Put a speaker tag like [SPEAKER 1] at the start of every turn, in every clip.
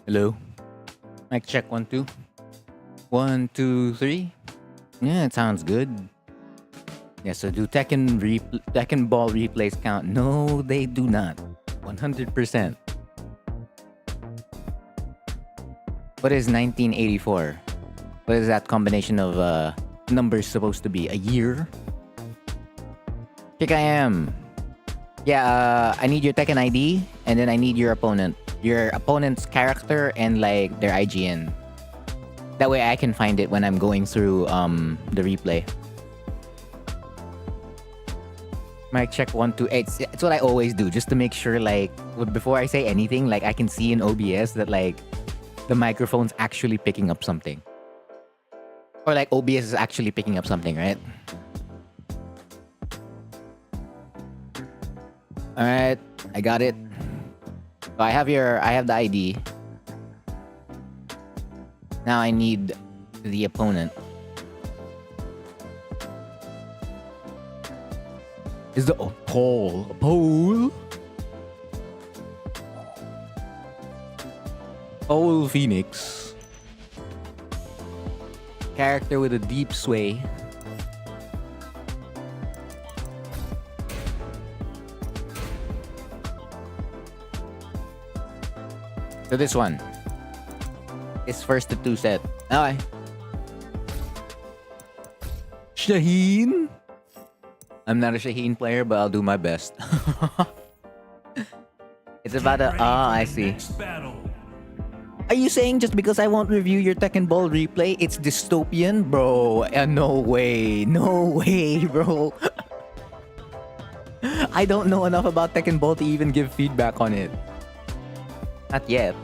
[SPEAKER 1] Hello. Mic check 1 2. 1 2 3. Yeah, it sounds good. Yeah, so do Tekken Ball replays count? No, they do not. 100%. What is 1984? What is that combination of numbers supposed to be? A year? Kick I am. Yeah, I need your Tekken ID, and then I need your opponent's character and like their IGN. That way I can find it when I'm going through the replay. Mic check 1 2. It's what I always do, just to make sure, like, before I say anything, like I can see in OBS that like the microphone's actually picking up something, or like OBS is actually picking up something, right? All right, I got it. So I have the ID. Now I need the opponent. Is the pole? Pole Phoenix. Character with a deep sway. So this one is first to 2 set. Okay. Shaheen? I'm not a Shaheen player, but I'll do my best. It's about a... I see. Are you saying just because I won't review your Tekken Ball replay, it's dystopian? Bro, no way. No way, bro. I don't know enough about Tekken Ball to even give feedback on it. Not yet.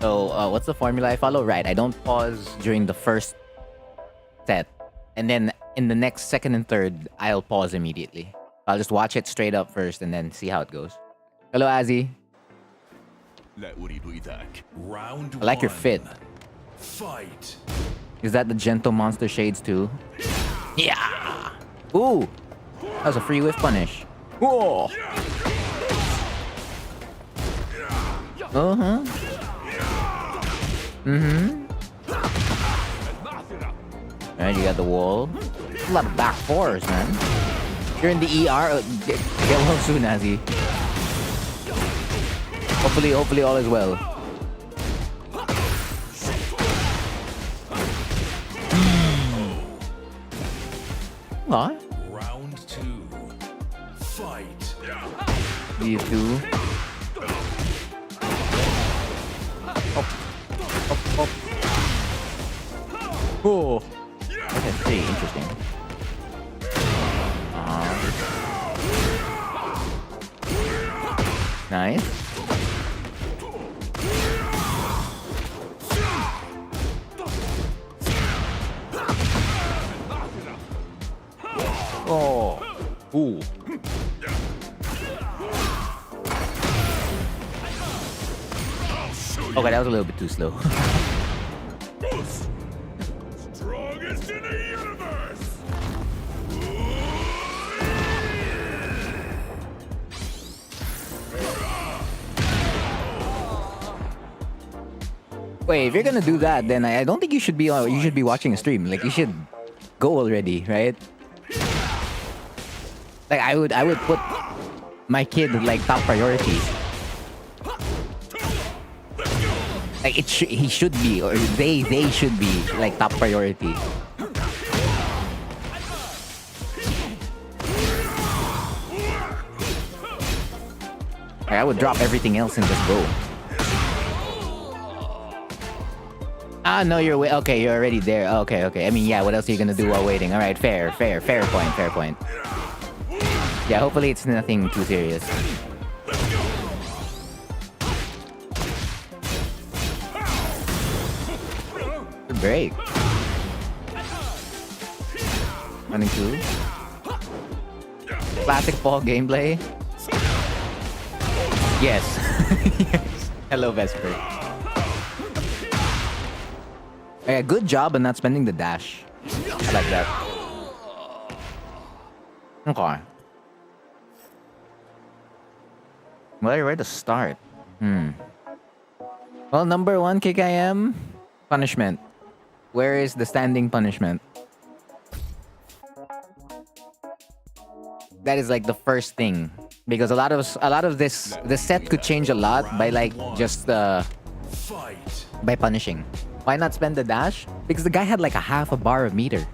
[SPEAKER 1] So, what's the formula I follow? Right, I don't pause during the first set. And then in the next second and third, I'll pause immediately. I'll just watch it straight up first and then see how it goes. Hello, Azzy. I like your fit.
[SPEAKER 2] Fight.
[SPEAKER 1] Is that the Gentle Monster Shades too? Yeah! Ooh! That was a free whiff punish. Whoa! Uh-huh. Mm-hmm. Alright, you got the wall. A lot of back fours, man. You're in the ER. Get well soon, Azzy. Hopefully all is well. What?
[SPEAKER 2] Round 2. Fight.
[SPEAKER 1] These two. Up. Oh. That's pretty interesting. Nice. Oh. Ooh. Okay, that was a little bit too slow.
[SPEAKER 2] Strongest in the universe.
[SPEAKER 1] Wait, if you're gonna do that, then I don't think you should be watching a stream. Like, you should go already, right? Like, I would put my kid like top priority. Like, he should be, or they should be like top priority. Like, I would drop everything else and just go. Ah, no, you're okay. You're already there. Okay. I mean, yeah. What else are you gonna do while waiting? All right, fair point. Yeah, hopefully it's nothing too serious. Good break. Running two. Classic ball gameplay. Yes. Yes. Hello, Vesper. Yeah, good job on not spending the dash. I like that. Okay. Where to start? Well, number one, kick I am punishment. Where is the standing punishment? That is like the first thing, because a lot of the set could change a lot by like just
[SPEAKER 2] Fight.
[SPEAKER 1] by punishing. Why not spend the dash? Because the guy had like a half a bar of meter.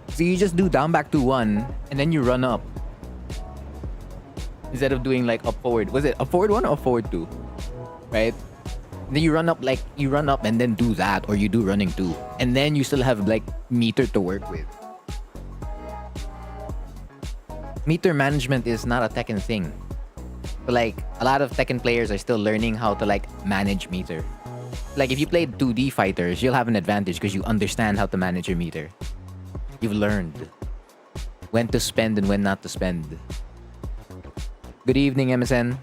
[SPEAKER 1] So you just do down back to 1 and then you run up. Instead of doing like up forward. Was it up forward 1 or up forward 2? Right? Then you run up and then do that, or you do running 2. And then you still have like meter to work with. Meter management is not a Tekken thing. But like a lot of Tekken players are still learning how to like manage meter. Like if you played 2D fighters, you'll have an advantage because you understand how to manage your meter. You've learned when to spend and when not to spend. Good evening, MSN.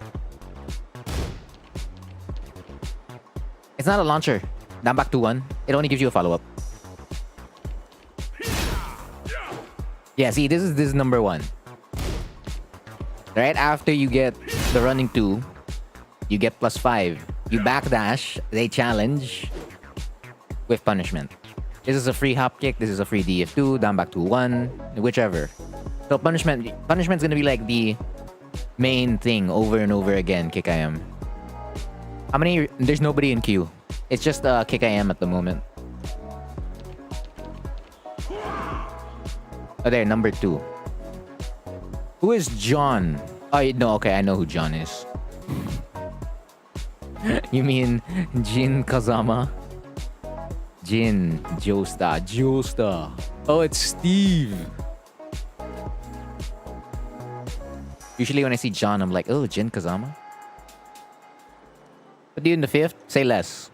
[SPEAKER 1] It's not a launcher. Down back to 1. It only gives you a follow-up. Yeah, see, this is number 1. Right after you get the running 2, you get +5. You backdash, they challenge with punishment. This is a free hop kick, this is a free DF2, down back to 1, whichever. So punishment's gonna be like the main thing over and over again, kick I am. How many? There's nobody in queue. It's just kick I am at the moment. Oh, there, number 2. Who is John? Oh, no, okay, I know who John is. You mean Jin Kazama? Jin, Joestar. Oh, it's Steve. Usually when I see John, I'm like, oh, Jin Kazama? What do you in the 5th? Say less.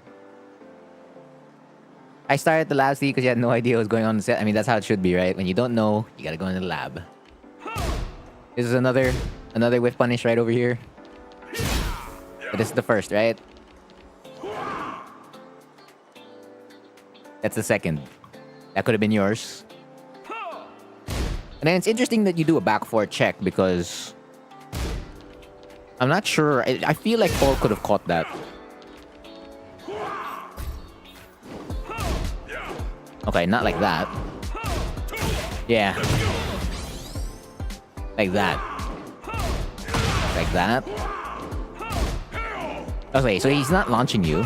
[SPEAKER 1] I started the lab because you had no idea what was going on in the set. I mean, that's how it should be, right? When you don't know, you gotta go in the lab. This is another whiff punish right over here. But this is the first, right? That's the second. That could have been yours. And then it's interesting that you do a back 4 check because I'm not sure. I feel like Paul could have caught that. Okay, not like that. Yeah. Like that. Like that. Okay, so he's not launching you.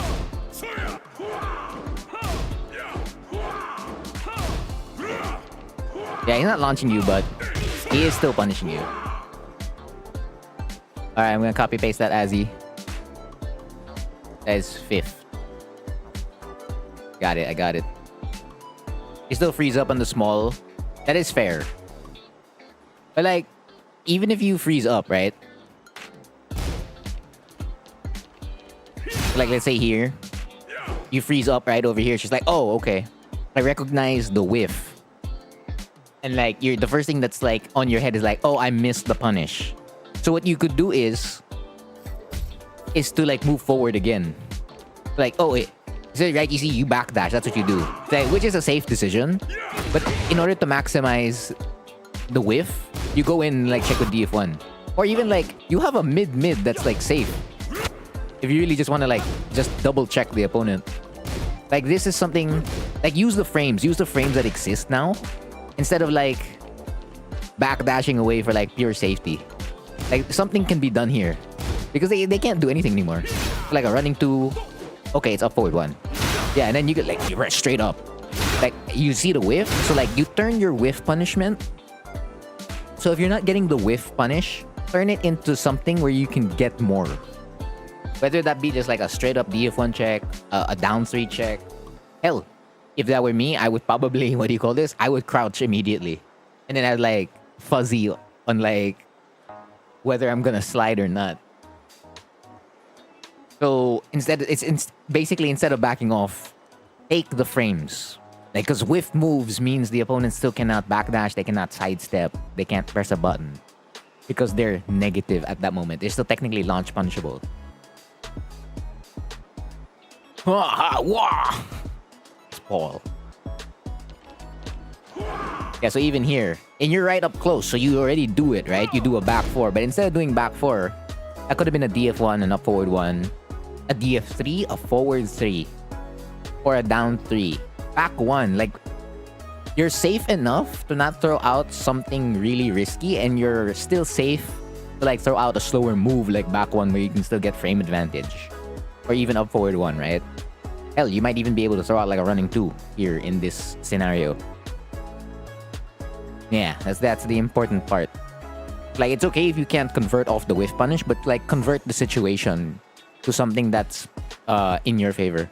[SPEAKER 1] Yeah, he's not launching you, but he is still punishing you. Alright, I'm gonna copy paste that Azzy. That is 5th. Got it, I got it. He still freeze up on the small. That is fair. But like, even if you freeze up, right? Like, let's say here. You freeze up right over here. She's like, oh, okay. I recognize the whiff. And like, the first thing that's like on your head is like, oh, I missed the punish. So what you could do is to like move forward again. Like, oh, so right, you see, you backdash. That's what you do. Like, which is a safe decision. But in order to maximize the whiff, you go in like check with DF1. Or even like, you have a mid that's like safe. If you really just want to like, just double check the opponent. Like, this is something, like, use the frames that exist now. Instead of like backdashing away for like pure safety. Like, something can be done here. Because they can't do anything anymore. Like a running 2. Okay, it's up forward 1. Yeah, and then you get like, you rush straight up. Like, you see the whiff. So like, you turn your whiff punishment. So if you're not getting the whiff punish, turn it into something where you can get more. Whether that be just like a straight up DF1 check, a down 3 check. Hell, if that were me, I would probably, what do you call this? I would crouch immediately. And then I'd like fuzzy on like whether I'm gonna slide or not. So instead, basically instead of backing off, take the frames. Like, because whiff moves means the opponent still cannot backdash, they cannot sidestep, they can't press a button. Because they're negative at that moment. They're still technically launch punishable. It's Paul. Yeah, so even here, and you're right up close, so you already do it, right? You do a back 4, but instead of doing back 4, that could have been a DF1, an up forward 1, a DF3, a forward 3, or a down 3. Back 1, like, you're safe enough to not throw out something really risky, and you're still safe to like throw out a slower move like back 1 where you can still get frame advantage. Or even up forward 1, right? Hell, you might even be able to throw out like a running 2 here in this scenario. Yeah, that's the important part. Like, it's okay if you can't convert off the whiff punish, but like convert the situation to something that's in your favor.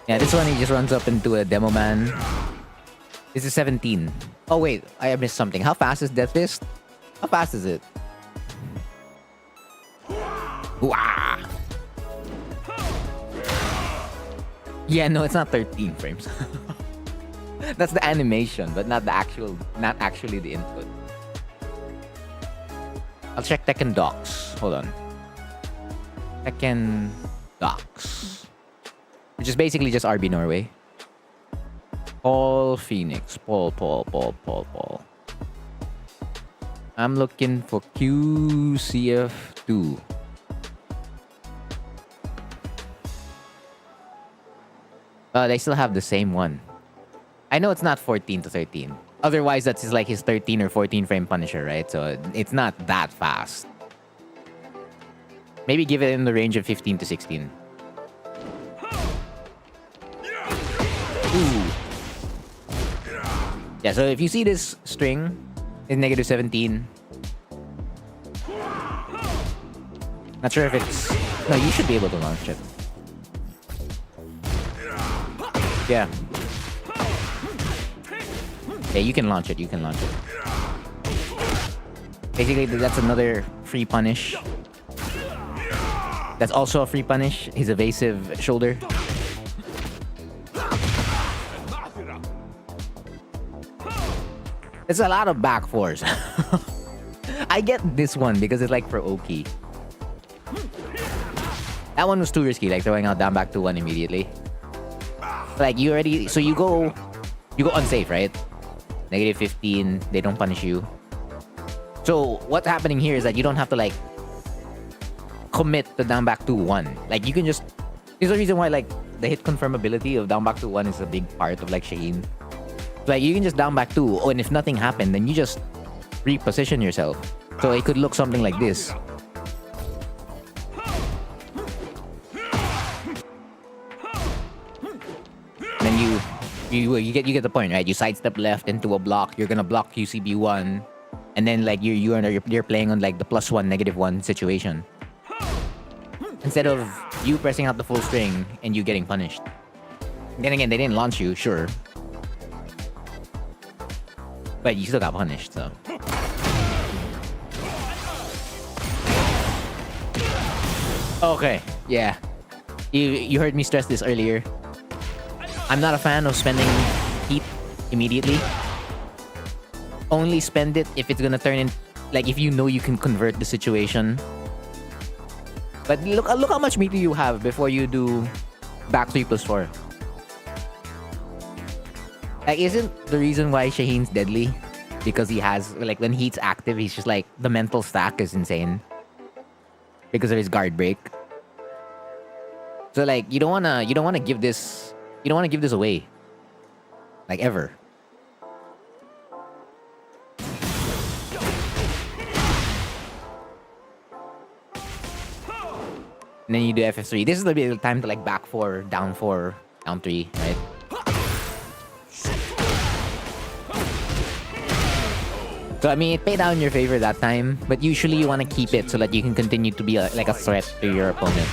[SPEAKER 1] Yeah, this one he just runs up into a demo man. This is 17. Oh wait, I missed something. How fast is Death Fist? How fast is it? Wah! Yeah, no, it's not 13 frames. That's the animation, but not actually the input. I'll check Tekken docs. Hold on. Tekken docs. Which is basically just RB Norway. Paul Phoenix. Paul. I'm looking for QCF2. They still have the same one. I know it's not 14 to 13. Otherwise, that's like his 13 or 14 frame Punisher, right? So it's not that fast. Maybe give it in the range of 15 to 16. Ooh. Yeah, so if you see this string is negative 17. Not sure if it's... No, you should be able to launch it. Yeah. Yeah, you can launch it. Basically, that's another free punish. That's also a free punish. His evasive shoulder. It's a lot of back 4s. I get this one because it's like for Oki. That one was too risky, like throwing out down back to 1 immediately. Like you already... So you go unsafe, right? Negative 15, they don't punish you. So what's happening here is that you don't have to like commit to down back to 1. Like you can just... There's a reason why like the hit confirmability of down back to 1 is a big part of like Shaheen. Like you can just down back 2, oh, and if nothing happened, then you just reposition yourself. So it could look something like this. Then you get the point, right? You sidestep left into a block. You're gonna block QCB1, and then like you're playing on like the +1, -1 situation. Instead of you pressing out the full string and you getting punished. Then again, they didn't launch you, sure, but you still got punished, so. Okay, yeah. You heard me stress this earlier. I'm not a fan of spending heat immediately. Only spend it if it's gonna turn in... Like, if you know you can convert the situation. But look how much meter you have before you do back 3+4. Like, isn't the reason why Shaheen's deadly because he has... Like, when heat's active, he's just like... The mental stack is insane. Because of his guard break. So, like, you don't wanna give this... You don't want to give this away. Like, ever. And then you do FF3. This is the time to like back 4, down 3, right? So, I mean, it paid out in your favor that time. But usually you want to keep it so that you can continue to be like a threat to your opponent.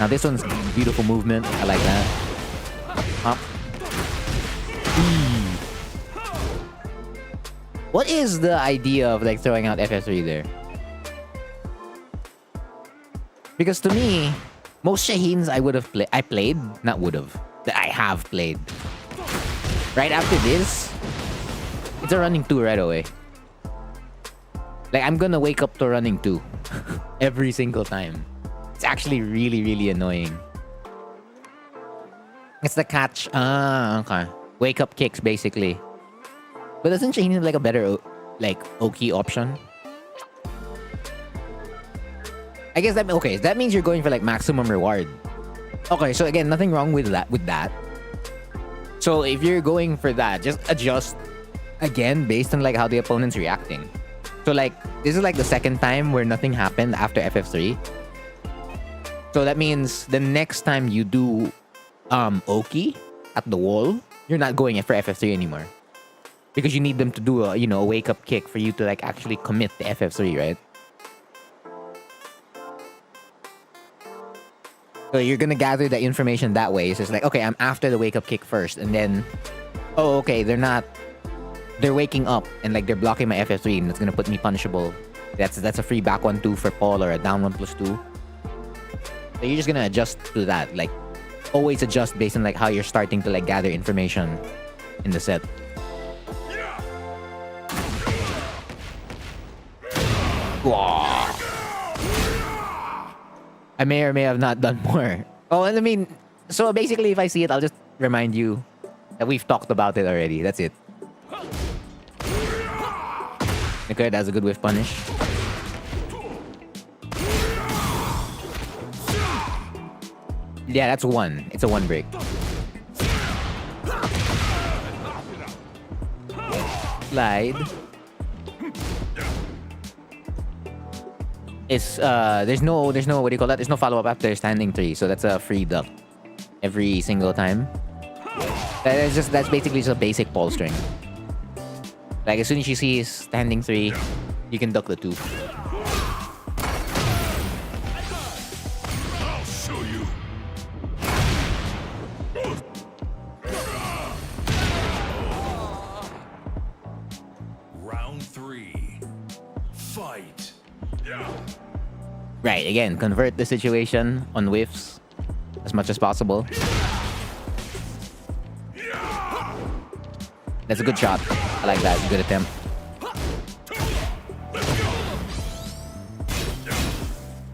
[SPEAKER 1] Now, this one's beautiful movement. I like that. Up. What is the idea of like throwing out FF3 there? Because to me, most Shaheens I have played. Right after this, it's a running 2 right away. Like, I'm gonna wake up to running 2 every single time. It's actually really, really annoying. It's the catch. Ah, okay. Wake up kicks, basically. But doesn't Shaheen have like a better, like, Oki option? I guess that, okay, that means you're going for like maximum reward. Okay, so again, nothing wrong with that. So if you're going for that, just adjust again based on like how the opponent's reacting. So like, this is like the second time where nothing happened after FF3. So that means the next time you do Oki at the wall, you're not going for FF3 anymore. Because you need them to do a, you know, a wake-up kick for you to like actually commit the FF3, right? So you're gonna gather the information that way. So it's like, okay, I'm after the wake-up kick first, and then, oh, okay, they're waking up and like they're blocking my FF3, and that's gonna put me punishable. That's a free back 1-2 for Paul, or a down 1+2. So you're just gonna adjust to that, like always adjust based on like how you're starting to like gather information in the set. Wow. I may or may have not done more. Oh, and I mean, so basically if I see it, I'll just remind you that we've talked about it already. That's it. Okay, that's a good whiff punish. Yeah, that's one. It's a one break. Slide. It's there's no what do you call that? There's no follow-up after standing 3, so that's a free duck every single time. That's basically just a basic Paul string. Like as soon as you see standing 3, you can duck the 2.
[SPEAKER 2] I'll show you. Round 3. Fight.
[SPEAKER 1] Right, again, convert the situation on whiffs as much as possible. That's a good shot. I like that. Good attempt.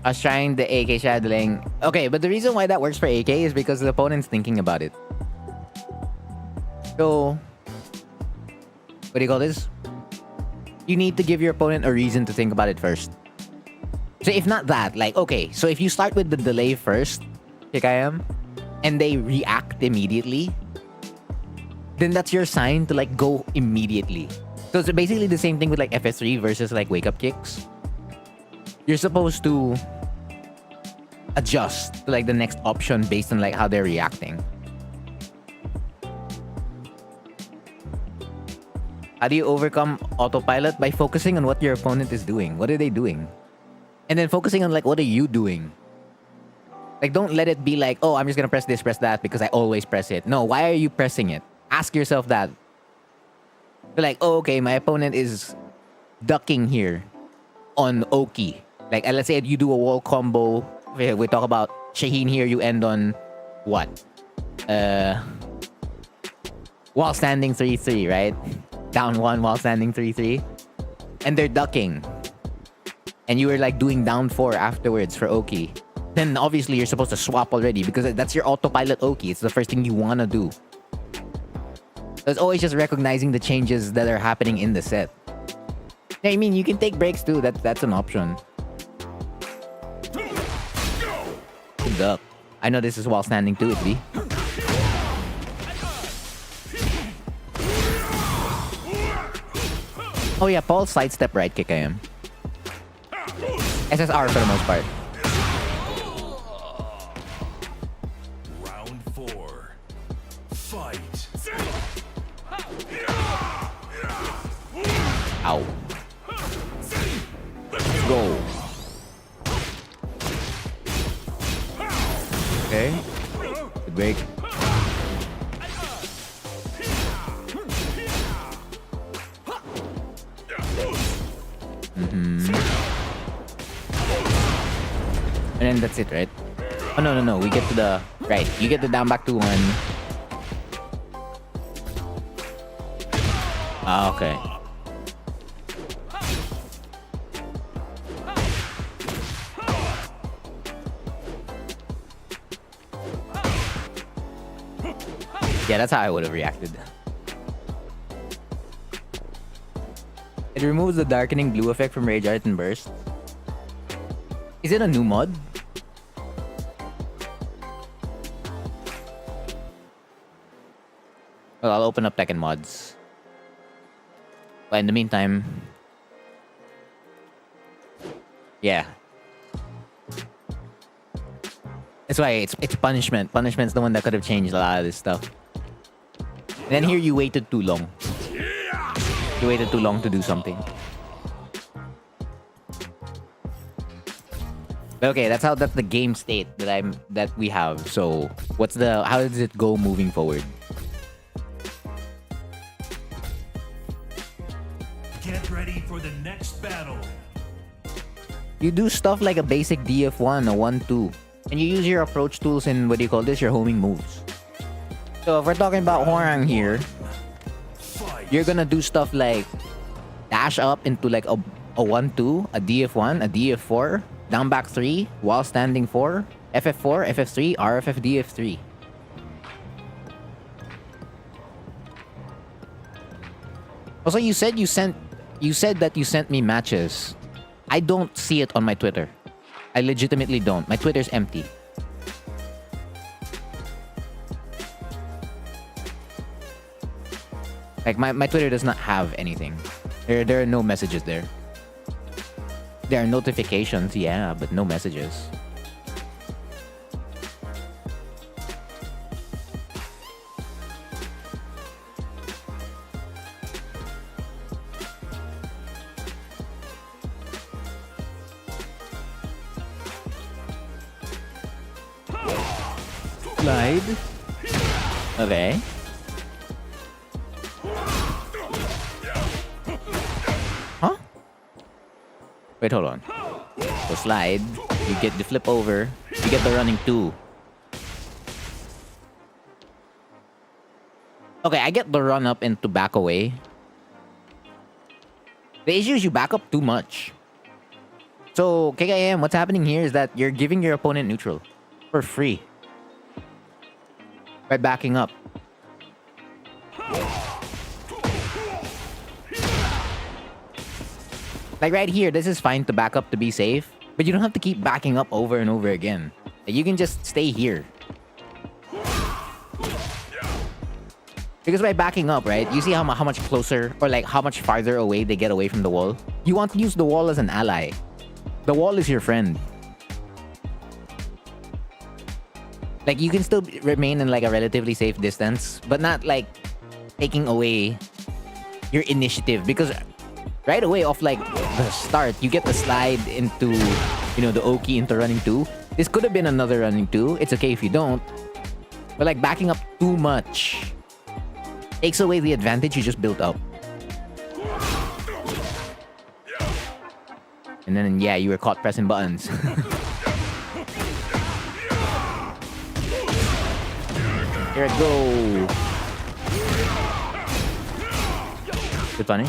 [SPEAKER 1] I was trying the AK shadowing. Okay, but the reason why that works for AK is because the opponent's thinking about it. So, what do you call this? You need to give your opponent a reason to think about it first. So if not that, like, okay, so if you start with the delay first, KKM, and they react immediately, then that's your sign to like go immediately. So it's basically the same thing with like FS3 versus like wake-up kicks. You're supposed to adjust to like the next option based on like how they're reacting. How do you overcome autopilot? By focusing on what your opponent is doing. What are they doing? And then focusing on like, what are you doing? Like, don't let it be like, oh, I'm just gonna press this, press that because I always press it. No, why are you pressing it? Ask yourself that. You're like, oh, okay, my opponent is ducking here on Oki. Like, let's say you do a wall combo. We talk about Shaheen here. You end on what? While standing 3-3, right? Down 1 while standing 3-3. And they're ducking. And you were like doing down 4 afterwards for Oki. Then obviously you're supposed to swap already because that's your autopilot Oki. It's the first thing you want to do. So it's always just recognizing the changes that are happening in the set. I mean, you can take breaks too. That's an option. Good duck. I know this is while standing too, Itby. Oh yeah, Paul's sidestep right kick I am. SSR for the most part.
[SPEAKER 2] Round 4. Fight.
[SPEAKER 1] Ow. Let's go. Okay. Good break. And then that's it, right? Oh, no. We get to the... Right. You get the down back to 1. Ah, okay. Yeah, that's how I would have reacted. It removes the darkening blue effect from Rage Art and Burst. Is it a new mod? Well, I'll open up Tekken mods. But in the meantime... Yeah. That's why it's punishment. Punishment's the one that could have changed a lot of this stuff. And then here you waited too long. You waited too long to do something. But okay, that's the game state that we have. So how does it go moving forward?
[SPEAKER 2] Get ready for the next battle.
[SPEAKER 1] You do stuff like a basic DF1, a 1-2. And you use your approach tools in, what do you call this? Your homing moves. So if we're talking about Hwoarang here, you're gonna do stuff like dash up into like a 1-2, a DF1, a DF4, down back 3, while standing 4, FF4, FF3, RFF, DF3. Also, you said that you sent me matches. I don't see it on my Twitter. I legitimately don't. My Twitter's empty. Like, my Twitter does not have anything. There are no messages there. There are notifications, yeah, but no messages. Slide. Okay. Huh? Wait, hold on. So slide. You get the flip over. You get the running 2. Okay, I get the run up and to back away. The issue is you back up too much. So, KKM, what's happening here is that you're giving your opponent neutral. For free. By backing up. Like right here, this is fine to back up to be safe. But you don't have to keep backing up over and over again. Like, you can just stay here. Because by backing up, right? You see how much closer or like how much farther away they get away from the wall? You want to use the wall as an ally. The wall is your friend. Like, you can still remain in like a relatively safe distance, but not like taking away your initiative. Because right away off like the start, you get the slide into, you know, the Oki into running 2. This could have been another running 2. It's okay if you don't. But like backing up too much takes away the advantage you just built up. And then, yeah, you were caught pressing buttons. Here I go. Good punish.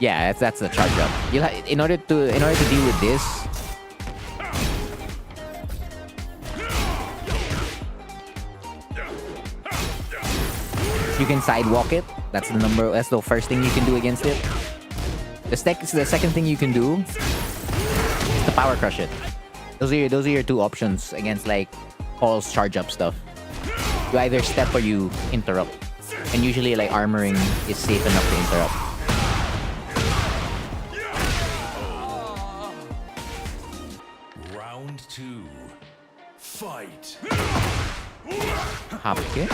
[SPEAKER 1] Yeah, that's the charge up. In order to deal with this, you can sidewalk it. That's the first thing you can do against it. The second thing you can do is to power crush it. Those are your two options against like Paul's charge up stuff. You either step or you interrupt. And usually like armoring is safe enough to interrupt.
[SPEAKER 2] Round 2. Fight.
[SPEAKER 1] Hop kick.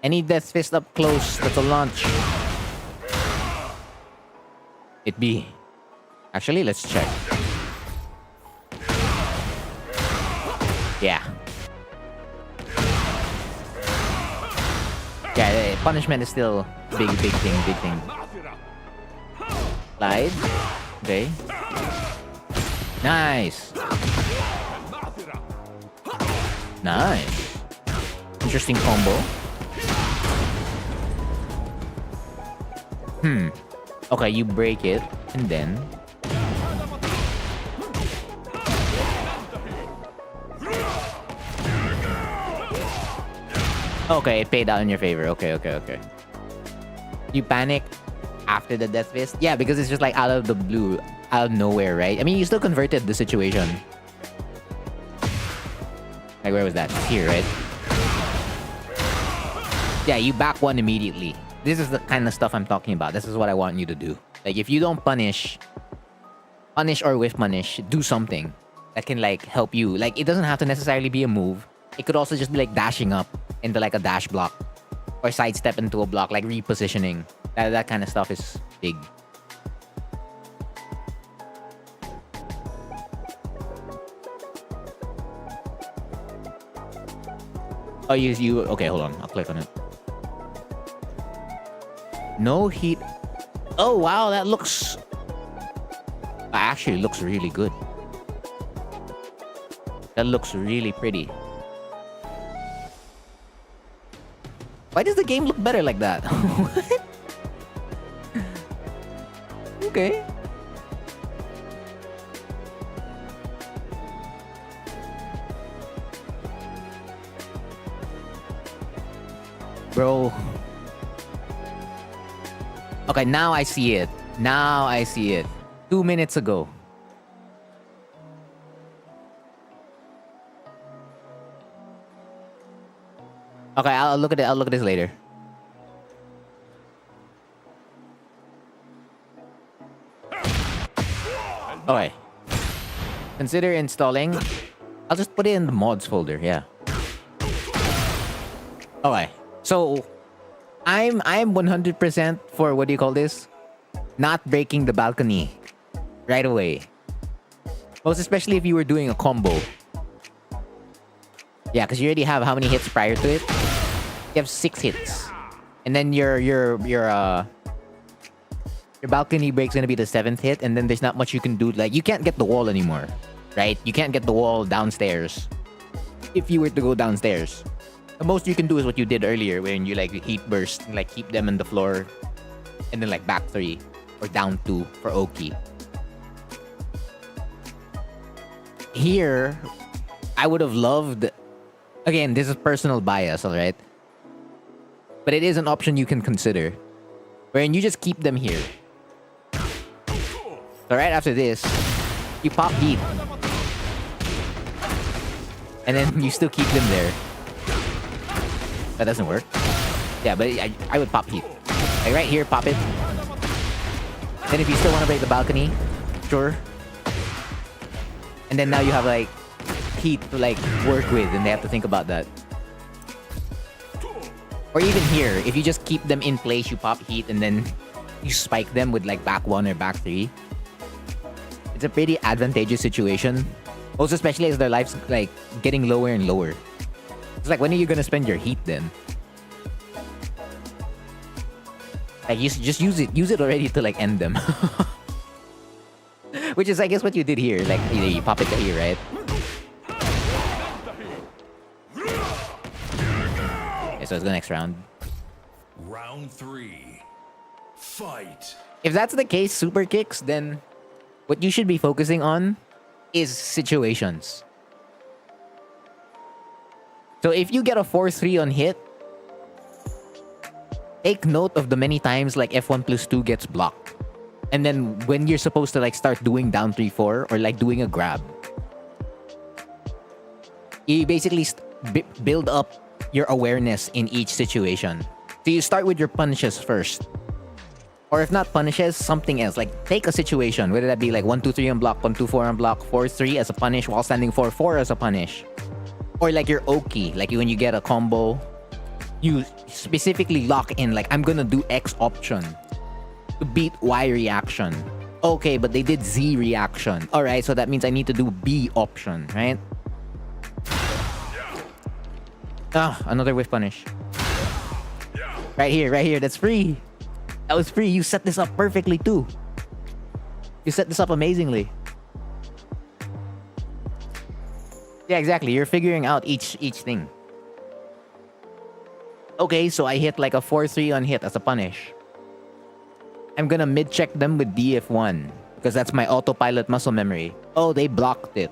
[SPEAKER 1] Any death fist up close, that's a launch. It be. Actually, let's check. Yeah. Yeah, punishment is still big thing. Slide. Okay. Nice. Nice. Interesting combo. Okay, you break it, and then... Okay, it paid out in your favor. Okay. You panic after the death fist? Yeah, because it's just like out of the blue, out of nowhere, right? I mean, you still converted the situation. Like, where was that? Here, right? Yeah, you back one immediately. This is the kind of stuff I'm talking about. This is what I want you to do. Like, if you don't punish or whiff punish, do something that can, like, help you. Like, it doesn't have to necessarily be a move. It could also just be, like, dashing up into, like, a dash block. Or sidestep into a block, like repositioning. That kind of stuff is big. Oh, you... Okay, hold on. I'll click on it. No heat. Oh, wow, that looks... Actually, looks really good. That looks really pretty. Why does the game look better like that? Okay. Bro. Okay, now I see it. 2 minutes ago. Okay, I'll look at it. I'll look at this later. Okay. Consider installing. I'll just put it in the mods folder. Yeah. Okay. So, I'm 100% for, what do you call this? Not breaking the balcony right away. Most especially if you were doing a combo. Yeah, because you already have how many hits prior to it? You have 6 hits. And then your balcony break's gonna be the 7th hit, and then there's not much you can do. Like, you can't get the wall anymore, right? You can't get the wall downstairs. If you were to go downstairs. The most you can do is what you did earlier, when you, like, heat burst, and, like, keep them on the floor, and then, like, back 3 or down 2 for Oki. Here, I would have loved... Again, this is personal bias, alright? But it is an option you can consider. Wherein you just keep them here. So right after this, you pop heat. And then you still keep them there. That doesn't work. Yeah, but I would pop heat. Like right here, pop it. Then if you still want to break the balcony, sure. And then now you have, like, heat to, like, work with, and they have to think about that. Or even here, if you just keep them in place, you pop heat, and then you spike them with, like, back 1 or back 3. It's a pretty advantageous situation. Also, especially as their life's, like, getting lower and lower. It's like, when are you gonna spend your heat then? Like, you just use it already to, like, end them. Which is, I guess, what you did here. Like, you pop it to here, right? Okay, so let's go next round.
[SPEAKER 2] Round 3. Fight.
[SPEAKER 1] If that's the case, super kicks, then what you should be focusing on is situations. So if you get a 4-3 on hit, take note of the many times, like, F1+2 gets blocked. And then when you're supposed to, like, start doing down 3-4 or, like, doing a grab, you basically build up your awareness in each situation. So you start with your punishes first. Or if not punishes, something else. Like, take a situation, whether that be like 1-2-3 on block, 1-2-4 on block, 4-3 as a punish while standing 4-4 as a punish. Or like your Oki, like when you get a combo, you specifically lock in, like, I'm gonna do X option to beat Y reaction. Okay, but they did Z reaction. Alright, so that means I need to do B option, right? Ah, another whiff punish. Right here, that's free. That was free. You set this up perfectly too. You set this up amazingly. Yeah, exactly. You're figuring out each thing. Okay, so I hit like a 4-3 on hit as a punish. I'm gonna mid-check them with DF1 because that's my autopilot muscle memory. Oh, they blocked it.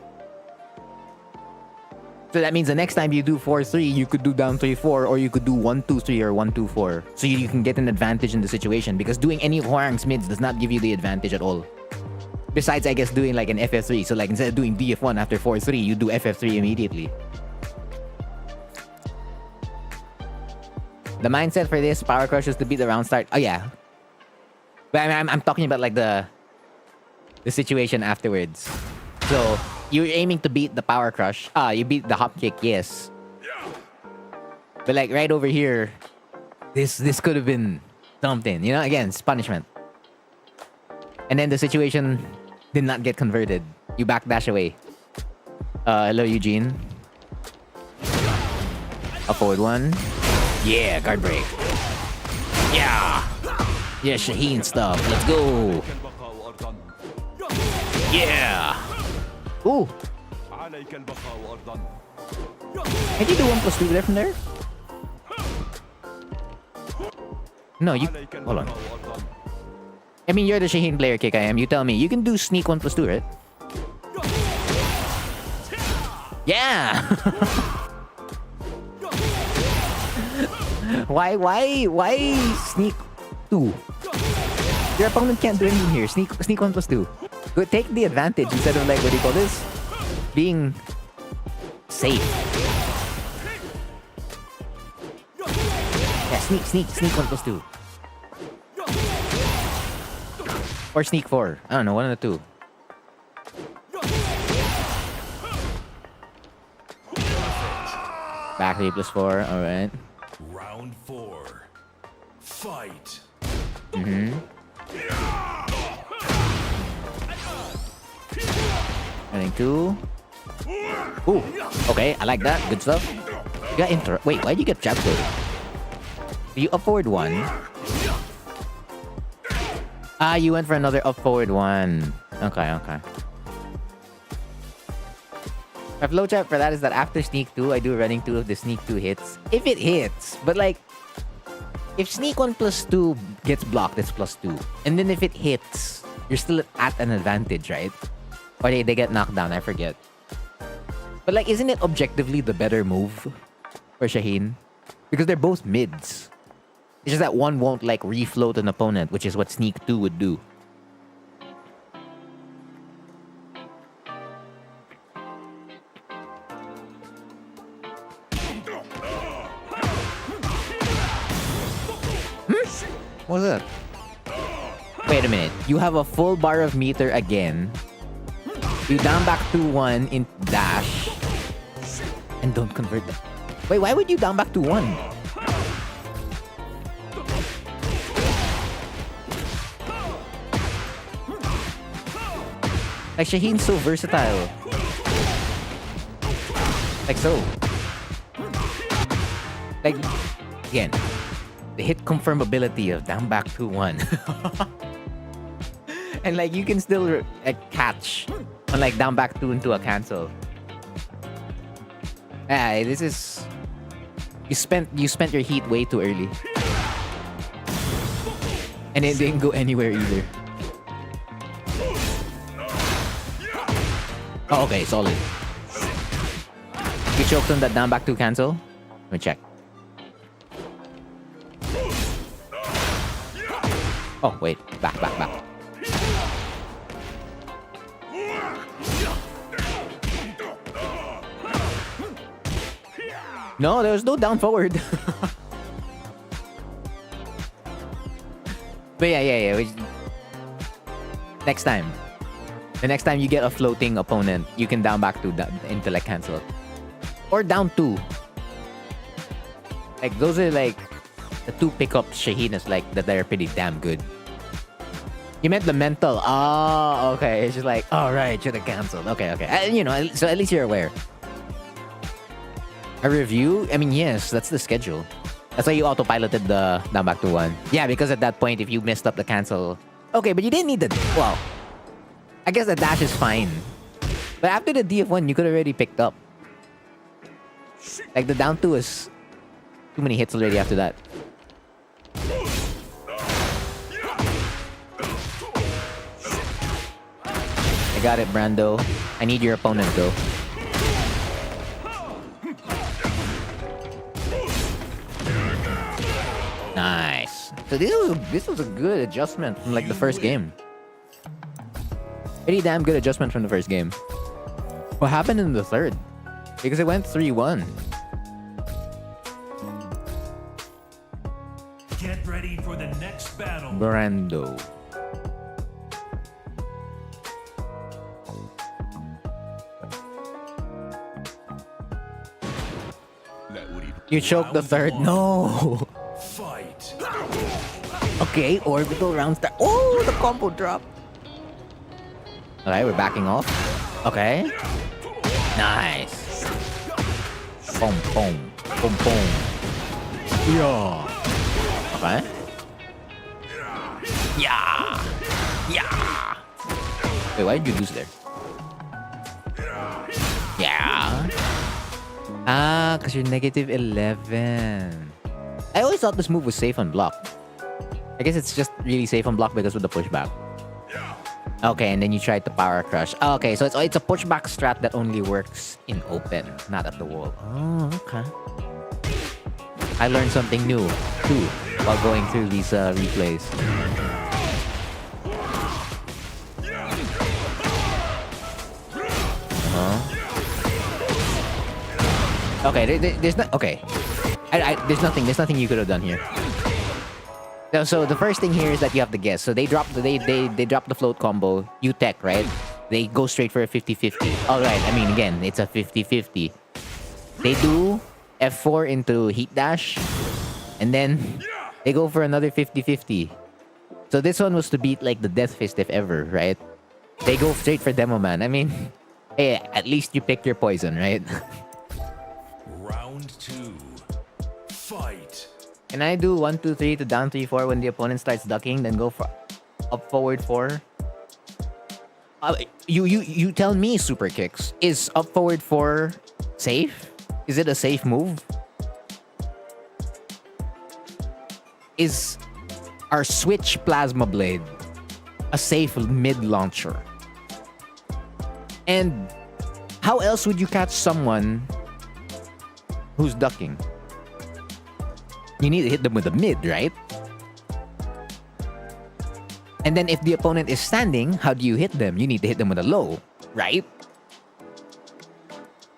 [SPEAKER 1] So that means the next time you do 4-3, you could do down 3-4, or you could do 1-2-3 or 1-2-4. So you can get an advantage in the situation, because doing any Hwarang's mids does not give you the advantage at all. Besides, I guess, doing like an FF3. So like instead of doing DF1 after 4-3, you do FF3 immediately. The mindset for this Power Crush is to beat the round start. Oh yeah. But I mean, I'm talking about like the situation afterwards. So you're aiming to beat the Power Crush. You beat the hop kick, yes. But like right over here, this could have been something. You know, again, it's punishment. And then the situation did not get converted. You backdash away. Hello, Eugene. A forward one. Yeah, guard break. Yeah. Yeah, Shaheen stuff. Let's go. Yeah. Ooh. Can you do 1+2 there from there? No, you... Hold on. I mean, you're the Shaheen player, KKM. You tell me. You can do sneak 1+2, right? Yeah! Why sneak 2? Your opponent can't do anything here. Sneak 1+2. Go take the advantage instead of like, what do you call this? Being safe. Yeah, sneak 1+2. Or sneak 4. I don't know, one of the two. Back 3+4, alright.
[SPEAKER 2] Round 4. Fight.
[SPEAKER 1] Running 2. Ooh, okay, I like that. Good stuff. You got Wait, why'd you get jab loaded? You up forward 1. You went for another up forward 1. Okay. My flowchart for that is that after sneak 2, I do running 2 if the sneak 2 hits. If it hits, but like, if sneak 1+2 gets blocked, it's +2. And then if it hits, you're still at an advantage, right? Or they get knocked down, I forget. But like, isn't it objectively the better move for Shaheen? Because they're both mids. It's just that one won't like refloat an opponent, which is what sneak 2 would do. What was that? Wait a minute. You have a full bar of meter again. You down back 2-1 in dash. And don't convert that. Wait, why would you down back 2-1? Like, Shaheen's so versatile. Like so. Like, again, the hit confirmability of down back 2-1. And like, you can still catch on like down back 2 into a cancel. This is... You spent your heat way too early. And it didn't go anywhere either. Oh, okay, solid. You choked on that down back 2 cancel? Let me check. Oh, wait. Back. No, there was no down forward. But yeah. Next time. The next time you get a floating opponent, you can down back 2 into like cancel. Or down 2. Like, those are like the 2 pickups Shaheen is like that they're pretty damn good. You meant the mental. Oh, okay. It's just like, right, should have canceled. Okay. You know, so at least you're aware. A review? I mean, yes, that's the schedule. That's why you autopiloted the down back to 1. Yeah, because at that point, if you messed up the cancel... Okay, but you didn't need the... Well, I guess the dash is fine. But after the DF1, you could already picked up. Like, the down 2 is... Too many hits already after that. got it, Brando. I need your opponent, though. Nice. So this was a good adjustment from like the first game. Pretty damn good adjustment from the first game. What happened in the third? Because it went 3-1.
[SPEAKER 2] Get ready for the next battle.
[SPEAKER 1] Brando. You choked the third. No.
[SPEAKER 2] Fight.
[SPEAKER 1] Okay, orbital round start. Oh, the combo drop. Okay, we're backing off. Okay. Nice. Boom, boom, boom, boom. Yeah. Okay. Yeah. Yeah. Wait, why did you lose there? Yeah. Ah, because you're negative 11. I always thought this move was safe on block. I guess it's just really safe on block because of the pushback. Okay, and then you tried to power crush. Oh, okay, so it's a pushback strat that only works in open, not at the wall. Oh, okay. I learned something new, too, while going through these replays. Okay, there's not... Okay. There's nothing you could have done here. So the first thing here is that you have to guess. So they drop the float combo. You tech, right? They go straight for a 50-50. Alright, I mean, again, it's a 50-50. They do F4 into heat dash. And then they go for another 50-50. So this one was to beat like the Death Fist if ever, right? They go straight for Demo Man. I mean, hey, at least you pick your poison, right?
[SPEAKER 2] Round 2. Fight.
[SPEAKER 1] Can I do 1, 2, 3 to down 3, 4 when the opponent starts ducking, then go for up forward 4? You tell me, Super Kicks. Is up forward 4 safe? Is it a safe move? Is our Switch Plasma Blade a safe mid launcher? And how else would you catch someone who's ducking? You need to hit them with a mid, right? And then if the opponent is standing, how do you hit them? You need to hit them with a low, right?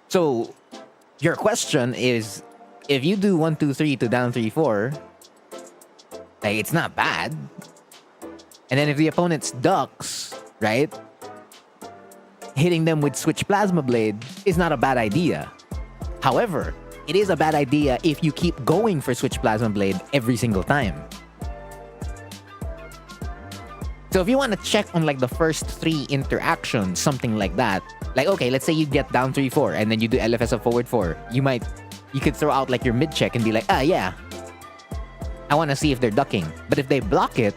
[SPEAKER 1] So your question is, if you do 1, 2, 3 to down 3, 4, like, it's not bad. And then if the opponent's ducks, right? Hitting them with Switch Plasma Blade is not a bad idea. However, it is a bad idea if you keep going for Switch Plasma Blade every single time. So if you want to check on like the first 3 interactions, something like that, like, okay, let's say you get down 3, 4, and then you do LFS of forward 4, you could throw out like your mid check and be like, yeah, I want to see if they're ducking. But if they block it,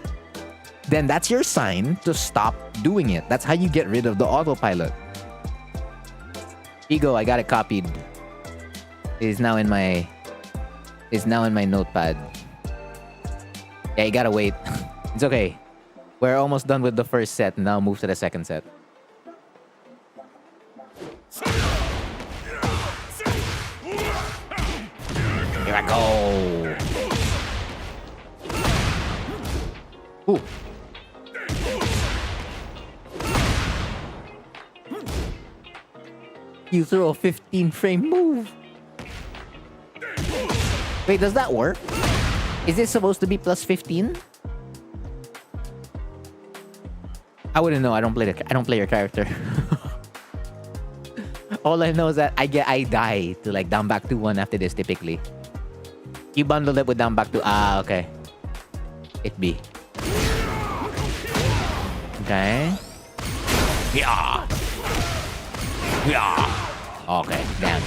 [SPEAKER 1] then that's your sign to stop doing it. That's how you get rid of the autopilot. Ego, I got it copied. It is now in my notepad. Yeah, you gotta wait. It's okay. We're almost done with the first set. Now move to the second set. Here I go. Ooh. You throw a 15-frame move. Wait, does that work? Is this supposed to be plus 15? I wouldn't know. I don't play your character. All I know is that I die to like down back to 1 after this typically. You bundled it with down back to okay. It be. Okay. Yeah. Yeah. Okay, damn.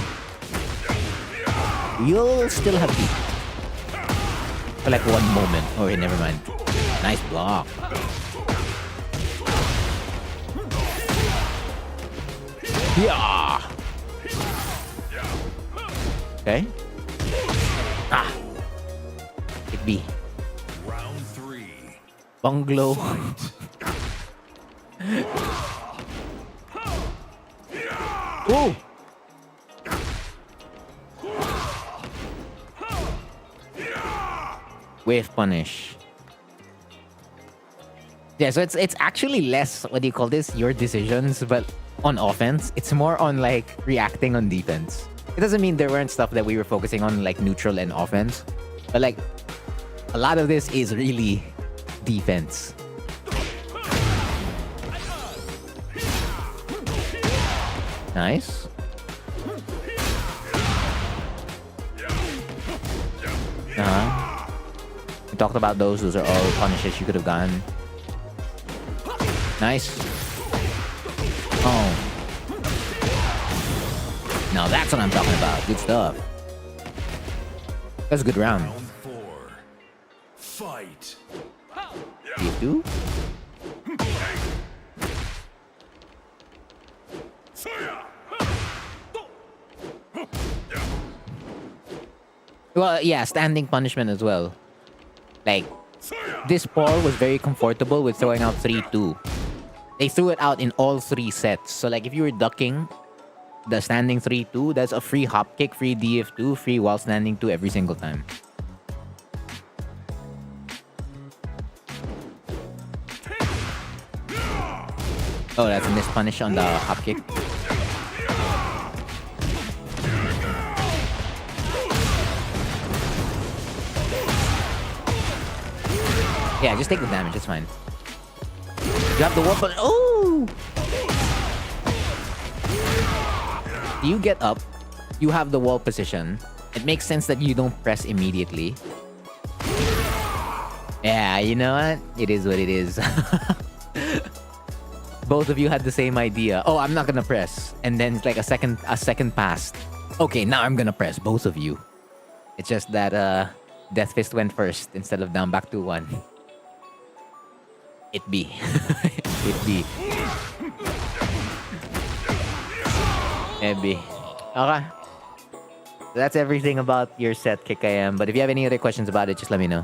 [SPEAKER 1] You'll still have beat. For like 1 moment. Okay, never mind. Nice block. Yeah. Okay. It be.
[SPEAKER 2] Round 3.
[SPEAKER 1] Bungalow. Ooh! Whiff punish. Yeah, so it's actually less, what do you call this? Your decisions, but on offense. It's more on like reacting on defense. It doesn't mean there weren't stuff that we were focusing on like neutral and offense. But like a lot of this is really defense. Nice. We talked about those. Those are all punishes you could have gotten. Nice. Oh. Now that's what I'm talking about. Good stuff. That's a good round.
[SPEAKER 2] Round 4. Fight.
[SPEAKER 1] You do? Well, yeah, standing punishment as well. Like, this Paul was very comfortable with throwing out 3-2. They threw it out in all 3 sets. So, like, if you were ducking the standing 3-2, that's a free hop kick, free DF2, free while standing 2 every single time. Oh, that's a missed punish on the hop kick. Yeah, just take the damage, it's fine. You have the wall, but oh! You get up, you have the wall position. It makes sense that you don't press immediately. Yeah, you know what? It is what it is. Both of you had the same idea. Oh, I'm not gonna press. And then it's like a second passed. Okay, now I'm gonna press, both of you. It's just that Death Fist went first instead of down back to 1. It be. It be. It be. Okay. So that's everything about your set, KKM. But if you have any other questions about it, just let me know.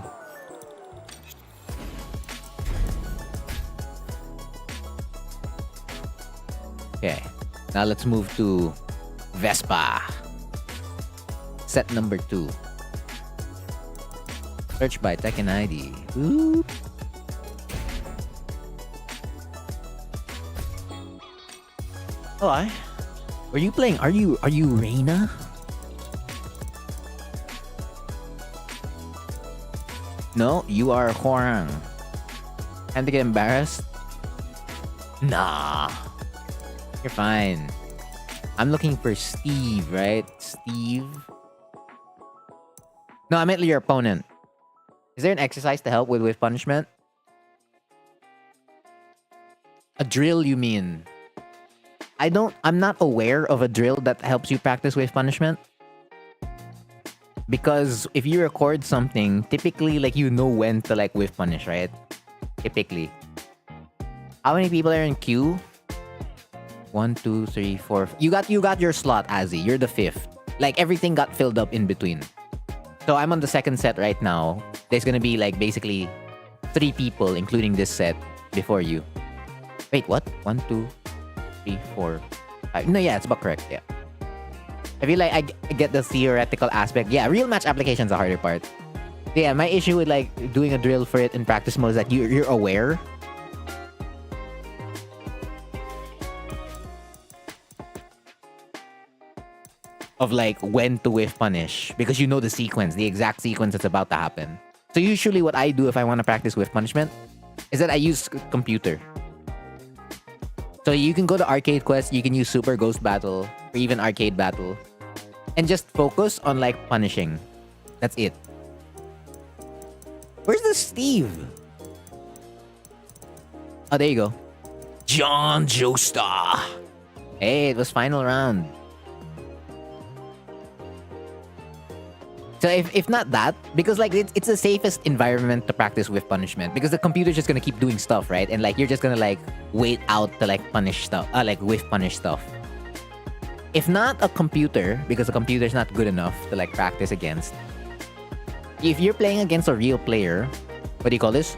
[SPEAKER 1] Okay. Now let's move to Vespa. Set number 2. Search by Tekken ID. Ooh. Oh, were you playing? Are you Reina? No, you are Hwarang. Time to get embarrassed? Nah. You're fine. I'm looking for Steve, right? Steve? No, I meant your opponent. Is there an exercise to help with whiff punishment? A drill, you mean? I'm not aware of a drill that helps you practice whiff punishment. Because if you record something, typically, like, you know when to, like, whiff punish, right? Typically. How many people are in queue? 1, 2, 3, 4. You got your slot, Azzy. You're the 5th. Like, everything got filled up in between. So I'm on the 2nd set right now. There's gonna be, like, basically 3 people, including this set, before you. Wait, what? 1, 2, 3, 4, 5. No, yeah, it's about correct. Yeah. I feel like I get the theoretical aspect. Yeah, real match application is the harder part. Yeah, my issue with, like, doing a drill for it in practice mode is that you're aware. Of, like, when to whiff punish. Because you know the sequence, the exact sequence that's about to happen. So usually what I do if I want to practice whiff punishment is that I use computer. So you can go to Arcade Quest, you can use Super Ghost Battle, or even Arcade Battle. And just focus on, like, punishing. That's it. Where's the Steve? Oh, there you go. John Joestar. Hey, it was final round. So if not that, because, like, it's the safest environment to practice with punishment, because the computer's just gonna keep doing stuff, right? And, like, you're just gonna, like, wait out to, like, punish stuff, like, whiff punish stuff. If not a computer, because the computer's not good enough to, like, practice against. If you're playing against a real player, what do you call this?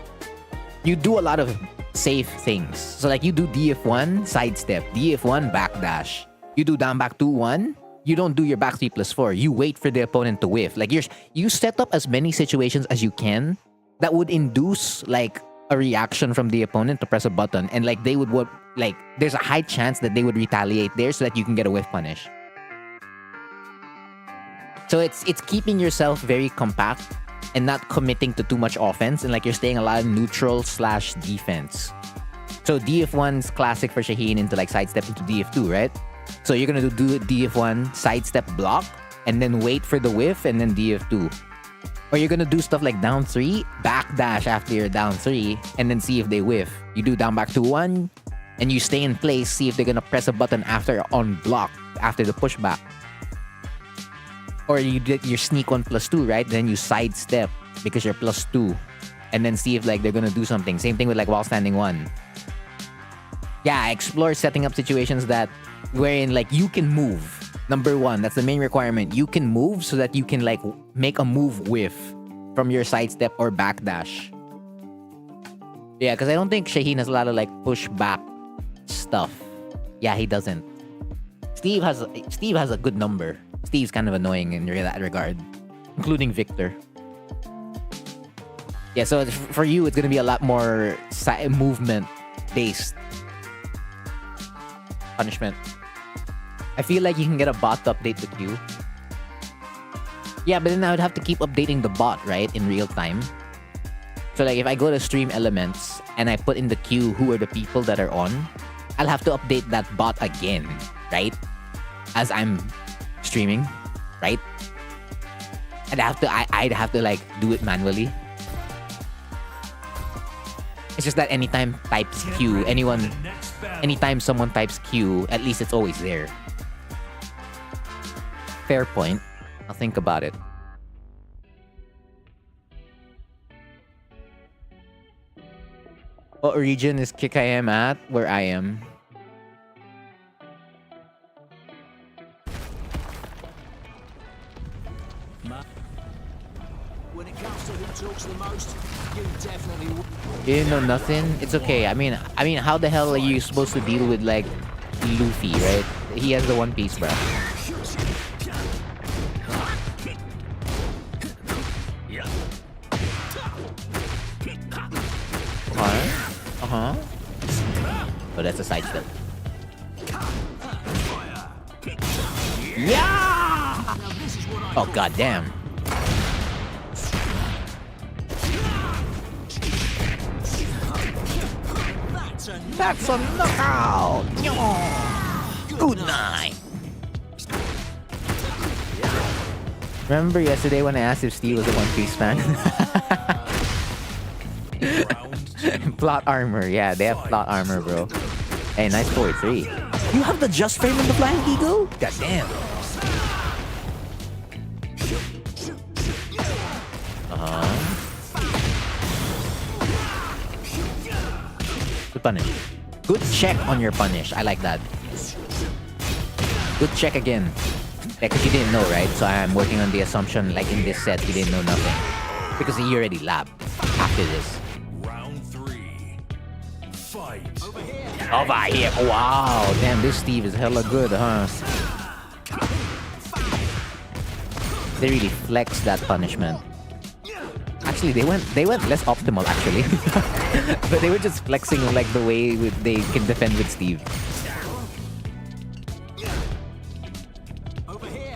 [SPEAKER 1] You do a lot of safe things. So, like, you do DF1 sidestep, DF1 backdash, You do down back 2-1. You don't do your back 3+4. You wait for the opponent to whiff. Like you set up as many situations as you can that would induce like a reaction from the opponent to press a button, and like they would like there's a high chance that they would retaliate there so that you can get a whiff punish. So it's keeping yourself very compact and not committing to too much offense, and like you're staying a lot of neutral/defense. So DF1's classic for Shaheen into like sidestep into DF2, right? So you're gonna do DF1, sidestep block, and then wait for the whiff, and then DF2. Or you're gonna do stuff like down 3, backdash after you're down 3, and then see if they whiff. You do down back 2-1, and you stay in place, see if they're gonna press a button after on block, after the pushback. Or you did your sneak 1+2, right? Then you sidestep because you're +2, and then see if like they're gonna do something. Same thing with like while standing 1. Yeah, explore setting up situations that wherein like you can move. Number 1, that's the main requirement. You can move so that you can like make a move whiff from your sidestep or backdash. Yeah, because I don't think Shaheen has a lot of like push back stuff. Yeah, he doesn't. Steve has a good number. Steve's kind of annoying in that regard, including Victor. Yeah, so for you, it's gonna be a lot more movement based punishment. I feel like you can get a bot to update the queue. Yeah, but then I would have to keep updating the bot, right, in real time. So like if I go to stream elements and I put in the queue who are the people that are on, I'll have to update that bot again, right? As I'm streaming, right? I'd have to like do it manually. It's just that anytime types Q, anytime someone types Q, at least it's always there. Fair point. I'll think about it. What region is Kick I am at? Where I am.
[SPEAKER 3] When it comes to who talks the most, you definitely will.
[SPEAKER 1] You didn't know nothing? It's okay. I mean, how the hell are you supposed to deal with like Luffy, right? He has the One Piece, bro. Oh, that's a sidestep. Yeah! Oh, goddamn. That's a knockout! Good night! Remember yesterday when I asked if Steve was a One Piece fan? Plot armor, yeah, they have plot armor, bro. Hey, nice forward 3. You have the just frame in the Flying Eagle? God damn. Good punish. Good check on your punish. I like that. Good check again. Yeah, because you didn't know, right? So I'm working on the assumption, like in this set, you didn't know nothing. Because he already labbed after this.
[SPEAKER 2] Round 3. Fight.
[SPEAKER 1] Over here. Wow. Damn, this Steve is hella good, huh? They really flexed that punishment. Actually, they went less optimal, actually. But they were just flexing like the way they can defend with Steve.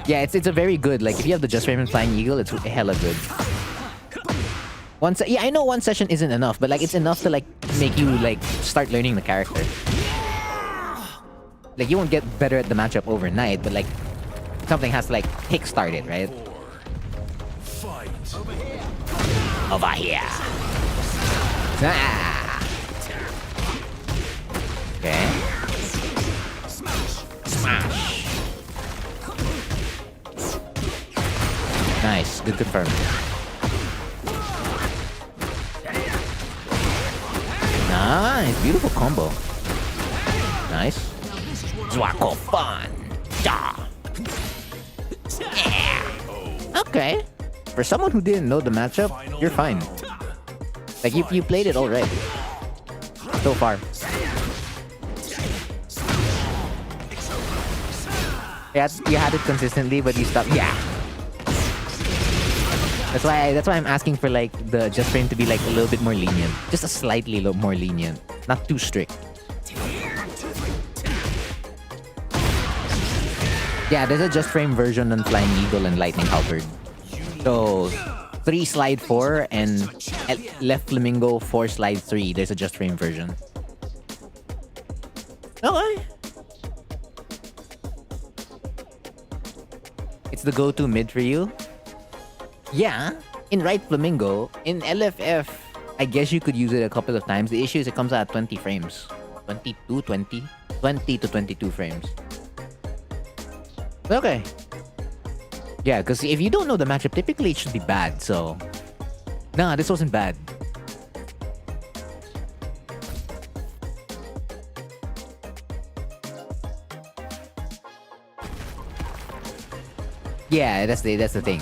[SPEAKER 1] Yeah, it's a very good, like if you have the Just Frame and Flying Eagle, it's hella good. Yeah, I know one session isn't enough, but like it's enough to like make you like start learning the character. Like you won't get better at the matchup overnight, but like something has to like kickstart it, right?
[SPEAKER 2] Fight.
[SPEAKER 1] Over here. Ah. Okay. Smash. Nice. Good confirm. Nice. Beautiful combo. Nice. Zwako fun. Yeah. Okay. For someone who didn't know the matchup, you're fine. Like, you played it all right. So far. You had it consistently, but you stopped. Yeah. That's why I'm asking for like the adjust frame to be like a little bit more lenient. Just a slightly more lenient. Not too strict. Yeah, there's a just frame version on Flying Eagle and Lightning Halberd. So 3 slide 4 and left flamingo 4 slide 3. There's a just frame version. Okay. It's the go-to mid for you. Yeah, in right flamingo, in LFF, I guess you could use it a couple of times. The issue is it comes out at 20 frames. 22, 20? 20 to 22 frames. Okay. Yeah, because if you don't know the matchup, typically it should be bad, so... Nah, this wasn't bad. Yeah, that's the thing.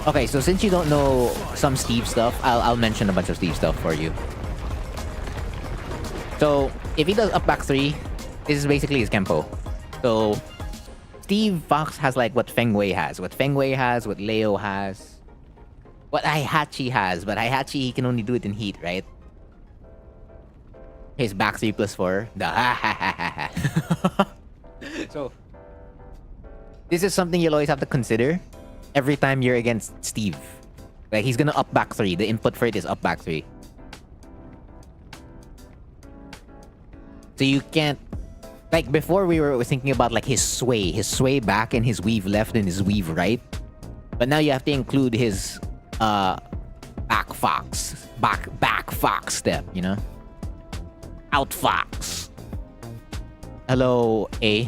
[SPEAKER 1] Okay, so since you don't know some Steve stuff, I'll mention a bunch of Steve stuff for you. So, if he does up back 3, this is basically his Kempo. So, Steve Fox has like what Feng Wei has, what Leo has, what Heihachi has, but Heihachi he can only do it in heat, right? His back 3 plus 4. So, this is something you'll always have to consider every time you're against Steve. Like, he's gonna up back 3. The input for it is up back 3. So you can't... Like, before we were thinking about, like, his sway back and his weave left and his weave right. But now you have to include his, back fox step, you know? Out fox. Hello, A.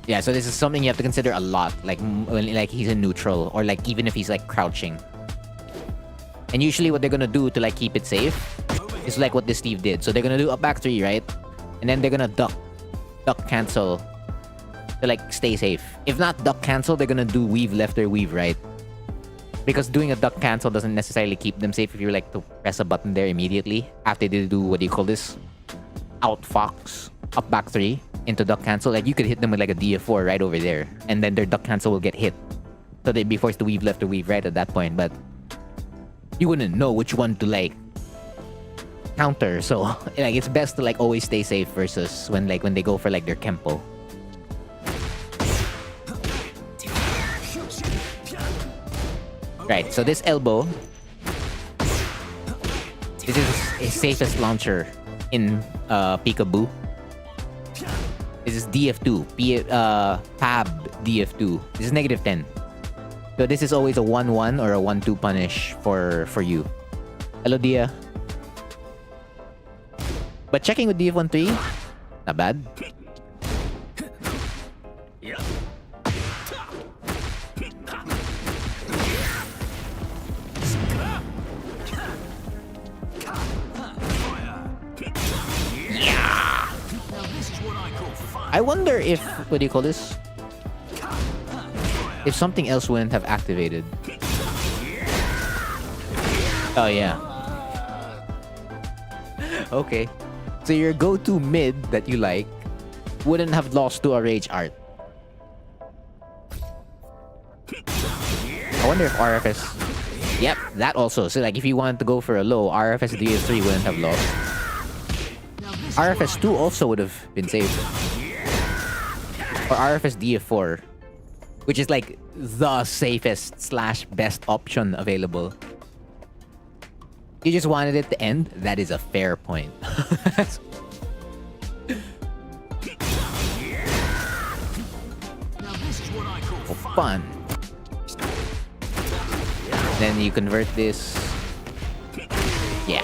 [SPEAKER 1] Yeah, so this is something you have to consider a lot. Like, when like he's in neutral, or like even if he's like crouching. And usually what they're gonna do to like keep it safe is like what this Steve did. So they're gonna do up back 3, right? And then they're gonna duck cancel to like stay safe. If not duck cancel, they're gonna do weave left or weave right. Because doing a duck cancel doesn't necessarily keep them safe if you like to press a button there immediately after they do, what do you call this? Out fox, up back 3 into duck cancel. Like, you could hit them with like a DF4 right over there, and then their duck cancel will get hit. So they'd be forced to weave left or weave right at that point, but you wouldn't know which one to like counter. So like, it's best to like always stay safe versus when they go for like their Kempo. Right, so this elbow, this is his safest launcher in Peekaboo. This is DF2, Pab DF2. This is -10. So this is always a 1-1 or a 1-2 punish for you. Hello, Dia. But checking with DF1-3, not bad. I wonder if, what do you call this? If something else wouldn't have activated. Oh, yeah. Okay. So your go-to mid that you like wouldn't have lost to a Rage Art. I wonder if RFS... Yep, that also. So like, if you wanted to go for a low, RFS DF3 wouldn't have lost. RFS 2 also would have been saved. Or RFS DF4, which is like the safest / best option available. You just wanted it to end? That is a fair point. Oh, fun. Then you convert this. Yeah.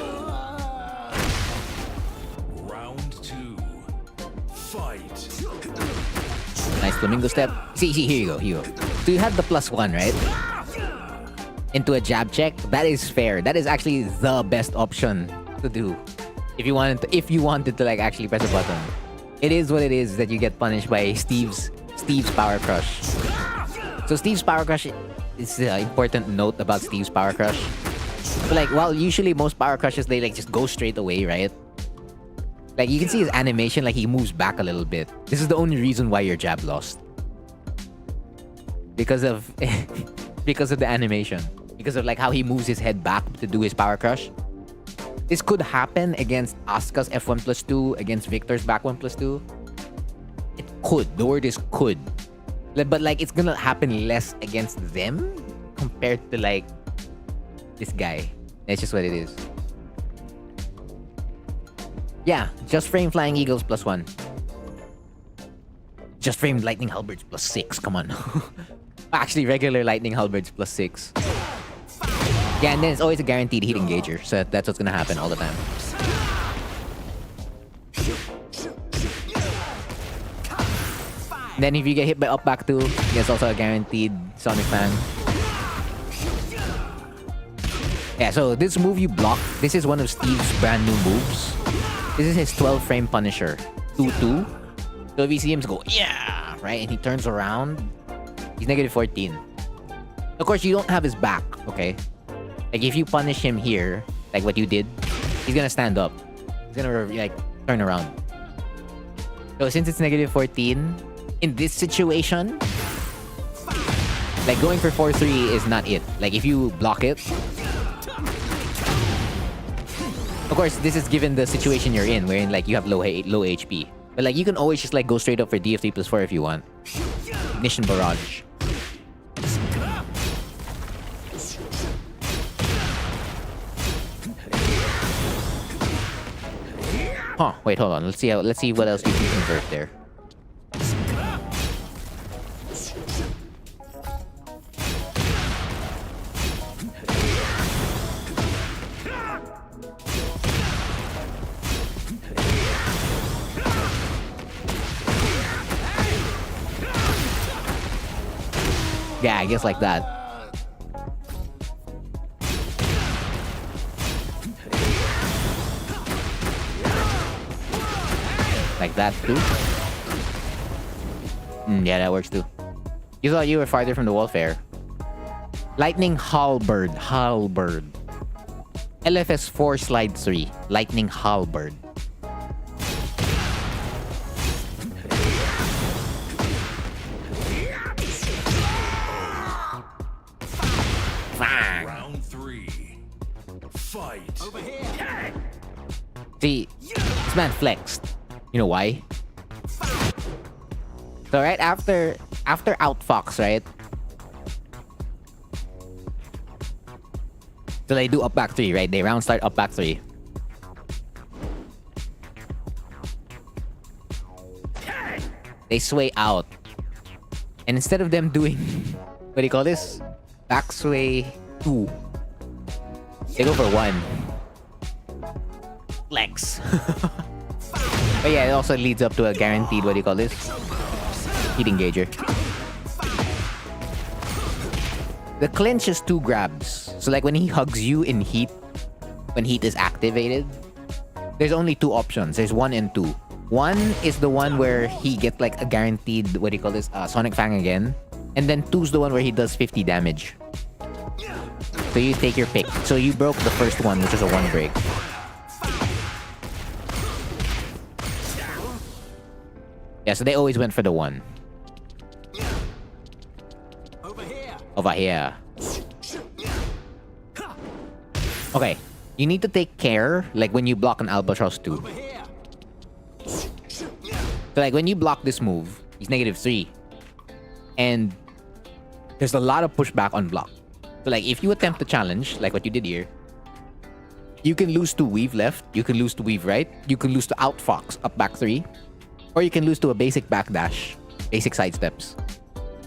[SPEAKER 1] Nice flamingo step. See, here you go. So you had the +1, right? Into a jab check. That is fair. That is actually the best option to do. If you wanted to like actually press a button. It is what it is that you get punished by Steve's Power Crush. So Steve's Power Crush is an important note about Steve's Power Crush. So like, while usually most Power Crushes, they like just go straight away, right? Like, you can see his animation, like, he moves back a little bit. This is the only reason why your jab lost. Because of... because of the animation. Because of, like, how he moves his head back to do his power crush. This could happen against Asuka's F1+2, against Victor's back 1+2. It could. The word is could. But, like, it's gonna happen less against them compared to, like, this guy. That's just what it is. Yeah, just frame Flying Eagles +1. Just frame Lightning Halberds +6. Come on. Actually, regular Lightning Halberds +6. Yeah, and then it's always a guaranteed heat engager. So that's what's gonna happen all the time. Then if you get hit by up back 2, there's also a guaranteed Sonic Fang. Yeah, so this move you block, this is one of Steve's brand new moves. This is his 12 frame Punisher. 2-2. So if you see him go, yeah, right? And he turns around, he's -14. Of course, you don't have his back, okay? Like, if you punish him here, like what you did, he's gonna stand up. He's gonna, like, turn around. So since it's -14, in this situation, like, going for 4-3 is not it. Like, if you block it... Of course, this is given the situation you're in, wherein, like, you have low HP. But, like, you can always just, like, go straight up for DF3 +4 if you want. Ignition Barrage. Huh, wait, hold on. Let's see what else you can convert there. Yeah, I guess like that. Like that too? Yeah, that works too. You thought you were farther from the wall, fair. Lightning Halberd. LFS 4 slide 3. Lightning Halberd.
[SPEAKER 2] Round 3. Fight.
[SPEAKER 3] Over here.
[SPEAKER 1] See, this man flexed. You know why? So right after Outfox, right? So they do up back 3, right? They round start up back 3. They sway out. And instead of them doing what do you call this? Back sway 2. They go for 1. Flex. But yeah, it also leads up to a guaranteed, what do you call this? Heat engager. The clinch is 2 grabs. So like when he hugs you in heat, when heat is activated, there's only 2 options. There's 1 and 2. 1 is the one where he gets like a guaranteed, what do you call this? Sonic Fang again. And then 2 is the one where he does 50 damage. So you take your pick. So you broke the first one, which is a 1 break. Yeah, so they always went for the 1. Over here. Okay, you need to take care, like when you block an Albatross 2. So like when you block this move, he's -3. And there's a lot of pushback on block. So like if you attempt to challenge, like what you did here, you can lose to weave left, you can lose to weave right, you can lose to outfox up back 3, or you can lose to a basic backdash, basic sidesteps.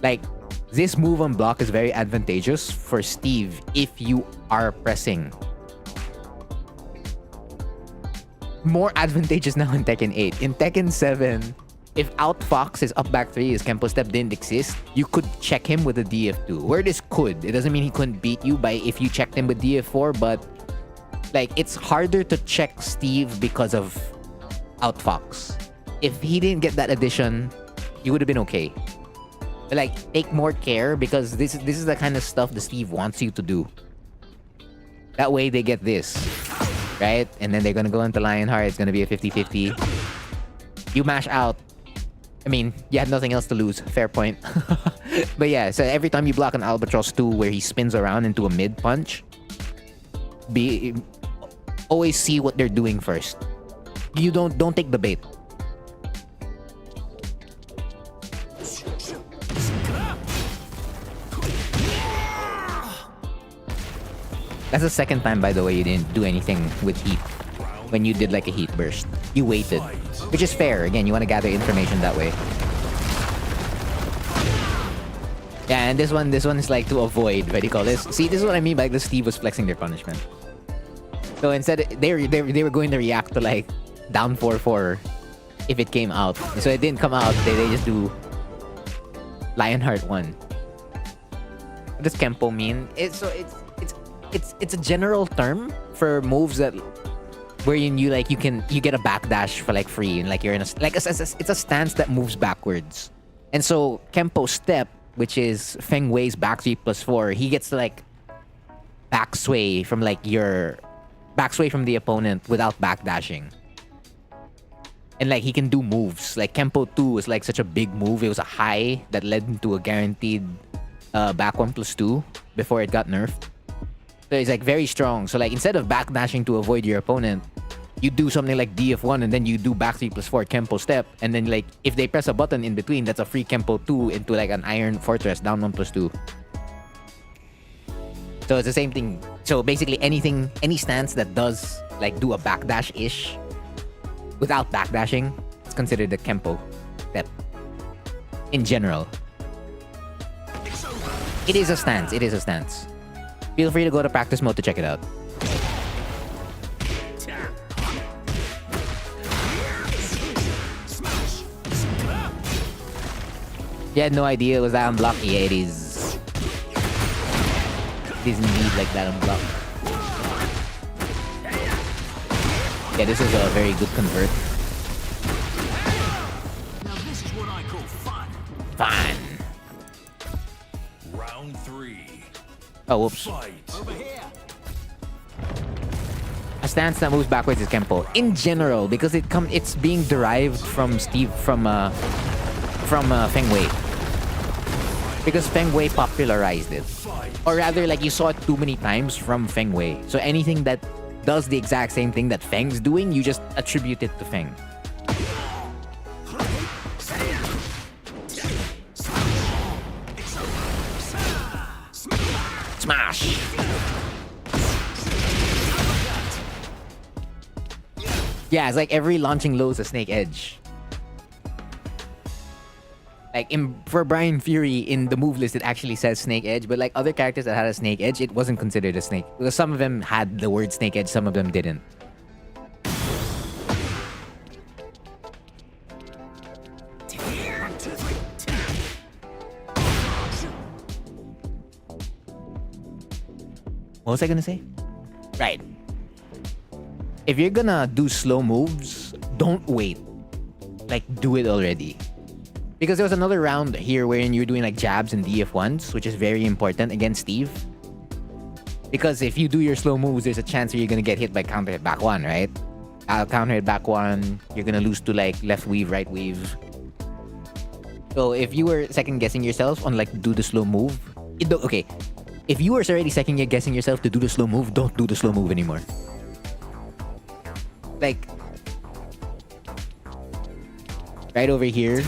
[SPEAKER 1] Like, this move on block is very advantageous for Steve if you are pressing. More advantageous now in Tekken 8. In Tekken 7, if outfox is up back 3, his Kempo step didn't exist, you could check him with a DF2. Where this could, it doesn't mean he couldn't beat you by if you checked him with DF4, but like it's harder to check Steve because of outfox. If he didn't get that addition, you would have been okay. But like, take more care because this is the kind of stuff the Steve wants you to do. That way they get this. right? And then they're gonna go into Lionheart. It's gonna be a 50-50. You mash out. I mean, you had nothing else to lose. Fair point. But yeah, so every time you block an Albatross 2 where he spins around into a mid punch, always see what they're doing first. You don't take the bait. That's the second time, by the way, you didn't do anything with heat. When you did like a heat burst, you waited, which is fair. Again, you want to gather information that way. Yeah, and this one is like to avoid. What do you call this? See, this is what I mean by the Steve was flexing their punishment. So instead, they were going to react to like down 4-4 if it came out. So it didn't come out. They just do Lionheart 1. What does Kempo mean? It's a general term for moves that wherein you get a backdash for like free, and like you're in it's a stance that moves backwards. And so Kempo step, which is Feng Wei's back 3+4, he gets to like backsway from the opponent without backdashing. And like he can do moves. Like Kempo 2 is like such a big move. It was a high that led into a guaranteed back 1+2 before it got nerfed. So it's like very strong. So like instead of backdashing to avoid your opponent, you do something like DF1 and then you do back 3+4 Kempo step, and then like if they press a button in between, that's a free Kempo 2 into like an Iron Fortress down 1+2. So it's the same thing. So basically any stance that does like do a backdash-ish without backdashing, it's considered a Kempo step in general. It is a stance. Feel free to go to practice mode to check it out. You had no idea it was that unblocked? Yeah, it is. It is indeed like that unblocked. Yeah, this is a very good convert.
[SPEAKER 3] Now this is what I call fun.
[SPEAKER 1] Fun.
[SPEAKER 2] Round 3.
[SPEAKER 1] Oh, whoops.
[SPEAKER 2] Fight.
[SPEAKER 3] Over here.
[SPEAKER 1] A stance that moves backwards is Kempo. In general, because it's being derived from Feng Wei. Because Feng Wei popularized it. Or rather, like you saw it too many times from Feng Wei. So anything that does the exact same thing that Feng's doing, you just attribute it to Feng. Smash! Yeah, it's like every launching low is a Snake Edge. Like for Brian Fury in the move list, it actually says Snake Edge, but like other characters that had a Snake Edge, it wasn't considered a snake. Because some of them had the word Snake Edge, some of them didn't. What was I gonna say? Right. If you're gonna do slow moves, don't wait. Like, do it already. Because there was another round here wherein you're doing like jabs and DF1s, which is very important against Steve. Because if you do your slow moves, there's a chance that you're gonna get hit by counter hit back 1, right? Counter hit back 1, you're gonna lose to like left weave, right weave. So if you were second guessing yourself on like do the slow move, okay. If you were already second guessing yourself to do the slow move, don't do the slow move anymore. Like right over here.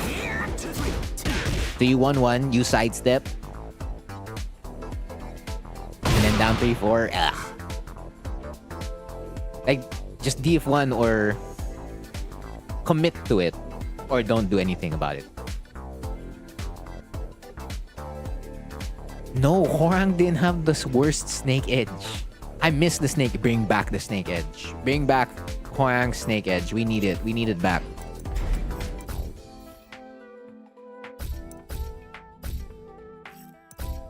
[SPEAKER 1] So you 1-1, you sidestep. And then down 3-4. Ugh. Like, just DF1 or commit to it. Or don't do anything about it. No, Horang didn't have the worst Snake Edge. I miss the Snake. Bring back the Snake Edge. Bring back Horang's Snake Edge. We need it. We need it back.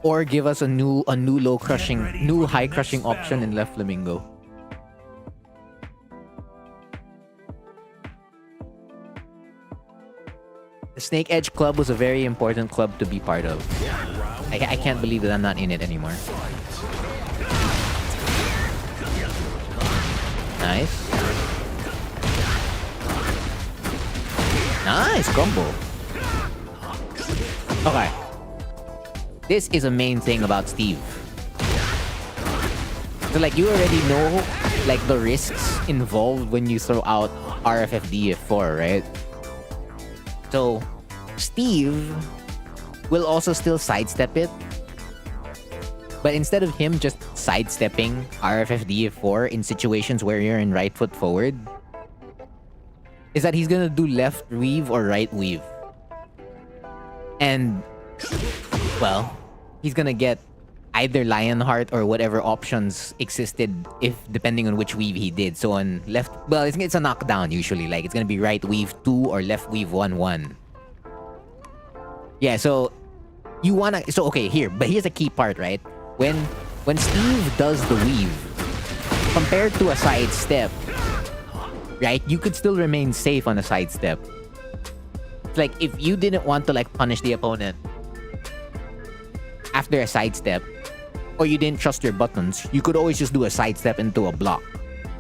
[SPEAKER 1] Or give us a new low crushing, new high crushing option in Left Flamingo. The Snake Edge Club was a very important club to be part of. I can't believe that I'm not in it anymore. Nice. Nice combo. Okay. This is a main thing about Steve. So like you already know like the risks involved when you throw out RFFDF4, right? So Steve will also still sidestep it. But instead of him just sidestepping RFFDF4 in situations where you're in right foot forward, is that he's gonna do left weave or right weave. And, well, he's gonna get either Lionheart or whatever options existed if depending on which weave he did. So on left, well, it's a knockdown usually. Like, it's gonna be right weave 2 or left weave 1-1. Yeah, so you wanna... So, okay, but here's a key part, right? When Steve does the weave, compared to a sidestep, right, you could still remain safe on a sidestep. It's like, if you didn't want to, like, punish the opponent after a sidestep, or you didn't trust your buttons, you could always just do a sidestep into a block.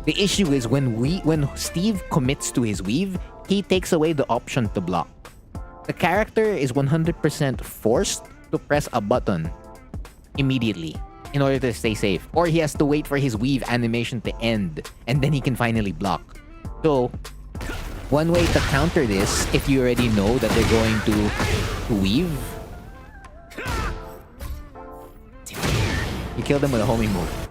[SPEAKER 1] The issue is when Steve commits to his weave, he takes away the option to block. The character is 100% forced to press a button immediately in order to stay safe. Or he has to wait for his weave animation to end, and then he can finally block. So, one way to counter this, if you already know that they're going to weave, you kill them with a homing move.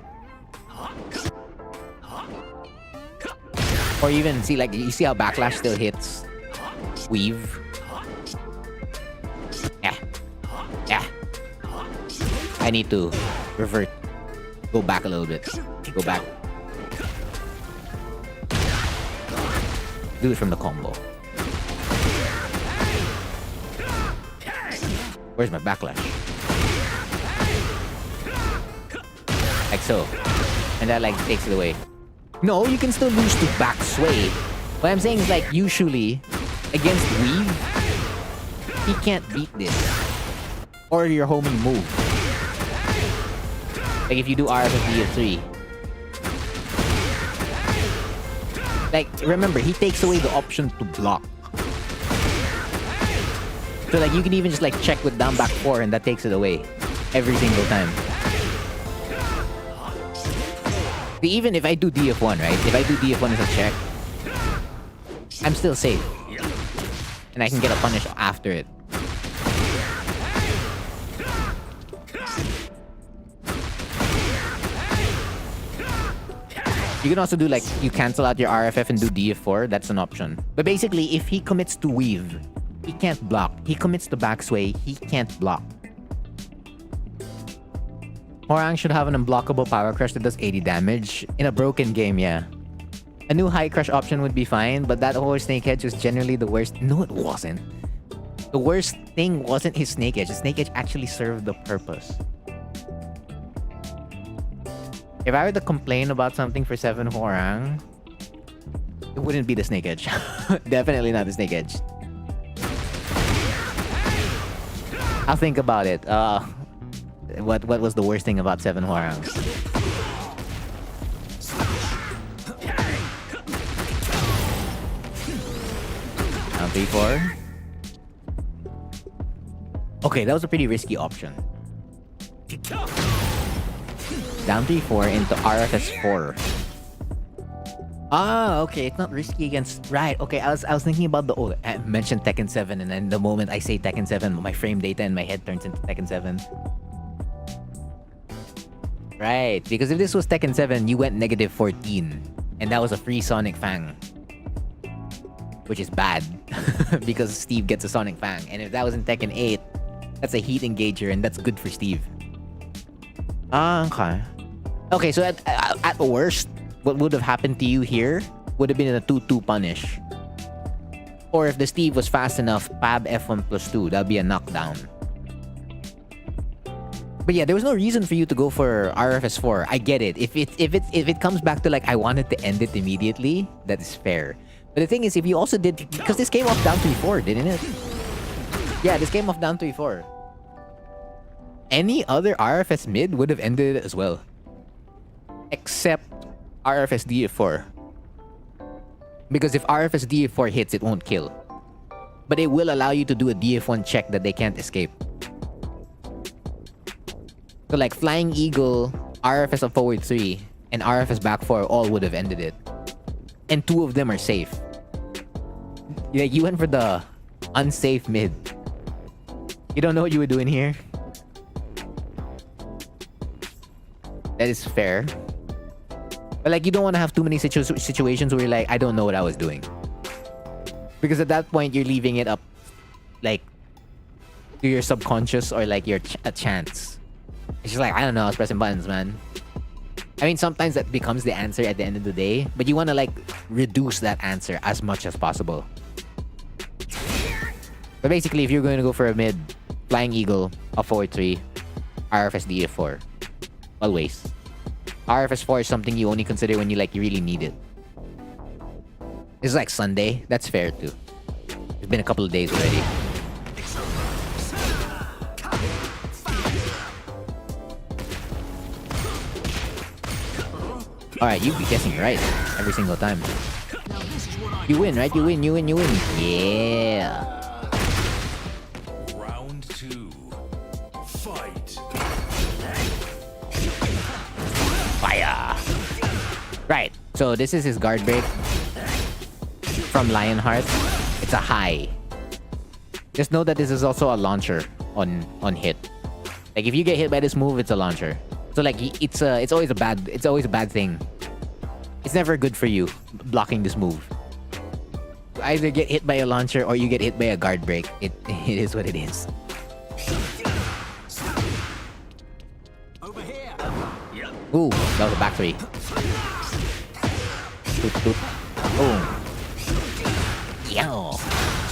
[SPEAKER 1] Or even, see, like, you see how Backlash still hits weave? Yeah. I need to revert. Go back a little bit. Go back. Do it from the combo. Where's my backlash? Like so. And that like takes it away. No, you can still lose to back sway. What I'm saying is like usually against weave, he can't beat this. Or your homing move. Like if you do RFFD of 3. Like, remember, he takes away the option to block. So like you can even just like check with down back 4 and that takes it away. Every single time. Even if I do DF1, right? If I do DF1 as a check, I'm still safe. And I can get a punish after it. You can also do like, you cancel out your RFF and do DF4. That's an option. But basically, if he commits to weave, he can't block. He commits to back sway, he can't block. Horang should have an unblockable power crush that does 80 damage. In a broken game, yeah. A new high crush option would be fine, but that whole snake edge was generally the worst. No, it wasn't. The worst thing wasn't his snake edge. The snake edge actually served the purpose. If I were to complain about something for 7 Horang, it wouldn't be the snake edge. Definitely not the snake edge. I'll think about it. What was the worst thing about 7 Horang? Down 3-4. Okay, that was a pretty risky option. Down 3-4 into RFS4. Ah, okay, it's not risky against... Right, okay, I was thinking about the... Oh, I mentioned Tekken 7, and then the moment I say Tekken 7, my frame data in my head turns into Tekken 7. Right, because if this was Tekken 7, you went negative 14. And that was a free Sonic Fang. Which is bad. Because Steve gets a Sonic Fang. And if that was in Tekken 8, that's a heat engager, and that's good for Steve. Ah, okay. Okay, so at worst, what would have happened to you here would have been a 2-2 punish. Or if the Steve was fast enough, Pab F1 plus 2, that'd be a knockdown. But yeah, there was no reason for you to go for RFS4. I get it. If it comes back to like I wanted to end it immediately, that is fair. But the thing is, if you also did, because this came off down 3-4, didn't it? Yeah, this came off down 3-4. Any other RFS mid would have ended it as well. Except RFS DF4. Because if RFS DF4 hits, it won't kill. But it will allow you to do a DF1 check that they can't escape. So like Flying Eagle, RFS of forward 3, and RFS back 4 all would have ended it. And 2 of them are safe. Yeah, you went for the unsafe mid. You don't know what you were doing here? That is fair. But like, you don't want to have too many situations where you're like, I don't know what I was doing. Because at that point, you're leaving it up, like, to your subconscious or like a chance. It's just like, I don't know, I was pressing buttons, man. I mean, sometimes that becomes the answer at the end of the day, but you want to like reduce that answer as much as possible. But basically, if you're going to go for a mid, Flying Eagle, a forward 3, RFS DF4. Always. RFS 4 is something you only consider when you really need it. It's like Sunday. That's fair too. It's been a couple of days already. Alright, you be guessing right every single time. You win, right? You win. Yeah.
[SPEAKER 2] Round 2. Fight.
[SPEAKER 1] Fire. Right. So this is his guard break from Lionheart. It's a high. Just know that this is also a launcher on hit. Like if you get hit by this move, it's a launcher. So like it's always a bad thing. It's never good for you blocking this move. You either get hit by a launcher or you get hit by a guard break. It is what it is.
[SPEAKER 3] Over here.
[SPEAKER 1] Ooh, that was a back 3. Doop, doop. Boom. Yo.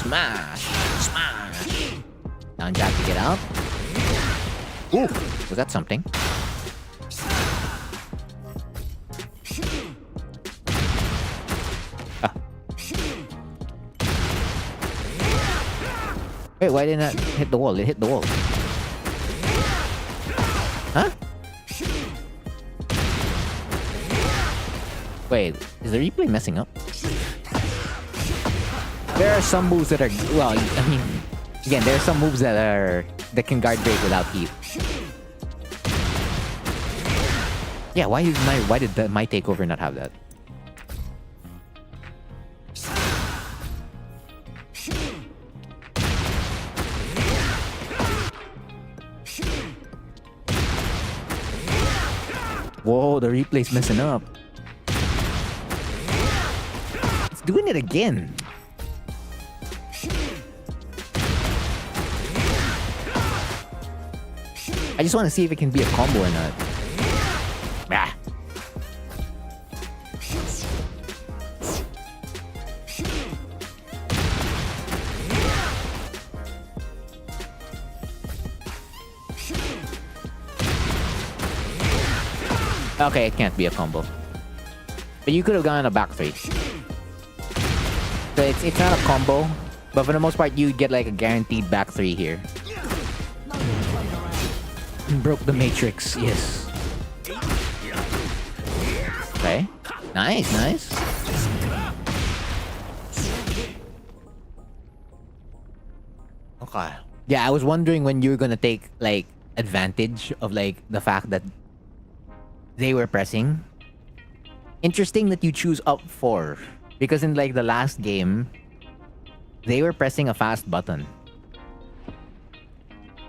[SPEAKER 1] Smash. Down jab to get out. Ooh, was that something? Wait, why didn't that hit the wall? It hit the wall. Huh? Wait, is the replay messing up? There are some moves that are... Well, I mean... Again, there are some moves that can guard break without heat. Yeah, why did my takeover not have that? Whoa, the replay's messing up. It's doing it again. I just want to see if it can be a combo or not. Ah. Okay, it can't be a combo. But you could have gone a back 3. So it's not a combo, but for the most part, you get like a guaranteed back 3 here. Broke the matrix, yes. Okay. Nice. Okay. Yeah, I was wondering when you were gonna take like advantage of like the fact that they were pressing. Interesting that you choose up 4. Because in like the last game, they were pressing a fast button.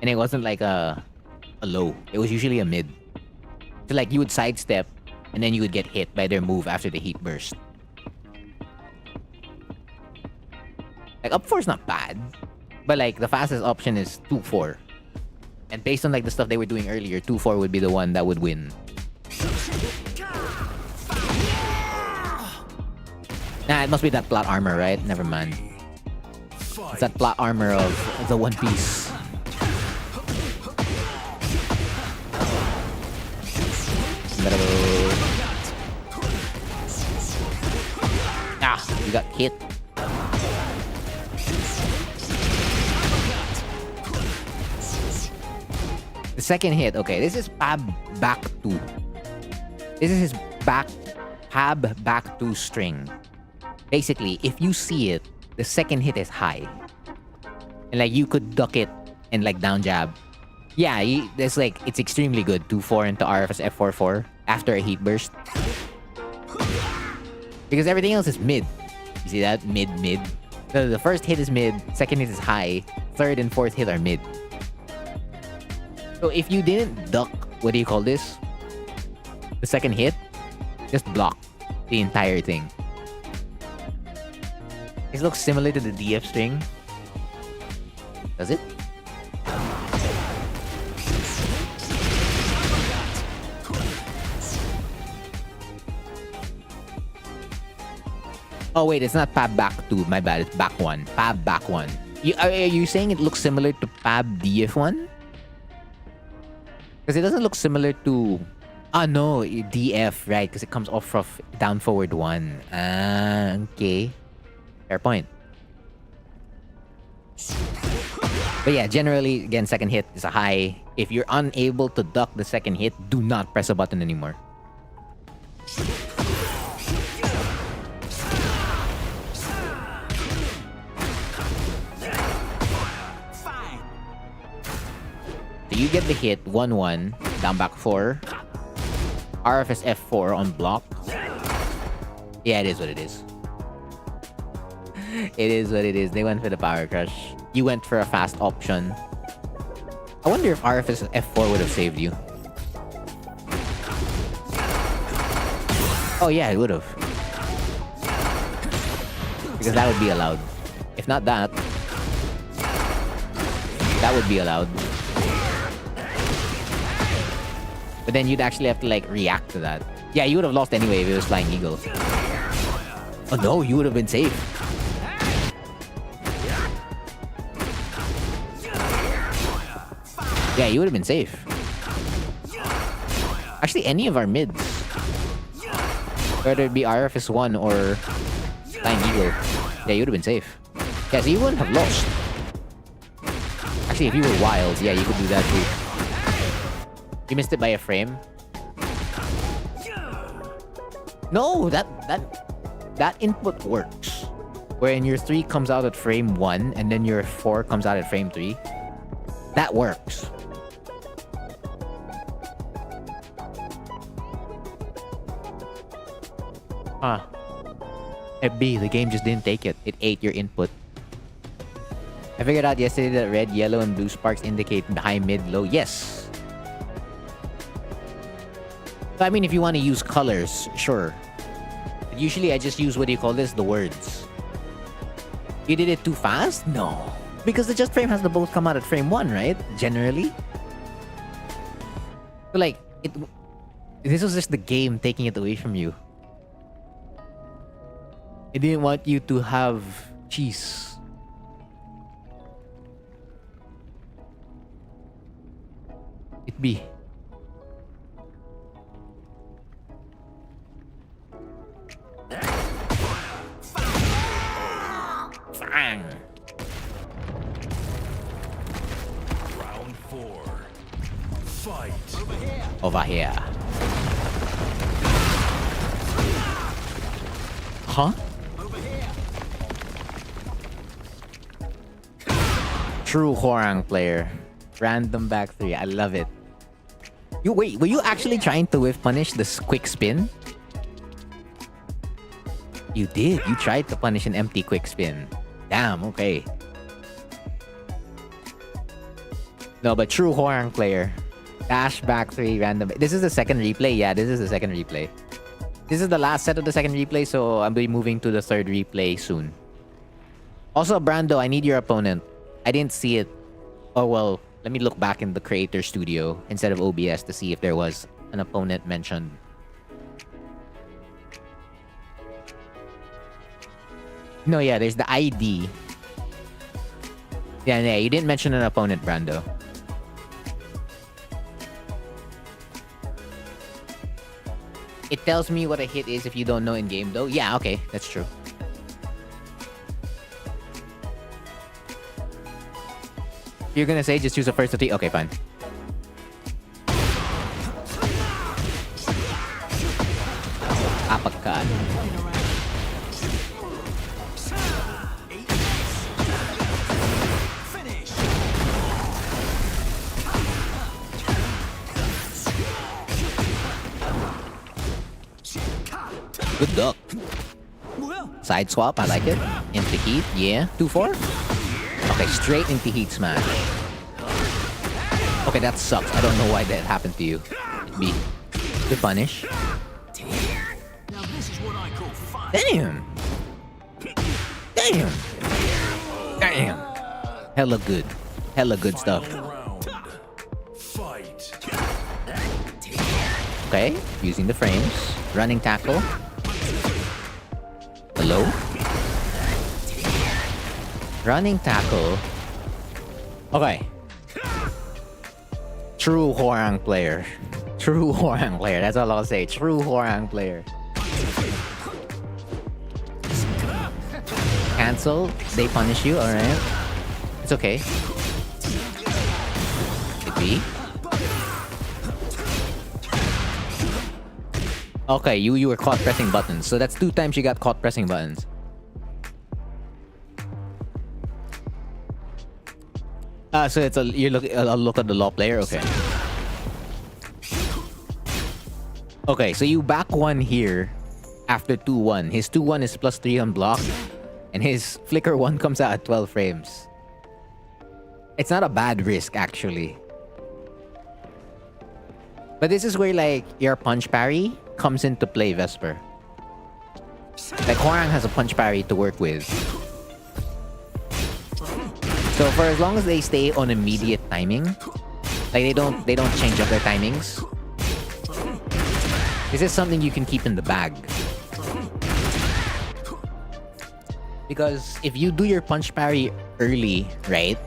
[SPEAKER 1] And it wasn't like a low. It was usually a mid. So like you would sidestep and then you would get hit by their move after the heat burst. Like up 4 is not bad. But like the fastest option is 2-4. And based on like the stuff they were doing earlier, 2-4 would be the one that would win. Nah, it must be that plot armor, right? Never mind. It's that plot armor of the One Piece. Ah, you got hit. The second hit, okay, this is Pab back 2. This is his Pab back 2 string. Basically, if you see it, the second hit is high. And like you could duck it and like down jab. Yeah, there's like it's extremely good. 2-4 into RFS F4-4 after a heat burst. Because everything else is mid. You see that? Mid. So the first hit is mid, second hit is high, third and fourth hit are mid. So if you didn't duck, what do you call this? The second hit, just block the entire thing. This looks similar to the DF string. Does it? Oh wait, it's not Pab back 2. My bad, it's back 1. Pab back 1. Are you saying it looks similar to Pab DF 1? Because it doesn't look similar to... Ah, no, DF, right? Because it comes off of down forward 1. Ah, okay. Fair point. But yeah, generally, again, second hit is a high. If you're unable to duck the second hit, do not press a button anymore. So you get the hit, 1-1, down back 4. RFS F4 on block. Yeah, it is what it is. It is what it is. They went for the power crush. You went for a fast option. I wonder if RFS F4 would have saved you. Oh yeah, it would have. Because that would be allowed. If not that, that would be allowed. But then you'd actually have to like react to that. Yeah, you would have lost anyway if it was Flying Eagle. Oh no, you would have been safe. Yeah, you would have been safe. Actually, any of our mids. Whether it be RFS 1 or Flying Eagle. Yeah, you would have been safe. Yeah, so you wouldn't have lost. Actually, if you were wild, yeah, you could do that too. You missed it by a frame. No, that input works. Wherein your 3 comes out at frame 1 and then your 4 comes out at frame 3. That works. Huh. FB, the game just didn't take it. It ate your input. I figured out yesterday that red, yellow, and blue sparks indicate high, mid, low. Yes. So, I mean, if you want to use colors, sure. But usually I just use, what do you call this? The words. You did it too fast? No. Because the just frame has to both come out at frame 1, right? Generally. So, like, this was just the game taking it away from you. It didn't want you to have cheese. It be. Fang.
[SPEAKER 2] Round 4. Fight.
[SPEAKER 1] Over here. Huh? True Horang player. Random back 3. I love it. Wait, were you actually trying to whiff punish this quick spin? You did. You tried to punish an empty quick spin. Damn, okay. No, but true Horang player. Dash back 3 random. This is the second replay? Yeah, this is the second replay. This is the last set of the second replay, so I'll be moving to the third replay soon. Also, Brando, I need your opponent. I didn't see it. Oh, well, let me look back in the creator studio instead of OBS to see if there was an opponent mentioned. No, yeah, there's the ID. Yeah, you didn't mention an opponent, Brando. It tells me what a hit is if you don't know in-game, though. Yeah, okay, that's true. You're gonna say just choose the first of 3? Okay, fine. Uppercut. duck. Side swap, I like it. Into heat, yeah. 2-4. Okay, straight into heat smash. Okay, that sucks. I don't know why that happened to you. B. Good punish.
[SPEAKER 3] Now this is what I call fun.
[SPEAKER 1] Damn. Damn. Damn. Hella good. Hella good stuff.
[SPEAKER 2] Round. Fight.
[SPEAKER 1] Okay, using the frames. Running tackle. Hello? Running tackle. Okay. True Hwoarang player. True Hwoarang player. That's all I'll say. True Hwoarang player. Cancel. They punish you. Alright. It's okay. Could be. Okay, you were caught pressing buttons. So that's 2 times you got caught pressing buttons. So it's a look at the law player. Okay. Okay, so you back 1 here after 2-1. His 2-1 is +3 on block, and his flicker 1 comes out at 12 frames. It's not a bad risk actually. But this is where like your punch parry comes into play, Vesper. Like Hwoarang has a punch parry to work with. So for as long as they stay on immediate timing, like they don't change up their timings. This is something you can keep in the bag. Because if you do your punch parry early, right?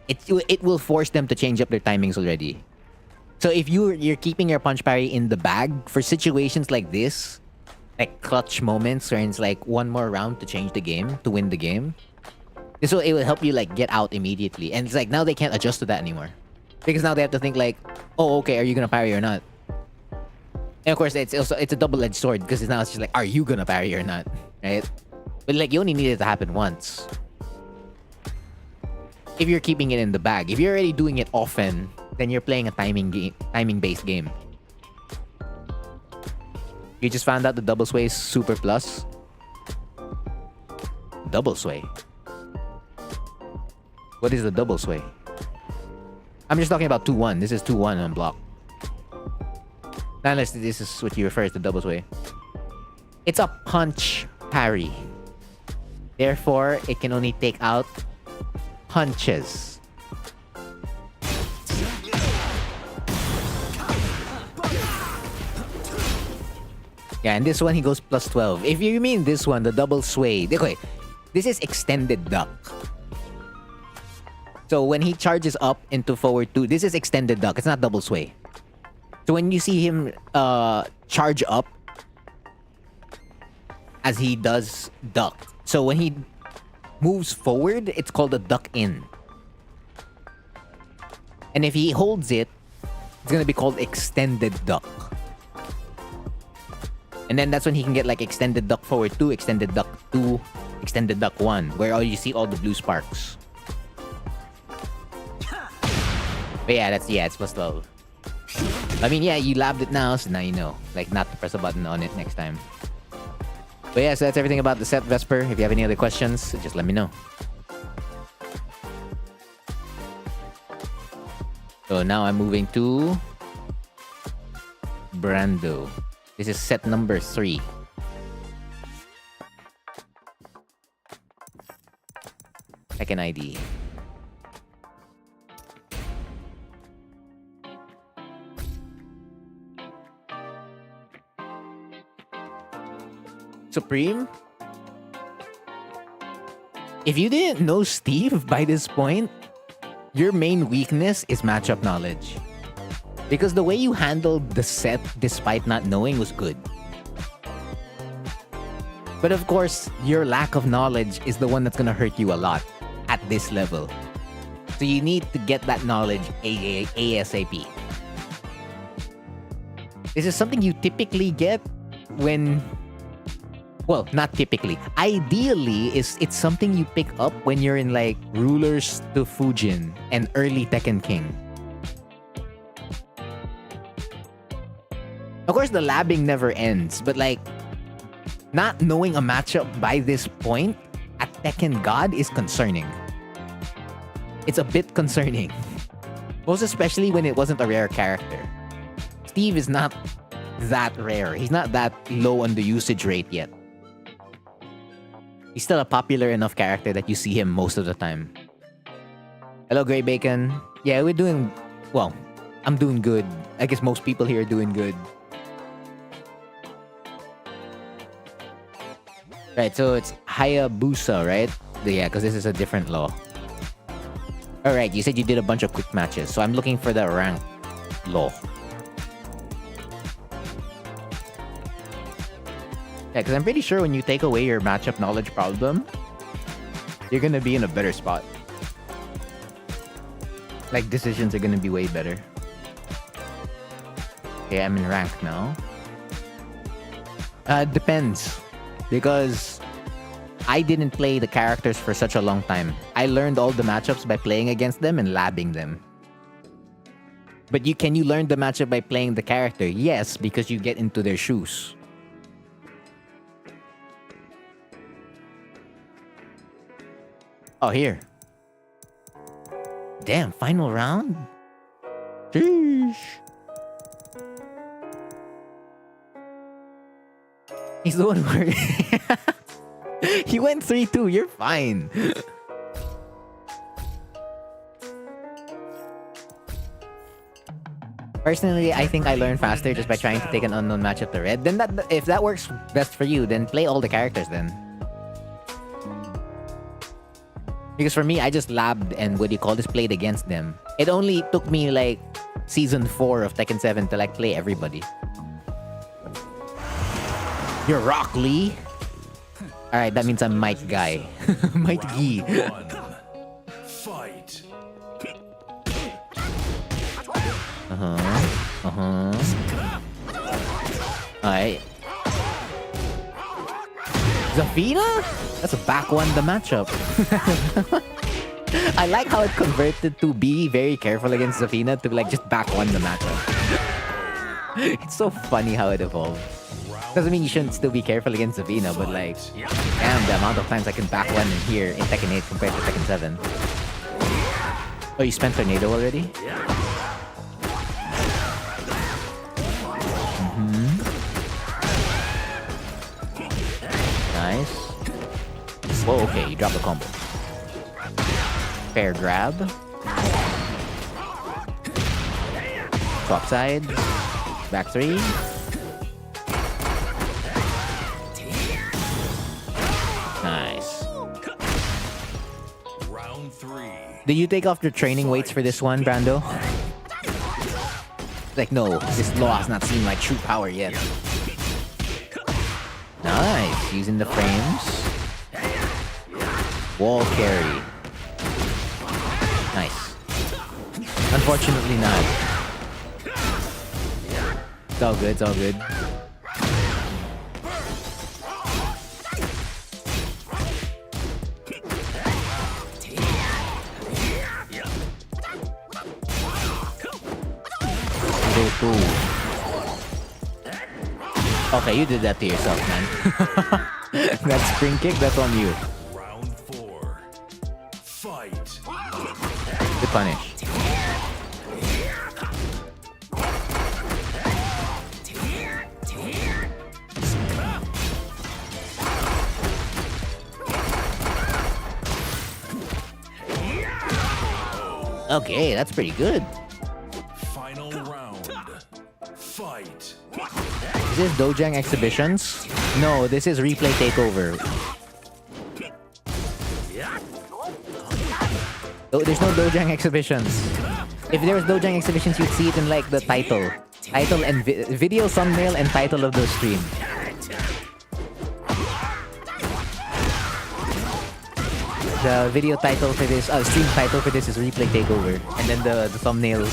[SPEAKER 1] It will force them to change up their timings already. So if you're keeping your punch parry in the bag for situations like this, like clutch moments where it's like one more round to change the game, to win the game, it will help you like get out immediately. And it's like now they can't adjust to that anymore. Because now they have to think like, oh okay, are you gonna parry or not? And of course it's a double-edged sword because now it's just like, are you gonna parry or not? Right? But like you only need it to happen once. If you're keeping it in the bag. If you're already doing it often, then you're playing a timing-based game. You just found out the double sway is super plus. Double sway. What is the double sway? I'm just talking about 2-1. This is 2-1 on block. Not unless this is what you refer to double sway. It's a punch parry. Therefore, it can only take out punches. Yeah, and this one he goes +12. If you mean this one, the double sway. Okay, this is extended duck. So when he charges up into forward 2, this is extended duck. It's not double sway. So when you see him charge up as he does duck. So when he moves forward, it's called a duck in. And if he holds it, it's gonna be called extended duck. And then that's when he can get like extended duck forward 2, extended duck 2, extended duck 1, where all you see all the blue sparks. But yeah, it's +12. I mean, yeah, you labbed it now, so now you know. Like, not to press a button on it next time. But yeah, so that's everything about the set, Vesper. If you have any other questions, just let me know. So now I'm moving to Brando. This is set number 3. Second ID. Supreme? If you didn't know Steve by this point, your main weakness is matchup knowledge. Because the way you handled the set despite not knowing was good. But of course, your lack of knowledge is the one that's gonna hurt you a lot at this level. So you need to get that knowledge ASAP. This is something you typically get when... Well, not typically. Ideally, it's something you pick up when you're in like Rulers to Fujin and early Tekken King. Of course, the labbing never ends, but like not knowing a matchup by this point at Tekken God is concerning. It's a bit concerning. Most especially when it wasn't a rare character. Steve is not that rare. He's not that low on the usage rate yet. He's still a popular enough character that you see him most of the time. Hello, Grey Bacon. Yeah, we're doing... Well, I'm doing good. I guess most people here are doing good. Right, so it's Hayabusa, right? Yeah, because this is a different law. Alright, you said you did a bunch of quick matches, so I'm looking for the rank law. Yeah, because I'm pretty sure when you take away your matchup knowledge problem, you're gonna be in a better spot. Like, decisions are gonna be way better. Okay, I'm in rank now. Depends. Because I didn't play the characters for such a long time. I learned all the matchups by playing against them and labbing them. But can you learn the matchup by playing the character? Yes, because you get into their shoes. Oh, here. Damn, final round? Sheesh. He's the one who... He went 3-2. You're fine. Personally, I think I learn faster just by trying to take an unknown matchup to red. Then if that works best for you, then play all the characters then. Because for me, I just labbed and played against them. It only took me like season 4 of Tekken 7 to like play everybody. You're Rock Lee? Alright, that means I'm Might Guy. Might Gee.
[SPEAKER 2] Fight.
[SPEAKER 1] Alright. Zafina? That's a back one the matchup. I like how it converted to be very careful against Zafina to like just back one the matchup. It's so funny how it evolved. Doesn't mean you shouldn't still be careful against Zafina, but like, damn the amount of times I can back one in here in Tekken 8 compared to Tekken 7. Oh, you spent Tornado already? Nice. Whoa, okay, you dropped the combo. Fair grab. Swap side. Back 3. Nice.
[SPEAKER 2] Round 3.
[SPEAKER 1] Did you take off your training weights for this one, Brando? Like, no, this law has not seen my true power yet. Nice, using the frames. Wall carry. Nice. Unfortunately not. It's all good, it's all good. Okay, you did that to yourself, man. That spring kick, that's on you.
[SPEAKER 2] Round 4. Fight.
[SPEAKER 1] Good punish. Okay, that's pretty good.
[SPEAKER 2] Final round. Fight.
[SPEAKER 1] Is this Dojang Exhibitions? No, this is Replay Takeover. Oh, there's no Dojang Exhibitions. If there was Dojang Exhibitions, you'd see it in like the title. Title and video thumbnail and title of the stream. The video title for this, stream title for this is Replay Takeover. And then the thumbnail,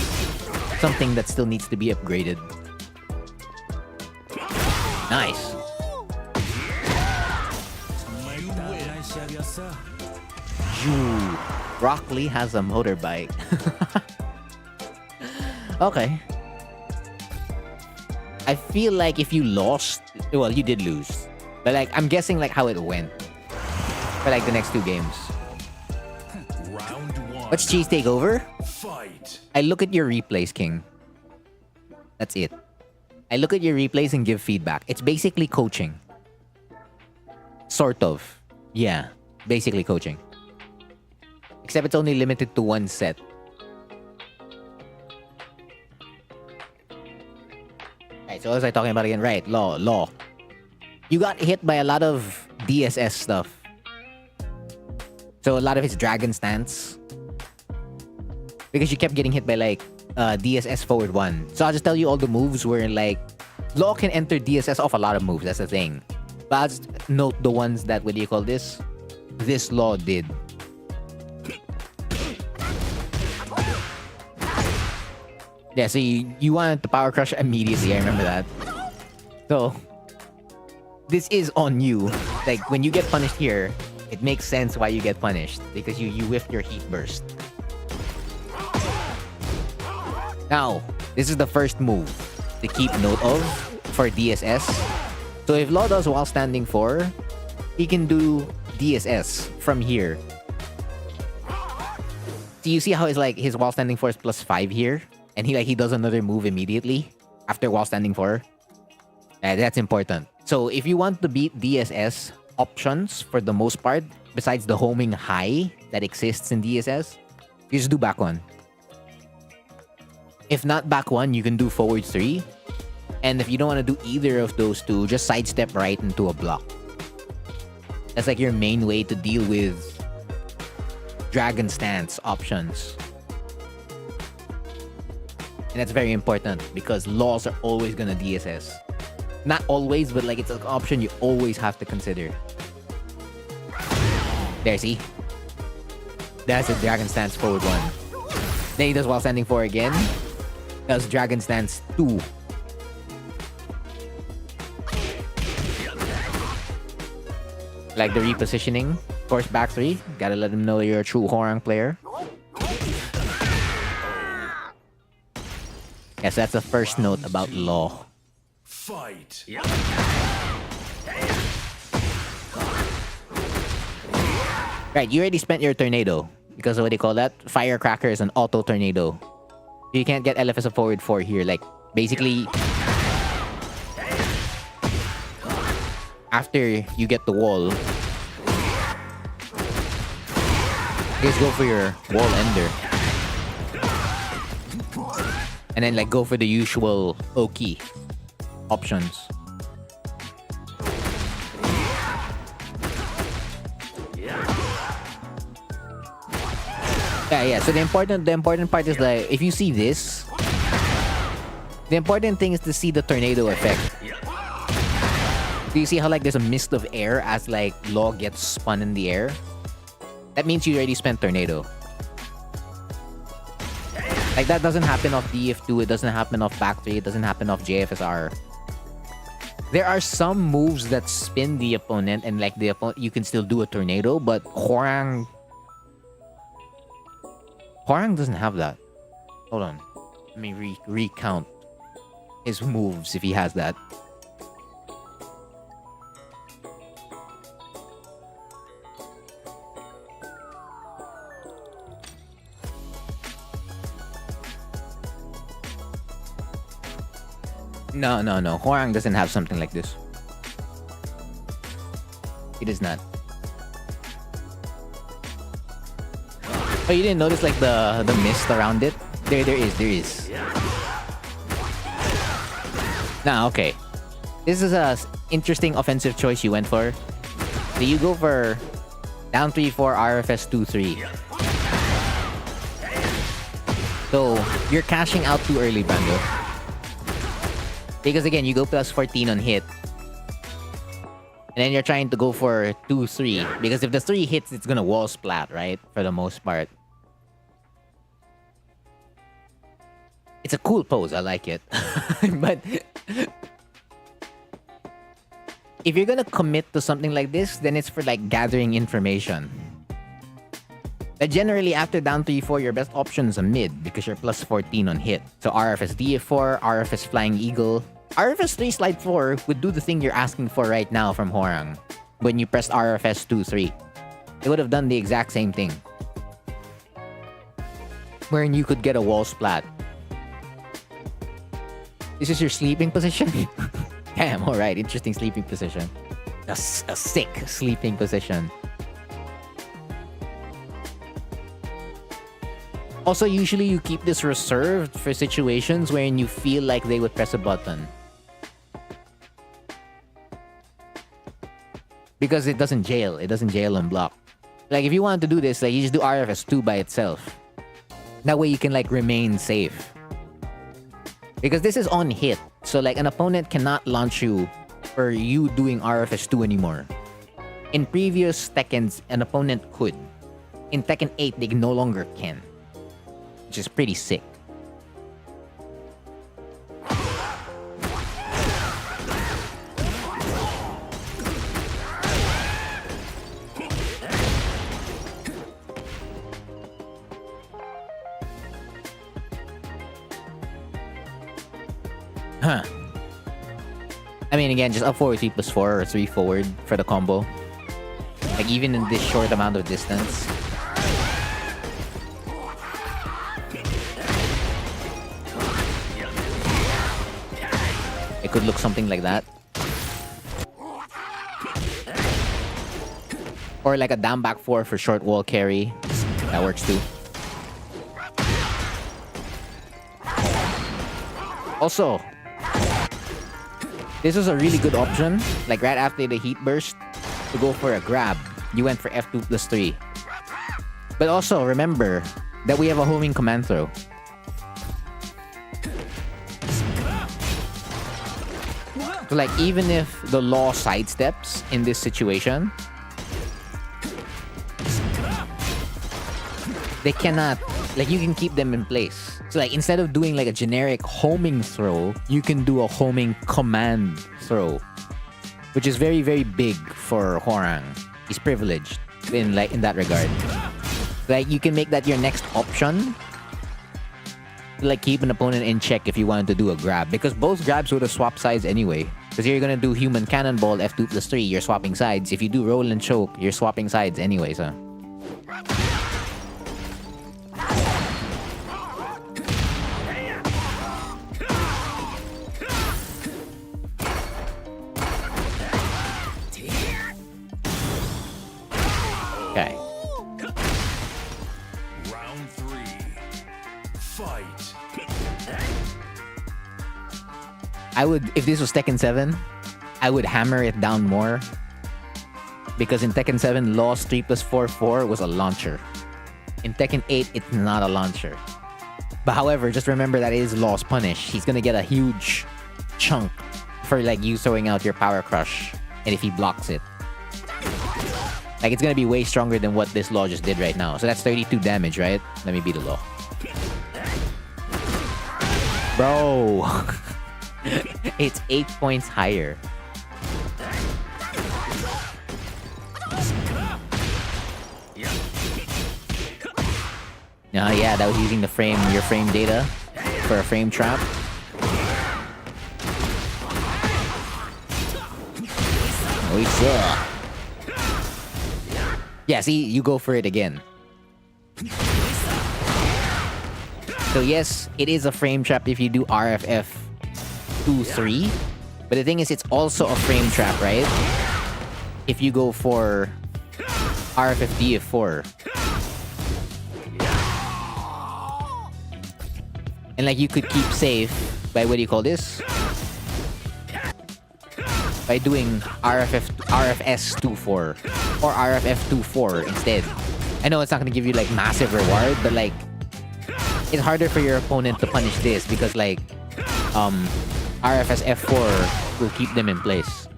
[SPEAKER 1] something that still needs to be upgraded. Nice. Ooh, Rock Lee has a motorbike. Okay. I feel like if you lost, well, you did lose. But like, I'm guessing like how it went for like the next two games.
[SPEAKER 2] Round one.
[SPEAKER 1] What's cheese takeover?
[SPEAKER 2] Fight.
[SPEAKER 1] I look at your replays, King. That's it. I look at your replays and give feedback. It's basically coaching. Sort of. Yeah, basically coaching. Except it's only limited to one set. Right, so what was I talking about again? Right, law. You got hit by a lot of DSS stuff. So a lot of his dragon stance. Because you kept getting hit by like DSS forward 1. So I'll just tell you all the moves where like Law can enter DSS off a lot of moves. That's the thing. But I'll just note the ones that, what do you call this? This Law did. Yeah, so you wanted to power crush immediately. I remember that. So this is on you. Like when you get punished here, it makes sense why you get punished. Because you whiffed your heat burst. Now, this is the first move to keep note of for DSS. So if Law does while standing 4, he can do DSS from here. So you see how it's like his while standing 4 is +5 here? And he does another move immediately after while standing 4. That's important. So if you want to beat DSS options for the most part, besides the homing high that exists in DSS, you just do back 1. If not back 1, you can do forward 3. And if you don't want to do either of those two, just sidestep right into a block. That's like your main way to deal with dragon stance options. And that's very important because laws are always gonna DSS. Not always, but like it's an option you always have to consider. There, see? That's a dragon stance forward 1. Then he does while standing 4 again. Does dragon stance 2. Like the repositioning. Of course, back 3. Gotta let him know you're a true Horang player. Yes, that's the first note about Law.
[SPEAKER 2] Fight.
[SPEAKER 1] Right, you already spent your tornado. Because of what do you call that? Firecracker is an auto tornado. You can't get LFS of forward 4 here. Like, basically, after you get the wall, just go for your wall ender. And then like go for the usual Oki options. Yeah. So the important part is like if you see this, the important thing is to see the tornado effect. Do you see how like there's a mist of air as like Law gets spun in the air? That means you already spent tornado. Like that doesn't happen off DF2, it doesn't happen off back 3, it doesn't happen off JFSR. There are some moves that spin the opponent and like the opponent you can still do a tornado, but Horang doesn't have that. Hold on. Let me recount his moves if he has that. No. Horang doesn't have something like this. It is not. Oh, you didn't notice like the mist around it? There is. Nah, okay. This is a interesting offensive choice you went for. So you go for down 3-4 RFS 2-3. So you're cashing out too early, Brando. Because again, you go plus 14 on hit. And then you're trying to go for 2-3. Because if the 3 hits, it's gonna wall splat, right? For the most part. It's a cool pose, I like it. But if you're gonna commit to something like this, then it's for like gathering information. But generally, after down 3-4, your best option is a mid because you're plus 14 on hit. So RFS DF4, RFS Flying Eagle, RFS 3 slide 4 would do the thing you're asking for right now from Hwoarang when you pressed RFS 2 3. It would have done the exact same thing. Wherein you could get a wall splat. This is your sleeping position? Damn, alright. Interesting sleeping position. A sick sleeping position. Also, usually you keep this reserved for situations wherein you feel like they would press a button. Because it doesn't jail. It doesn't jail and block. Like, if you want to do this, like, you just do RFS 2 by itself. That way you can, like, remain safe. Because this is on hit. So, like, an opponent cannot launch you for you doing RFS 2 anymore. In previous Tekkens, an opponent could. In Tekken 8, they no longer can. Which is pretty sick. Huh. I mean, again, just up forward 3 plus 4 or 3 forward for the combo. Like, even in this short amount of distance. It could look something like that. Or like a down back 4 for short wall carry. That works too. Also, this was a really good option. Like right after the heat burst, to go for a grab. You went for F2 plus 3. But also, remember that we have a homing command throw. So like, even if the law sidesteps in this situation, they cannot, like, you can keep them in place. So like, instead of doing like a generic homing throw, you can do a homing command throw, which is very, very big for Hwoarang. He's privileged in that regard. Like, you can make that your next option to like keep an opponent in check if you wanted to do a grab, because both grabs would have swapped sides anyway. Because you're gonna do human cannonball F2 plus 3, you're swapping sides. If you do roll and choke, you're swapping sides anyway, so. Okay.
[SPEAKER 2] Round 3. Fight.
[SPEAKER 1] I would, if this was Tekken 7, I would hammer it down more. Because in Tekken 7, Law's 3 plus 4 4 was a launcher. In Tekken 8, it's not a launcher. But however, just remember that it is Law's punish. He's gonna get a huge chunk for like you throwing out your power crush. And if he blocks it. Like, it's gonna be way stronger than what this Law just did right now. So that's 32 damage, right? Let me beat the Law. Bro! It's 8 points higher. Yeah, that was using the your frame data for a frame trap. Oh, yeah. Yeah, see, you go for it again. So yes, it is a frame trap if you do RFF 2-3. But the thing is, it's also a frame trap, right? If you go for RFF DF4. And like, you could keep safe by, what do you call this? By doing RFS 2-4 or RFF 2-4 instead. I know it's not gonna give you like massive reward, but like, it's harder for your opponent to punish this because like RFS F4 will keep them in place.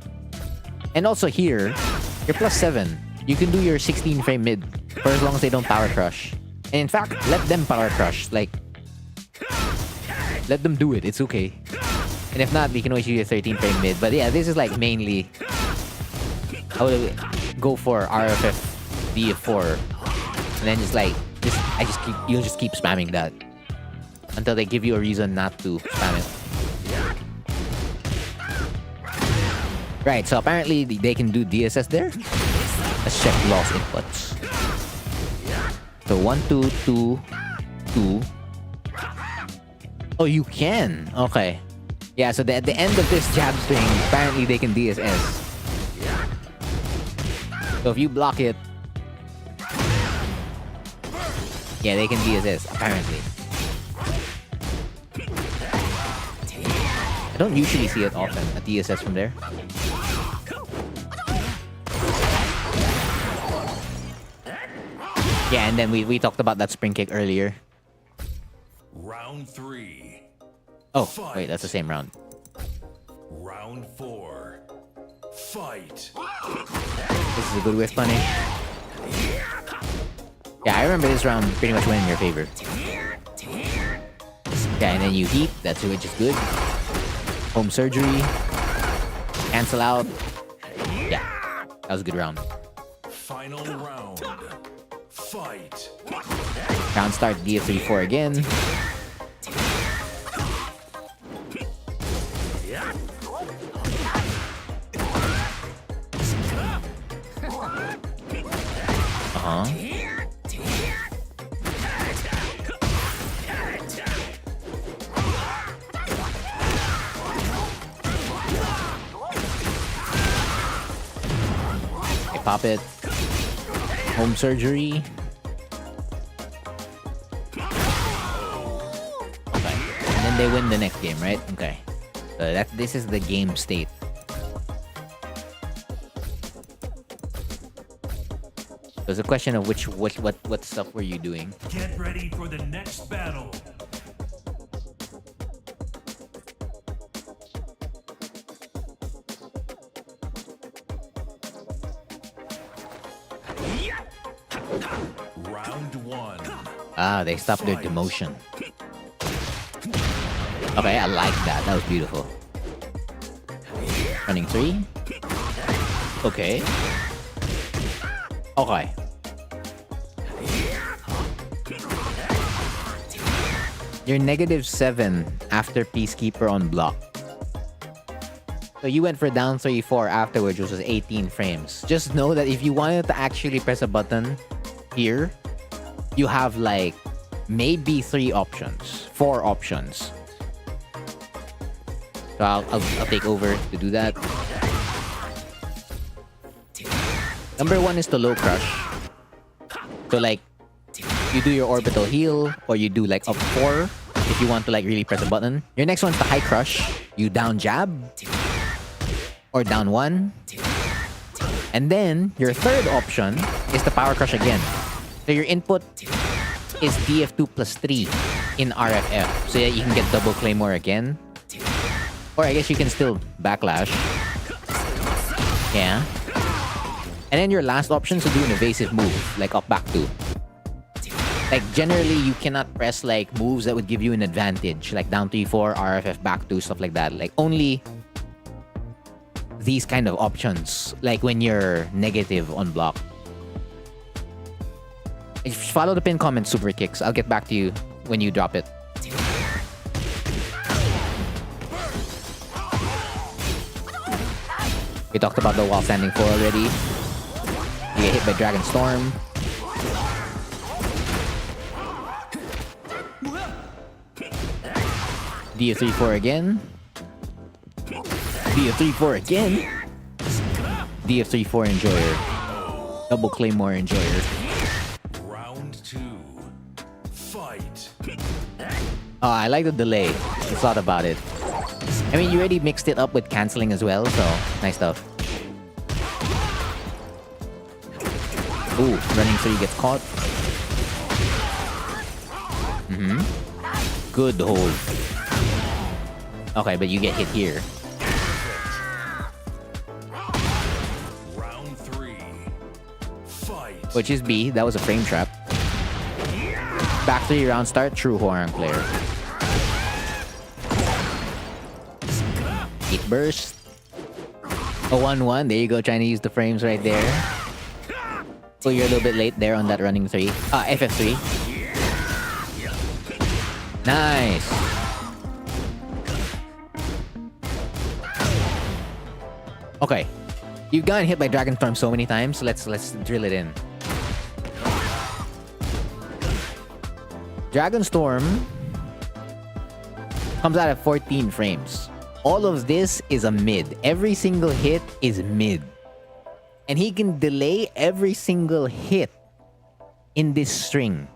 [SPEAKER 1] And also here, you're plus 7. You can do your 16 frame mid for as long as they don't power crush. And in fact, let them power crush. Like, let them do it. It's okay. And if not, we can always use your 13 frame mid. But yeah, this is like mainly, I would go for RFF DF4. And then just like, you'll just keep spamming that until they give you a reason not to spam it. Right, so apparently they can do DSS there. Let's check loss inputs. So 1, 2, 2, 2. Oh, you can. Okay. Yeah, so at the end of this jab string, apparently they can DSS. So if you block it, yeah, they can DSS, apparently. I don't usually see it often, a DSS from there. Yeah, and then we talked about that spring kick earlier.
[SPEAKER 2] Round 3.
[SPEAKER 1] Oh, wait, that's the same round.
[SPEAKER 2] Round 4. Fight.
[SPEAKER 1] This is a good whiff punish. Yeah, I remember this round pretty much went in your favor. Yeah, and then you heat, that's which is good. Home surgery. Cancel out. Yeah, that was a good round.
[SPEAKER 2] Final round. Fight.
[SPEAKER 1] Round start, DF3-4 again. Okay, pop it. Home surgery. Okay. And then they win the next game, right? Okay. So this is the game state. So it's a question of what stuff were you doing?
[SPEAKER 2] Get ready for the next battle. Round 1.
[SPEAKER 1] Ah, they stopped their demotion. Okay, I like that. That was beautiful. Running 3. Okay. Okay. You're -7 after Peacekeeper on block. So you went for down 3-4 afterwards, which was 18 frames. Just know that if you wanted to actually press a button here, you have like maybe 3 options, 4 options. So I'll take over to do that. Number 1 is the low crush. So like, you do your orbital heal, or you do like up 4 if you want to like really press a button. Your next one's the high crush. You down jab, or down 1. And then your third option is the power crush again. So your input is DF2 plus 3 in RFF. So yeah, you can get double claymore again. Or I guess you can still backlash. Yeah. And then your last option is to do an evasive move, like up back 2. Like generally you cannot press like moves that would give you an advantage, like down 3-4, RFF back 2, stuff like that. Like only these kind of options, like when you're negative on block. If you follow the pin comment super kicks, I'll get back to you when you drop it. We talked about the wall standing 4 already. You get hit by Dragon Storm. DF3-4 again. DF3-4 again. DF3-4 Enjoyer. Double Claymore Enjoyer.
[SPEAKER 2] Round 2. Fight.
[SPEAKER 1] Oh, I like the delay. I thought about it. I mean, you already mixed it up with canceling as well, so nice stuff. Ooh, running 3 gets caught. Good hold. Okay, but you get hit here.
[SPEAKER 2] Round 3. Fight.
[SPEAKER 1] Which is B. That was a frame trap. Back 3 round start, true Horang player. Hit burst. A 1-1. There you go, trying to use the frames right there. So you're a little bit late there on that running 3. FF3. Nice. Okay. You've gotten hit by Dragon Storm so many times. Let's drill it in. Dragon Storm comes out at 14 frames. All of this is a mid. Every single hit is mid. And he can delay every single hit in this string.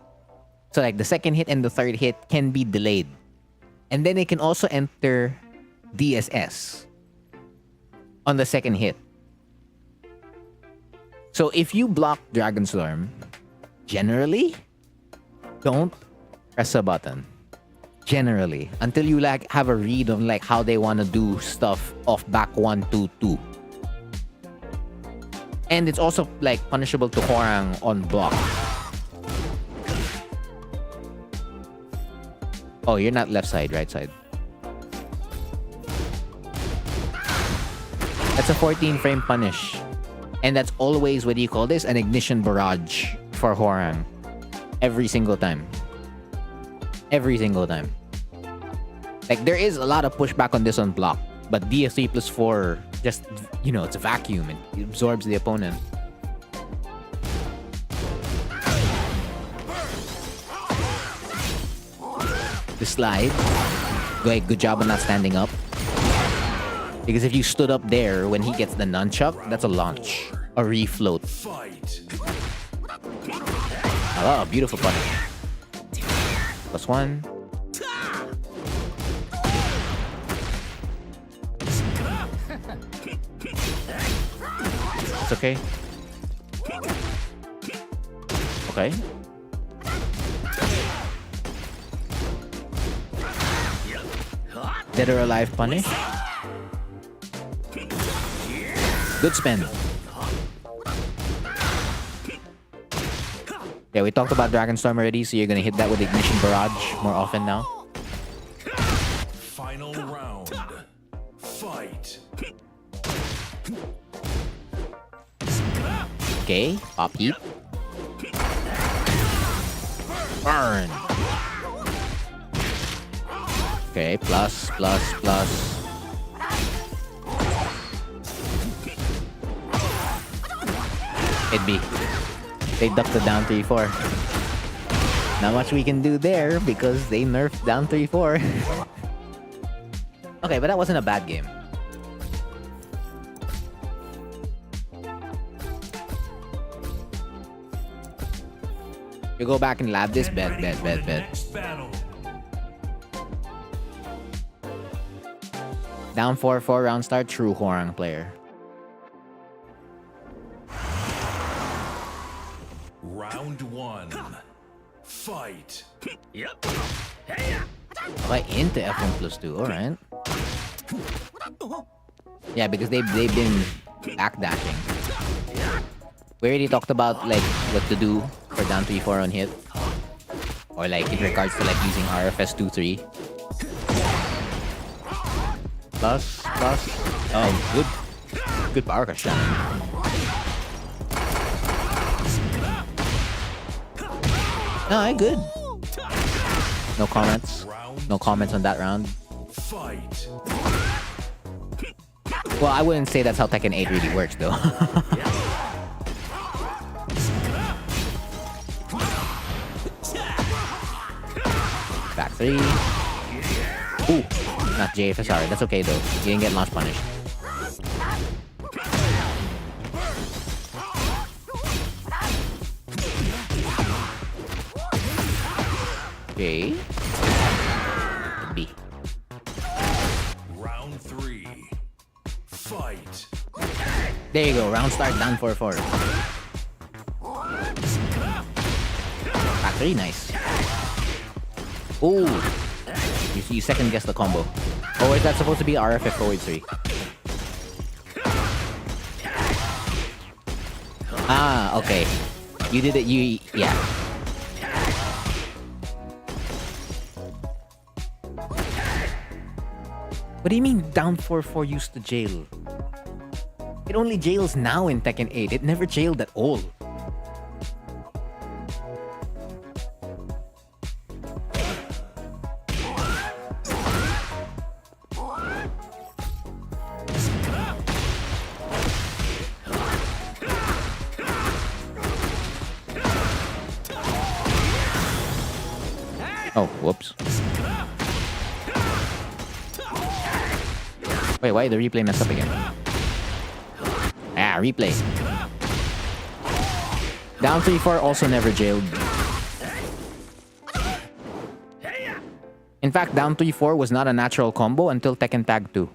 [SPEAKER 1] So like the second hit and the third hit can be delayed. And then it can also enter DSS on the second hit. So if you block Dragon Storm, generally, don't press a button. Generally. Until you like have a read on like how they want to do stuff off back 1, 2, 2. And it's also like punishable to Horang on block. Oh, you're not left side, right side. That's a 14 frame punish. And that's always, what do you call this? An ignition barrage for Horang. Every single time. Every single time. Like, there is a lot of pushback on this on block. But DS3 plus 4, just, you know, it's a vacuum. It absorbs the opponent. The slide. Good job on not standing up. Because if you stood up there when he gets the nunchuck, that's a launch. A refloat. Oh, beautiful punish. +1. It's okay. Okay. Dead or alive punish. Good spin. Yeah, we talked about Dragon Storm already, so you're gonna hit that with Ignition Barrage more often now.
[SPEAKER 2] Final round. Fight.
[SPEAKER 1] Okay, pop heat. Burn. Okay, plus. It'd be. They ducked the down 3-4. Not much we can do there because they nerfed down 3-4. Okay, but that wasn't a bad game. You go back and lab this. Bet.
[SPEAKER 2] Next battle.
[SPEAKER 1] Down 4-4 round start. True Horang player.
[SPEAKER 2] Round 1. Fight.
[SPEAKER 1] Right into F1 plus 2. Alright. Yeah, because they've been backdashing. We already talked about like what to do for down 3-4 on hit. Or like in regards to like using RFS 2-3. Plus. Oh, good power crush. No, good. No comments. No comments on that round.
[SPEAKER 2] Fight.
[SPEAKER 1] Well, I wouldn't say that's how Tekken 8 really works, though. Back 3. Ooh, not JFSR. That's okay, though. You didn't get launch punished. Okay. B.
[SPEAKER 2] Round 3. Fight.
[SPEAKER 1] There you go. Round start down 4-4. Back 3, nice. Ooh. You second guess the combo. Or is that supposed to be RFF forward 3? Ah, okay. You did it. Yeah. What do you mean down 4-4 used to jail? It only jails now in Tekken 8. It never jailed at all. Oh, whoops. Wait, why the replay messed up again? Ah, replay. Down 3-4 also never jailed. In fact, down 3-4 was not a natural combo until Tekken Tag 2.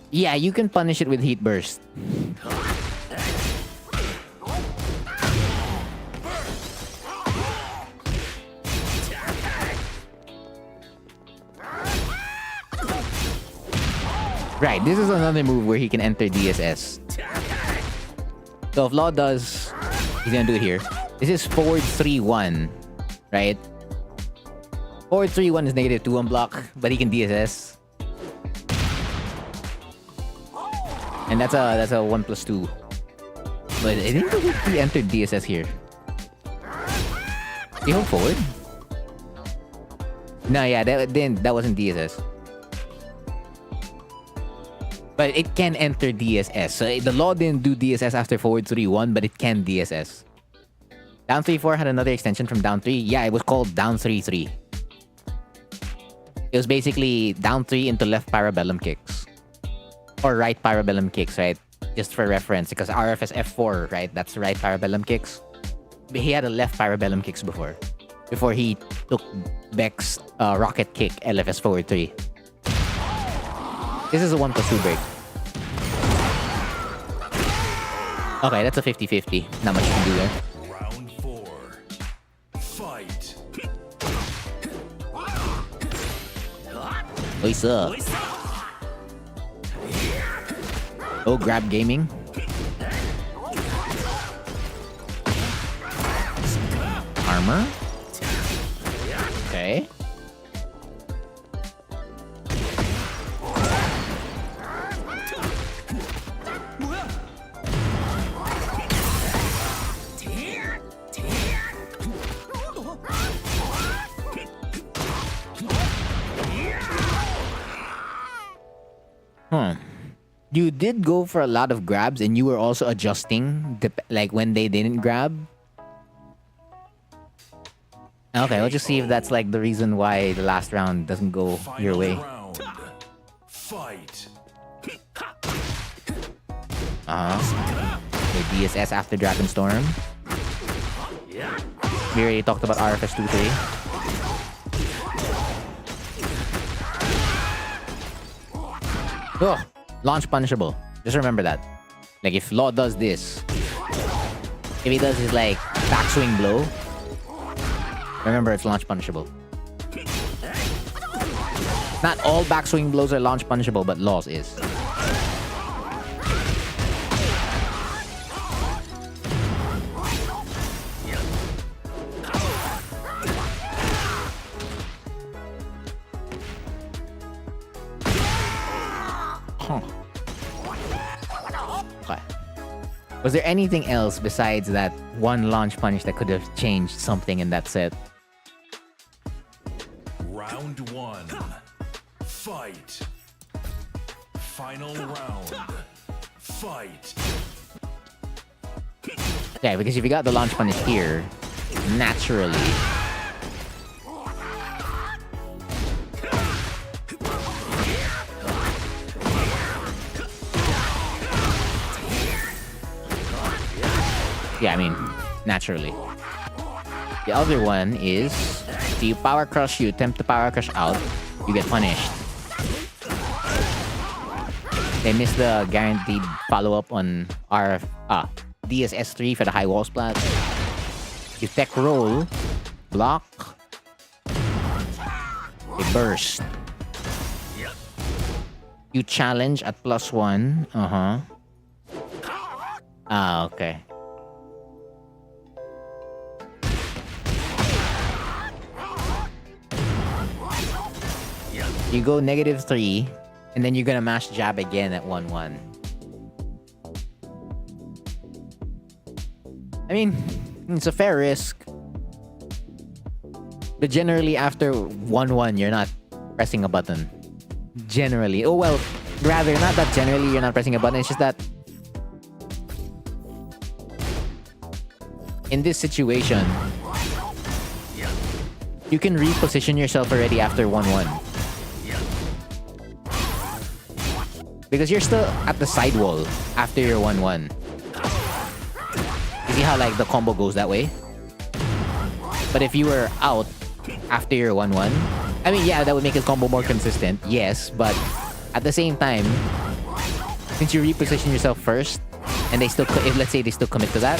[SPEAKER 1] Yeah, you can punish it with Heat Burst. Right, this is another move where he can enter DSS. So if Law does, he's gonna do it here. This is forward 3-1, right? Forward 3-1 is -2 on block, but he can DSS. And that's a 1+2. But I think he entered DSS here. He hold forward? No, yeah, that wasn't DSS. But it can enter DSS. So the Law didn't do DSS after forward 3-1, but it can DSS. Down 3-4 had another extension from down 3. Yeah, it was called down 3-3. It was basically down 3 into left parabellum kicks. Or right parabellum kicks, right? Just for reference, because RFS F4, right? That's right parabellum kicks. But he had a left parabellum kicks before. Before he took Beck's rocket kick LFS forward 3. This is a 1+2 break. Okay, that's a 50-50. Not much you can do there.
[SPEAKER 2] Round 4. Fight.
[SPEAKER 1] What's up? Oh, grab gaming. Armor. Okay. You did go for a lot of grabs and you were also adjusting like when they didn't grab. Okay, we'll just see if that's like the reason why the last round doesn't go your way.
[SPEAKER 2] Round. Fight.
[SPEAKER 1] Okay, DSS after Dragon Storm. We already talked about RFS 2-3. Oh, launch punishable. Just remember that. Like if Law does this, if he does his like backswing blow, remember it's launch punishable. Not all backswing blows are launch punishable, but Law's is. Okay. Was there anything else besides that one launch punch that could have changed something in that set?
[SPEAKER 2] Round 1. Fight. Final round. Fight.
[SPEAKER 1] Yeah, because if you got the launch punish here, naturally. Yeah, I mean, naturally. The other one is, if you power crush, you attempt to power crush out, you get punished. They missed the guaranteed follow-up on DSS3 for the high wall splat. You tech roll, block, a burst. You challenge at +1. Okay. You go -3, and then you're gonna mash jab again at 1-1. I mean, it's a fair risk. But generally, after 1-1, you're not pressing a button. Generally. Oh, well, rather, not that generally you're not pressing a button. It's just that in this situation, you can reposition yourself already after 1-1. Because you're still at the sidewall after your 1-1. You see how like the combo goes that way? But if you were out after your 1-1, I mean, yeah, that would make his combo more consistent, yes, but at the same time, since you reposition yourself first, and they still, if let's say they still commit to that,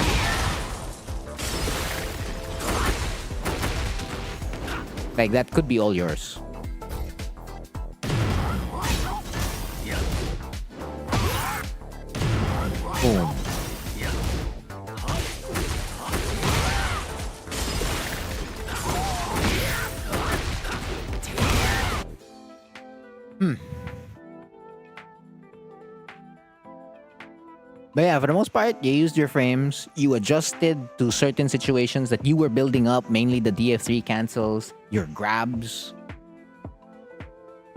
[SPEAKER 1] like that could be all yours. Boom. But yeah, for the most part, you used your frames. You adjusted to certain situations that you were building up, mainly the DF3 cancels, your grabs.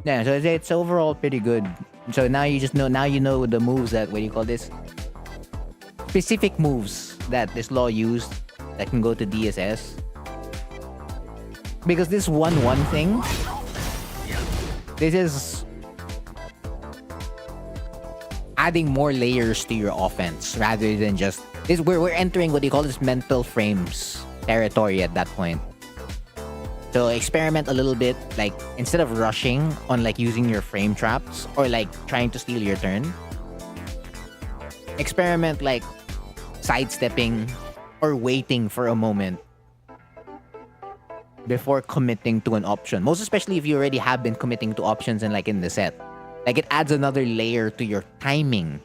[SPEAKER 1] Yeah, so it's overall pretty good. So now you just know, now you know the moves that, what do you call this? Specific moves that this law used that can go to DSS. Because this 1-1 thing, this is adding more layers to your offense rather than just this. We're entering what you call this mental frames territory at that point. So experiment a little bit, like instead of rushing on like using your frame traps or like trying to steal your turn, experiment like sidestepping or waiting for a moment before committing to an option. Most especially if you already have been committing to options and like in the set. Like it adds another layer to your timing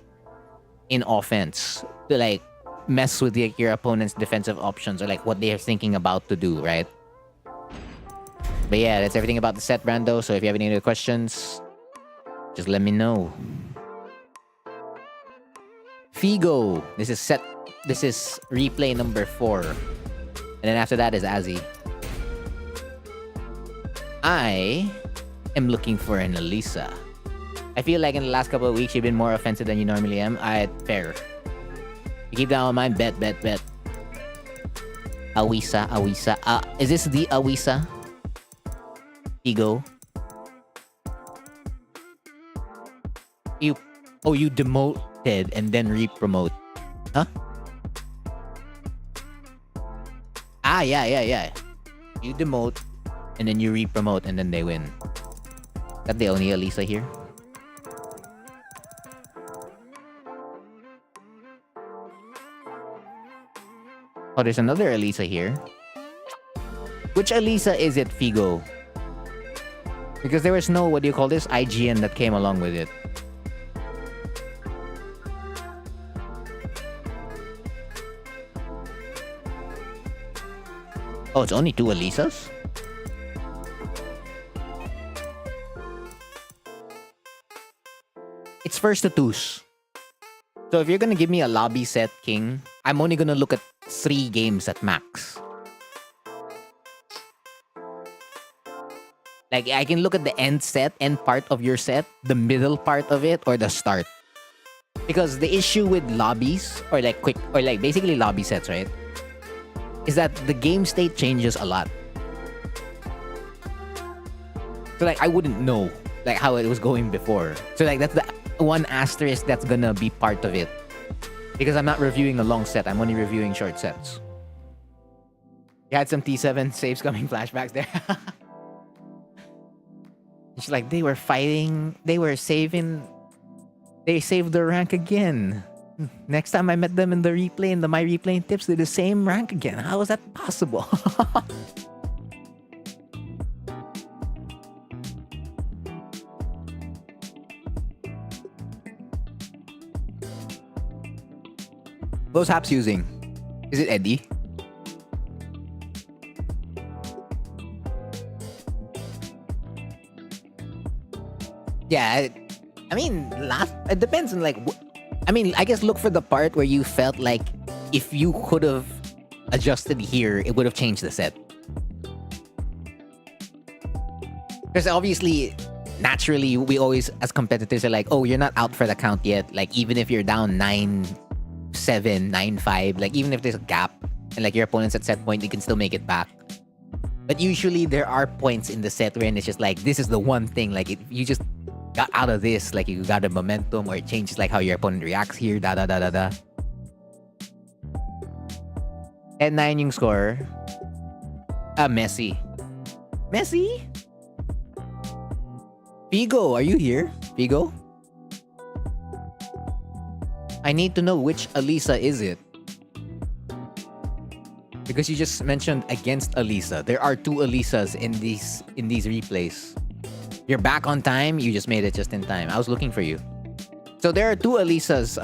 [SPEAKER 1] in offense to like mess with your opponent's defensive options or like what they are thinking about to do, right? But yeah, that's everything about the set, Brando. So if you have any other questions, just let me know. Figo. This is replay number 4. And then after that is Azzy. I am looking for an Elisa. I feel like in the last couple of weeks, you've been more offensive than you normally am. Fair. You keep that on mind. Bet. Awisa. Is this the Awisa? Ego. You demoted and then re-promote. Huh? Yeah. You demote and then you re-promote and then they win. Is that the only Elisa here? Oh, there's another Elisa here. Which Elisa is it, Figo? Because there was no, what do you call this, IGN that came along with it. Oh, it's only 2 Elisas? It's first to 2s. So if you're gonna give me a lobby set king, I'm only gonna look at 3 games at max. Like I can look at the end part of your set, the middle part of it, or the start. Because the issue with lobbies, or like quick, or like basically lobby sets, right? Is that the game state changes a lot. So like I wouldn't know like how it was going before. So like that's the one asterisk that's gonna be part of it. Because I'm not reviewing a long set, I'm only reviewing short sets. You had some T7 saves coming flashbacks there. It's like they were fighting, they saved the rank again. Next time I met them in the replay, in the my replaying tips, they're the same rank again. How is that possible? Those Haps using? Is it Eddie? Yeah, I mean, it depends on like, I mean, I guess look for the part where you felt like if you could have adjusted here, it would have changed the set. Because obviously, naturally, we always, as competitors, are like, oh, you're not out for the count yet. Like, even if you're down 9-7, 9-5, like, even if there's a gap, and like your opponent's at set point, you can still make it back. But usually there are points in the set where it's just like, this is the one thing, like you just got out of this, like you got a momentum, or it changes like how your opponent reacts here, da da da da da. At 9 yung score. Messi. Messi? Figo, are you here? Figo? I need to know which Alisa is it. Because you just mentioned against Alisa. There are 2 Alisas in these replays. You're back on time. You just made it just in time. I was looking for you. So there are 2 Alisas,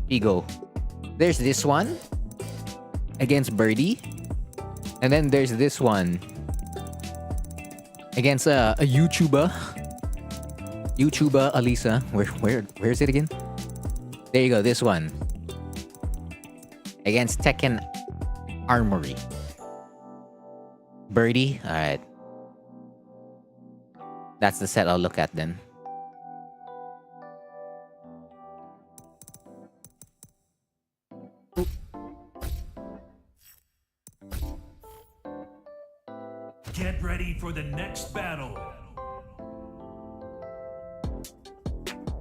[SPEAKER 1] Figo. There's this one against Birdie. And then there's this one against a YouTuber. YouTuber Alisa. Where is it again? There you go, this one. Against Tekken Armory. Birdie? Alright. That's the set I'll look at then.
[SPEAKER 2] Get ready for the next battle.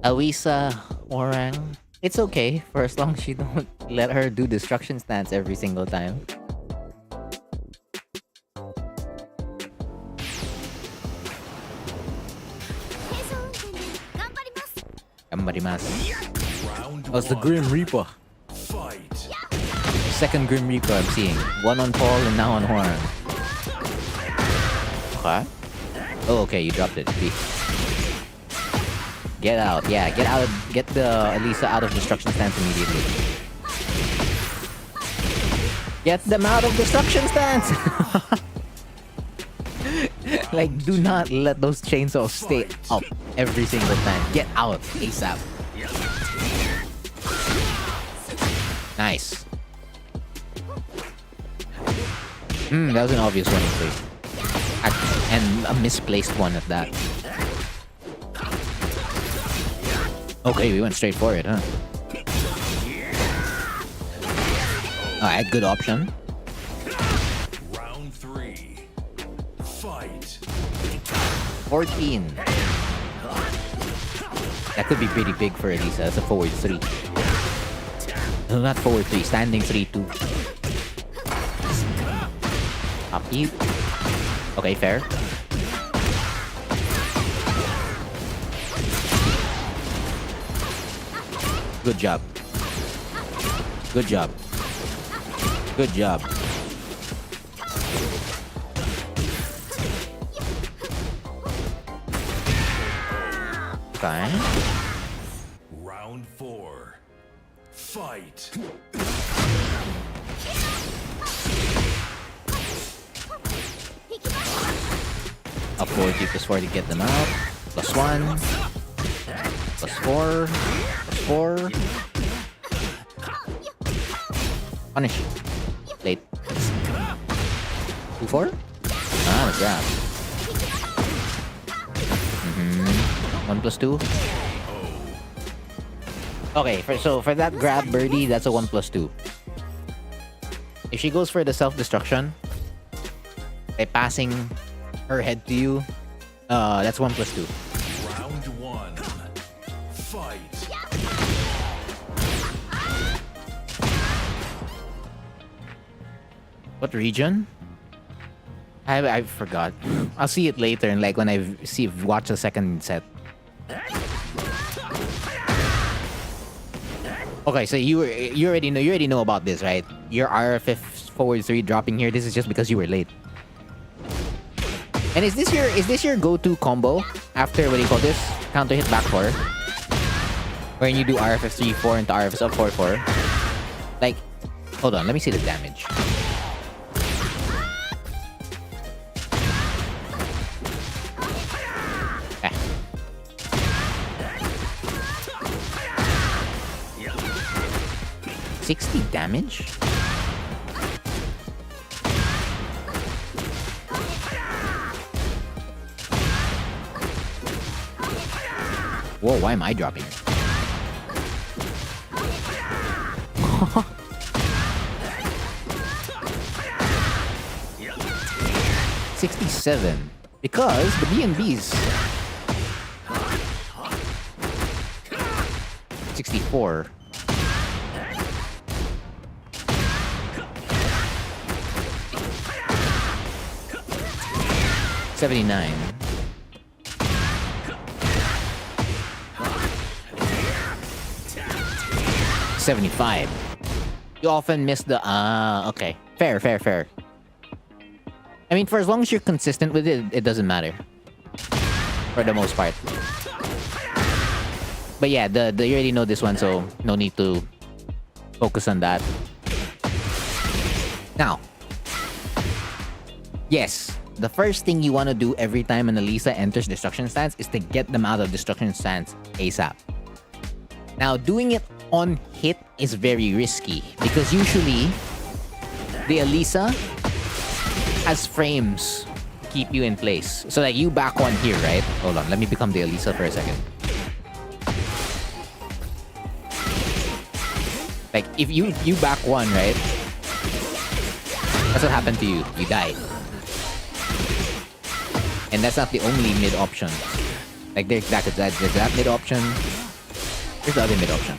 [SPEAKER 1] Alisa Orang. It's okay for as long as you don't let her do destruction stance every single time.
[SPEAKER 2] Round
[SPEAKER 1] Oh, it's the
[SPEAKER 2] 1.
[SPEAKER 1] Grim Reaper.
[SPEAKER 2] Fight.
[SPEAKER 1] Second Grim Reaper I'm seeing. One on Paul and now on Horn. Okay. Oh, okay, you dropped it. B. Get out. Yeah, get out. Get the Alisa out of destruction stance immediately. Get them out of destruction stance! Like, do not let those chainsaws stay up every single time. Get out ASAP. Nice. That was an obvious one, and a misplaced one at that. Okay, we went straight for it, huh? Alright, good option.
[SPEAKER 2] Round 3. Fight.
[SPEAKER 1] 14. That could be pretty big for Elisa. That's a forward 3. No, not forward 3. Standing 3-2. Copy. Okay, fair. Good job. Good job. Good job. Okay.
[SPEAKER 2] Round 4. Fight.
[SPEAKER 1] Up 40 plus 4 to get them out. Plus 1. Plus 4. Plus 4. Punish. Late. 2-4? Ah, the grab. 1 plus 2. Okay, for that grab birdie, that's a 1 plus 2. If she goes for the self-destruction, by passing her head to you, that's 1 plus 2.
[SPEAKER 2] Round 1. Fight.
[SPEAKER 1] What region? I forgot. I'll see it later, and like when I watch the second set. Okay, so you already know about this, right? Your RFF forward 3 dropping here. This is just because you were late. And is this your go-to combo after, what do you call this? Counter hit back 4, when you do RFF 3-4 into RFS up 4-4. Like, hold on, let me see the damage. Ah. 60 damage? Whoa, why am I dropping it? 67? Because the B&B's 64. $79. $75. You often miss the okay. Fair. I mean, for as long as you're consistent with it, it doesn't matter. For the most part. But yeah, you already know this one, so no need to focus on that. Now, yes, the first thing you want to do every time an Elisa enters destruction stance is to get them out of destruction stance ASAP. Now, doing it on hit is very risky because usually the Elisa has frames to keep you in place. So like you back one here, right? Hold on, let me become the Elisa for a second. Like if you back one, right? That's what happened to you. You died. And that's not the only mid option. Like there's that mid option. Here's the other mid option.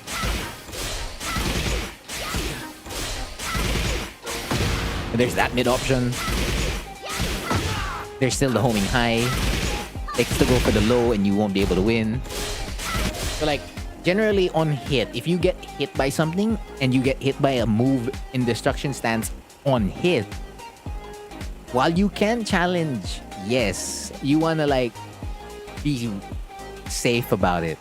[SPEAKER 1] And there's that mid option. There's still the homing high. They can still go for the low and you won't be able to win. So like generally on hit, if you get hit by something and you get hit by a move in destruction stance on hit, while you can challenge, yes, you wanna like be safe about it.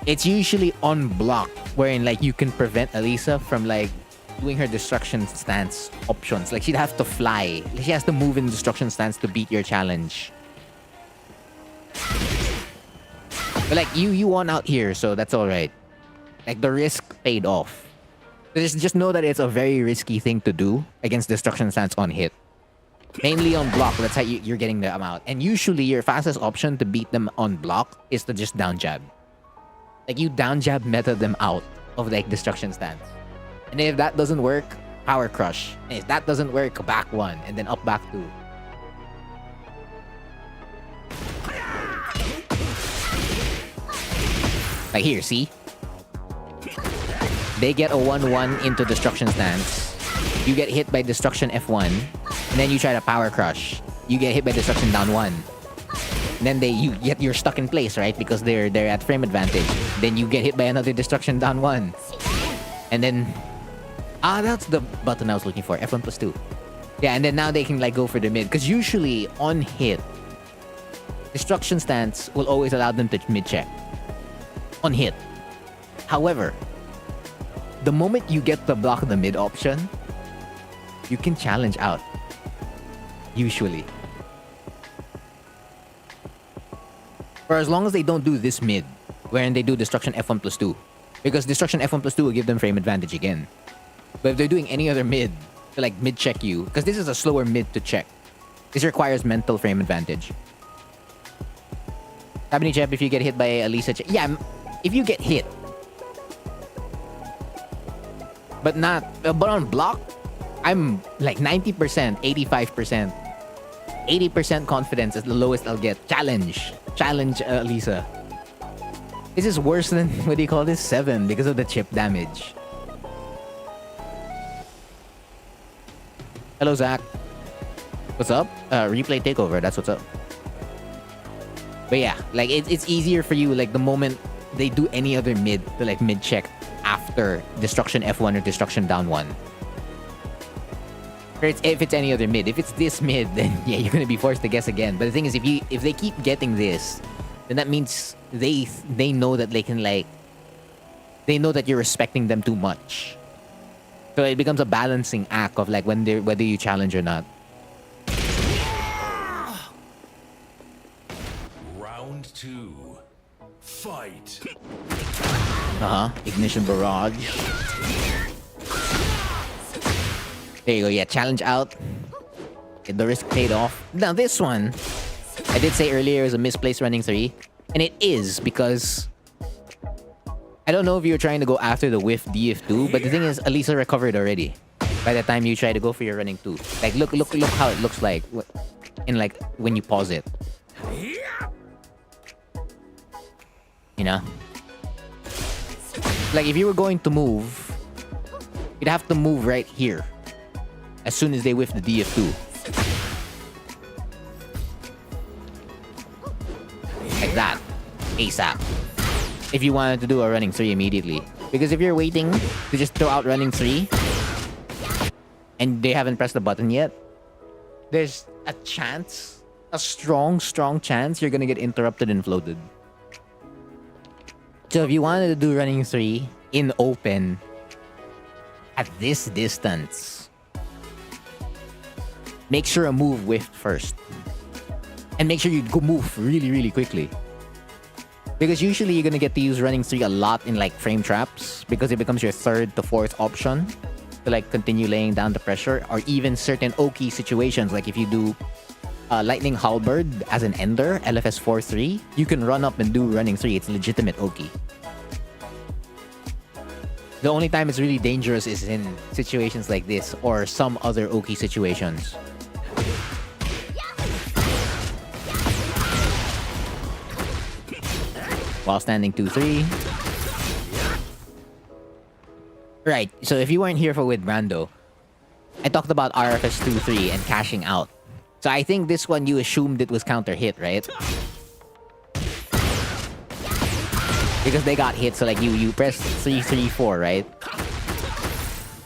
[SPEAKER 1] It's usually on block, wherein like you can prevent Elisa from like doing her destruction stance options. Like she'd have to fly. She has to move in destruction stance to beat your challenge. But like you won out here, so that's alright. Like the risk paid off. Just know that it's a very risky thing to do against destruction stance on hit. Mainly on block, that's how you're getting them out. And usually your fastest option to beat them on block is to just down jab. Like you down jab meta them out of like destruction stance. And if that doesn't work, power crush. And if that doesn't work, back one and then up back two. Like here, see? They get a 1-1 into destruction stance. You get hit by destruction F1. And then you try to power crush. You get hit by destruction down 1. And then you're stuck in place, right? Because they're at frame advantage. Then you get hit by another destruction down 1. And then that's the button I was looking for. F1+2. Yeah, and then now they can like go for the mid. Because usually on hit, destruction stance will always allow them to mid check. On hit. However, the moment you get to block the mid option, you can challenge out. Usually. For as long as they don't do this mid, wherein they do destruction F1+2. Because destruction F1+2 will give them frame advantage again. But if they're doing any other mid, to like mid check you, because this is a slower mid to check. This requires mental frame advantage. Tabini Chep, if you get hit by Elisa, yeah, if you get hit. But on block, I'm like 90%, 85%. 80% confidence is the lowest I'll get. Challenge Elisa. This is worse than, what do you call this? 7 because of the chip damage. Hello, Zach. What's up? Replay Takeover, that's what's up. But yeah, like it's easier for you like the moment they do any other mid to like mid check after destruction F1 or destruction down 1. Or if it's any other mid. If it's this mid, then yeah, you're gonna be forced to guess again. But the thing is, if they keep getting this, then that means they know that they can like, they know that you're respecting them too much. So it becomes a balancing act of like whether you challenge or not.
[SPEAKER 2] Round 2. Fight.
[SPEAKER 1] Ignition barrage. There you go. Yeah, challenge out. The risk paid off. Now this one, I did say earlier, is a misplaced running 3. And it is because I don't know if you were trying to go after the whiff DF2, but the thing is, Elisa recovered already. by the time you try to go for your running 2. Like, look how it looks like in like when you pause it. You know? Like, if you were going to move, you'd have to move right here as soon as they whiff the DF2. Like that. ASAP. If you wanted to do a running 3 immediately. Because if you're waiting to just throw out running 3 and they haven't pressed the button yet, there's a chance, a strong chance you're gonna get interrupted and floated. So if you wanted to do running 3 in open at this distance, make sure a move whiffed first. And make sure you go move really quickly. Because usually you're gonna get to use running 3 a lot in like frame traps because it becomes your 3rd to 4th option to like continue laying down the pressure, or even certain Oki situations like if you do Lightning Halberd as an ender, LFS 4-3, you can run up and do running 3. It's legitimate Oki. The only time it's really dangerous is in situations like this or some other Oki situations. While standing 2-3. Right, so if you weren't here for with Brando, I talked about RFS 2-3 and cashing out. So I think this one you assumed it was counter hit, right? Because they got hit, so like you press 3-3-4, right?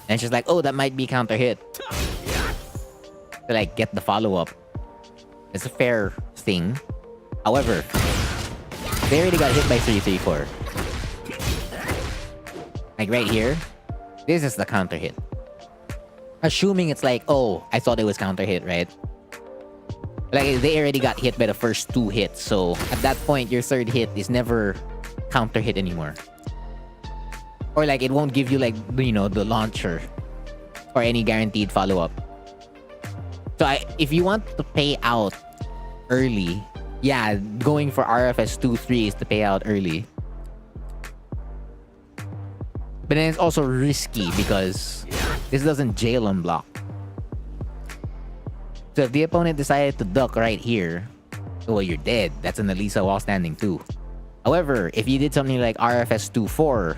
[SPEAKER 1] And it's just like, oh, that might be counter hit. To like get the follow-up. It's a fair thing. However, they already got hit by 3-3-4. Like right here. This is the counter hit. Assuming it's like, oh, I thought it was counter hit, right? Like they already got hit by the first 2 hits. So at that point, your 3rd hit is never counter hit anymore. Or like it won't give you like, you know, the launcher or any guaranteed follow-up. So if you want to pay out early, yeah, going for RFS 2-3 is to pay out early. But then it's also risky because this doesn't jail on block. So if the opponent decided to duck right here, well, you're dead. That's an Elisa while standing 2. However, if you did something like RFS 2-4,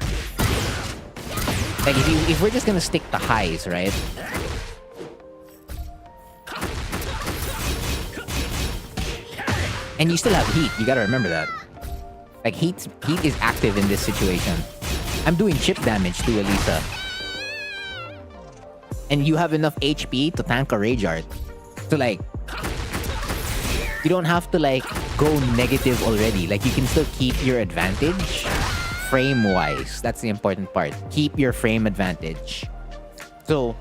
[SPEAKER 1] like if we're just gonna stick to highs, right? And you still have heat. You gotta remember that. Like heat is active in this situation. I'm doing chip damage to Elisa. And you have enough HP to tank a Rage Art. So like, you don't have to like go negative already. Like you can still keep your advantage frame-wise. That's the important part. Keep your frame advantage. So,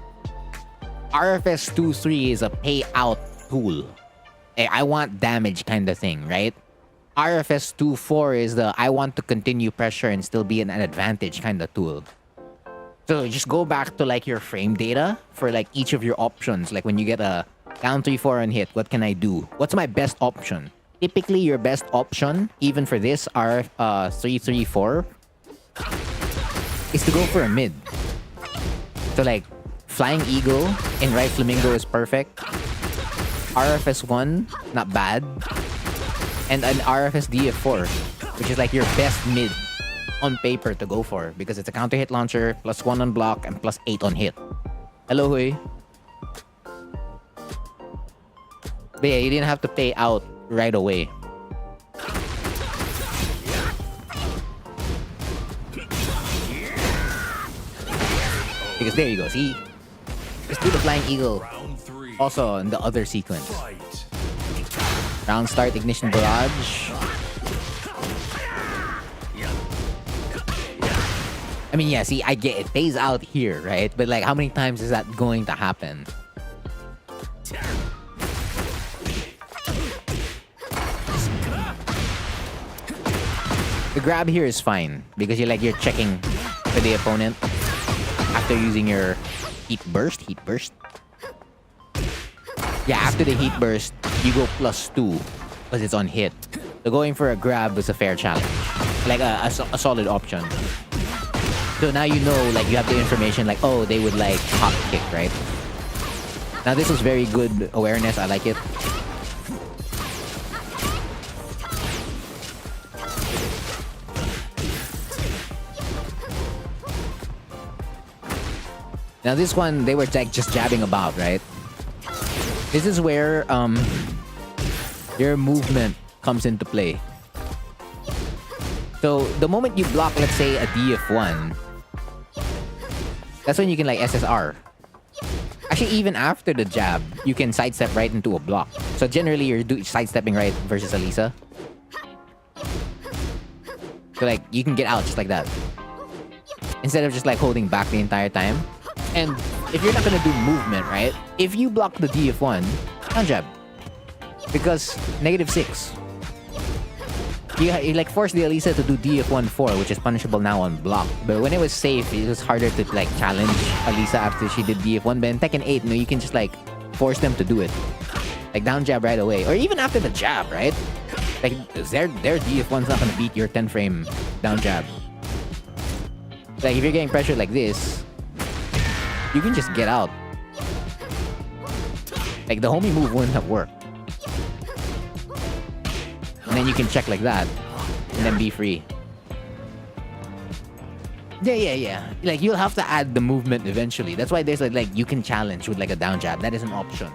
[SPEAKER 1] RFS 2-3 is a payout tool. I want damage kind of thing, right? RFS 2-4 is the I want to continue pressure and still be an advantage kind of tool. So just go back to like your frame data for like each of your options. Like when you get a down 3-4 on hit, what can I do? What's my best option? Typically your best option, even for this RF 3-3-4, is to go for a mid. So like Flying Eagle in Right Flamingo is perfect. RFS 1, not bad. And an RFS DF4, which is like your best mid on paper to go for because it's a counter hit launcher, +1 on block, and +8 on hit. Hello, Hui. But yeah, you didn't have to pay out right away. Because there you go, see? Just do the Flying Eagle. Also in the other sequence. Round start, Ignition Barrage. I mean, yeah, see, I get it. Pays out here, right? But like, how many times is that going to happen? The grab here is fine because you're checking for the opponent after using your heat burst. Yeah, after the heat burst, you go +2 because it's on hit. So going for a grab was a fair challenge, like a solid option. So now you know, like, you have the information, like, oh, they would like hop kick, right? Now this was very good awareness. I like it. Now this one, they were like just jabbing about, right? This is where your movement comes into play. So the moment you block, let's say, a DF1, that's when you can like SSR. Actually, even after the jab, you can sidestep right into a block. So generally, you're sidestepping right versus Alisa. So like, you can get out just like that. Instead of just like holding back the entire time. And if you're not gonna do movement, right? If you block the DF1, down jab. Because -6. You like force the Alisa to do DF1-4, which is punishable now on block. But when it was safe, it was harder to like challenge Alisa after she did DF1. But in Tekken 8, you can just like force them to do it. Like down jab right away. Or even after the jab, right? Like their DF1's not gonna beat your 10 frame down jab. Like if you're getting pressured like this, you can just get out. Like the homie move wouldn't have worked. And then you can check like that. And then be free. Yeah. Like you'll have to add the movement eventually. That's why there's like you can challenge with like a down jab. That is an option.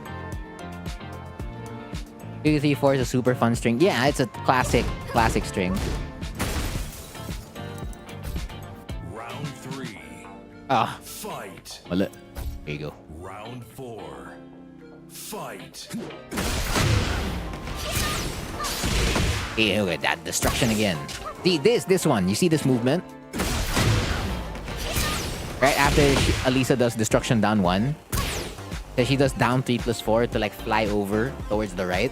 [SPEAKER 1] 2, 3, 4 is a super fun string. Yeah, it's a classic string.
[SPEAKER 2] Round 3. Fight.
[SPEAKER 1] Well, look. Here you go.
[SPEAKER 2] Round 4. Fight.
[SPEAKER 1] Hey, look at that destruction again. See this one. You see this movement? Right after Alisa does destruction down 1, then she does down 3+4 to like fly over towards the right.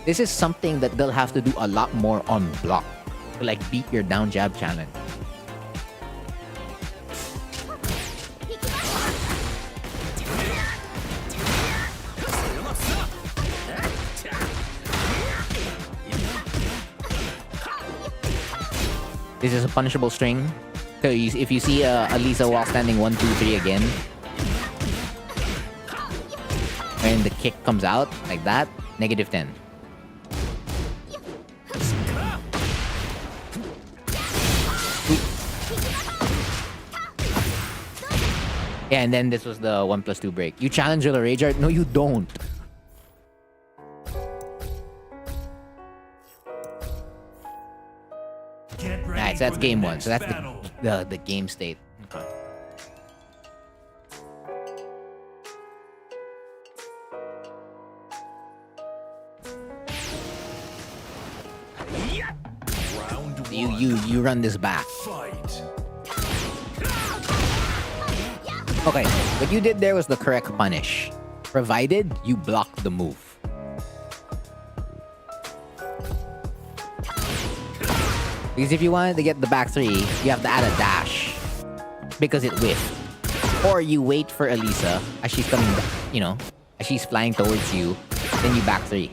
[SPEAKER 1] This is something that they'll have to do a lot more on block to like beat your down jab challenge. This is a punishable string. So if you see Alisa while standing 1, 2, 3 again, and the kick comes out like that, -10. Yeah, and then this was the 1+2 break. You challenge with a rage art? No, you don't. Alright, so that's game 1. So that's the game state. Okay. You run this back. Okay, what you did there was the correct punish, provided you block the move. Because if you wanted to get the back 3, you have to add a dash because it whiffed. Or you wait for Alisa as she's coming, as she's flying towards you, then you back 3.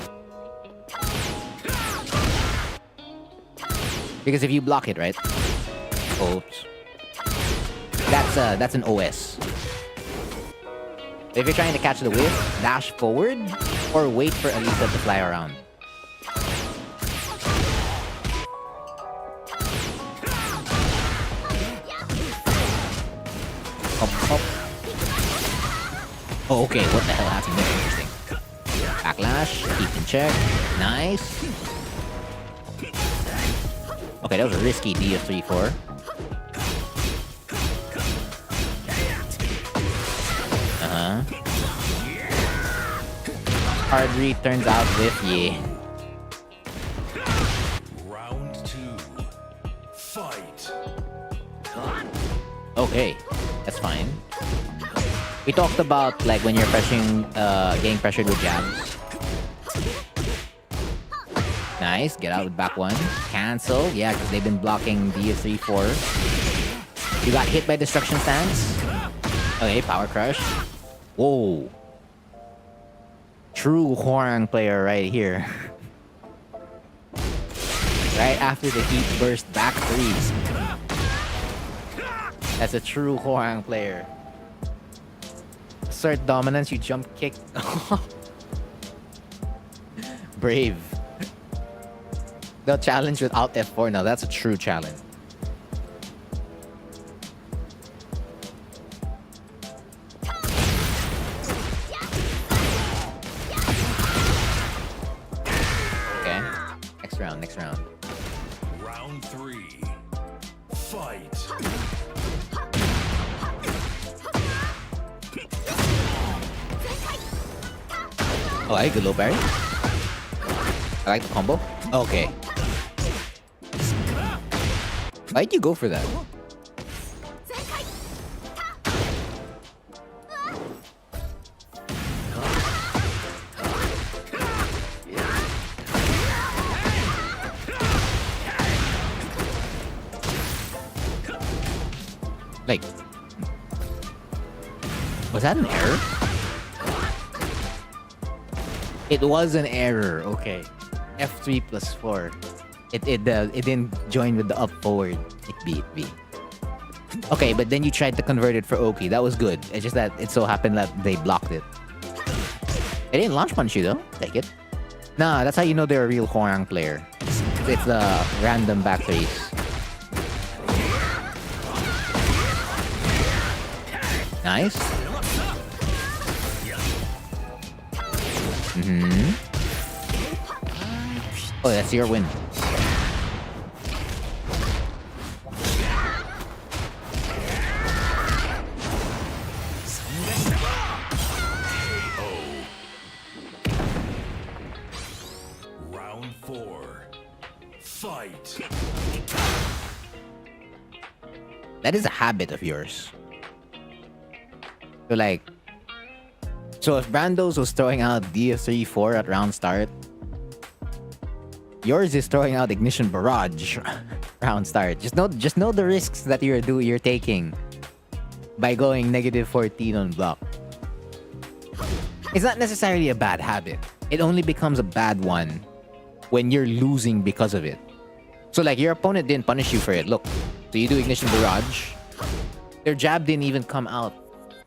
[SPEAKER 1] Because if you block it, right? Oops. That's an OS. If you're trying to catch the whiff, dash forward or wait for Alisa to fly around. Up. Oh, okay. What the hell happened there? Interesting. Backlash. Keep in check. Nice. Okay, that was a risky DF3-4. Hard read turns out with
[SPEAKER 2] Round 2. Fight.
[SPEAKER 1] Okay, that's fine. We talked about like when you're pressuring, getting pressured with jabs. Nice, get out with back 1. Cancel, yeah, because they've been blocking DF3-4. You got hit by destruction stance. Okay, power crush. Whoa. True Hwarang player right here. Right after the heat burst back 3s. As a true Hwoarang player. Assert dominance, you jump kick. Brave. The challenge with Alt F4 now, that's a true challenge. Okay. Next round.
[SPEAKER 2] Round 3. Fight.
[SPEAKER 1] Oh, I good low parry. I like the combo. Okay. Why'd you go for that? Like, was that an error? It was an error. Okay, F3 plus 4. It didn't join with the up forward. It beat B. Okay, but then you tried to convert it for Oki. That was good. It's just that it so happened that they blocked it. They didn't launch punch you though. Take it. Nah, that's how you know they're a real Hwoarang player. It's the random back threes. Nice. Oh, that's your win.
[SPEAKER 2] Round 4. Fight.
[SPEAKER 1] That is a habit of yours. So if Brando's was throwing out DF3-4 at round start, yours is throwing out Ignition Barrage round start. Just know the risks that you're taking by going -14 on block. It's not necessarily a bad habit. It only becomes a bad one when you're losing because of it. So like your opponent didn't punish you for it. Look, so you do Ignition Barrage. Their jab didn't even come out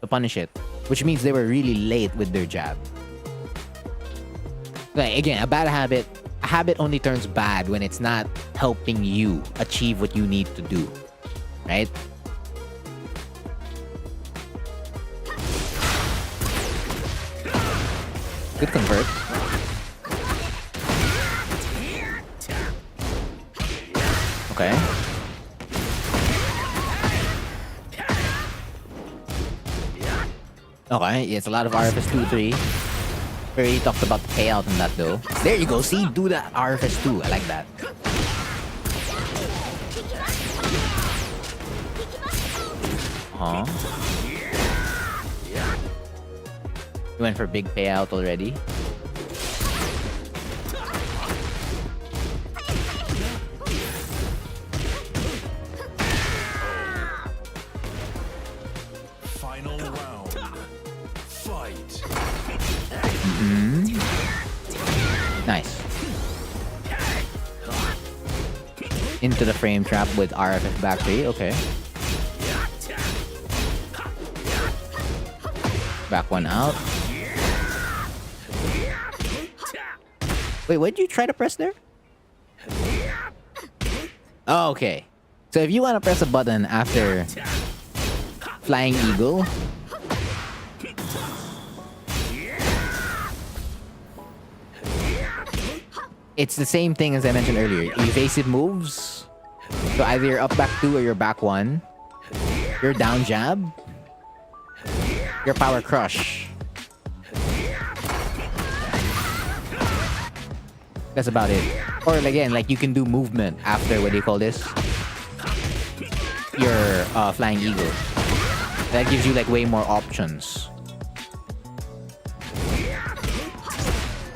[SPEAKER 1] to punish it, which means they were really late with their jab. Like again, a bad habit. A habit only turns bad when it's not helping you achieve what you need to do, right? Good convert. Okay. Okay, it's a lot of RFS 2-3. We already talked about the payout on that though. There you go, see? Do that RFS 2. I like that. You went for big payout already.
[SPEAKER 2] Final round. Fight.
[SPEAKER 1] Nice. Into the frame trap with RFS back 3. Okay. Back one out. Wait, what did you try to press there? Oh, okay. So if you want to press a button after Flying Eagle, it's the same thing as I mentioned earlier. Evasive moves. So either you're up back 2 or you're back 1. Your down jab. Your power crush. That's about it. Or again, like you can do movement after, what do you call this? Your Flying Eagle. That gives you like way more options.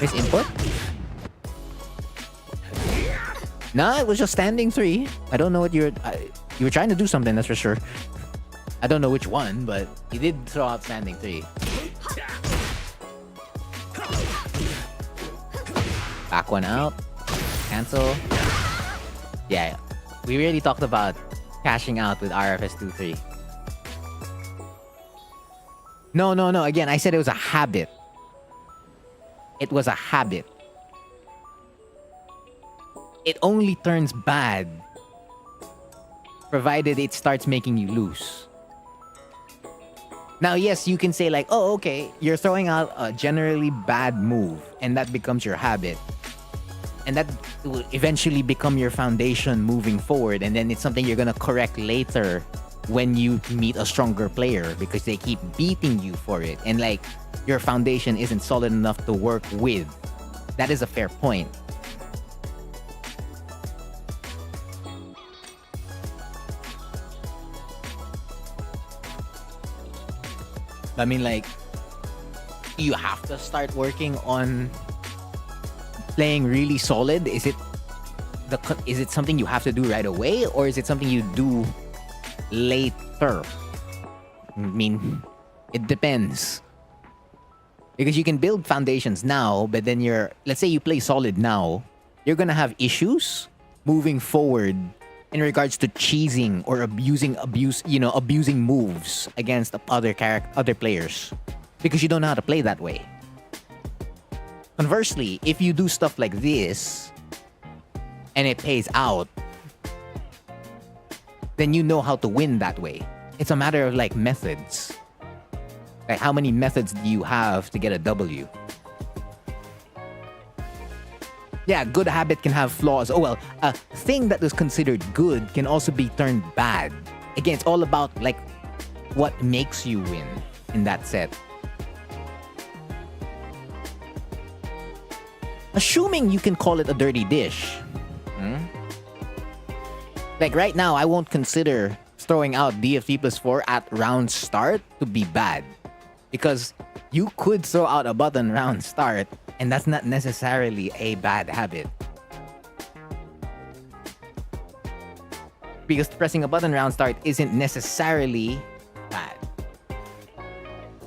[SPEAKER 1] This input? Nah, it was just standing 3. I don't know what you were trying to do something, that's for sure. I don't know which one, but he did throw out standing 3. Back one out. Cancel. Yeah, we really talked about cashing out with RFS 2-3. No, no, no. Again, I said it was a habit. It was a habit. It only turns bad provided it starts making you lose. Now, yes, you can say like, oh, okay, you're throwing out a generally bad move and that becomes your habit. And that will eventually become your foundation moving forward. And then it's something you're going to correct later when you meet a stronger player because they keep beating you for it. And like your foundation isn't solid enough to work with. That is a fair point. I mean, like, you have to start working on playing really solid. Is it something you have to do right away, or is it something you do later? I mean, it depends. Because you can build foundations now, but then let's say you play solid now, you're gonna have issues moving forward in regards to cheesing or abusing moves against other players because you don't know how to play that way. Conversely, if you do stuff like this and it pays out, then you know how to win that way. It's a matter of like methods. Like how many methods do you have to get a W? Yeah, good habit can have flaws. Oh well, a thing that is considered good can also be turned bad. Again, it's all about like what makes you win in that set. Assuming you can call it a dirty dish. Like right now, I won't consider throwing out DFT plus 4 at round start to be bad. Because you could throw out a button round start and that's not necessarily a bad habit. Because pressing a button round start isn't necessarily bad.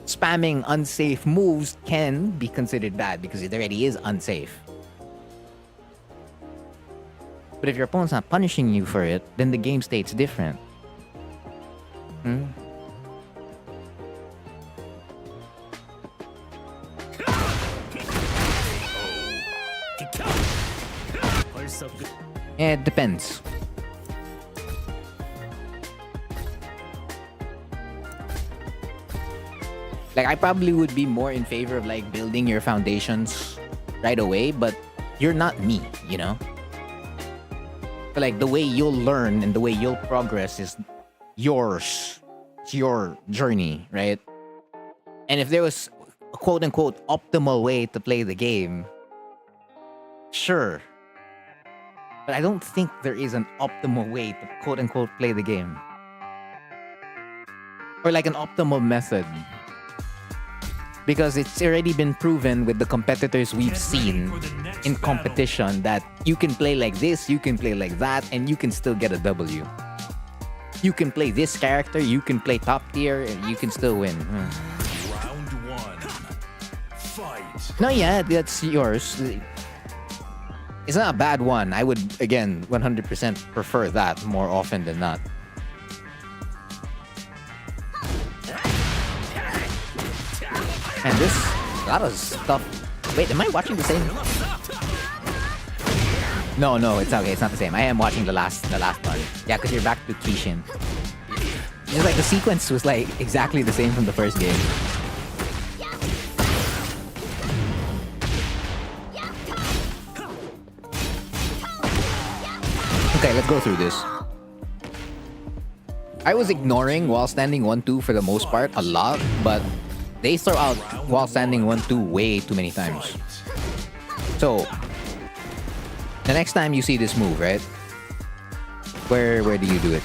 [SPEAKER 1] Spamming unsafe moves can be considered bad because it already is unsafe. But if your opponent's not punishing you for it, then the game state's different. Yeah, it depends. Like, I probably would be more in favor of, like, building your foundations right away, but you're not me, you know? So, like, the way you'll learn and the way you'll progress is yours. It's your journey, right? And if there was a quote-unquote optimal way to play the game, sure. But I don't think there is an optimal way to quote-unquote play the game. Or like an optimal method. Because it's already been proven with the competitors we've seen in competition that you can play like this, you can play like that, and you can still get a W. You can play this character, you can play top tier, and you can still win.
[SPEAKER 2] Round 1. Fight.
[SPEAKER 1] No, yeah, that's yours. It's not a bad one. I would, again, 100% prefer that more often than not. And this, a lot of stuff. Wait, am I watching the same? No, it's okay. It's not the same. I am watching the last one. Yeah, because you're back to Kishin. It's like the sequence was like exactly the same from the first game. Okay, let's go through this. I was ignoring while standing 1-2 for the most part a lot, but they throw out while standing 1-2 way too many times. So, the next time you see this move, right? Where do you do it?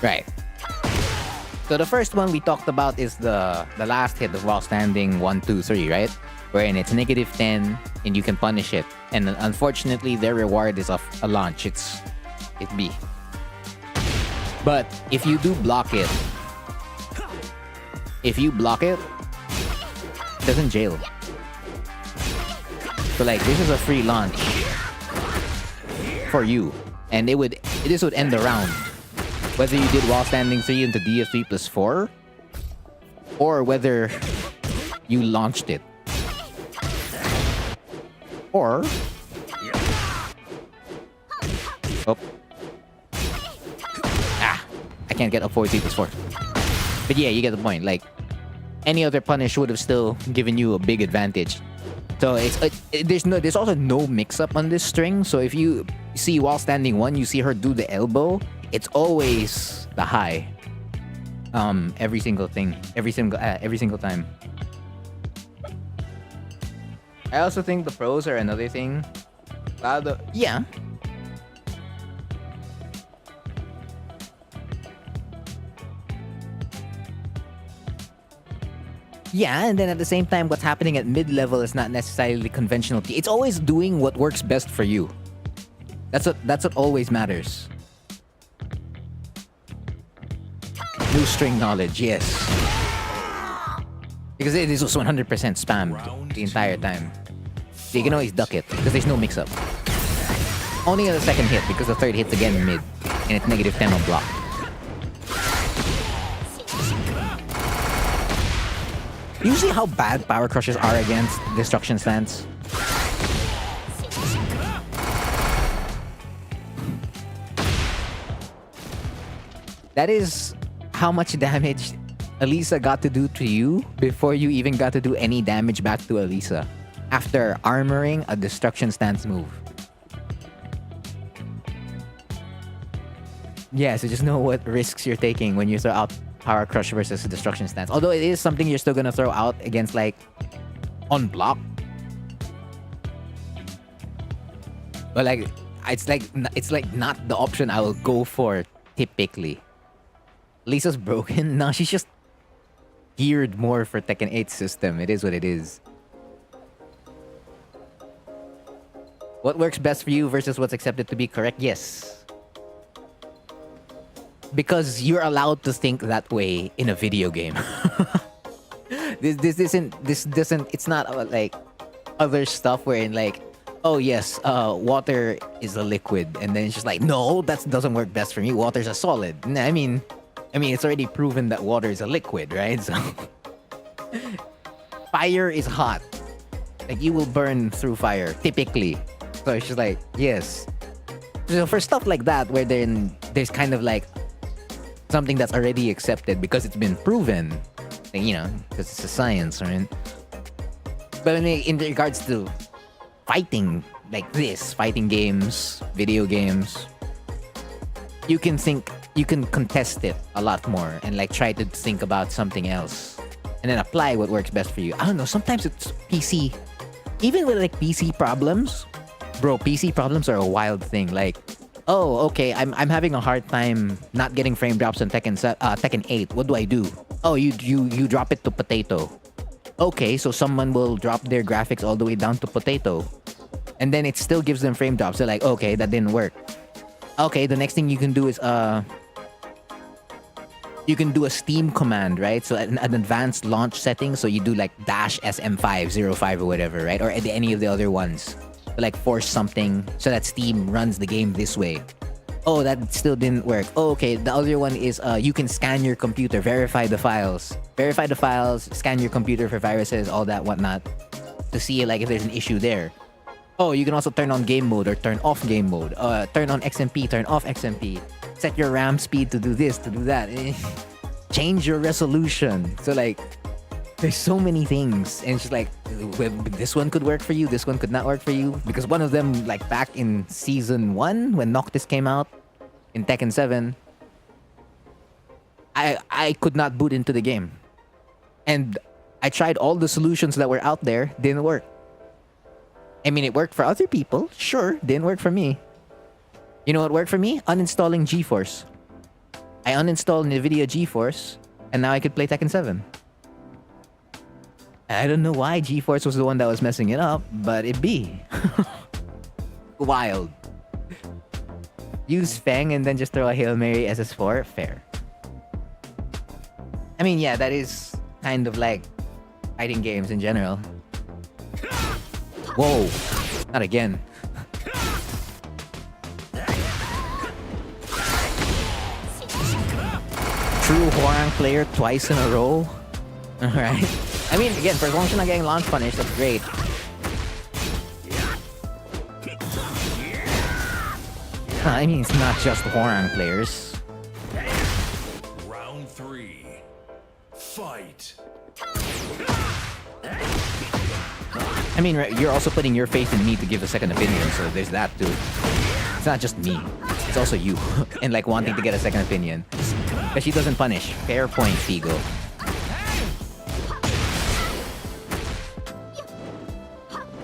[SPEAKER 1] Right. So the first one we talked about is the last hit of while standing 1-2-3, right? Wherein it's -10 and you can punish it. And unfortunately, their reward is a launch. It's B. But if you do block it, it doesn't jail. So like, this is a free launch for you. and this would end the round. Whether you did while standing 3 into DF3 plus 4, or whether you launched it. Or... Oh. I can't get up forward 3 plus 4. But yeah, you get the point. Like, any other punish would have still given you a big advantage. So there's also no mix-up on this string. So if you see while standing 1, you see her do the elbow, it's always the high. Every single time. I also think the pros are another thing. Yeah. Yeah, and then at the same time, what's happening at mid-level is not necessarily conventional. It's always doing what works best for you. That's what always matters. New string knowledge, yes. Because it is also 100% spammed the entire time. So you can always duck it, because there's no mix-up. Only on the second hit, because the third hit's again mid, and it's negative 10 on block. You see how bad power crushers are against destruction stance? That is how much damage Elisa got to do to you before you even got to do any damage back to Elisa after armoring a destruction stance move. Yeah, so just know what risks you're taking when you throw out Power Crush versus Destruction Stance. Although it is something you're still gonna throw out against, like, on block. But, like, it's like not the option I will go for typically. Lisa's broken? No, she's just geared more for Tekken 8 system. It is what it is. What works best for you versus what's accepted to be correct? Yes. Because you're allowed to think that way in a video game. This doesn't. It's not like other stuff wherein, like, oh yes, water is a liquid, and then it's just like, no, that doesn't work best for me. Water's a solid. I mean, it's already proven that water is a liquid, right? So fire is hot. Like, you will burn through fire typically. So it's just like, yes. So for stuff like that, where then there's kind of like something that's already accepted because it's been proven, you know, because it's a science, right? But in regards to fighting like this, fighting games, video games, you can contest it a lot more and like try to think about something else and then apply what works best for you. I don't know, sometimes it's PC. Even with like PC problems, bro, PC problems are a wild thing. Like, oh, okay, I'm having a hard time not getting frame drops on Tekken 8. What do I do? Oh, you drop it to potato. Okay, so someone will drop their graphics all the way down to potato. And then it still gives them frame drops. They're like, okay, that didn't work. Okay, the next thing you can do is you can do a Steam command, right? So an advanced launch setting. So you do like dash SM505 or whatever, right? Or any of the other ones. Like force something so that Steam runs the game this way. Oh, that still didn't work. Oh, okay, the other one is you can scan your computer, verify the files, scan your computer for viruses, all that whatnot, to see like if there's an issue there. Oh, you can also turn on game mode or turn off game mode. Turn on XMP, turn off XMP. Set your RAM speed to do this, to do that. Change your resolution. So like, there's so many things, and it's just like, this one could work for you, this one could not work for you, because one of them, like back in season 1 when Noctis came out in Tekken 7, I could not boot into the game, and I tried all the solutions that were out there, didn't work. I mean, it worked for other people, sure, didn't work for me. You know what worked for me? Uninstalling GeForce. I uninstalled NVIDIA GeForce, and now I could play Tekken 7. I don't know why GeForce was the one that was messing it up, but it be. Wild. Use Feng and then just throw a Hail Mary SS4? Fair. I mean, yeah, that is kind of like fighting games in general. Whoa. Not again. true Hwoarang player twice in a row. Alright. I mean, again, for as long as you're not getting launch punish, that's great. I mean, it's not just Hwoarang players.
[SPEAKER 2] Round 3. Fight.
[SPEAKER 1] I mean, you're also putting your faith in me to give a second opinion, so there's that too. It's not just me. It's also you. And like wanting to get a second opinion. But she doesn't punish. Fair point, Figo.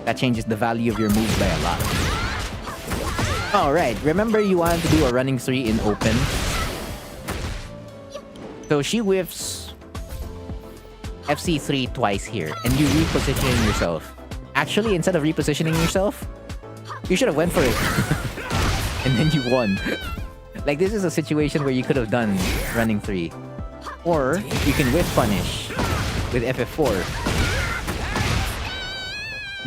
[SPEAKER 1] That changes the value of your moves by a lot. Alright, remember you wanted to do a running 3 in open. So she whiffs FC3 twice here, and you reposition yourself. Actually, instead of repositioning yourself, you should have went for it. And then you won. Like, this is a situation where you could have done running 3. Or, you can whiff punish with FF4.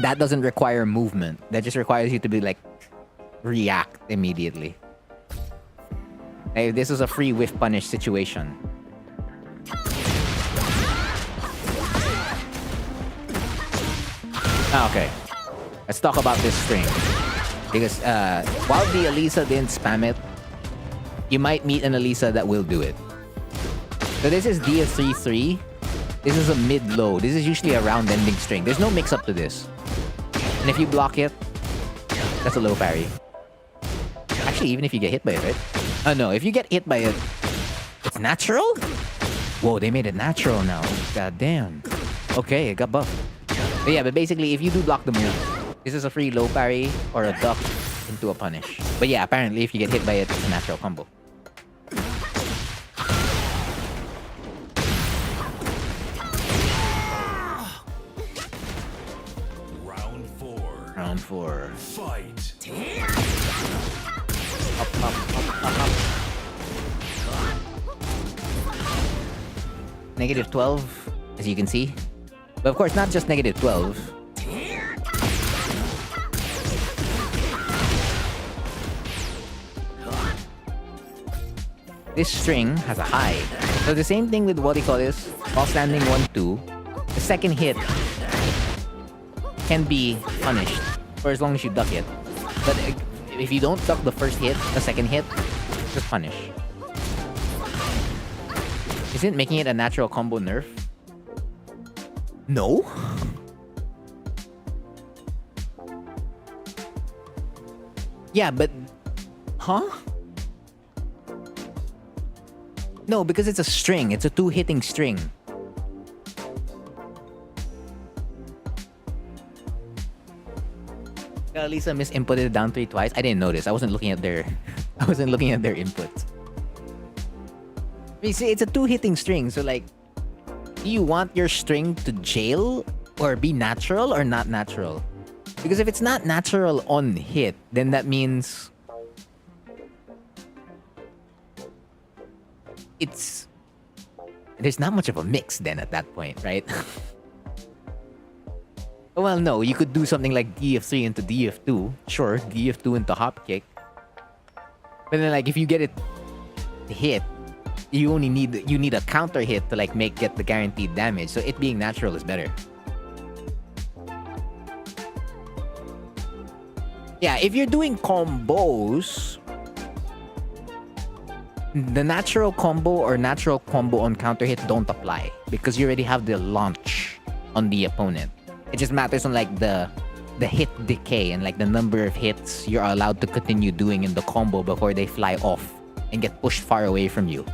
[SPEAKER 1] That doesn't require movement. That just requires you to be like, react immediately. Like, this is a free whiff punish situation. Okay. Let's talk about this string. Because while the Elisa didn't spam it, you might meet an Elisa that will do it. So this is DF3-3. This is a mid-low. This is usually a round-ending string. There's no mix-up to this. And if you block it, that's a low parry. Actually, even if you get hit by it, right? No, if you get hit by it, it's natural? Whoa, they made it natural now. God damn. Okay, it got buffed. But yeah, but basically, if you do block the move, this is a free low parry or a duck into a punish. But yeah, apparently, if you get hit by it, it's a natural combo. Round 4.
[SPEAKER 2] Fight.
[SPEAKER 1] Up. Negative 12, as you can see. But of course, not just negative 12. This string has a high. So the same thing with what do you call this? While standing 1-2, the second hit can be punished for as long as you duck it. But if you don't duck the first hit, the second hit, just punish. Isn't making it a natural combo nerf? No? Yeah, but... Huh? No, because it's a string. It's a 2-hitting string. Lisa misinputted down 3 twice. I didn't notice. I wasn't looking at their inputs. You see, it's a 2-hitting string, so like, do you want your string to jail or be natural or not natural? Because if it's not natural on hit, then that means there's not much of a mix then at that point, right? Well, no, you could do something like DF3 into DF2. Sure, DF2 into hop kick. But then like if you get it to hit, you need a counter hit to like get the guaranteed damage. So it being natural is better. Yeah, if you're doing combos, the natural combo or natural combo on counter hit don't apply because you already have the launch on the opponent. It just matters on like the hit decay and like the number of hits you're allowed to continue doing in the combo before they fly off and get pushed far away from you.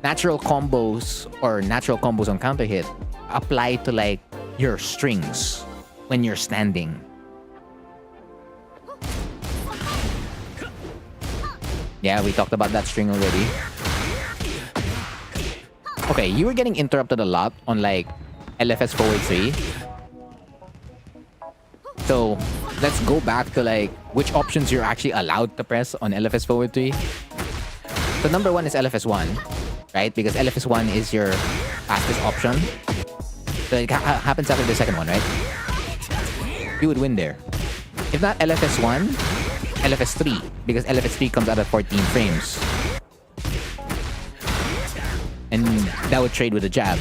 [SPEAKER 1] Natural combos or natural combos on counter hit apply to like your strings when you're standing. Yeah, we talked about that string already. Okay, you were getting interrupted a lot on like LFS forward 3. So let's go back to like which options you're actually allowed to press on LFS forward 3. So number 1 is LFS 1, right? Because LFS 1 is your fastest option. So it happens after the second one, right? You would win there. If not LFS 1, LFS 3. Because LFS 3 comes out at 14 frames. and that would trade with a jab.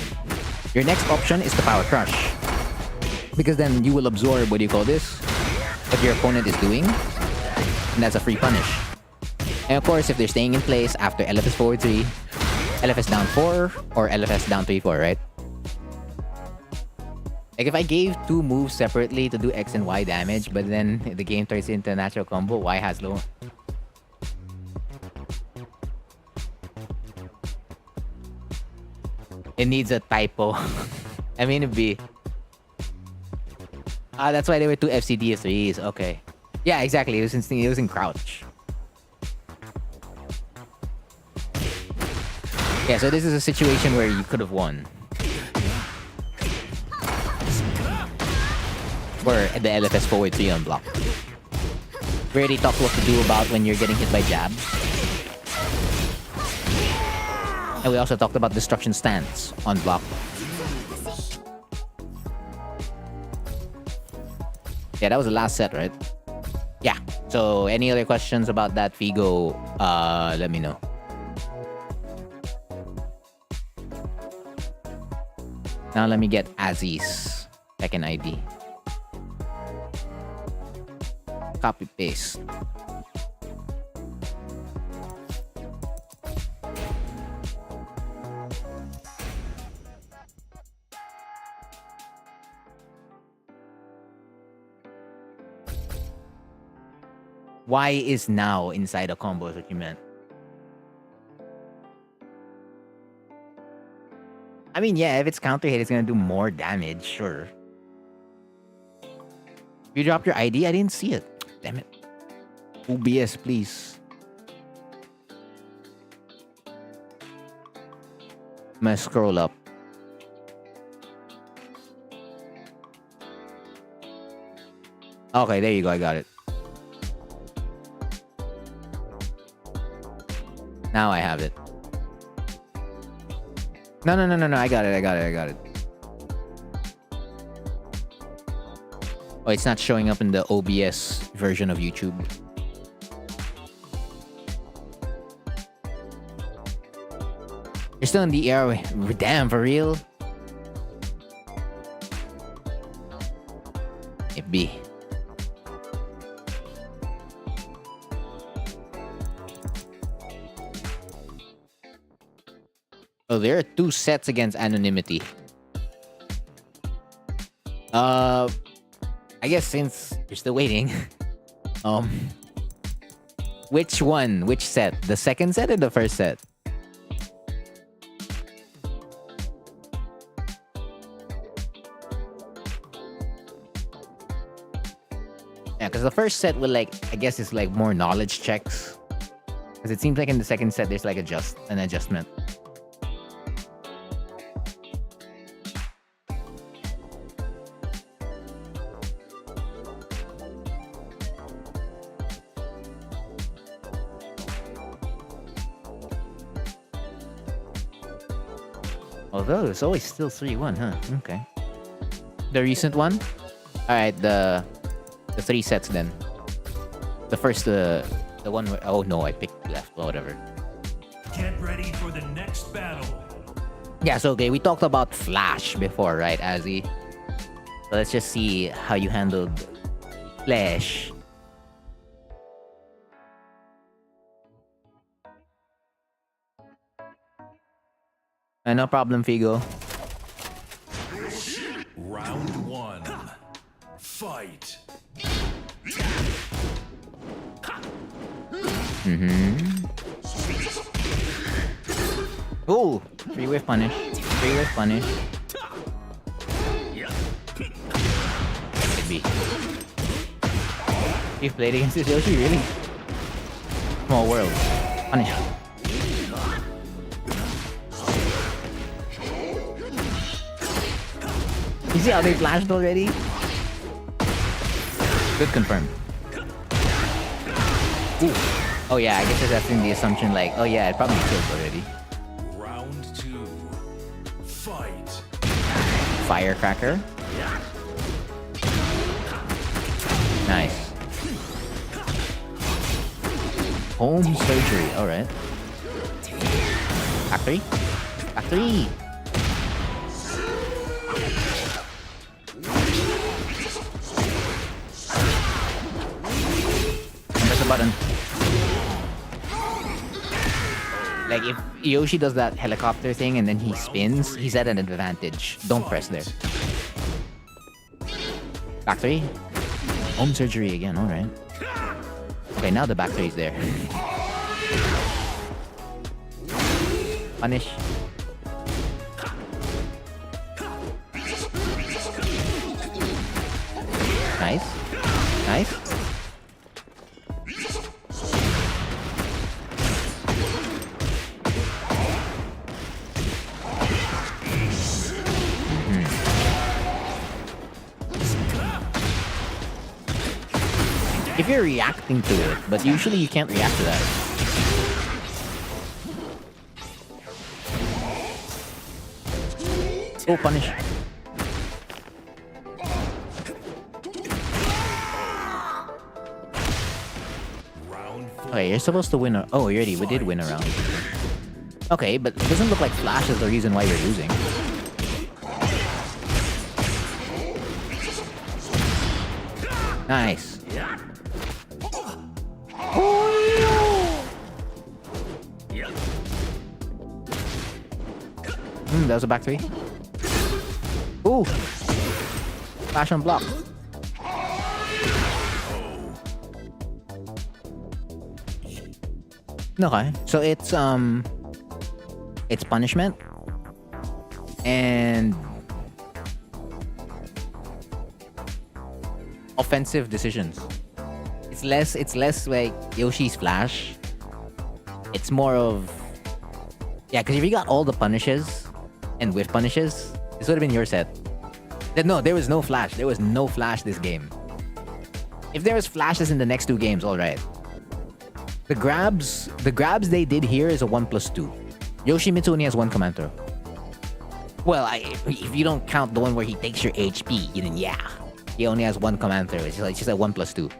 [SPEAKER 1] Your next option is the power crush, because then you will absorb, what do you call this, what your opponent is doing, and that's a free punish. And of course, if they're staying in place after LFS forward 3, LFS down 4, or LFS down 3-4, right? Like if I gave 2 moves separately to do X and Y damage, but then the game turns into a natural combo, Y has low. It needs a typo. I mean, it'd be... that's why there were 2 FCD 3s. Okay. Yeah, exactly. It was in crouch. Yeah, so this is a situation where you could have won. Or the LFS forward 3 on block. We already talked what to do about when you're getting hit by jabs. And we also talked about destruction stance on block. Yeah, that was the last set, right? Yeah. So any other questions about that, Figo, let me know. Now let me get Aziz's second ID. Copy paste. Why is now inside a combo is what you meant? I mean, yeah, if it's counter hit, it's gonna do more damage, sure. You dropped your ID? I didn't see it. Damn it. OBS, please. I'm gonna scroll up. Okay, there you go. I got it. Now I have it. No. I got it. Oh, it's not showing up in the OBS version of YouTube. You're still in the air. Damn, for real? It be. Oh, there are 2 sets against anonymity. I guess since you're still waiting, which one? Which set? The second set or the first set? Yeah, because the first set will I guess it's like more knowledge checks. Because it seems like in the second set there's like an adjustment. Although it's always still 3-1, huh? Okay. The recent one? Alright, the 3 sets then. The first, the one where... Oh no, I picked left. Well, whatever.
[SPEAKER 2] Get ready for the next battle.
[SPEAKER 1] Yeah, so okay, we talked about Flash before, right, Azzy? So let's just see how you handled Flash. No problem, Figo.
[SPEAKER 2] Round 1. Fight.
[SPEAKER 1] Ooh, 3-wave punish. 3-wave punish. Could be. You've played against this Yoshi, really? Small world. Punish. You see how they flashed already? Good confirm. Ooh. Oh yeah, I guess that's in the assumption like, oh yeah, it probably killed already.
[SPEAKER 2] Round 2. Fight.
[SPEAKER 1] Firecracker. Nice. Home surgery, alright. Factory? Back 3. Press the button. Like, if Yoshi does that helicopter thing and then he spins, he's at an advantage. Don't press there. Back 3. Home surgery again, alright. Okay, now the back 3 is there. Punish. Nice. Nice. If you're reacting to it, but usually you can't react to that. Oh, punish. Okay, you're supposed to win a... Oh, we did win a round. Okay, but it doesn't look like Flash is the reason why you're losing. Nice. That was a back 3. Ooh! Flash on block. Okay, so it's punishment and offensive decisions. It's less like Yoshi's Flash. It's more of, yeah, because if you got all the punishes and whiff punishes, this would have been your set. No, there was no Flash. There was no Flash this game. If there was Flashes in the next 2 games, alright. The grabs they did here is a 1+2. Yoshimitsu only has 1 command throw. Well, if you don't count the one where he takes your HP, then yeah. He only has 1 command throw. It's just a 1+2.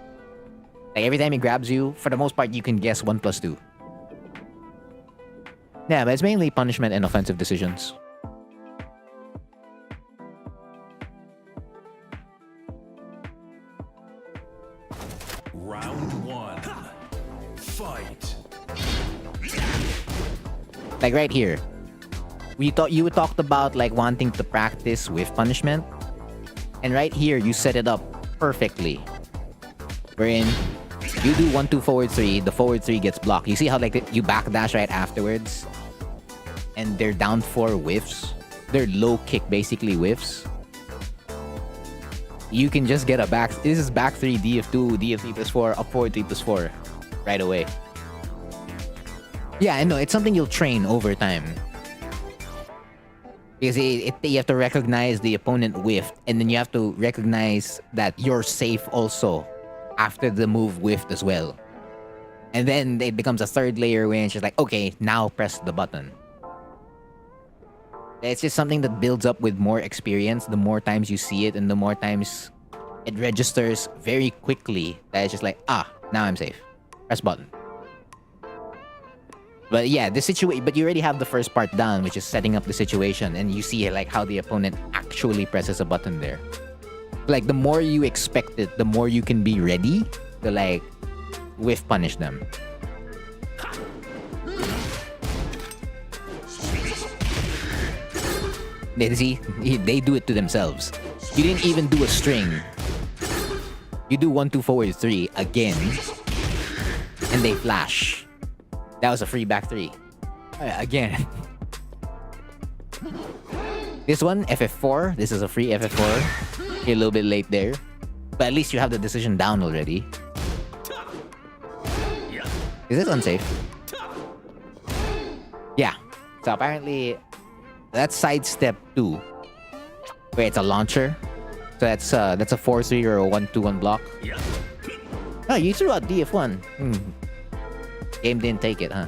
[SPEAKER 1] Like every time he grabs you, for the most part, you can guess 1+2. Yeah, but it's mainly punishment and offensive decisions.
[SPEAKER 2] Round 1. Fight.
[SPEAKER 1] Like right here. You talked about like wanting to practice with punishment. And right here, you set it up perfectly. Wherein you do 1-2 forward 3, the forward 3 gets blocked. You see how like you backdash right afterwards? And they're down 4 whiffs. They're low kick basically whiffs. You can just get a back. This is back 3, DF2, DF3+4, up forward 3+4 right away. Yeah, I know. It's something you'll train over time. Because you have to recognize the opponent whiffed, and then you have to recognize that you're safe also after the move whiffed as well. And then it becomes a 3rd layer where it's just like, okay, now press the button. It's just something that builds up with more experience. The more times you see it and the more times it registers very quickly that it's just like, now I'm safe. Press button. But yeah, but you already have the first part down, which is setting up the situation, and you see like how the opponent actually presses a button there. Like the more you expect it, the more you can be ready to like whiff punish them. They do it to themselves. You didn't even do a string. You do 1-2 forward 3 again, and they flash. That was a free back 3. Again. This one, FF4. This is a free FF4. You're a little bit late there. But at least you have the decision down already. Is this unsafe? Yeah. So apparently, that's sidestep 2. Where it's a launcher. So that's a 4-3 or a 1-2-1 block. Oh, you threw out DF1. Game didn't take it, huh?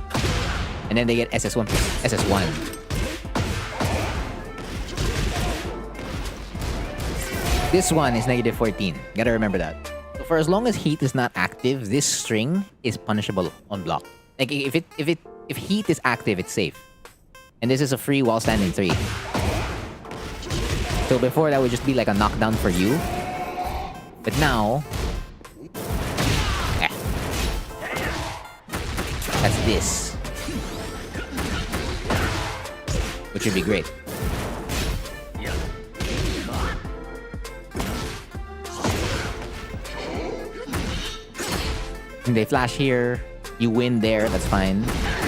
[SPEAKER 1] And then they get SS1 plus SS1. This one is -14. Gotta remember that. So for as long as heat is not active, this string is punishable on block. Like if heat is active, it's safe. And this is a free wall standing 3. So before that would just be like a knockdown for you. But now... That's this. Which would be great. And they flash here. You win there, that's fine.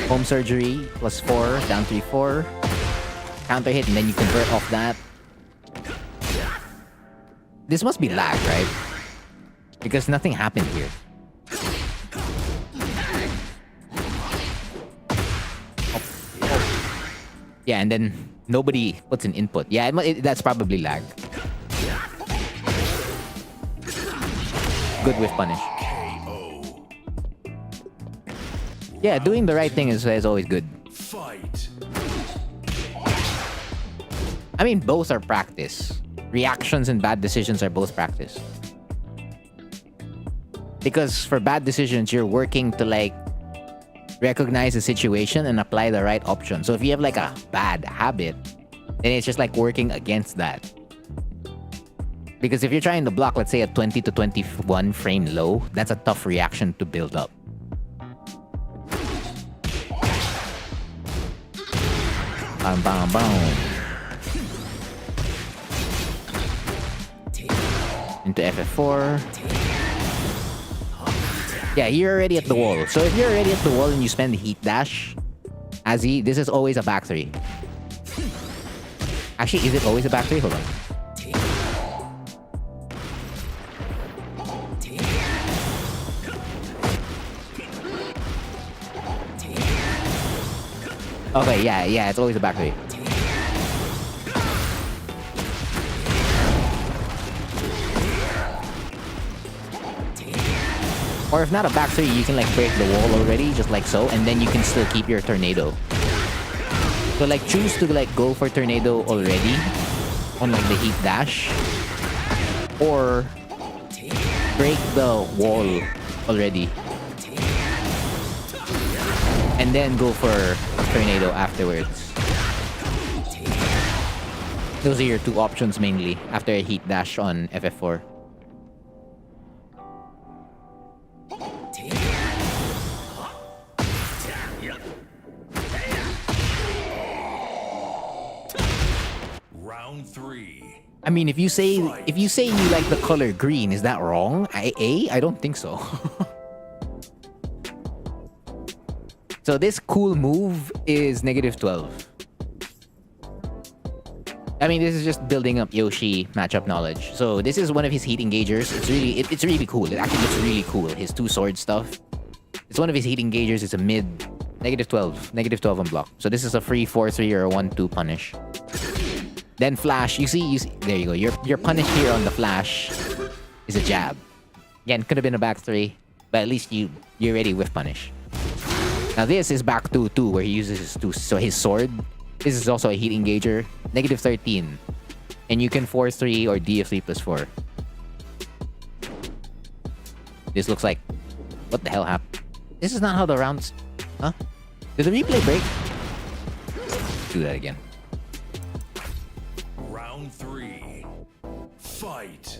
[SPEAKER 1] Home surgery, +4, down 3-4. Counter hit, and then you convert off that. This must be lag, right? Because nothing happened here. Yeah, and then nobody puts an input. Yeah, that's probably lag. Good whiff punish. Yeah, doing the right thing is always good.
[SPEAKER 2] Fight.
[SPEAKER 1] I mean, both are practice. Reactions and bad decisions are both practice. Because for bad decisions, you're working to like recognize the situation and apply the right option. So if you have like a bad habit, then it's just like working against that. Because if you're trying to block, let's say a 20 to 21 frame low, that's a tough reaction to build up. Bam, bam, bam. Into FF4. Yeah, you're already at the wall. So if you're already at the wall and you spend the heat dash, this is always a back 3. Actually, is it always a back 3? Hold on. Okay, yeah, it's always a back 3. Or if not a back 3, you can like break the wall already, just like so, and then you can still keep your tornado. So like choose to like go for tornado already on like the heat dash, or break the wall already, and then go for tornado afterwards. Those are your two options mainly after a heat dash on FF4.
[SPEAKER 2] Round 3.
[SPEAKER 1] I mean, if you say you like the color green, is that wrong? I don't think so. So this cool move is -12. I mean, this is just building up Yoshi matchup knowledge. So this is one of his heat engagers. It's really cool. It actually looks really cool. His 2 sword stuff. It's one of his heat engagers. It's a mid -12 on block. So this is a free 4-3 or a 1-2 punish. Then flash. You see. There you go. Your punish here on the flash is a jab. Again, could have been a back 3, but at least you already whiff punish. Now this is back 2-2 where he uses his 2. So his sword. This is also a heat engager. -13. And you can 4-3 or DF3 +4. This looks like... What the hell happened? This is not how the rounds... Huh? Did the replay break? Do that again.
[SPEAKER 2] Round 3. Fight.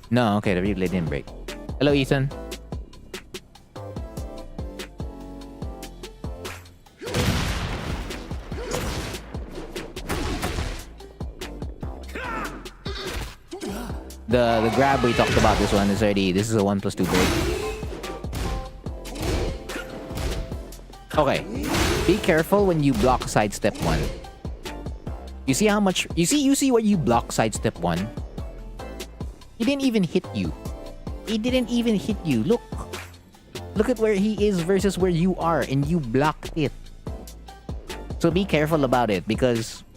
[SPEAKER 1] No, okay, the replay didn't break. Hello, Ethan. The grab we talked about, this one is already... This is a 1+2 break. Okay. Be careful when you block sidestep 1. You see how much... You see where you block sidestep 1? He didn't even hit you. He didn't even hit you. Look. Look at where he is versus where you are, and you blocked it. So be careful about it, because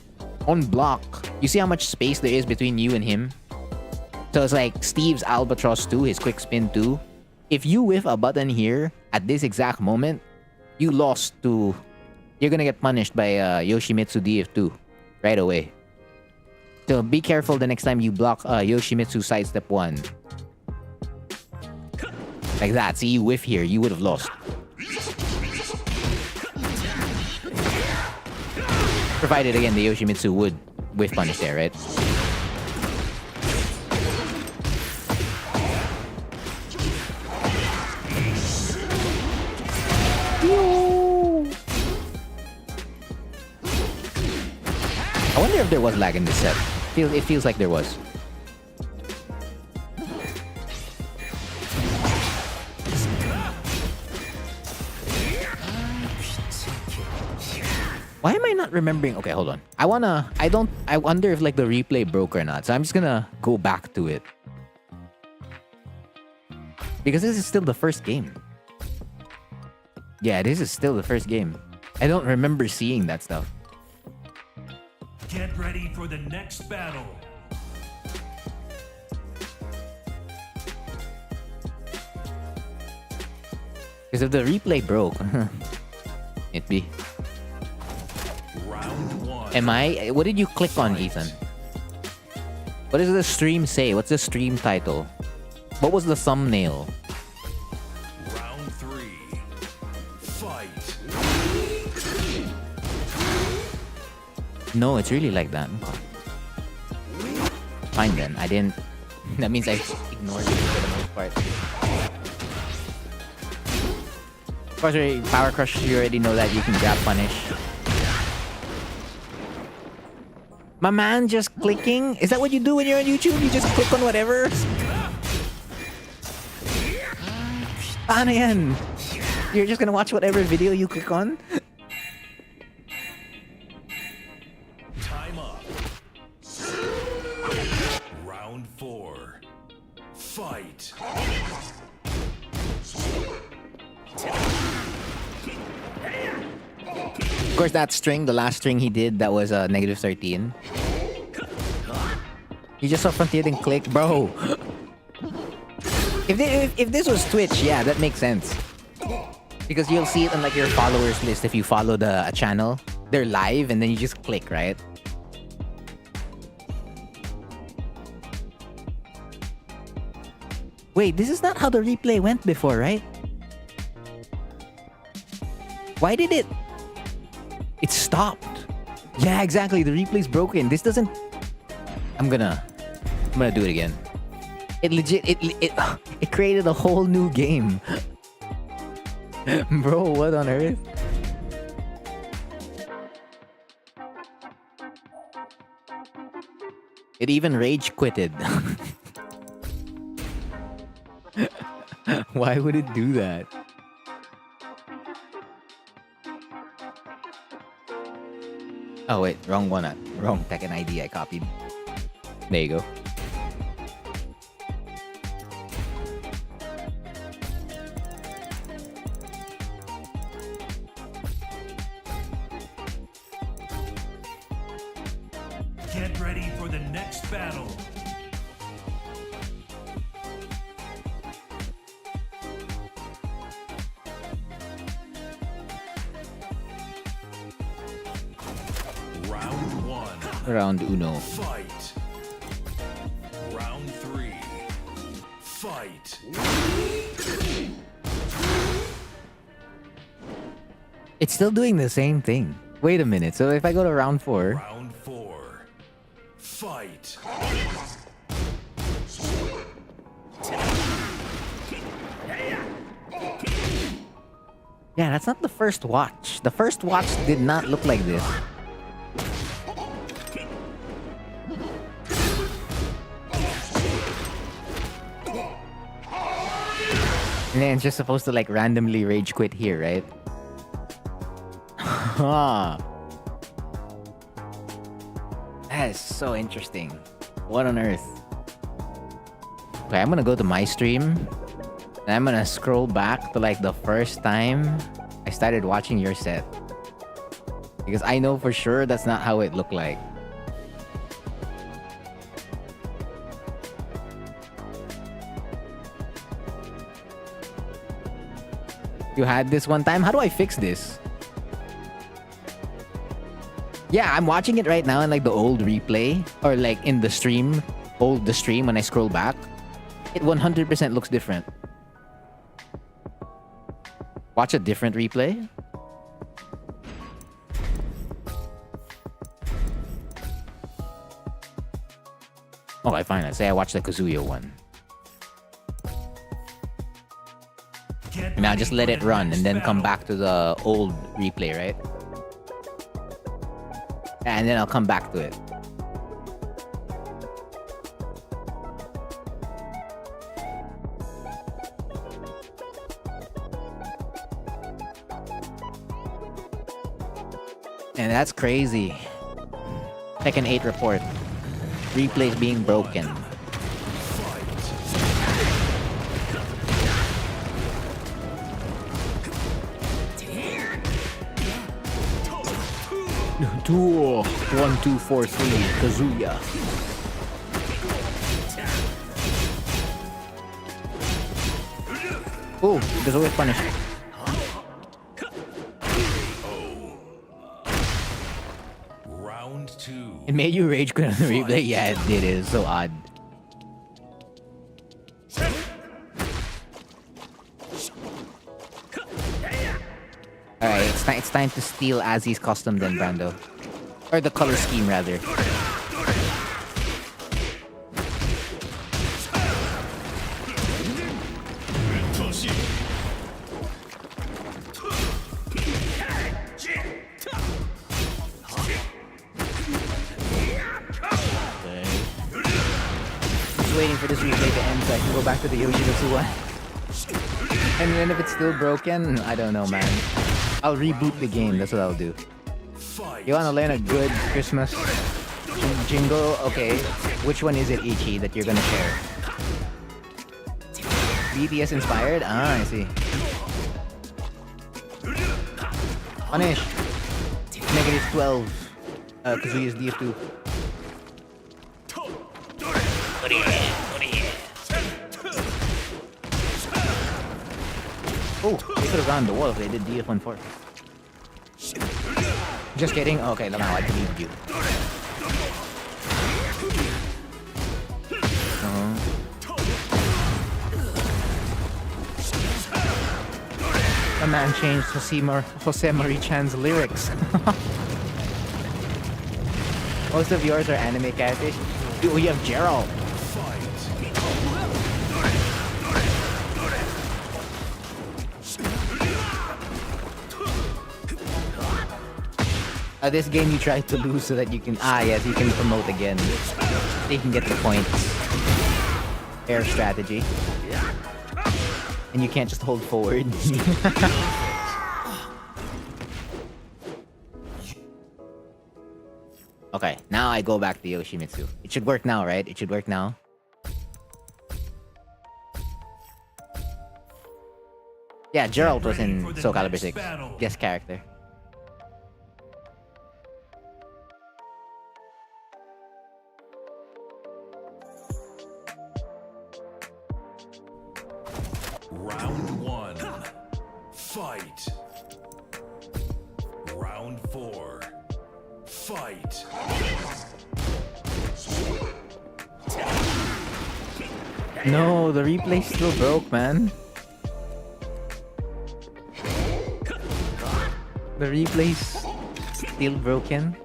[SPEAKER 1] on block, you see how much space there is between you and him? So it's like Steve's Albatross 2, his quick spin 2. If you whiff a button here at this exact moment, you lost to... You're gonna get punished by Yoshimitsu DF2 right away. So be careful the next time you block Yoshimitsu sidestep 1. Like that. See, you whiff here, you would have lost. Provided, again, the Yoshimitsu would whiff punish there, right? I wonder if there was lag in this set. It feels like there was. Why am I not remembering? Okay, hold on. I wonder if like the replay broke or not. So I'm just gonna go back to it. Because this is still the first game. Yeah, this is still the first game. I don't remember seeing that stuff.
[SPEAKER 2] Get ready for the next battle.
[SPEAKER 1] Because if the replay broke, it'd be.
[SPEAKER 2] Round one.
[SPEAKER 1] What did you click on, Ethan? What does the stream say? What's the stream title? What was the thumbnail?
[SPEAKER 2] Round three. Fight.
[SPEAKER 1] No, it's really like that. Fine then. I didn't. That means I ignored it for the most part. Of course, Power Crush, you already know that you can grab punish. My man, just clicking? Is that what you do when you're on YouTube? You just click on whatever? Paano yan? You're just gonna watch whatever video you click on?
[SPEAKER 2] Time up. Round four. Fight.
[SPEAKER 1] Of course, that string, the last string he did, that was negative 13. You just saw Frontier and click, bro. If this was Twitch, yeah, that makes sense. Because you'll see it on like your followers list if you follow a channel. They're live and then you just click, right? Wait, this is not how the replay went before, right? Why did it? It stopped. Yeah, exactly. The replay's broken. This doesn't. I'm gonna do it again. It legit. It created a whole new game. Bro, what on earth? It even rage quitted. Why would it do that? Oh wait, wrong one. Wrong Tekken ID I copied. There you go.
[SPEAKER 2] Get ready for the next battle. Round one.
[SPEAKER 1] Round uno.
[SPEAKER 2] Fight. Round three. Fight.
[SPEAKER 1] It's still doing the same thing. Wait a minute. So if I go to round four.
[SPEAKER 2] Round four. Fight.
[SPEAKER 1] Yeah, that's not the first watch. The first watch did not look like this. And then it's just supposed to like randomly rage quit here, right? That is so interesting. What on earth? Okay, I'm gonna go to my stream and I'm gonna scroll back to like the first time I started watching your set. Because I know for sure that's not how it looked like. You had this one time? How do I fix this? Yeah, I'm watching it right now in like the old replay or like in the stream, the stream when I scroll back. It 100% looks different. Watch a different replay. Okay, fine. Let's say I watch the Kazuya one.
[SPEAKER 2] Get
[SPEAKER 1] And now
[SPEAKER 2] ready
[SPEAKER 1] just
[SPEAKER 2] for
[SPEAKER 1] let
[SPEAKER 2] the
[SPEAKER 1] it run
[SPEAKER 2] next
[SPEAKER 1] and then come
[SPEAKER 2] battle.
[SPEAKER 1] back to the old replay, right? And then I'll come back to it. And that's crazy. Tekken 8 report. Replays being broken. Duel 1, 2, 4, 3 Kazuya. Oh, there's always punish.
[SPEAKER 2] Round 2.
[SPEAKER 1] It made you rage quit on the replay? Yeah, it did. It's so odd. Alright, it's time to steal Azzy's custom then, Brando. Or the color scheme, rather. Just waiting for this replay to end so I can go back to the Yoshimitsu one. And then if it's still broken, I don't know, man. I'll reboot the game, that's what I'll do. You wanna learn a good Christmas jingle? Okay, which one is it, Ichi, that you're gonna share? BTS inspired? Ah, I see. Punish! Negative 12. Kazuya's DF2. Oh, they could have gone the wall if they did DF14. Just kidding. Okay, Lamau, I believed you. A man changed Jose Marie-chan's lyrics. Most of yours are anime characters. Dude, we have Gerald. This game you try to lose so that you can... Ah, yes, you can promote again. So you can get the points. Air strategy. And you can't just hold forward. Okay, now I go back to Yoshimitsu. It should work now, right? It should work now. Yeah, Gerald was in Soul Calibur 6. Guest character.
[SPEAKER 2] Round 1. Fight. Round 4. Fight.
[SPEAKER 1] No, the replay still broke, man. The replay's still broken?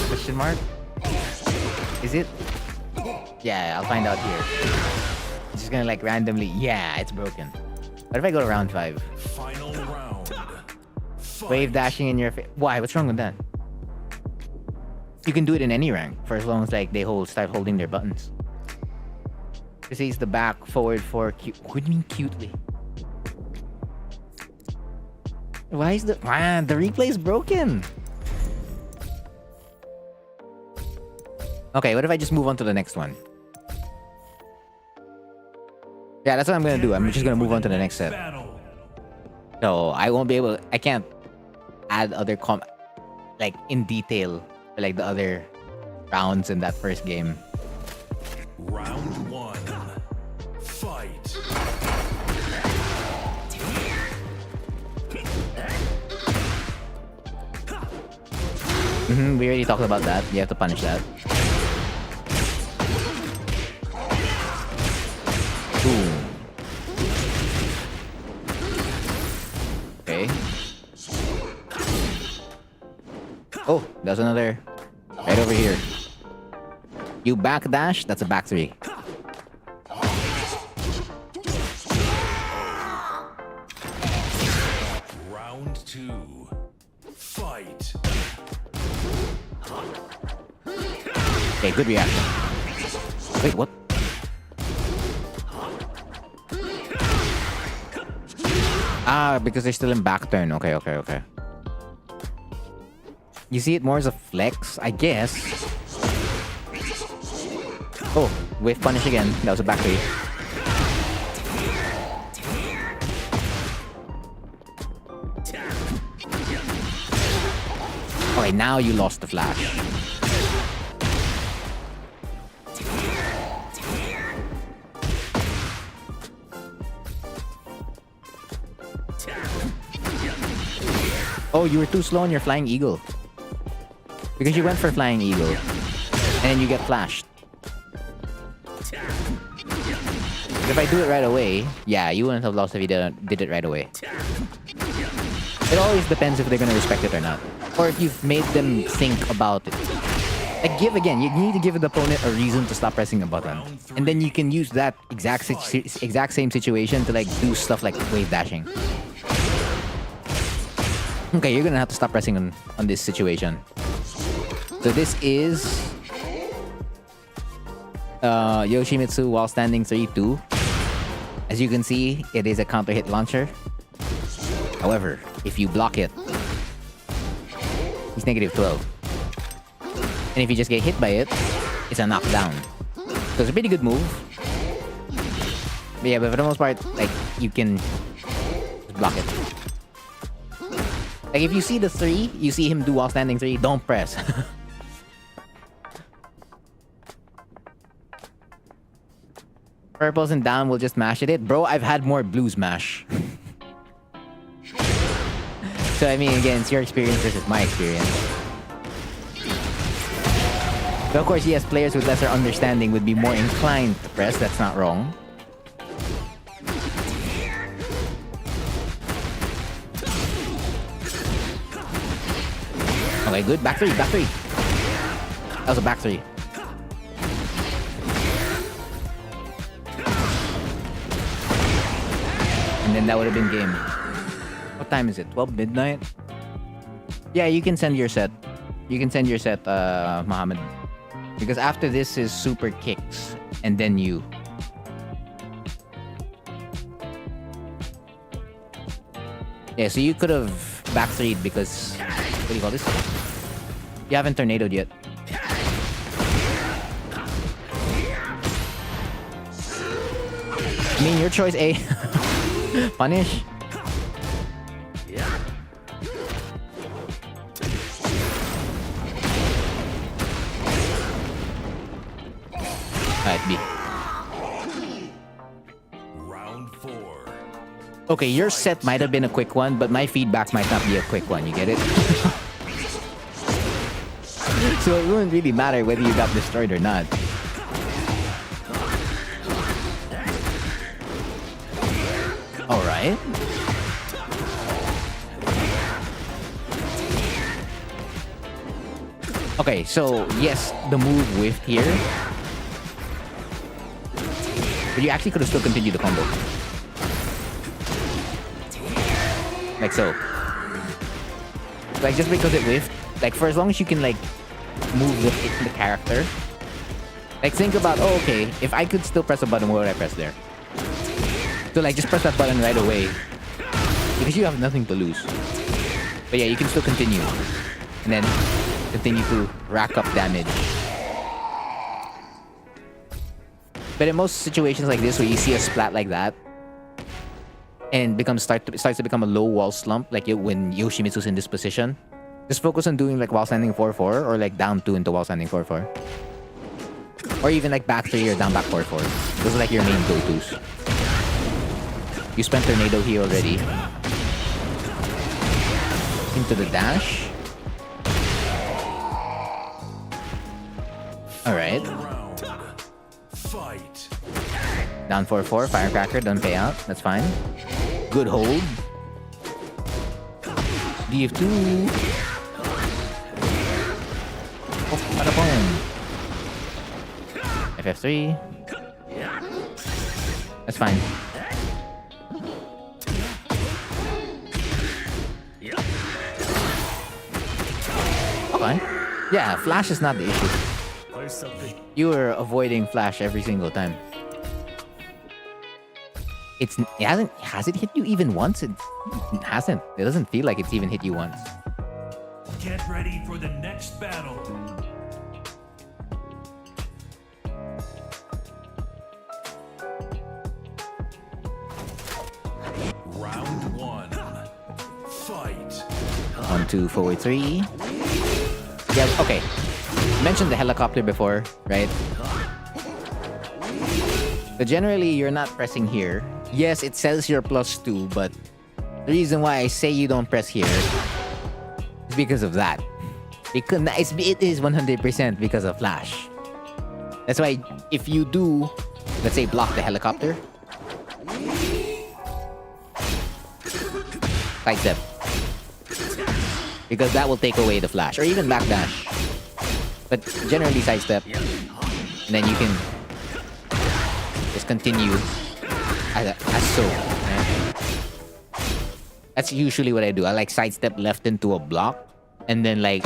[SPEAKER 1] Question mark? Is it? Yeah, I'll find out here. It's just gonna like randomly, yeah, it's broken. What if I go to round 5?
[SPEAKER 2] Final round. Fight.
[SPEAKER 1] Wave dashing in your face. Why? What's wrong with that? You can do it in any rank for as long as like they start holding their buttons. This is the back, forward, cute. What do you mean cutely? Why is the replay is broken? Okay, what if I just move on to the next one? Yeah, that's what I'm gonna do. I'm just gonna move on to the next set. So I won't be able. I can't add other like in detail for like the other rounds in that first game.
[SPEAKER 2] Round 1. Fight.
[SPEAKER 1] We already talked about that. You have to punish that. Boom. Okay. Oh, there's another right over here. You backdash, that's a back 3.
[SPEAKER 2] Round 2. Fight.
[SPEAKER 1] Okay, good reaction. Wait, what? Ah, because they're still in back turn. Okay. You see it more as a flex, I guess. Oh, whiff punish again. That was a back 3. Okay, now you lost the flash. Oh, you were too slow on your flying eagle. Because you went for flying eagle. And then you get flashed. If I do it right away, yeah, you wouldn't have lost if you did it right away. It always depends if they're gonna respect it or not. Or if you've made them think about it. Like, you need to give the opponent a reason to stop pressing a button. And then you can use that exact same situation to like do stuff like wave dashing. Okay, you're gonna have to stop pressing on this situation. So this is Yoshimitsu while standing 3-2. As you can see, it is a counter hit launcher. However, if you block it, he's negative 12. And if you just get hit by it, it's a knockdown. So it's a pretty good move. But yeah, but for the most part, like, you can just block it. Like, if you see the 3, you see him do while standing 3, don't press. Purples and down will just mash it. Bro, I've had more blues mash. So, I mean, again, it's your experience versus my experience. But of course, yes, players with lesser understanding would be more inclined to press. That's not wrong. Okay, good. Back 3, back 3. That was a back 3. And then that would have been game. What time is it? 12 midnight? Yeah, you can send your set. You can send your set, Mohammed. Because after this is super kicks. And then you. Yeah, so you could have back 3'd because... What do you call this? You haven't tornadoed yet. I mean, your choice, A. Punish. Alright, B.
[SPEAKER 2] Round 4.
[SPEAKER 1] Okay, your set might have been a quick one, but my feedback might not be a quick one. You get it? So it wouldn't really matter whether you got destroyed or not. Alright. Okay, so yes, the move whiffed here. But you actually could have still continued the combo. Like so. Like, just because it whiffed, like, for as long as you can, like, move the character. Like, think about, oh, okay, if I could still press a button, what would I press there? So, like, just press that button right away. Because you have nothing to lose. But yeah, you can still continue. And then continue to rack up damage. But in most situations like this, where you see a splat like that, and starts to become a low wall slump, like when Yoshimitsu's in this position, just focus on doing like while standing 4-4, or like down 2 into while standing 4-4. Or even like back 3 or down back 4-4. Those are like your main go-tos. You spent Tornado here already. Into the dash. Alright.
[SPEAKER 2] Fight.
[SPEAKER 1] Down 4-4, Firecracker, doesn't pay out. That's fine. Good hold. DF2. Oh, bada boom. FF3. That's fine. Okay. Yeah, flash is not the issue. You were avoiding flash every single time. It has it hit you even once? It hasn't. It doesn't feel like it's even hit you once.
[SPEAKER 2] Get ready for the next battle. Round 1. Fight.
[SPEAKER 1] 1, 2, forward, 3. Yeah, okay. Mentioned the helicopter before, right? So generally, you're not pressing here. Yes, it says you're +2, but the reason why I say you don't press here is because of that. Because it is 100% because of flash. That's why if you do, let's say, block the helicopter, sidestep. Because that will take away the flash. Or even backdash. But generally sidestep. And then you can just continue as so. Right? That's usually what I do. I like sidestep left into a block. And then like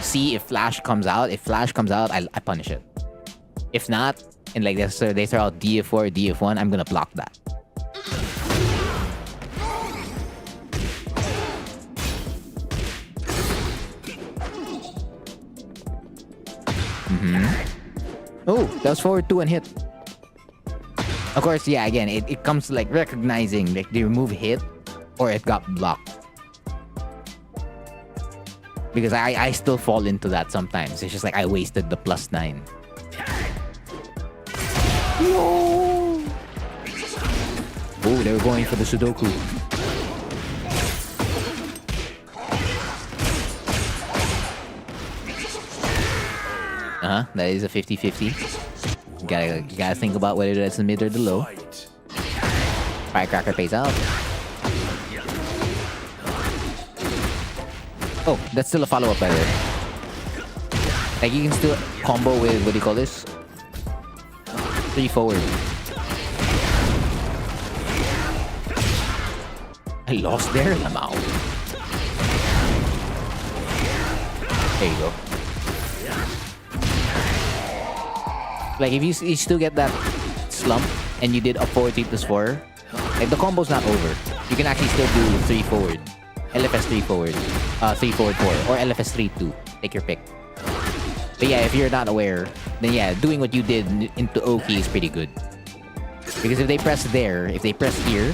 [SPEAKER 1] see if flash comes out. If flash comes out, I punish it. If not, and like they throw out DF4, DF1, I'm gonna block that. Oh, that was forward 2 and hit. Of course, yeah, again, it comes to like recognizing like the remove hit or it got blocked. Because I still fall into that sometimes. It's just like I wasted the +9. No! Oh, they were going for the Sudoku. That is a 50-50. You gotta think about whether that's the mid or the low. Firecracker pays out. Oh, that's still a follow-up by the way. Like you can still combo with, what do you call this? 3 forward. I lost there, Lamau. There you go. Like if you still get that slump and you did a forward 3+4, like the combo's not over. You can actually still do 3 forward, LFS 3 forward, 3 forward 4, or LFS 3 2. Take your pick. But yeah, if you're not aware, then yeah, doing what you did into Oki is pretty good. Because if they press there, if they press here,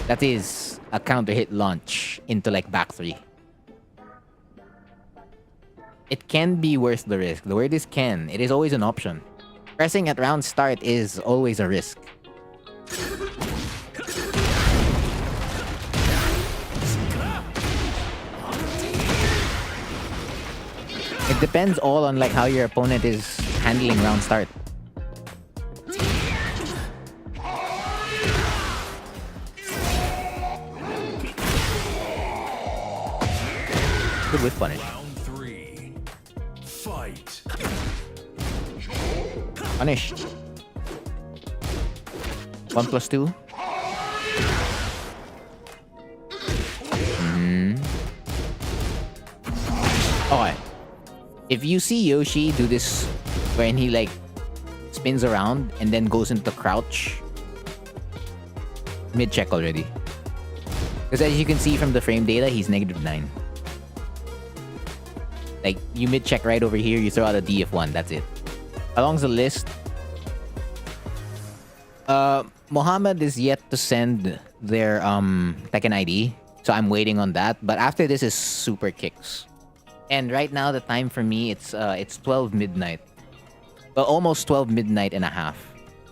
[SPEAKER 1] that is a counter hit launch into like back 3. It can be worth the risk. The word is can. It is always an option. Pressing at round start is always a risk. It depends all on like how your opponent is handling round start. Good whiff punish. Punish. 1+2. Okay. If you see Yoshi do this when he like spins around and then goes into crouch, mid check already. Because as you can see from the frame data, he's -9. Like you mid check right over here, you throw out a DF1, that's it. Along the list, Mohammed is yet to send their Tekken ID, so I'm waiting on that. But after this is super kicks, and right now the time for me it's 12 midnight, well almost 12 midnight and a half.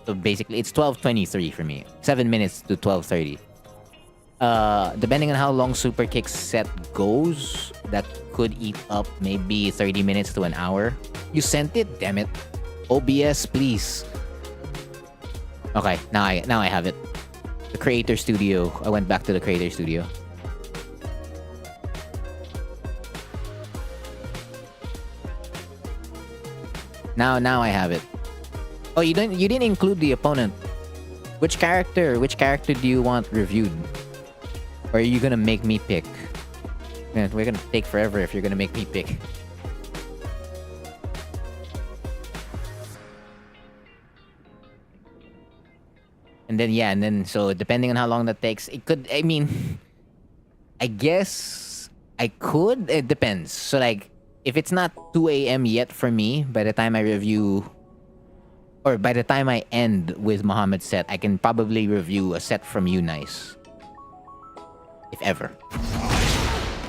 [SPEAKER 1] So basically it's 12:23 for me, 7 minutes to 12:30. Depending on how long super kicks set goes, that could eat up maybe 30 minutes to an hour. You sent it, damn it. OBS, please. Okay, now I have it. The Creator Studio. I went back to the Creator Studio. Now I have it. Oh, you didn't include the opponent. Which character do you want reviewed? Or are you gonna make me pick? Man, we're gonna take forever if you're gonna make me pick. And then so depending on how long that takes, it could, I mean, I guess I could. It depends. So like, if it's not 2 a.m. yet for me, by the time I review, or by the time I end with Muhammad's set, I can probably review a set from you, Nice. If ever.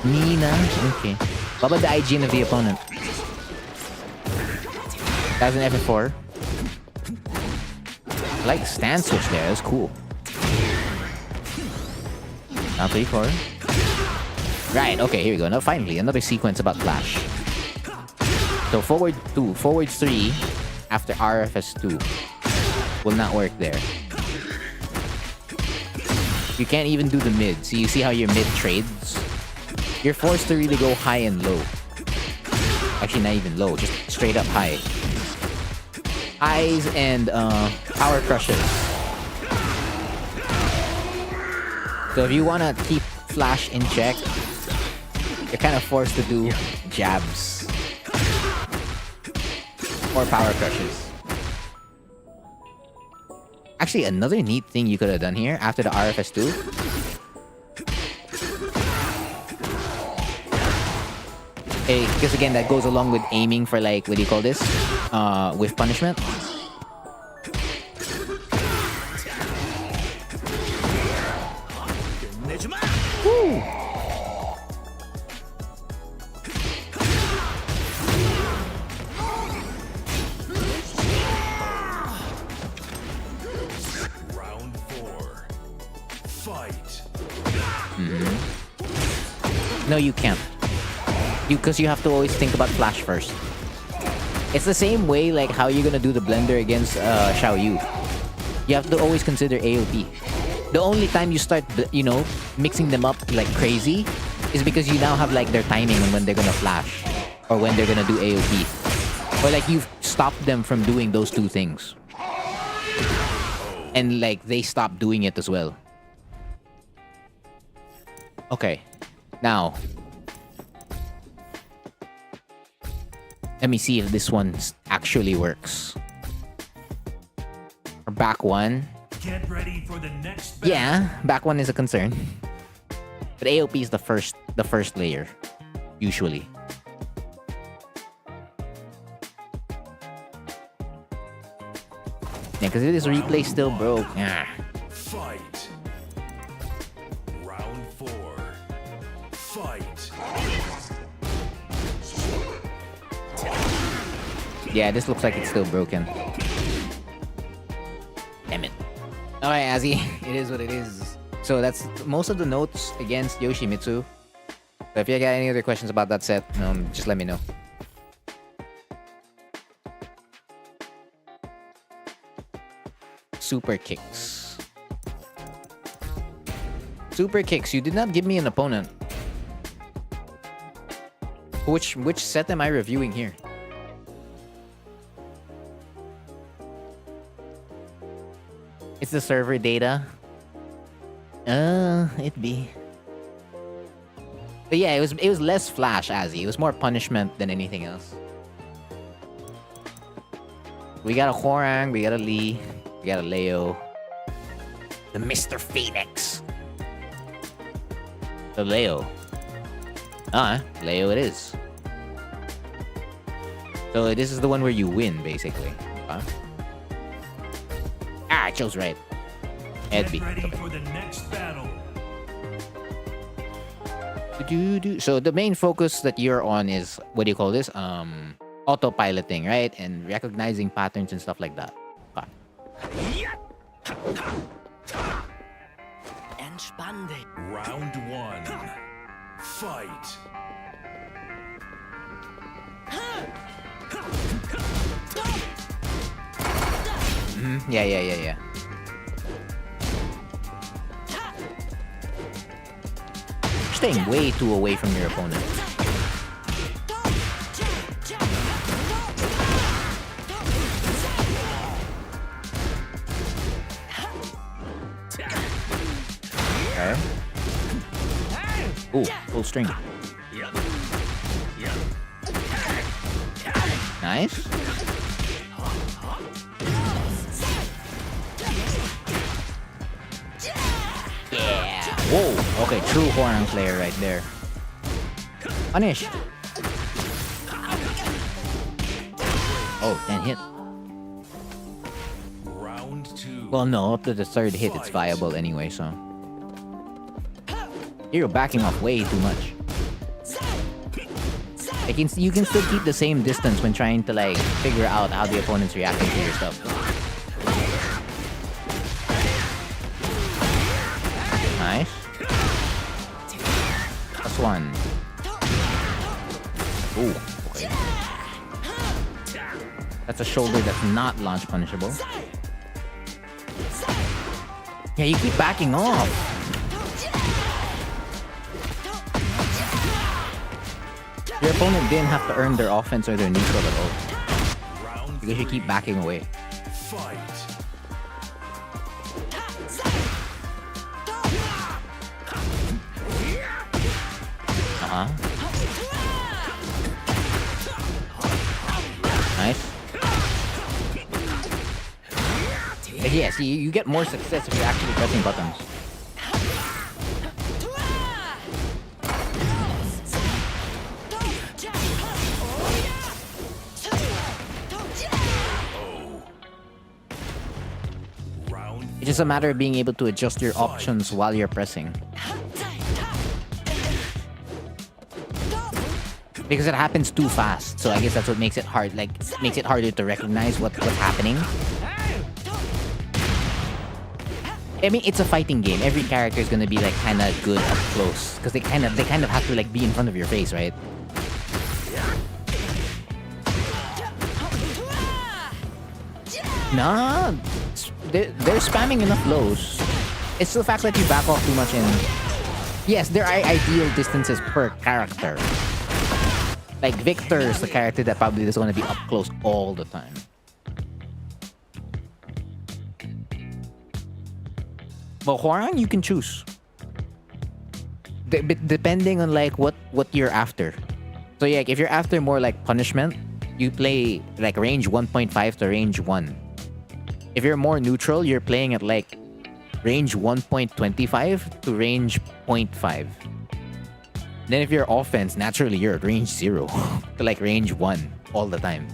[SPEAKER 1] Nina, okay. What about the IGN of the opponent? That's an FF4. I like the stand switch there, that's cool. Now 3-4. Right, okay, here we go. Now finally, another sequence about Flash. So forward 2, forward 3 after RFS 2 will not work there. You can't even do the mid. So you see how your mid trades? You're forced to really go high and low. Actually, not even low, just straight up high. Highs and power crushes. So if you want to keep Flash in check, you're kind of forced to do jabs or power crushes. Actually, another neat thing you could have done here after the RFS 2. Because again, that goes along with aiming for like, what do you call this? With punishment. Woo!
[SPEAKER 2] Round 4. Fight.
[SPEAKER 1] No, you can't. Because you have to always think about Flash first. It's the same way like how you're gonna do the blender against Xiao Yu. You have to always consider AOP. The only time you start, mixing them up like crazy is because you now have like their timing on when they're gonna flash or when they're gonna do AOP. Or like you've stopped them from doing those two things. And like they stop doing it as well. Okay. Now, let me see if this one actually works. Or back one.
[SPEAKER 2] Get ready for the next battle.
[SPEAKER 1] Yeah, back one is a concern. But AOP is the first layer, usually. Yeah, because this replay still broke. Ah.
[SPEAKER 2] Fight. Round 4. Fight.
[SPEAKER 1] Yeah, this looks like it's still broken. Damn it. Alright, Azzy, it is what it is. So that's most of the notes against Yoshimitsu. So if you got any other questions about that set, just let me know. Super kicks. Super kicks. You did not give me an opponent. Which set am I reviewing here? It's the server data. It be. But yeah, it was less Flash, Azzy. It was more punishment than anything else. We got a Hwoarang, we got a Lee, we got a Leo. The Mr. Phoenix. The Leo. Leo it is. So this is the one where you win, basically. Huh? I chose right.
[SPEAKER 2] Get ready for the next battle.
[SPEAKER 1] So the main focus that you're on is, what do you call this? Autopiloting, right? And recognizing patterns and stuff like that.
[SPEAKER 3] Entspann dich.
[SPEAKER 2] Round 1. Fight.
[SPEAKER 1] Yeah. Staying way too away from your opponent. Okay. Ooh, full string. Nice. Yeah. Whoa. Okay, true Horang player right there. Punish. Oh, 10 hit.
[SPEAKER 2] Round 2.
[SPEAKER 1] Well, no, up to the third hit, it's viable anyway, so. You're backing off way too much. Like, you can still keep the same distance when trying to, like, figure out how the opponent's reacting to your stuff. Nice. +1. Ooh, okay. That's a shoulder that's not launch punishable. Yeah, you keep backing off. Your opponent didn't have to earn their offense or their neutral at all. Because you keep backing away.
[SPEAKER 2] Fight.
[SPEAKER 1] Uh-huh. Nice. Yeah, see, you get more success if you're actually pressing buttons. It's just a matter of being able to adjust your options while you're pressing. Because it happens too fast, so I guess that's what makes it hard. Like, makes it harder to recognize what's happening. I mean, it's a fighting game. Every character is gonna be like kind of good up close, because they kind of have to like be in front of your face, right? Nah, they're spamming enough lows. It's the fact that you back off too much and yes, there are ideal distances per character. Like Victor is the character that probably doesn't want to be up close all the time. But Hwarang, you can choose. Depending on like what you're after. So yeah, if you're after more like punishment, you play like range 1.5 to range 1. If you're more neutral, you're playing at like range 1.25 to range 0.5. Then if you're offense, naturally you're at range 0 to like range 1 all the time.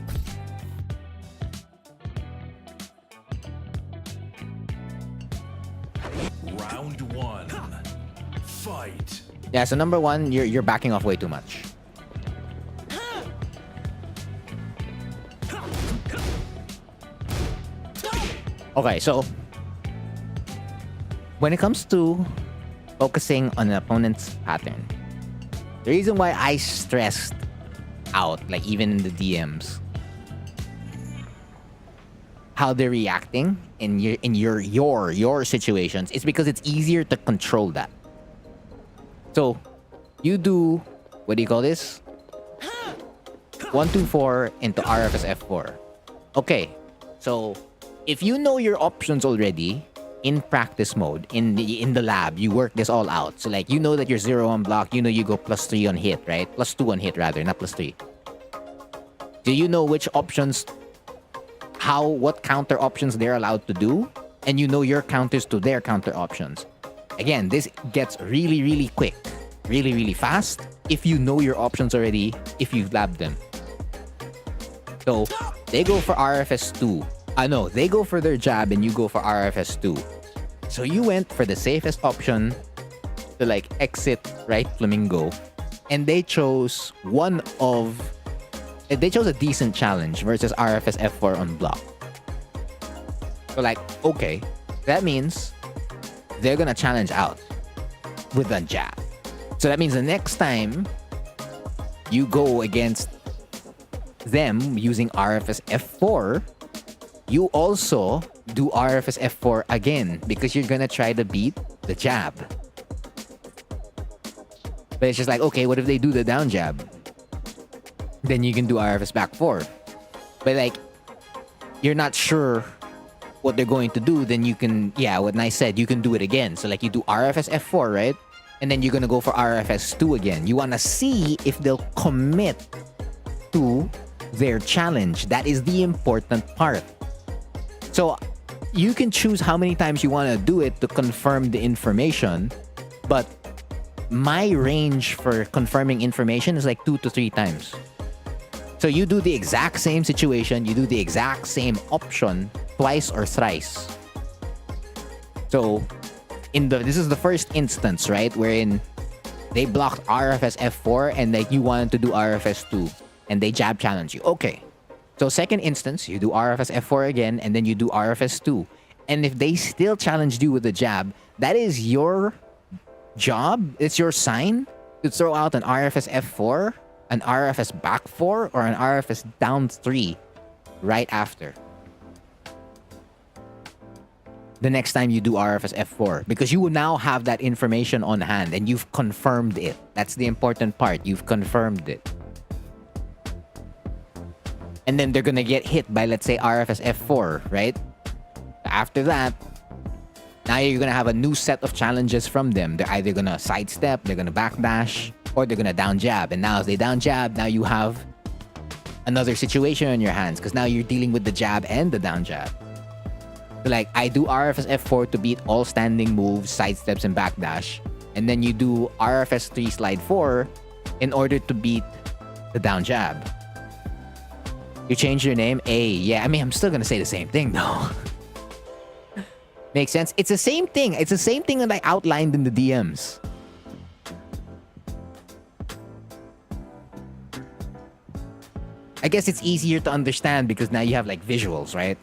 [SPEAKER 2] Round 1. Fight.
[SPEAKER 1] Yeah, so number 1, you're backing off way too much. Okay, so when it comes to focusing on an opponent's pattern, the reason why I stressed out, like even in the DMs, how they're reacting in your situations, is because it's easier to control that. So you do, what do you call this? 1-2-4 into RFS F4. Okay, so if you know your options already in practice mode, in the lab, you work this all out. So like, you know that you're 0 on block, you know you go +3 on hit, right? +2 on hit rather, not +3. Do you know which options, what counter options they're allowed to do? And you know your counters to their counter options. Again, this gets really, really quick, really, really fast if you know your options already, if you've labbed them. So they go for RFS 2. No, they go for their jab and you go for RFS 2. So you went for the safest option to like exit right flamingo. And they chose a decent challenge versus RFS F4 on block. So like, okay, that means they're gonna challenge out with a jab. So that means the next time you go against them using RFS F4, you also do RFS F4 again because you're gonna try to beat the jab. But it's just like, okay, what if they do the down jab? Then you can do RFS back 4. But like, you're not sure what they're going to do, then you can, yeah, what Nice said, you can do it again. So like you do RFS F4, right? And then you're gonna go for RFS 2 again. You wanna see if they'll commit to their challenge. That is the important part. So you can choose how many times you wanna do it to confirm the information, but my range for confirming information is like 2 to 3 times. So you do the exact same situation, you do the exact same option twice or thrice. So this is the first instance, right, wherein they blocked RFS F4 and like you wanted to do RFS 2 and they jab challenge you. Okay. So second instance, you do RFS F4 again and then you do RFS 2. And if they still challenged you with the jab, that is your job, it's your sign to throw out an RFS F4, an RFS back 4, or an RFS down 3 right after. The next time you do RFS F4, because you will now have that information on hand and you've confirmed it. That's the important part. You've confirmed it. And then they're gonna get hit by, let's say, RFS F4, right? After that, now you're gonna have a new set of challenges from them. They're either gonna sidestep, they're gonna backdash, or they're gonna down jab. And now as they down jab, now you have another situation on your hands because now you're dealing with the jab and the down jab. So like I do RFS F4 to beat all standing moves, sidesteps, and backdash. And then you do RFS 3 slide 4 in order to beat the down jab. You change your name? A. Yeah, I mean, I'm still gonna say the same thing though. Makes sense? It's the same thing. It's the same thing that I outlined in the DMs. I guess it's easier to understand because now you have like visuals, right?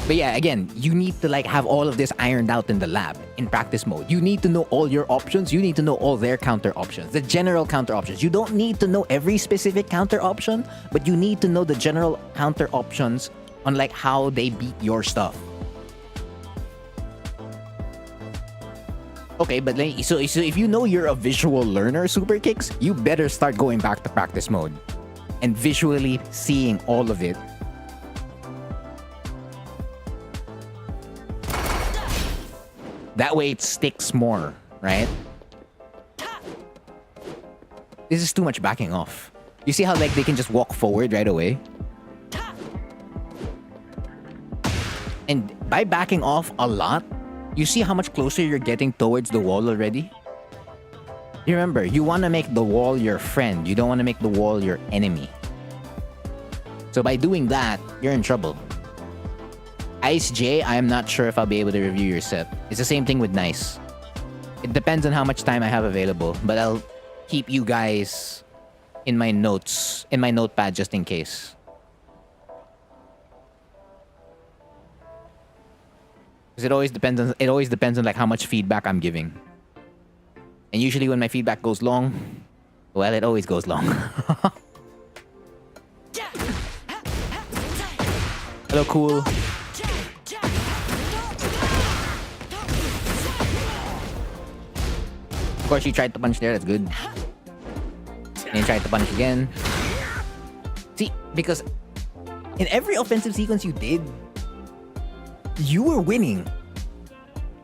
[SPEAKER 1] But yeah, again, you need to like have all of this ironed out in the lab, in practice mode. You need to know all your options. You need to know all their counter options, the general counter options. You don't need to know every specific counter option, but you need to know the general counter options on like how they beat your stuff. Okay, but like, so if you know you're a visual learner, Super Kicks, you better start going back to practice mode and visually seeing all of it. That way it sticks more, right? This is too much backing off. You see how like they can just walk forward right away? And by backing off a lot, you see how much closer you're getting towards the wall already? You remember, you want to make the wall your friend. You don't want to make the wall your enemy. So by doing that, you're in trouble. Ice J, I am not sure if I'll be able to review your set. It's the same thing with Nice. It depends on how much time I have available, but I'll keep you guys in my notes, in my notepad just in case. Because it always depends on like how much feedback I'm giving. And usually when my feedback goes long, well, it always goes long. Hello, cool. Of course, you tried to punch there. That's good. And you tried to punch again. See, because in every offensive sequence you did, you were winning.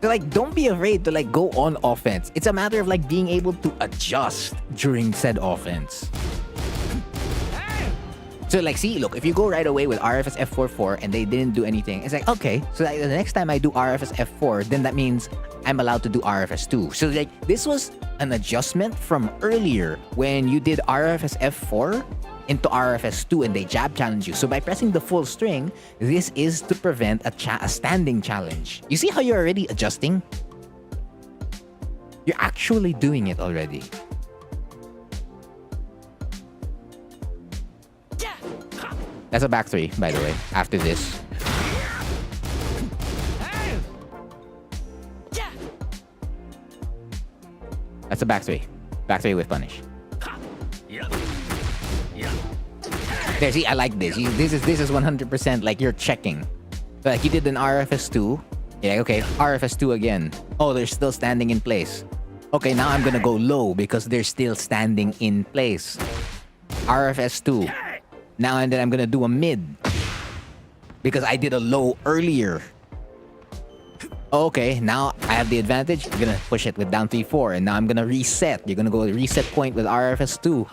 [SPEAKER 1] So like, don't be afraid to like go on offense. It's a matter of like being able to adjust during said offense. So like, see, look, if you go right away with RFS F4-4 and they didn't do anything, it's like, okay, so like, the next time I do RFS F4, then that means I'm allowed to do RFS 2. So like, this was an adjustment from earlier when you did RFS F4 into RFS 2 and they jab challenge you. So by pressing the full string, this is to prevent a standing challenge. You see how you're already adjusting? You're actually doing it already. That's a back 3, by the way, after this. That's a back 3. Back 3 with punish. There, see, I like this. This is 100% like you're checking. So like you did an RFS 2. You're like, okay, RFS 2 again. Oh, they're still standing in place. Okay, now I'm gonna go low because they're still standing in place. RFS 2. Now and then I'm gonna do a mid. because I did a low earlier. Okay, now I have the advantage. I'm gonna push it with down 3-4, and now I'm gonna reset. You're gonna go reset point with RFS2.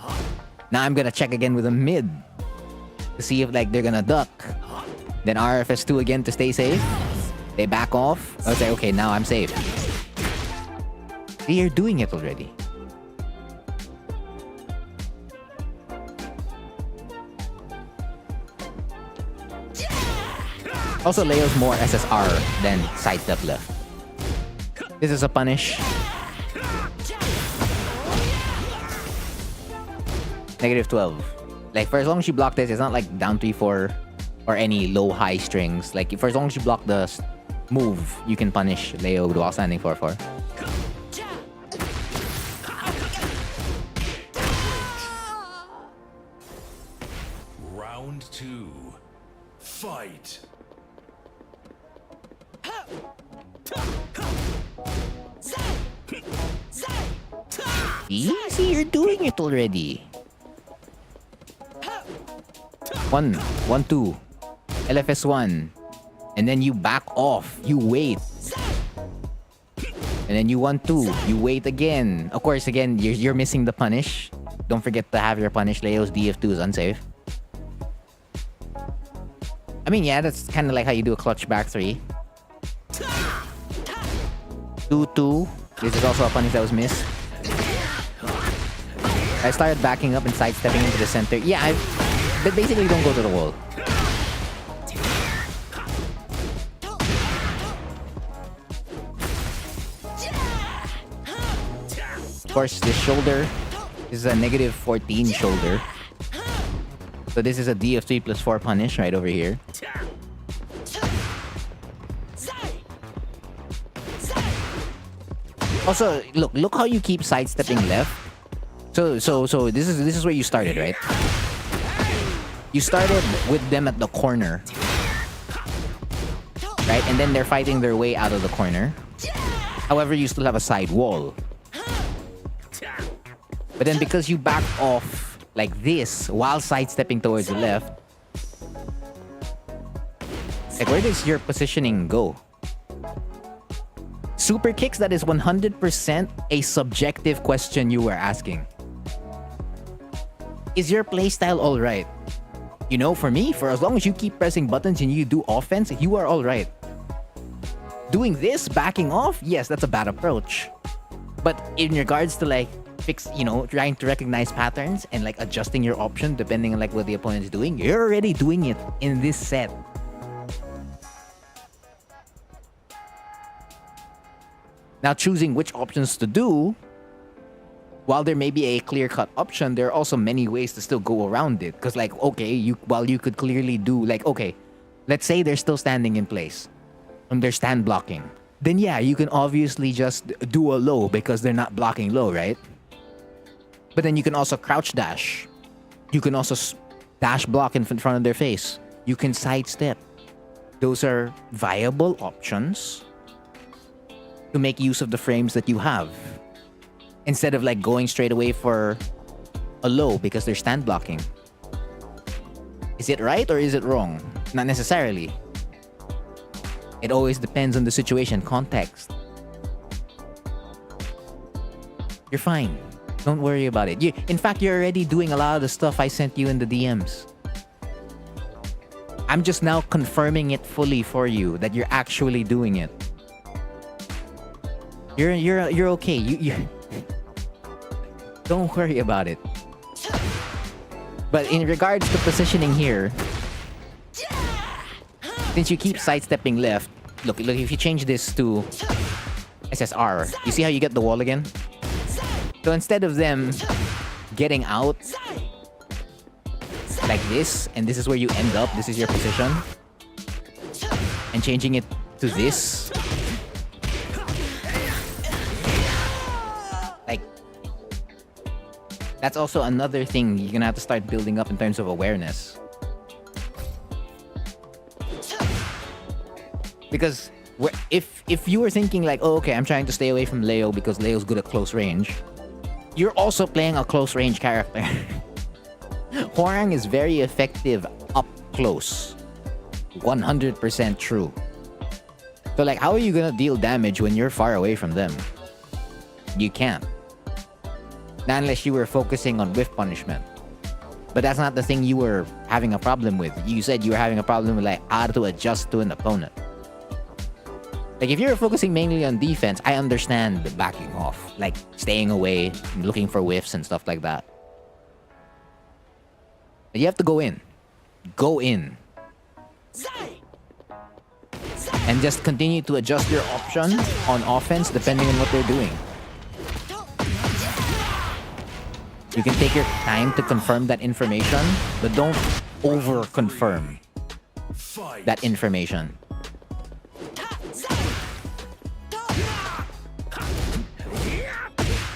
[SPEAKER 1] Now I'm gonna check again with a mid to see if like they're gonna duck. Then RFS2 again to stay safe. They back off. I was like, okay, now I'm safe. See, you're doing it already. Also, Leo's more SSR than sidestep left. This is a punish. -12. Like, for as long as you block this, it's not like down 3-4 or any low-high strings. Like, for as long as you block the move, you can punish Leo while standing 4-4.
[SPEAKER 2] Round 2. Fight.
[SPEAKER 1] Easy, you're doing it already. 1, 1, 2. LFS1. And then you back off. You wait. And then you 1, 2. You wait again. Of course, again, you're missing the punish. Don't forget to have your punish. Leo's DF2 is unsafe. I mean, yeah, that's kind of like how you do a clutch back 3. 2-2. This is also a punish that was missed. I started backing up and sidestepping into the center. Yeah, but basically don't go to the wall. Of course, this shoulder is a -14 shoulder. So this is a D of 3 plus 4 punish right over here. Also, look how you keep sidestepping left. So this is where you started, right? You started with them at the corner, right? And then they're fighting their way out of the corner. However, you still have a side wall. But then because you back off like this while sidestepping towards the left, like where does your positioning go? Super kicks, that is 100% a subjective question you were asking. Is your playstyle alright? You know, for me, for as long as you keep pressing buttons and you do offense, you are alright. Doing this, backing off, yes, that's a bad approach. But in regards to like trying to recognize patterns and like adjusting your option depending on like what the opponent is doing, you're already doing it in this set. Now, choosing which options to do, while there may be a clear-cut option, there are also many ways to still go around it. Because, like, okay, while you could clearly do, like, okay, let's say they're still standing in place and they're stand blocking. Then, yeah, you can obviously just do a low because they're not blocking low, right? But then you can also crouch dash. You can also dash block in front of their face. You can sidestep. Those are viable options to make use of the frames that you have, instead of like going straight away for a low because they're stand blocking. Is it right or is it wrong? Not necessarily. It always depends on the situation, context. You're fine. Don't worry about it. In fact, you're already doing a lot of the stuff I sent you in the DMs. I'm just now confirming it fully for you that you're actually doing it. You're okay. You don't worry about it. But in regards to positioning here, since you keep sidestepping left, look, if you change this to SSR, you see how you get the wall again? So instead of them getting out like this, and this is where you end up, this is your position, and changing it to this, like, that's also another thing you're gonna have to start building up in terms of awareness. Because if you were thinking like, oh, okay, I'm trying to stay away from Leo because Leo's good at close range, you're also playing a close range character. Hwoarang is very effective up close. 100% true. So like, how are you gonna deal damage when you're far away from them? You can't. Not unless you were focusing on whiff punishment. But that's not the thing you were having a problem with. You said you were having a problem with like how to adjust to an opponent. Like if you're focusing mainly on defense, I understand the backing off. Like staying away, looking for whiffs and stuff like that. But you have to go in. Go in. And just continue to adjust your option on offense depending on what they're doing. You can take your time to confirm that information, but don't over-confirm that information.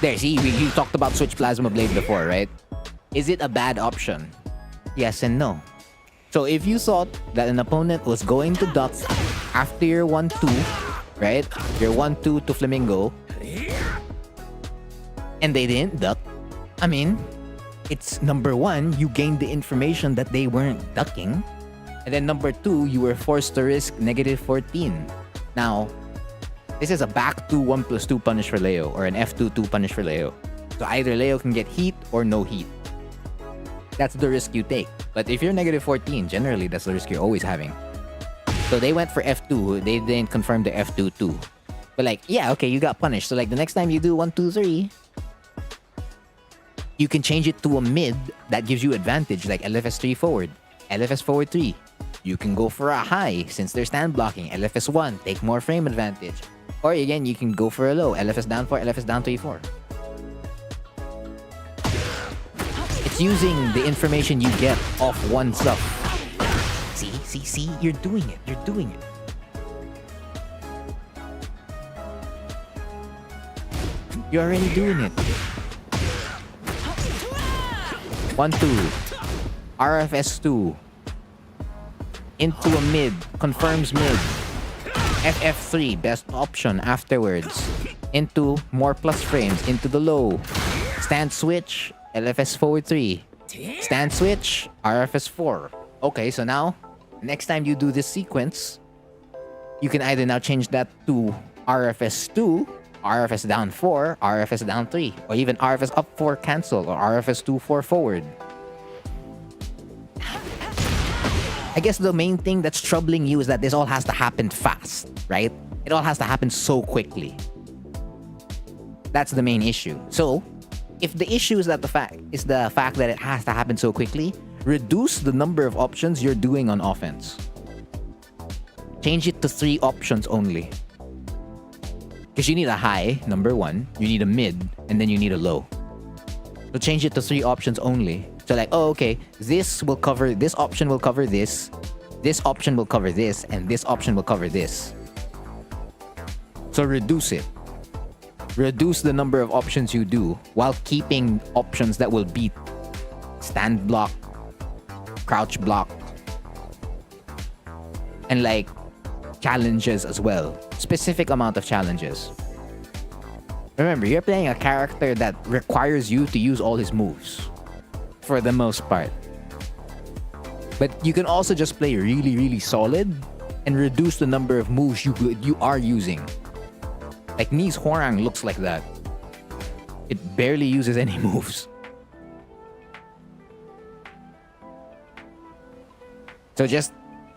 [SPEAKER 1] There, see, you talked about Switch Plasma Blade before, right? Is it a bad option? Yes and no. So if you thought that an opponent was going to duck after your 1-2, right? Your 1-2 to Flamingo, and they didn't duck, I mean, it's number one, you gained the information that they weren't ducking. And then number two, you were forced to risk -14. Now, this is a back 2 1+2 punish for Leo, or an F2-2 punish for Leo. So either Leo can get heat or no heat. That's the risk you take. But if you're -14, generally that's the risk you're always having. So they went for F2, they didn't confirm the F2-2. But like, yeah, okay, you got punished. So like the next time you do 1-2-3, you can change it to a mid that gives you advantage, like LFS3 forward, LFS forward 3. You can go for a high since they're stand blocking, LFS1, take more frame advantage. Or again, you can go for a low, LFS down 4, LFS down 3-4. It's using the information you get off one stuff. See, you're doing it. You're already doing it. 1-2, RFS2, into a mid, confirms mid, FF3, best option afterwards, into more plus frames, into the low, stand switch, LFS forward 3, stand switch, RFS 4. Okay, so now, next time you do this sequence, you can either now change that to RFS 2, RFS down 4, RFS down 3, or even RFS up 4 cancel, or RFS 2-4 forward. I guess the main thing that's troubling you is that this all has to happen fast, right? It all has to happen so quickly. That's the main issue. So, if the issue is that the fact that it has to happen so quickly, reduce the number of options you're doing on offense. Change it to 3 options only. Because you need a high, number one, you need a mid, and then you need a low. So change it to 3 options only. So like, oh, okay, this option will cover this option will cover this, and this option will cover this. So reduce it. Reduce the number of options you do while keeping options that will beat stand block, crouch block, and like challenges as well. Specific amount of challenges. Remember, you're playing a character that requires you to use all his moves for the most part. But you can also just play really, really solid and reduce the number of moves you are using. Like Ni's Hwoarang looks like that. It barely uses any moves. So just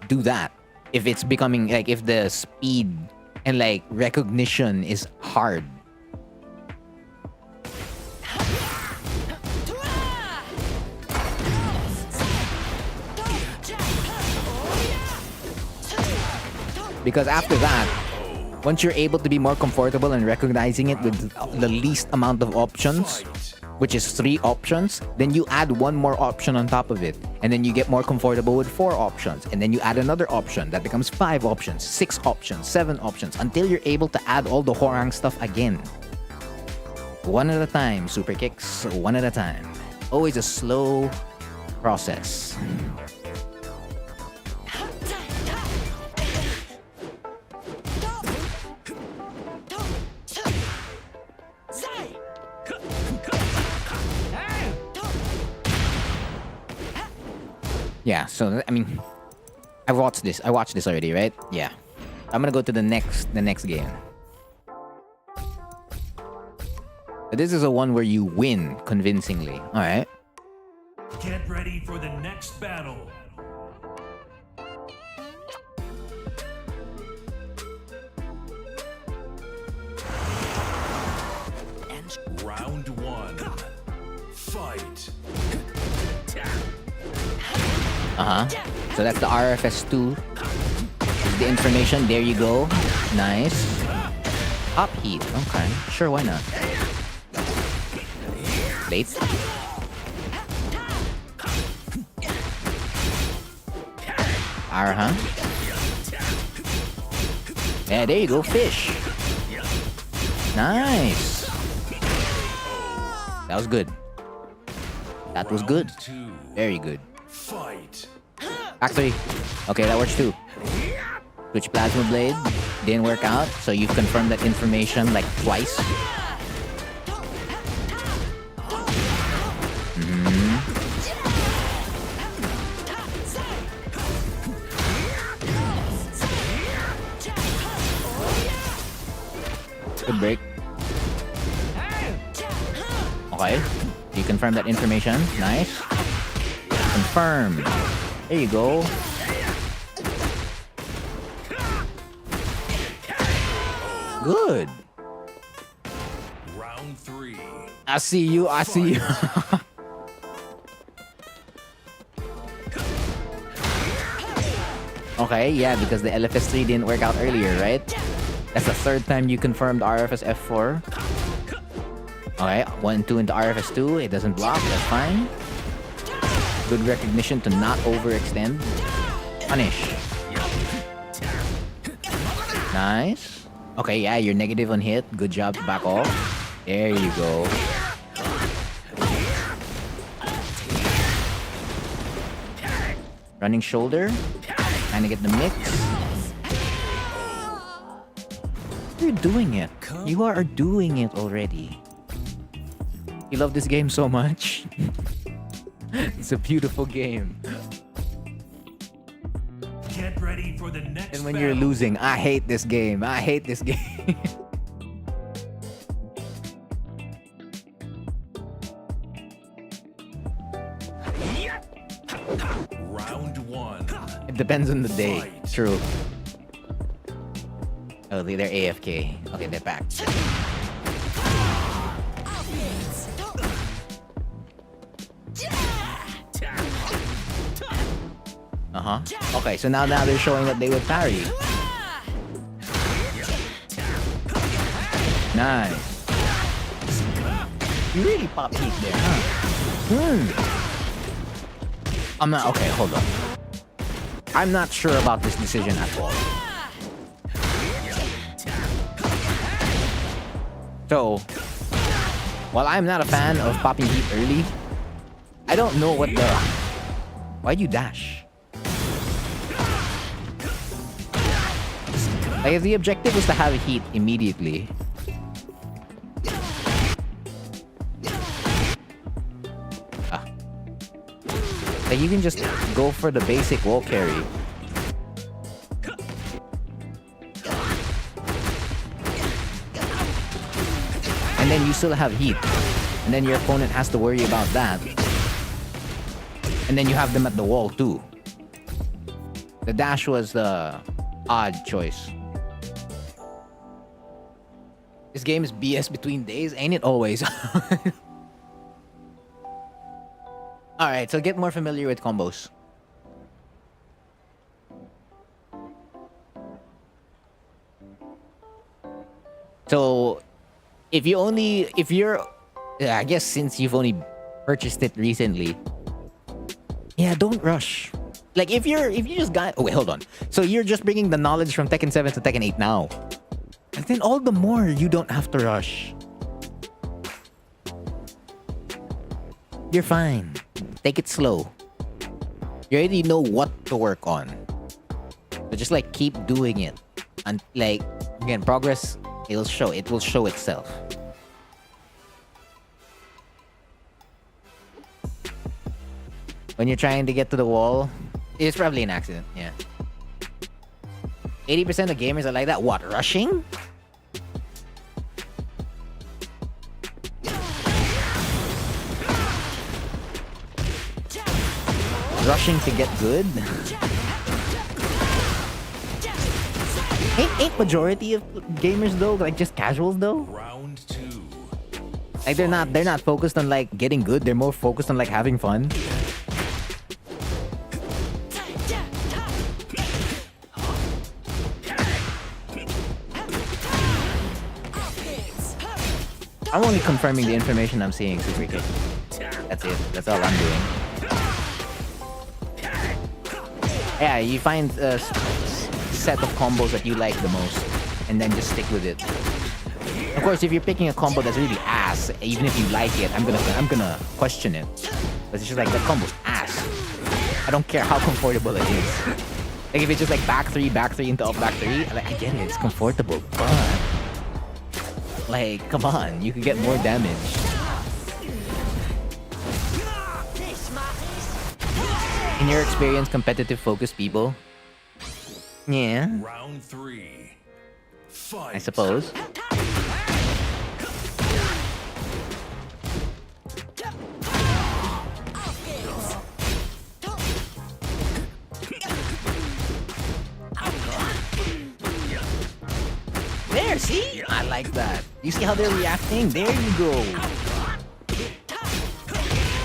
[SPEAKER 1] do that. If it's becoming like, if the speed and like recognition is hard. Because after that, once you're able to be more comfortable in recognizing it with the least amount of options, which is 3 options, then you add 1 more option on top of it. And then you get more comfortable with 4 options. And then you add another option. That becomes 5 options, 6 options, 7 options, until you're able to add all the Hwoarang stuff again. One at a time, super kicks, one at a time. Always a slow process. Yeah, so, I mean, I watched this. I watched this already, right? Yeah. I'm gonna go to the next game. But this is a one where you win convincingly. All right.
[SPEAKER 2] Get ready for the next battle. Round one. Fight.
[SPEAKER 1] So that's the RFS2. The information. There you go. Nice. Top heat. Okay. Sure, why not? Late. Yeah, there you go. Fish. Nice. That was good. That was good. Very good.
[SPEAKER 2] Fight.
[SPEAKER 1] Actually, okay, that works too. Switch plasma blade. Didn't work out, so you've confirmed that information like twice. Good break. Okay. You confirm that information. Nice. Confirm. There you go. Good.
[SPEAKER 2] Round three.
[SPEAKER 1] I see you. I see you. Okay, yeah, because the LFS3 didn't work out earlier, right? That's the third time you confirmed RFS F4. Okay, 1 2 into RFS 2. It doesn't block. That's fine. Good recognition to not overextend. Punish. Nice. Okay, yeah, you're negative on hit. Good job to back off. There you go. Running shoulder. Trying to get the mix. You're doing it. You are doing it already. You love this game so much. It's a beautiful game.
[SPEAKER 2] Get ready for the next
[SPEAKER 1] And when you're
[SPEAKER 2] battle.
[SPEAKER 1] losing, I hate this game. I hate this game.
[SPEAKER 2] Round one.
[SPEAKER 1] It depends on the day.
[SPEAKER 2] Fight.
[SPEAKER 1] True. Oh, they're AFK. Okay, they're back. Okay, so now they're showing that they would parry. Nice. You really pop heat there, huh? I'm not... Okay, hold on. I'm not sure about this decision at all. So, while I'm not a fan of popping heat early, I don't know what the... Why'd you dash? Like, if the objective was to have heat immediately... Like, you can just go for the basic wall carry. And then you still have heat. And then your opponent has to worry about that. And then you have them at the wall too. The dash was the odd choice. This game is BS between days, ain't it always? Alright, so get more familiar with combos. So, if you're, I guess since you've only purchased it recently, yeah, don't rush. Like, if you just got, oh wait, hold on. So you're just bringing the knowledge from Tekken 7 to Tekken 8 now. And then all the more you don't have to rush. You're fine. Take it slow. You already know what to work on. So just like keep doing it. And like, again, progress, it'll show. It will show itself. When you're trying to get to the wall, it's probably an accident, yeah. 80% of gamers are like that. What, rushing? Rushing to get good? Ain't majority of gamers though, like just casuals though?
[SPEAKER 2] Round 2.
[SPEAKER 1] Like they're not focused on like getting good, they're more focused on like having fun. I'm only confirming the information I'm seeing, Super Kick. That's it. That's all I'm doing. Yeah, you find a set of combos that you like the most, and then just stick with it. Of course, if you're picking a combo that's really ass, even if you like it, I'm gonna question it. But it's just like, that combo's ass. I don't care how comfortable it is. Like if it's just like back three into up back three, like, I get it, it's comfortable, but like, come on, you could get more damage. In your experience, competitive focused people? Yeah.
[SPEAKER 2] Round 3. Fight.
[SPEAKER 1] I suppose. There, see? I like that. You see how they're reacting? There you go.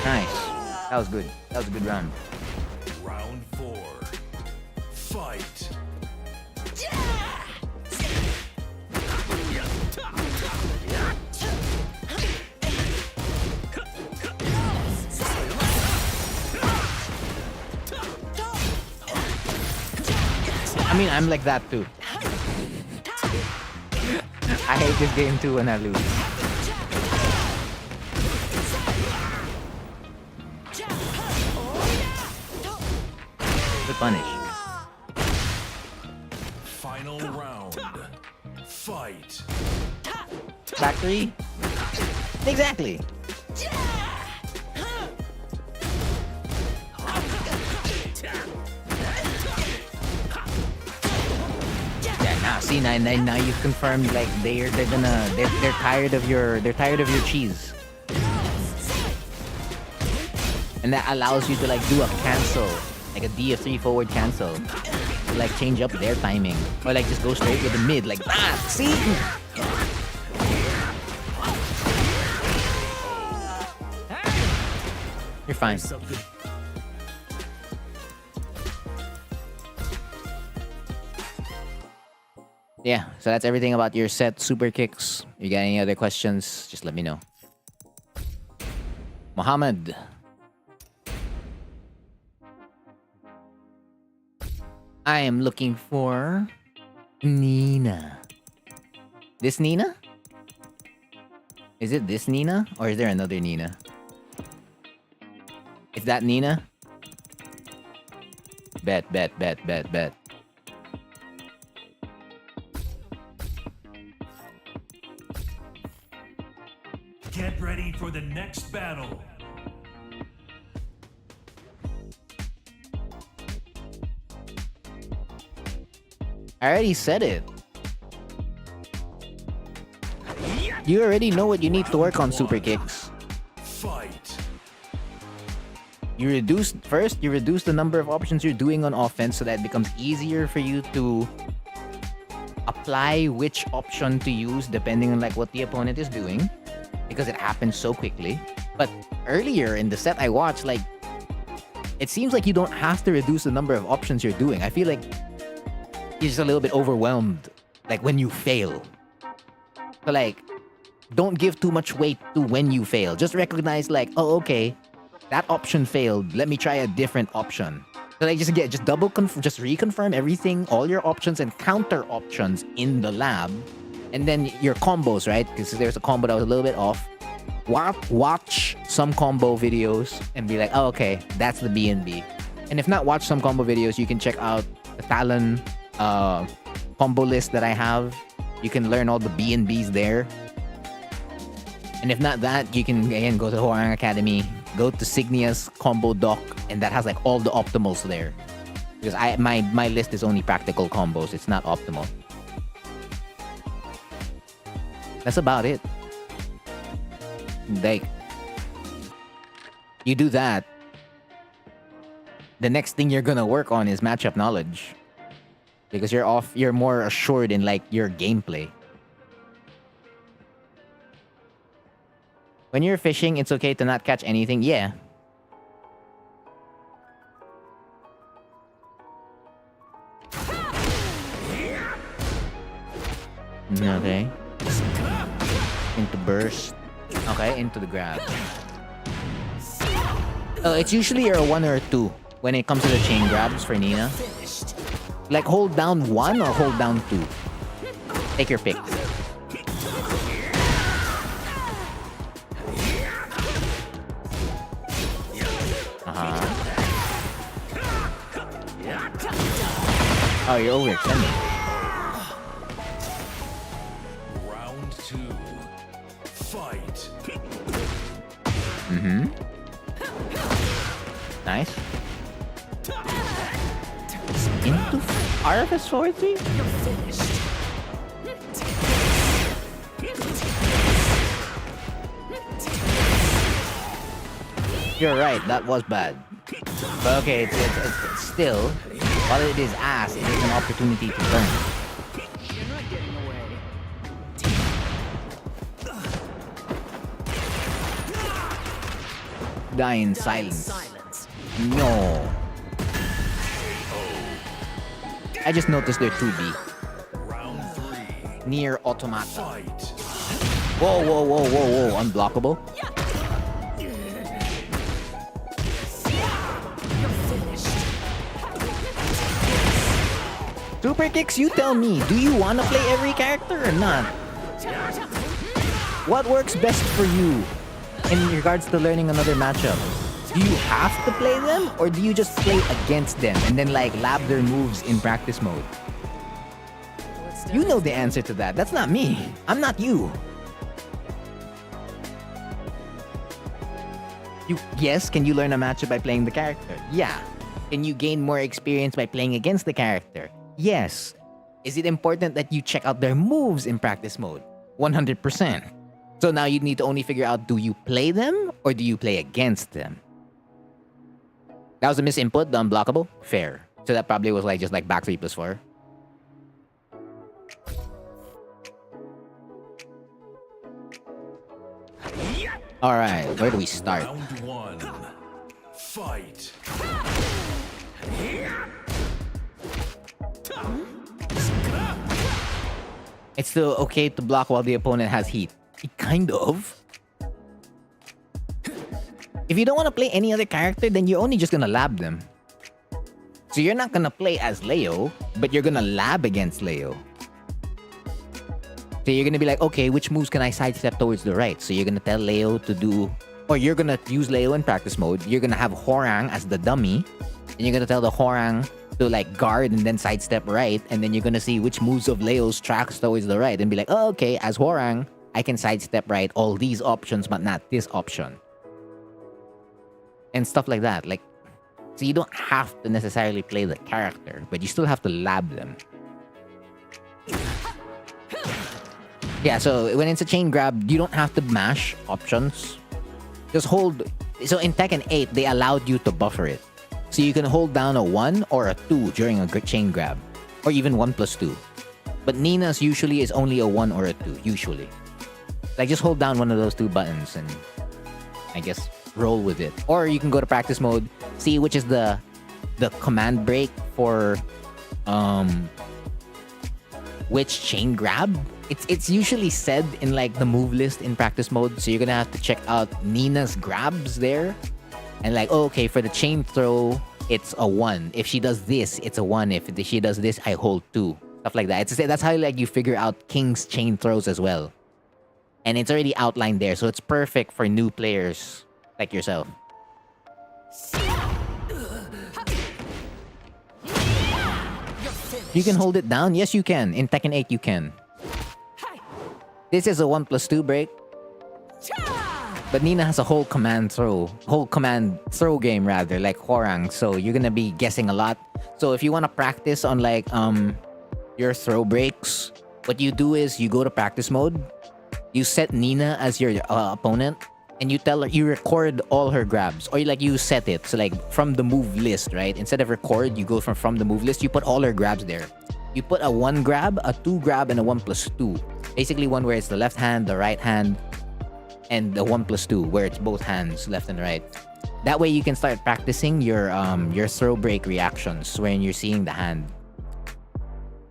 [SPEAKER 1] Nice. That was good. That was a good round.
[SPEAKER 2] Round 4. Fight.
[SPEAKER 1] I mean, I'm like that too. I hate this game too when I lose. Good punish.
[SPEAKER 2] Final round. Fight.
[SPEAKER 1] Back three? Exactly. See, now you've confirmed like they're tired of your cheese, and that allows you to like do a cancel, like a D3 forward cancel, to like change up their timing, or like just go straight with the mid like that. See, you're fine. Yeah, so that's everything about your set super kicks. You got any other questions? Just let me know. Mohammed. I am looking for Nina. This Nina? Is it this Nina? Or is there another Nina? Is that Nina? Bet.
[SPEAKER 2] Get ready for the next battle.
[SPEAKER 1] I already said it. You already know what you need to work on, super kicks.
[SPEAKER 2] Fight.
[SPEAKER 1] You reduce the number of options you're doing on offense so that it becomes easier for you to apply which option to use depending on like what the opponent is doing, because it happens so quickly. But earlier in the set I watched, like, it seems like you don't have to reduce the number of options you're doing. I feel like you're just a little bit overwhelmed, like when you fail. So like, don't give too much weight to when you fail. Just recognize like, oh, okay, that option failed. Let me try a different option. So like, just reconfirm everything, all your options and counter options in the lab, and then your combos, right? Because there's a combo that was a little bit off. Watch some combo videos and be like, oh, okay, that's the B&B. And if not, watch some combo videos. You can check out the Talon combo list that I have. You can learn all the B&Bs there. And if not that, you can again go to Hwoarang Academy, go to Signia's combo doc, and that has like all the optimals there. Because my list is only practical combos. It's not optimal. That's about it. Like, you do that, the next thing you're gonna work on is matchup knowledge. Because you're more assured in like your gameplay. When you're fishing, it's okay to not catch anything. Yeah. Okay. Into burst. Okay, into the grab. It's usually a 1 or a 2 when it comes to the chain grabs for Nina. Like hold down 1 or hold down 2. Take your pick. Oh, you're overextending.
[SPEAKER 2] Round 2. Fight.
[SPEAKER 1] Nice. Into RFS forward 3? You're right, that was bad. But okay, it's still, while it is ass, it is an opportunity to learn.
[SPEAKER 3] You're not getting away.
[SPEAKER 1] Die in silence. No. I just noticed they're 2B.
[SPEAKER 2] Round 3.
[SPEAKER 1] Near automata.
[SPEAKER 2] Fight.
[SPEAKER 1] Whoa, whoa, whoa, whoa, whoa. Unblockable? Super kicks, you tell me. Do you want to play every character or not? What works best for you in regards to learning another matchup? Do you have to play them or do you just play against them and then like lab their moves in practice mode? You know the answer to that. That's not me. I'm not you. Yes, can you learn a matchup by playing the character? Yeah. Can you gain more experience by playing against the character? Yes. Is it important that you check out their moves in practice mode? 100%. So now you need to only figure out, do you play them or do you play against them? That was a misinput, the unblockable? Fair. So that probably was like just like back 3+4. Alright, where do we start?
[SPEAKER 2] Round 1. Fight.
[SPEAKER 1] It's still okay to block while the opponent has heat. Kind of. If you don't want to play any other character, then you're only just gonna lab them. So you're not gonna play as Leo, but you're gonna lab against Leo. So you're gonna be like, okay, which moves can I sidestep towards the right? So you're gonna tell Leo to do, or you're gonna use Leo in practice mode. You're gonna have Horang as the dummy, and you're gonna tell the Horang to like guard and then sidestep right, and then you're gonna see which moves of Leo's tracks towards the right, and be like, oh, okay, as Horang, I can sidestep right all these options, but not this option. And stuff like that. Like, so you don't have to necessarily play the character, but you still have to lab them. Yeah, so when it's a chain grab, you don't have to mash options. Just hold. So in Tekken 8, they allowed you to buffer it. So you can hold down a 1 or a 2 during a chain grab. Or even 1+2. But Nina's usually is only a 1 or a 2, usually. Like, just hold down one of those 2 buttons and I guess roll with it. Or you can go to practice mode, see which is the command break for which chain grab. It's usually said in like the move list in practice mode, so you're gonna have to check out Nina's grabs there. And like, oh, okay, for the chain throw, it's a 1. If she does this, it's a 1. If she does this, I hold 2. Stuff like that. That's how like you figure out King's chain throws as well. And it's already outlined there, so it's perfect for new players like yourself. You can hold it down? Yes, you can. In Tekken 8, you can. This is a 1+2 break. But Nina has a whole command throw game rather, like Hwarang. So you're gonna be guessing a lot. So if you wanna practice on like your throw breaks, what you do is you go to practice mode, you set Nina as your opponent, and you tell her, you record all her grabs, or you set it so like from the move list, right? Instead of record, you go from the move list, you put all her grabs there. You put a 1 grab, a 2 grab, and a 1+2. Basically one where it's the left hand, the right hand, and the 1+2 where it's both hands, left and right. That way you can start practicing your throw break reactions when you're seeing the hand.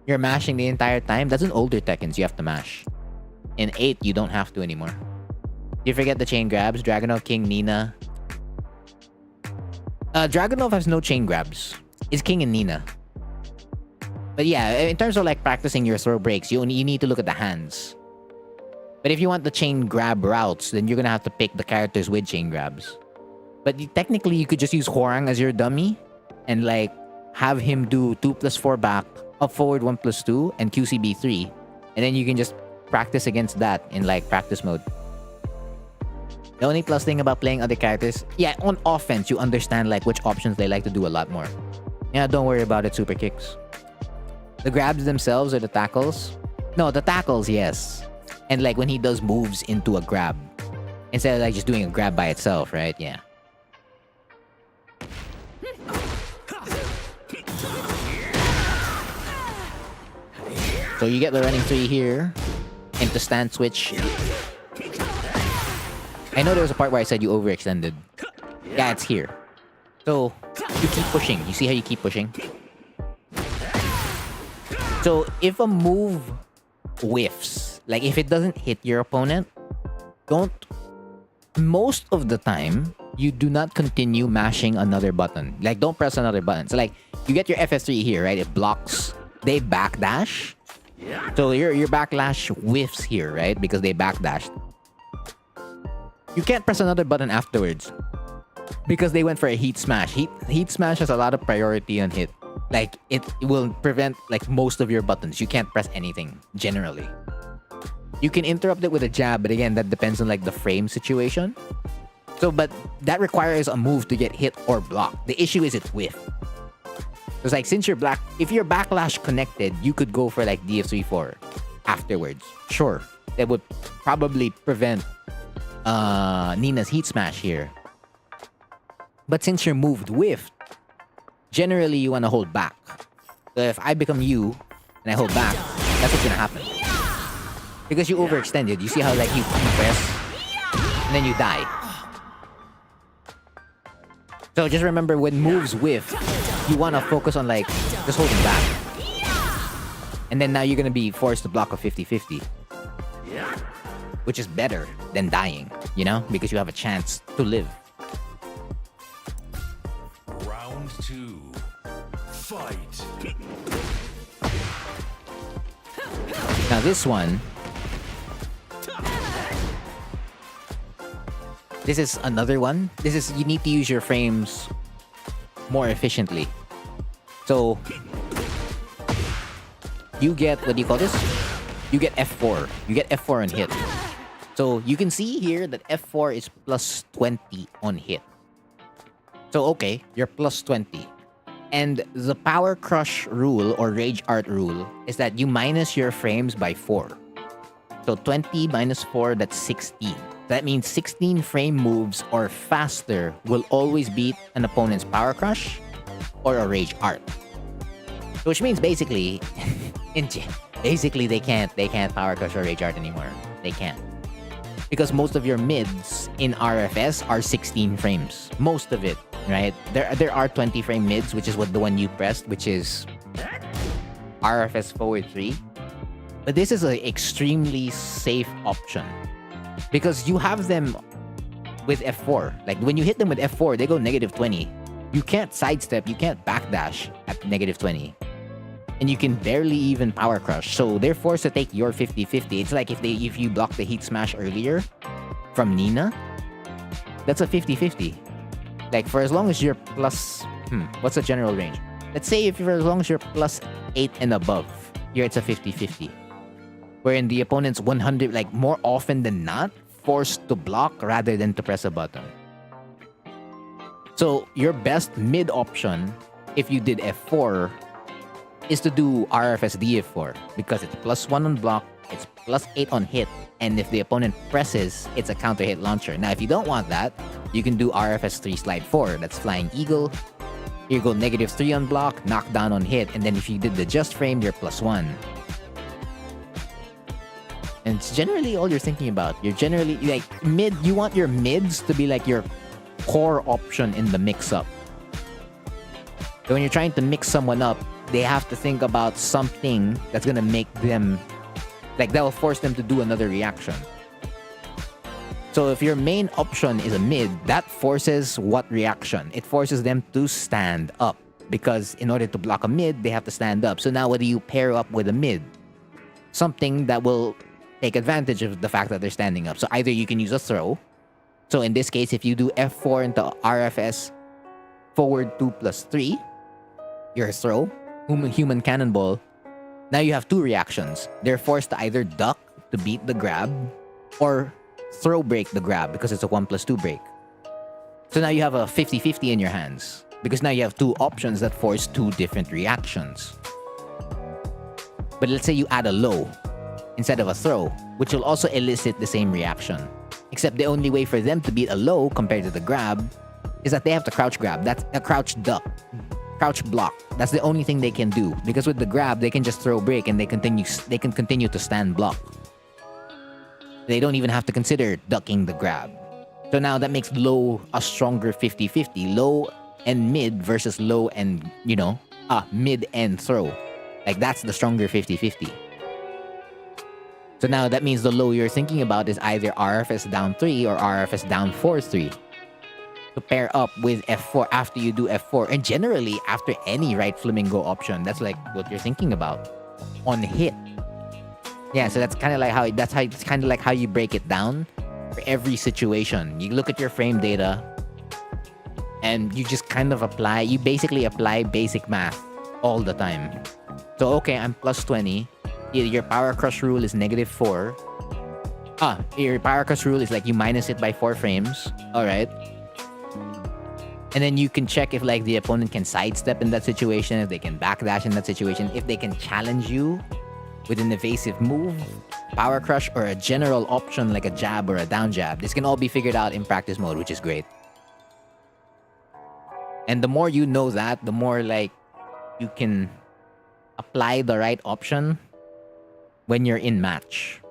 [SPEAKER 1] You're mashing the entire time. That's in older Tekkens, you have to mash. In 8, you don't have to anymore. You forget the chain grabs, Dragunov, King, Nina. Dragunov has no chain grabs. It's King and Nina. But yeah, in terms of like practicing your throw breaks, you need to look at the hands. But if you want the chain grab routes, then you're gonna have to pick the characters with chain grabs. But technically, you could just use Hwarang as your dummy and like have him do 2+4 back, up forward 1+2, and QCB 3, and then you can just practice against that in like practice mode. The only plus thing about playing other characters, yeah, on offense, you understand like which options they like to do a lot more. Yeah, don't worry about it, super kicks. The grabs themselves or the tackles? No, the tackles, yes. And like when he does moves into a grab, instead of like just doing a grab by itself, right? Yeah. So you get the running 3 here into stand switch. I know there was a part where I said you overextended. Yeah, it's here. So you keep pushing. You see how you keep pushing? So if a move whiffs, like if it doesn't hit your opponent, most of the time, you do not continue mashing another button. Like don't press another button. So like you get your FS3 here, right? It blocks. They backdash. So your backlash whiffs here, right? Because they backdashed. You can't press another button afterwards because they went for a heat smash. Heat smash has a lot of priority on hit. Like it will prevent like most of your buttons. You can't press anything generally. You can interrupt it with a jab, but again, that depends on like the frame situation. So, but that requires a move to get hit or blocked. The issue is it's whiff. It's like since if you're backlash connected, you could go for like DF3-4 afterwards. Sure, that would probably prevent Nina's heat smash here. But since you're moved whiffed, generally you want to hold back. So if I become you and I hold back, that's what's gonna happen. Because you overextended. You see how like you press and then you die. So just remember when moves whiff, you want to focus on like just holding back. And then now you're gonna be forced to block a 50-50. Which is better than dying, you know? Because you have a chance to live.
[SPEAKER 2] Round 2. Fight.
[SPEAKER 1] Now this one, this is another one. You need to use your frames more efficiently. So you get, what do you call this? You get F4. You get F4 on hit. So you can see here that F4 is +20 on hit. So okay, you're +20. And the Power Crush rule or Rage Art rule is that you minus your frames by 4. So 20 minus 4, that's 16. That means 16 frame moves or faster will always beat an opponent's Power Crush or a Rage Art. Which means basically, they can't Power Crush or Rage Art anymore. They can't. Because most of your mids in RFS are 16 frames. Most of it, right? There are 20 frame mids, which is the one you pressed, which is RFS forward 3. But this is an extremely safe option. Because you have them with F4. Like when you hit them with F4, they go -20. You can't sidestep, you can't backdash at -20. And you can barely even Power Crush. So they're forced to take your 50-50. It's like if you block the Heat Smash earlier from Nina, that's a 50-50. Like for as long as you're plus... what's the general range? Let's say as long as you're +8 and above, it's a 50-50. Wherein the opponent's 100, like more often than not, forced to block rather than to press a button. So your best mid option, if you did F4, is to do RFS DF4 because it's +1 on block, it's +8 on hit, and if the opponent presses, it's a counter hit launcher. Now, if you don't want that, you can do RFS 3 slide 4. That's Flying Eagle. You go -3 on block, knockdown on hit, and then if you did the just frame, you're +1. And it's generally all you're thinking about. You're generally like mid. You want your mids to be like your core option in the mix-up. So when you're trying to mix someone up, they have to think about something that's gonna make them, like that will force them to do another reaction. So if your main option is a mid, that forces what reaction? It forces them to stand up. Because in order to block a mid, they have to stand up. So now what do you pair up with a mid? Something that will take advantage of the fact that they're standing up. So either you can use a throw. So in this case, if you do F4 into RFS forward 2+3, your throw, human cannonball, now you have two reactions. They're forced to either duck to beat the grab or throw break the grab because it's a 1+2 break. So now you have a 50-50 in your hands because now you have two options that force two different reactions. But let's say you add a low instead of a throw, which will also elicit the same reaction. Except the only way for them to beat a low compared to the grab is that they have to crouch grab. That's a crouch duck. Crouch block. That's the only thing they can do. Because with the grab, they can just throw break and they can continue to stand block. They don't even have to consider ducking the grab. So now that makes low a stronger 50-50. Low and mid versus low and, mid and throw. Like that's the stronger 50-50. So now that means the low you're thinking about is either RFS down 3 or RFS down 4-3. To pair up with F4 after you do F4. And generally, after any right flamingo option, that's like what you're thinking about. On hit. Yeah, so that's kind of like how you break it down for every situation. You look at your frame data and you just kind of basically apply basic math all the time. So, okay, I'm +20. Your power crush rule is -4. Your power crush rule is like you minus it by 4 frames. Alright. And then you can check if like the opponent can sidestep in that situation, if they can backdash in that situation, if they can challenge you with an evasive move, power crush, or a general option like a jab or a down jab. This can all be figured out in practice mode, which is great. And the more you know that, the more like you can apply the right option when you're in match.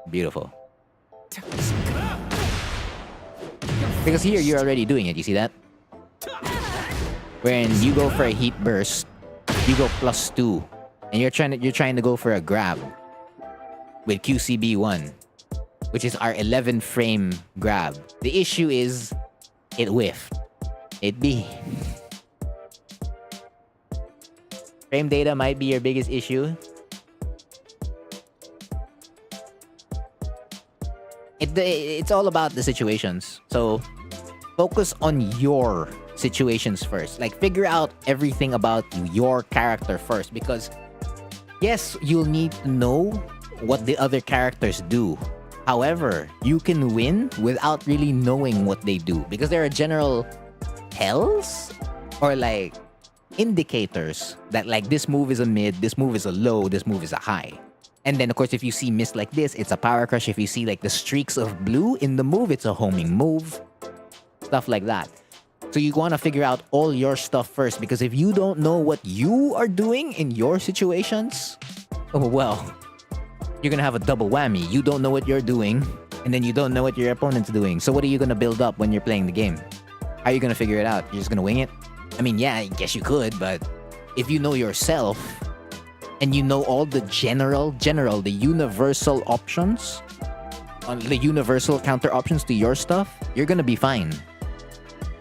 [SPEAKER 1] Beautiful. Because here you're already doing it, you see that? When you go for a heat burst, you go +2. And you're trying to go for a grab with QCB1, which is our 11 frame grab. The issue is it whiffed. Frame data might be your biggest issue. It's all about the situations. So focus on your situations first. Like figure out everything about your character first, because yes, you'll need to know what the other characters do. However, you can win without really knowing what they do, because there are general tells or like indicators that like this move is a mid, this move is a low, this move is a high. And then of course if you see mist like this, it's a power crush. If you see like the streaks of blue in the move, it's a homing move. Stuff like that. So you want to figure out all your stuff first, because if you don't know what you are doing in your situations, oh well, you're going to have a double whammy. You don't know what you're doing, and then you don't know what your opponent's doing. So what are you going to build up when you're playing the game? How are you going to figure it out? You're just going to wing it? I mean, yeah, I guess you could, but if you know yourself and you know all the the universal options, the universal counter options to your stuff, you're going to be fine.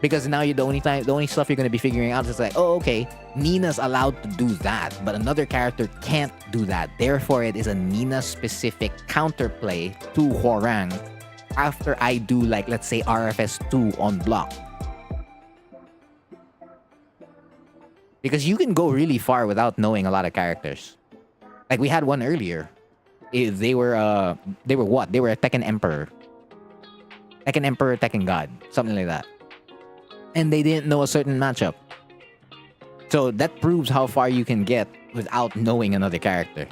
[SPEAKER 1] Because now the only stuff you're going to be figuring out is like, oh, okay, Nina's allowed to do that, but another character can't do that. Therefore, it is a Nina-specific counterplay to Hwoarang after I do, like, let's say, RFS 2 on block. Because you can go really far without knowing a lot of characters. Like, we had one earlier. They were what? They were a Tekken Emperor. Like an Emperor Tekken God, something like that. And they didn't know a certain matchup. So that proves how far you can get without knowing another character.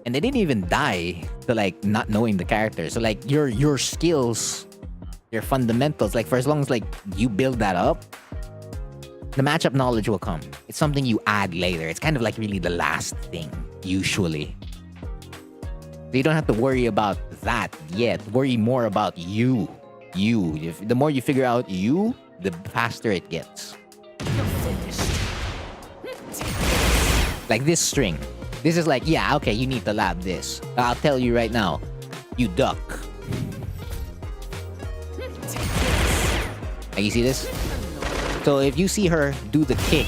[SPEAKER 1] And they didn't even die to like not knowing the character. So like your skills, your fundamentals, like for as long as like you build that up, the matchup knowledge will come. It's something you add later. It's kind of like really the last thing, usually. So you don't have to worry about that yet. Worry more about you. The more you figure out you, the faster it gets. Like this string. This is like, yeah, okay, you need to lab this. I'll tell you right now. You duck. Like, you see this? So if you see her do the kick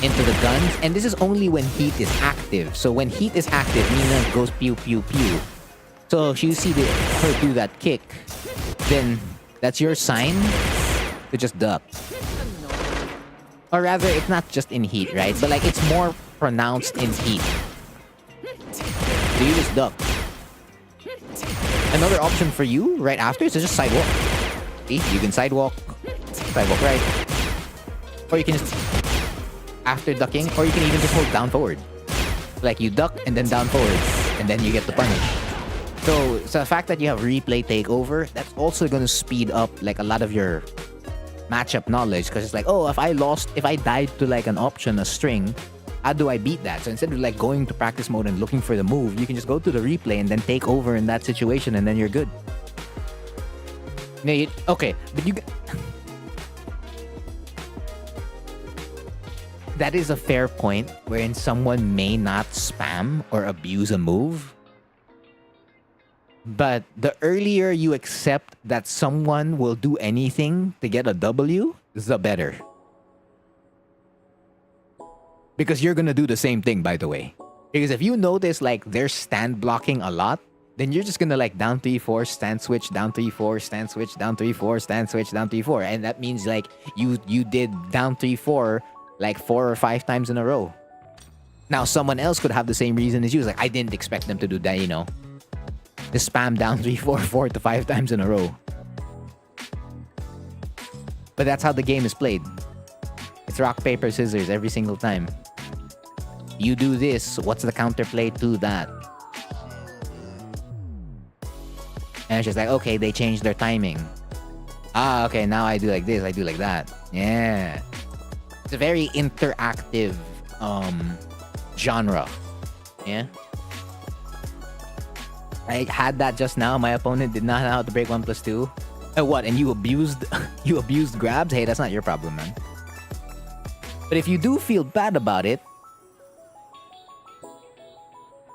[SPEAKER 1] into the guns, and this is only when heat is active. So when heat is active, Nina goes pew pew pew. So if you see her do that kick, then that's your sign to just duck. Or rather, it's not just in heat, right? But like, it's more pronounced in heat. So you just duck. Another option for you right after is to just sidewalk. See? You can sidewalk right. Or you can just, after ducking, or you can even just hold down forward. Like you duck and then down forward, and then you get the punish. So the fact that you have replay takeover, that's also going to speed up like a lot of your matchup knowledge, because it's like, oh, if I died to like an option, a string, how do I beat that? So instead of like going to practice mode and looking for the move, you can just go to the replay and then take over in that situation, and then you're good. Okay, but that is a fair point wherein someone may not spam or abuse a move. But the earlier you accept that someone will do anything to get a W, the better. Because you're gonna do the same thing, by the way. Because if you notice like they're stand blocking a lot, then you're just gonna like down 3-4, stand switch, down 3-4, stand switch, down 3-4, stand switch, down 3-4. And that means like you did down 3-4 like 4 or 5 times in a row. Now someone else could have the same reason as you. It's like, I didn't expect them to do that, you know. Just spam down 3-4, 4 to 5 times in a row. But that's how the game is played. It's rock, paper, scissors every single time. You do this, what's the counterplay to that? And it's just like, okay, they changed their timing. Ah, okay, now I do like this, I do like that. Yeah. It's a very interactive genre. Yeah. I had that just now. My opponent did not know how to break 1+2. What? And you abused grabs? Hey, that's not your problem, man. But if you do feel bad about it,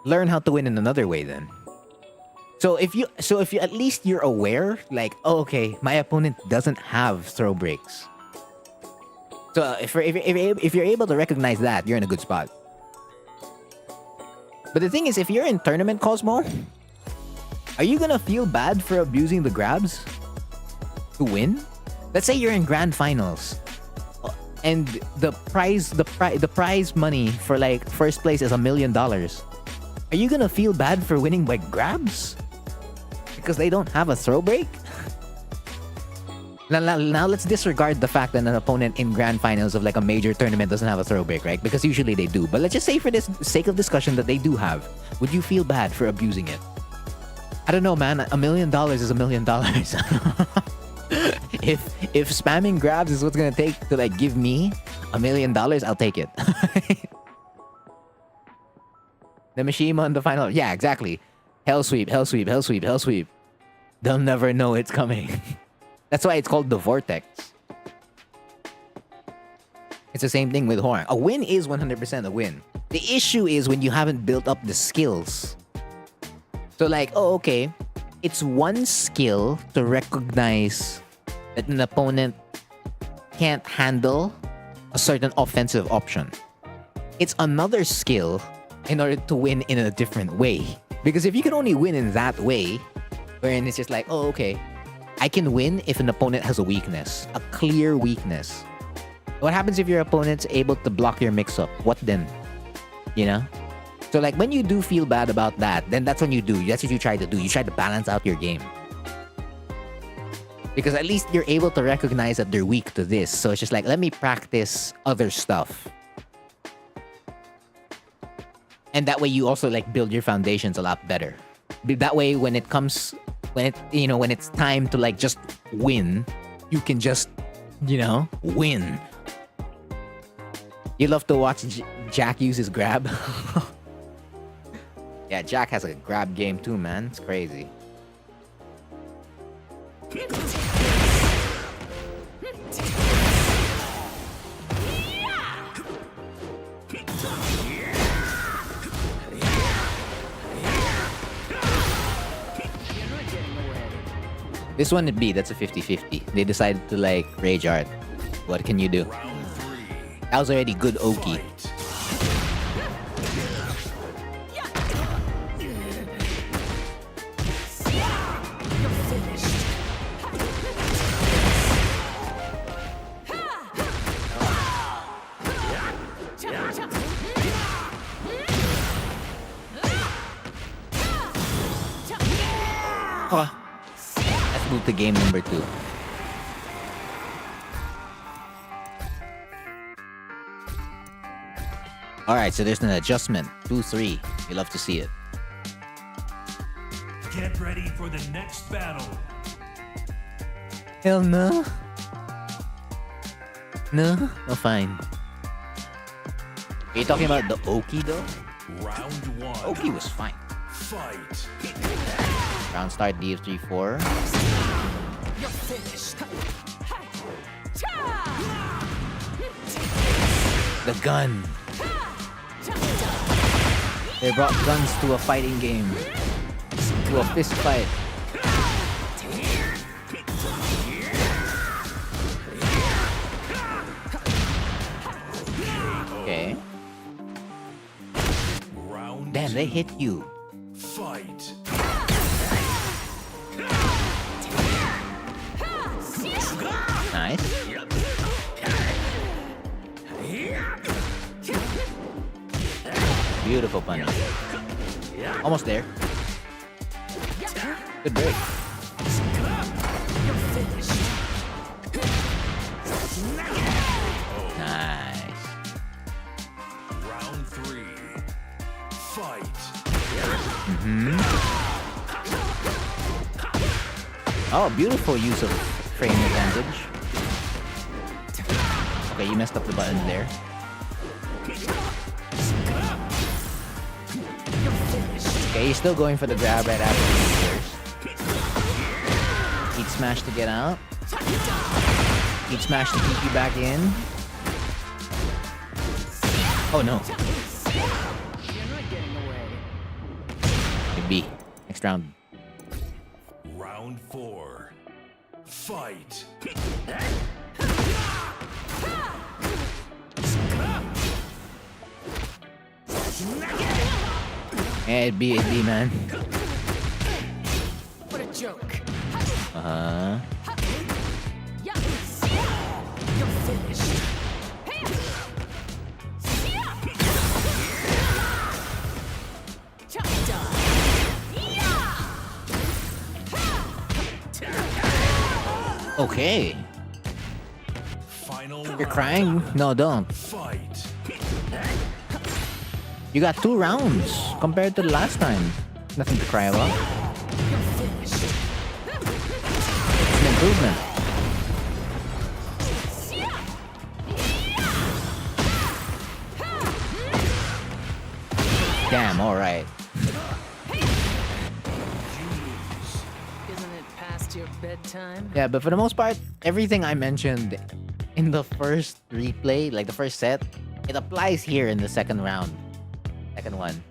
[SPEAKER 1] learn how to win in another way then. So if you at least you're aware, like, oh, okay, my opponent doesn't have throw breaks. So if you're able to recognize that, you're in a good spot. But the thing is, if you're in tournament Cosmo, are you gonna feel bad for abusing the grabs to win? Let's say you're in grand finals, and the prize money for like first place is $1 million. Are you gonna feel bad for winning by grabs because they don't have a throw break? Now let's disregard the fact that an opponent in grand finals of like a major tournament doesn't have a throw break, right? Because usually they do. But let's just say for this sake of discussion that they do have. Would you feel bad for abusing it? I don't know, man. $1 million is $1 million. If spamming grabs is what's gonna take to like give me $1 million, I'll take it. The Mishima in the final. Yeah, exactly. Hell sweep, hell sweep, hell sweep, hell sweep. They'll never know it's coming. That's why it's called the vortex. It's the same thing with Horn. A win is 100% a win. The issue is when you haven't built up the skills. So like, oh, okay. It's one skill to recognize that an opponent can't handle a certain offensive option. It's another skill in order to win in a different way. Because if you can only win in that way, wherein it's just like, oh, okay, I can win if an opponent has a weakness, a clear weakness. What happens if your opponent's able to block your mix-up? What then? You know? So like when you do feel bad about that, then that's when you do. That's what you try to do. You try to balance out your game. Because at least you're able to recognize that they're weak to this. So it's just like, let me practice other stuff. And that way you also like build your foundations a lot better. That way when it's time to like just win, you can just, win. You love to watch Jack use his grab. Yeah, Jack has a grab game too, man. It's crazy. This one would be, that's a 50-50. They decided to like rage art. What can you do? That was already good Oki. Oh. Let's move to game number 2. Alright, so there's an adjustment. 2-3. You love to see it.
[SPEAKER 2] Get ready for the next battle.
[SPEAKER 1] Hell no. No? Oh, fine. Are you talking about the Oki though?
[SPEAKER 2] Round 1.
[SPEAKER 1] Oki was fine.
[SPEAKER 2] Fight.
[SPEAKER 1] Round start DF3-4.
[SPEAKER 3] You're finished.
[SPEAKER 1] The gun. They brought guns to a fighting game. To a fist fight. Okay.
[SPEAKER 2] Round
[SPEAKER 1] Damn, they hit you.
[SPEAKER 2] Fight.
[SPEAKER 1] Nice. Beautiful punish. Almost there. Good break. Nice.
[SPEAKER 2] Round 3. Fight.
[SPEAKER 1] Oh, beautiful use of frame advantage. Okay, you messed up the buttons there. Okay, he's still going for the grab right after the first. Heat smash to get out. Heat smash to keep you back in. Oh no. Good B. Next round.
[SPEAKER 2] Round 4. Fight.
[SPEAKER 1] Yeah, it'd be, man.
[SPEAKER 3] What a joke.
[SPEAKER 1] Uh-huh.
[SPEAKER 3] You're finished.
[SPEAKER 1] Okay.
[SPEAKER 2] Final
[SPEAKER 1] You're crying? No, don't.
[SPEAKER 2] Fight.
[SPEAKER 1] You got 2 rounds compared to the last time. Nothing to cry about. It's an improvement. Damn, alright.
[SPEAKER 3] Isn't it past your bedtime?
[SPEAKER 1] Yeah, but for the most part, everything I mentioned in the first replay, like the first set, it applies here in the second round. Second one.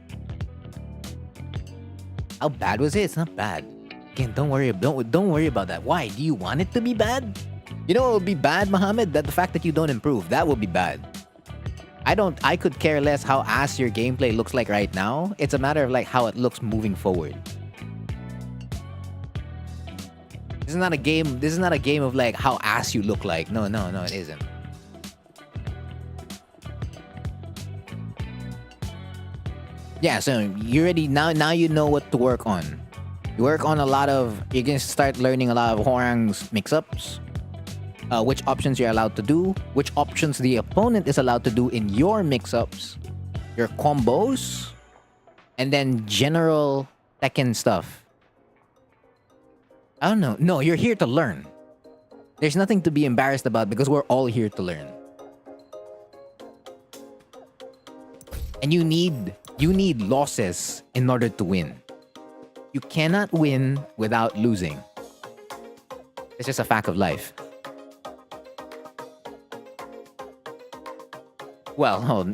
[SPEAKER 1] How bad was it? It's not bad. Again, don't worry about that. Why? Do you want it to be bad? You know what would be bad, Mohammed? That the fact that you don't improve, that would be bad. I could care less how ass your gameplay looks like right now. It's a matter of like how it looks moving forward. This is not a game of like how ass you look like. No, it isn't. Yeah, so you already now you know what to work on. You work on a lot of. You're gonna start learning a lot of Horang's mix-ups. Which options you're allowed to do, which options the opponent is allowed to do in your mix-ups, your combos, and then general Tekken stuff. I don't know. No, you're here to learn. There's nothing to be embarrassed about because we're all here to learn. And you need losses in order to win. You cannot win without losing. It's just a fact of life. Well,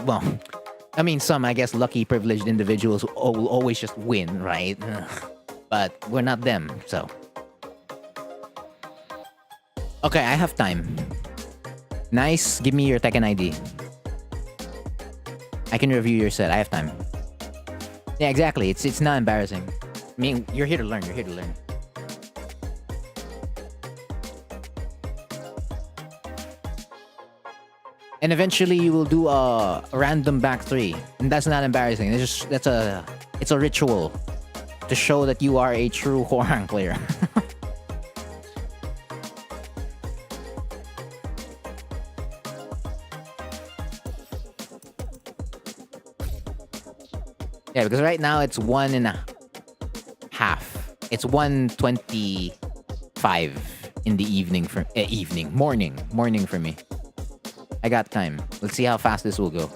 [SPEAKER 1] I mean, some, I guess, lucky, privileged individuals will always just win, right? But we're not them, so. Okay, I have time. Nice, give me your Tekken ID. I can review your set, I have time. Yeah, exactly, it's not embarrassing. I mean, you're here to learn, you're here to learn. And eventually you will do a random back three. And that's not embarrassing. It's a ritual to show that you are a true Horang player. Yeah, because right now it's 1.5. It's 1:25 in the evening for morning for me. I got time. Let's see how fast this will go.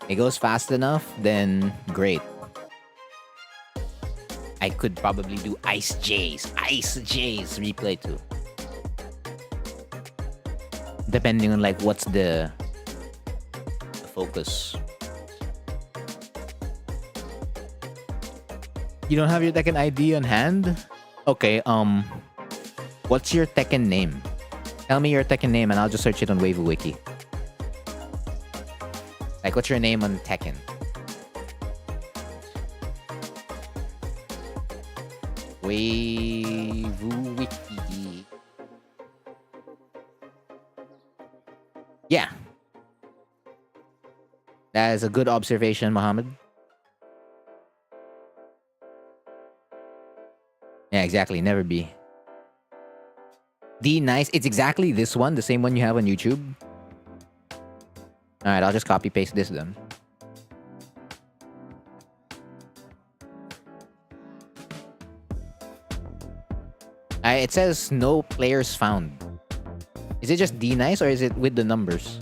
[SPEAKER 1] It goes fast enough, then great. I could probably do Ice J's replay too. Depending on like what's the focus. You don't have your Tekken ID on hand? Okay, what's your Tekken name? Tell me your Tekken name and I'll just search it on Waifu Wiki. Like, what's your name on Tekken? Waifu Wiki. Yeah. That is a good observation, Mohammed. Yeah, exactly. Never be. D nice. It's exactly this one, the same one you have on YouTube. Alright, I'll just copy paste this then. It says no players found. Is it just D nice or is it with the numbers?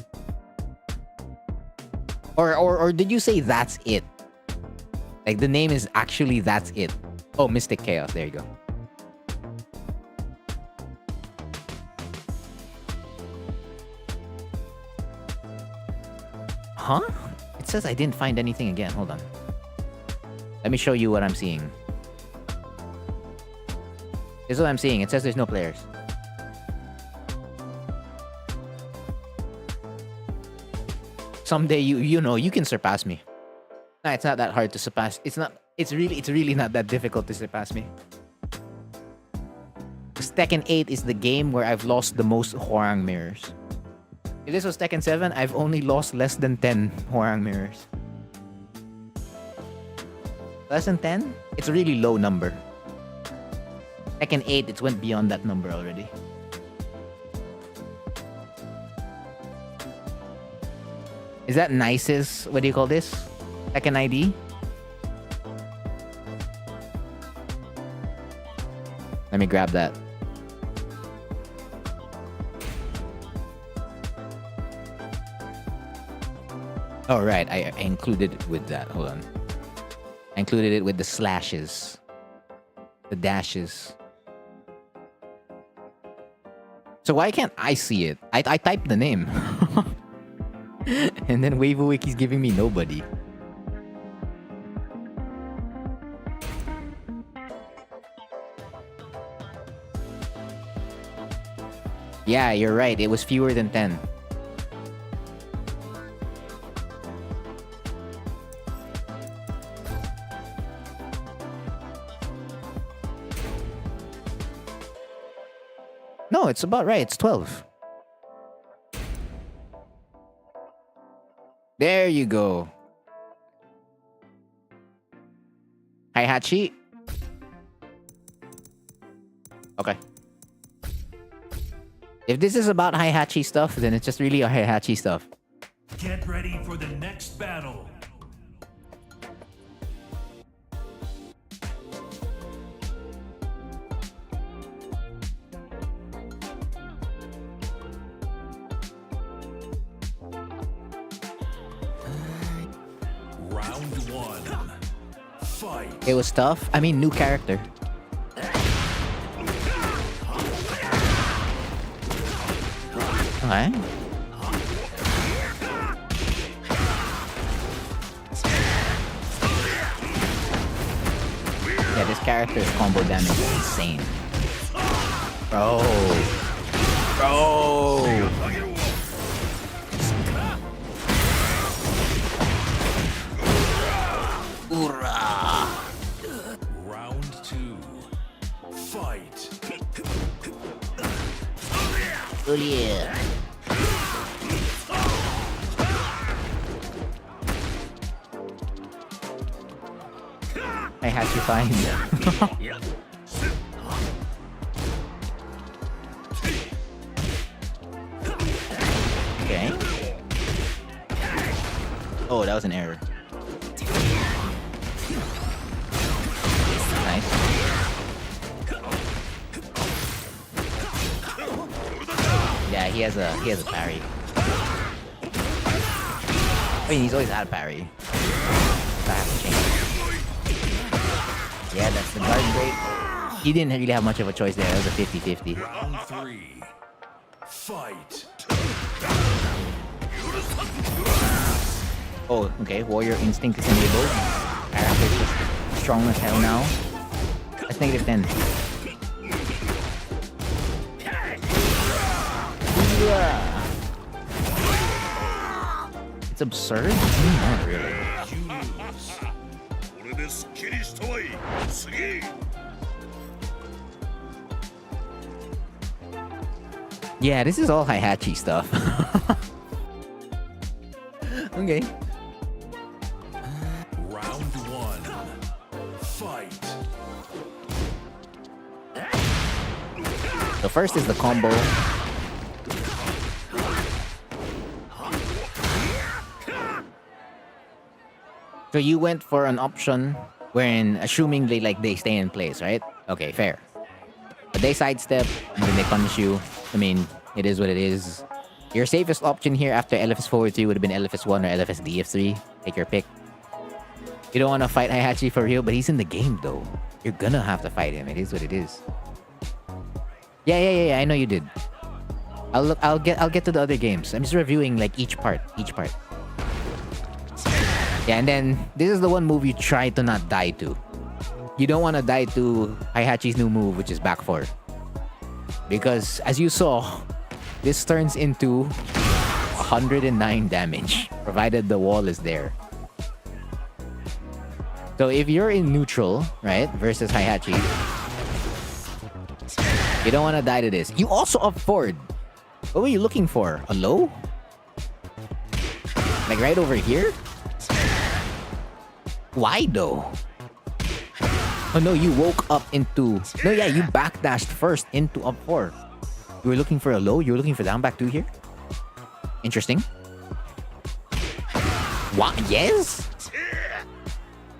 [SPEAKER 1] Or did you say that's it? Like the name is actually that's it. Oh, Mystic Chaos. There you go. Huh? It says I didn't find anything again. Hold on. Let me show you what I'm seeing. This is what I'm seeing. It says there's no players. Someday you know you can surpass me. Nah, it's not that hard to surpass. It's really not that difficult to surpass me. Tekken 8 is the game where I've lost the most Horang mirrors. If this was Tekken 7, I've only lost less than 10 Horang mirrors. Less than 10? It's a really low number. Tekken 8, it went beyond that number already. Is that Nice's, what do you call this? Tekken ID? Let me grab that. Oh, right. I included it with that. Hold on. I included it with the slashes. The dashes. So why can't I see it? I typed the name. And then Waifu Wiki's giving me nobody. Yeah, you're right. It was fewer than 10. No, it's about right. It's 12. There you go. Heihachi. Okay. If this is about Heihachi stuff, then it's just really a Heihachi stuff.
[SPEAKER 2] Get ready for the next battle. Round one. Fight.
[SPEAKER 1] It was tough. I mean, new character. Okay. Yeah, this character's combo damage is insane. Bro. Bro. Hoorah.
[SPEAKER 2] Round two. Fight.
[SPEAKER 1] Oh yeah. I had to find. Okay. Oh, that was an error. Nice. Yeah, he has a parry. I mean, he's always had a parry. So I have to change it. Yeah, that's the guard break. He didn't really have much of a choice there. It was a 50-50.
[SPEAKER 2] Round three. Fight.
[SPEAKER 1] Oh, okay. Warrior instinct is enabled. Character's just strong as hell now. That's -10. Yeah. It's absurd? Not really. Yeah, this is all Heihachi stuff. Okay.
[SPEAKER 2] Round one. Fight.
[SPEAKER 1] So first is the combo. So you went for an option wherein assuming they stay in place, right? Okay, fair. But they sidestep and then they punish you. I mean, it is what it is. Your safest option here after LFS forward 3 would have been LFS 1 or LFS DF3. Take your pick. You don't want to fight Heihachi for real, but he's in the game though. You're gonna have to fight him. It is what it is. Yeah. I know you did. I'll get to the other games. I'm just reviewing like each part. Yeah, and then this is the one move you try to not die to. You don't want to die to Heihachi's new move, which is back 4. Because as you saw, this turns into 109 damage, provided the wall is there. So if you're in neutral, right, versus Heihachi, you don't want to die to this. You also up forward. What were you looking for? A low? Like right over here? Why though? Oh no, you woke up into... No, yeah, you backdashed first into up 4. You were looking for a low? You were looking for down back 2 here? Interesting. What? Yes?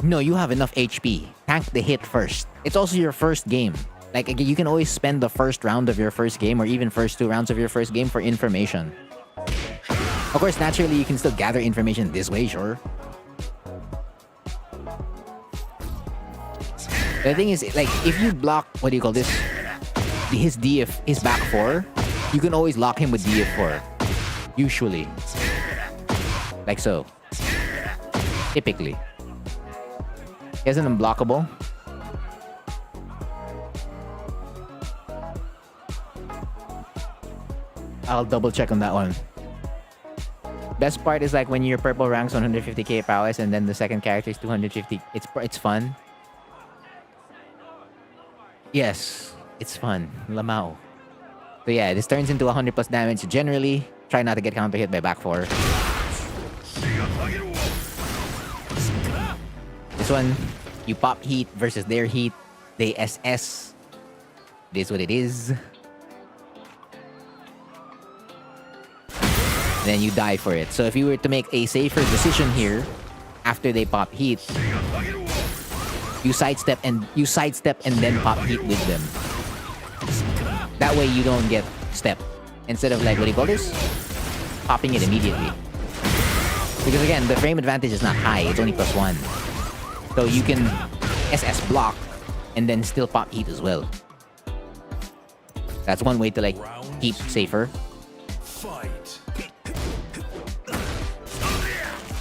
[SPEAKER 1] No, you have enough HP. Tank the hit first. It's also your first game. Like, you can always spend the first round of your first game or even first 2 rounds of your first game for information. Of course, naturally, you can still gather information this way, sure. The thing is, like, if you block, what do you call this? His back 4, you can always lock him with DF4. Usually. Like so. Typically. He has an unblockable. I'll double check on that one. Best part is like when your purple ranks 150k prowess and then the second character is 250. It's fun. Yes, it's fun. Lamau. So yeah, this turns into 100 plus damage. Generally, try not to get counter hit by back 4. This one, you pop heat versus their heat. They SS. It is what it is. Then you die for it. So if you were to make a safer decision here, after they pop heat, you sidestep and then pop heat with them. That way you don't get stepped. Instead of like, what do you call this? Popping it immediately. Because again, the frame advantage is not high. It's only +1. So you can SS block and then still pop heat as well. That's one way to like keep safer.
[SPEAKER 2] Fight.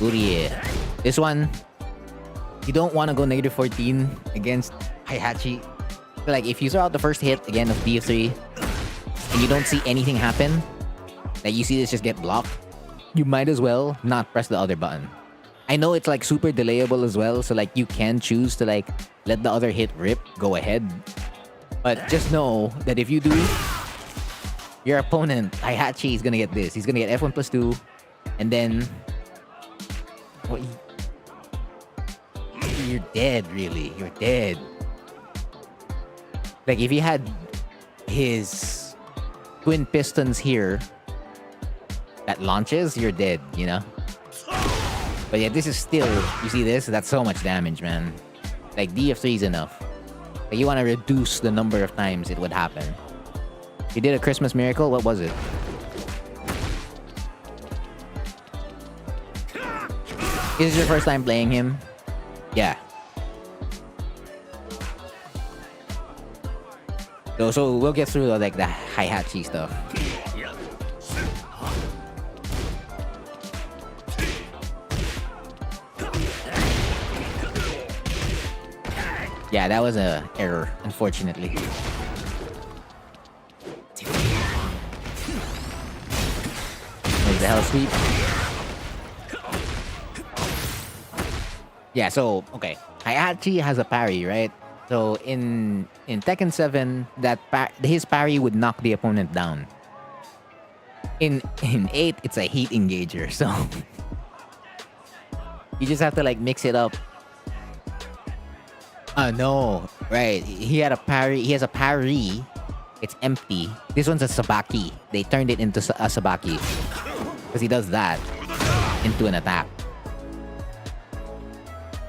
[SPEAKER 1] Ooh, yeah. This one, you don't want to go -14 against Heihachi. Like if you throw out the first hit again of BF3 and you don't see anything happen, like you see this just get blocked, you might as well not press the other button. I know it's like super delayable as well, so like you can choose to like let the other hit rip, go ahead. But just know that if you do, your opponent, Heihachi, is gonna get this. He's gonna get F1+2, and then what? You're dead, really. You're dead. Like if he had his twin pistons here that launches, you're dead, you know? But yeah, this is still, you see this? That's so much damage, man. Like DF3 is enough. Like you want to reduce the number of times it would happen. You did a Christmas miracle? What was it? Is this your first time playing him? Yeah. So we'll get through like the Heihachi stuff. Yeah, that was a error, unfortunately. There's the hell sweep. Yeah, so okay, Heihachi has a parry, right? So in Tekken 7, his parry would knock the opponent down. In 8, it's a heat engager, so you just have to like mix it up. No, right? He had a parry. He has a parry. It's empty. This one's a sabaki. They turned it into a sabaki because he does that into an attack.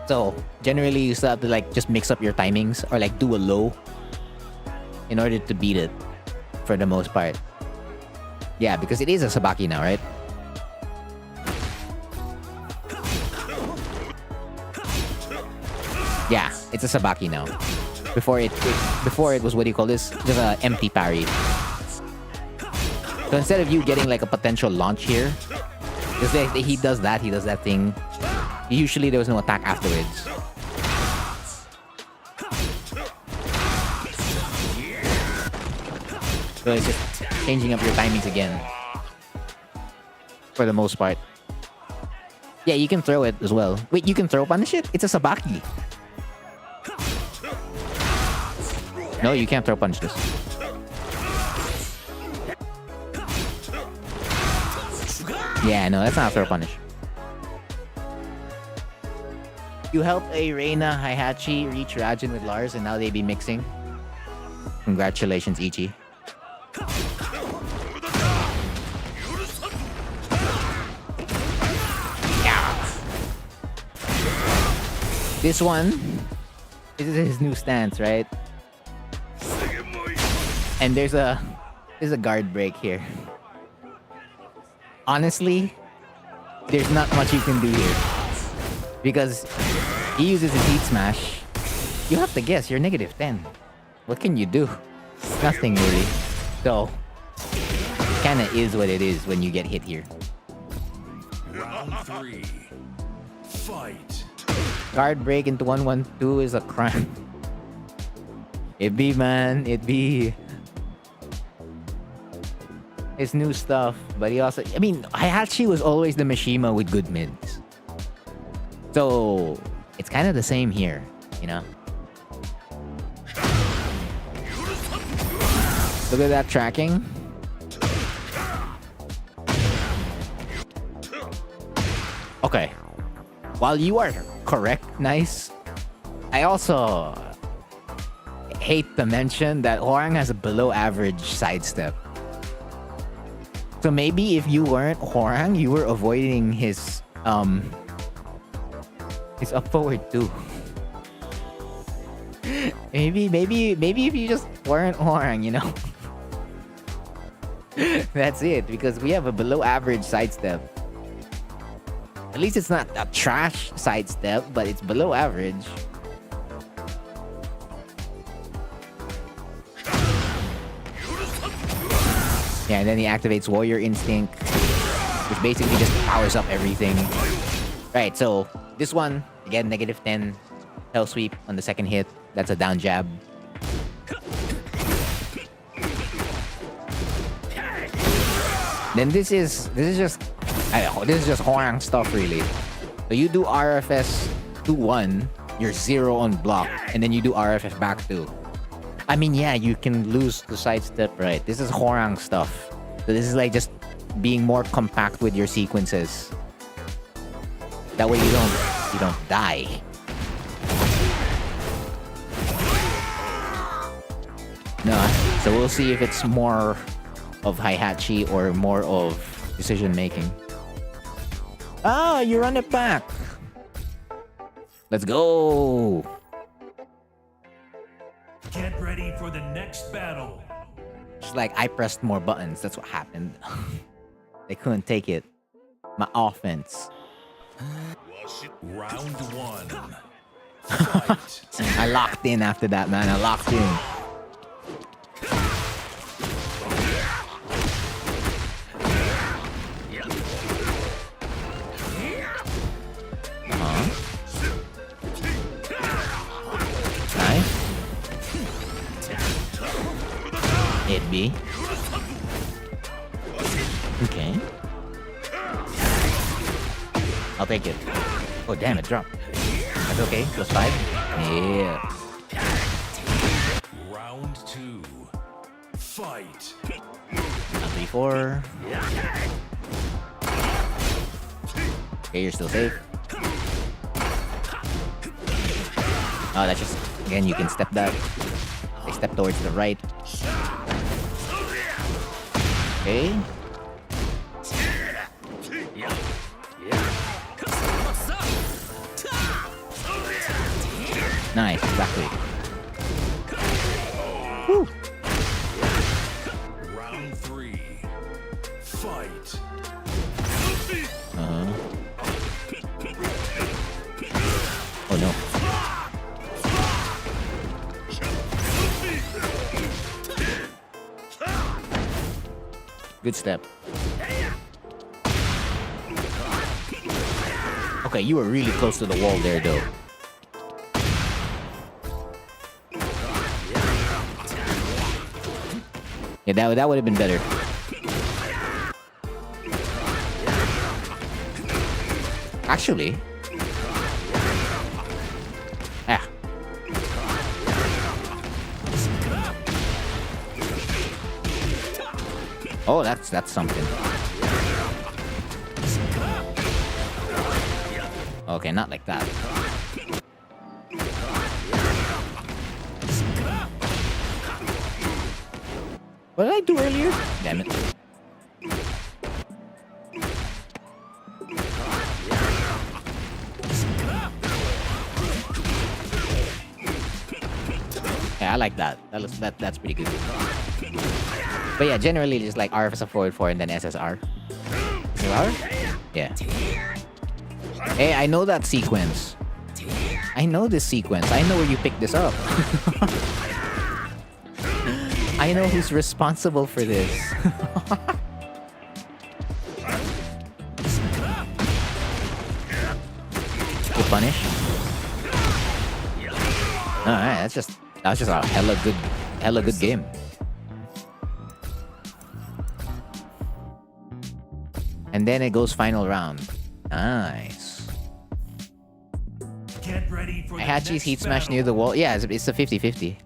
[SPEAKER 1] So generally, you still have to like just mix up your timings or like do a low in order to beat it, for the most part. Yeah, because it is a sabaki now, right? Yeah, it's a sabaki now. Before it was, what do you call this? Just an empty parry. So instead of you getting like a potential launch here, because he does that thing. Usually there was no attack afterwards. So it's just changing up your timings again. For the most part. Yeah, you can throw it as well. Wait, you can throw punish it? It's a sabaki. No, you can't throw punch this. Yeah, no, that's not a throw punish. You helped a Reina Heihachi reach Rajin with Lars, and now they be mixing. Congratulations, Ichi. Yeah. This one, this is his new stance, right? And there's a guard break here. Honestly, there's not much you can do here. Because he uses his heat smash. You have to guess, you're -10. What can you do? Nothing really. So, kinda is what it is when you get hit here.
[SPEAKER 2] Round 3. Fight.
[SPEAKER 1] Guard break into 1-1-2 is a crime. It be, man. It be. It's new stuff, but he also... I mean, Heihachi was always the Mishima with good mids. So, it's kind of the same here, you know? Look at that tracking. Okay. While you are correct, nice, I also hate to mention that Hwoarang has a below average sidestep. So maybe if you weren't Hwoarang, you were avoiding his up forward too. maybe if you just weren't Hwoarang, you know. That's it, because we have a below average sidestep. At least it's not a trash sidestep, but it's below average. Yeah, and then he activates Warrior Instinct, which basically just powers up everything. Right, so this one, again, -10 Hell Sweep on the second hit. That's a down jab. Then this is just Hwoarang stuff, really. So you do RFS 2-1, you're 0 on block, and then you do RFS back 2. I mean, yeah, you can lose the sidestep, right? This is Hwoarang stuff. So this is like just being more compact with your sequences. That way you don't die. No, so we'll see if it's more of Heihachi or more of decision making. Ah, you run it back. Let's go.
[SPEAKER 2] Get ready for the next battle.
[SPEAKER 1] Just like I pressed more buttons. That's what happened. They couldn't take it. My offense.
[SPEAKER 2] Round 1. Fight.
[SPEAKER 1] I locked in after that, man. I locked in. Nice. Hit B. Okay. I'll take it. Oh, damn, it dropped. That's okay. +5. Yeah.
[SPEAKER 2] Round 2. Fight.
[SPEAKER 1] 3-4. Okay, you're still safe. Oh, that's just... Again, you can step that. They step towards the right. Okay. Nice, exactly. Woo.
[SPEAKER 2] Round 3. Fight.
[SPEAKER 1] Oh no. Good step. Okay, you were really close to the wall there, though. Yeah, that would have been better. Actually. Ah. Oh, that's something. Okay, not like that. What did I do earlier? Damn it. Yeah, I like that. That's pretty good. But yeah, generally just like RF as a forward 4 and then SSR. SSR? Yeah. Hey, I know that sequence. I know this sequence. I know where you picked this up. I know who's responsible for this. Good punish. Alright, that was just a hella good game. And then it goes final round. Nice.
[SPEAKER 2] Get ready for the
[SPEAKER 1] Heihachi's
[SPEAKER 2] next
[SPEAKER 1] heat smash
[SPEAKER 2] battle.
[SPEAKER 1] near the wall. Yeah, it's a 50-50.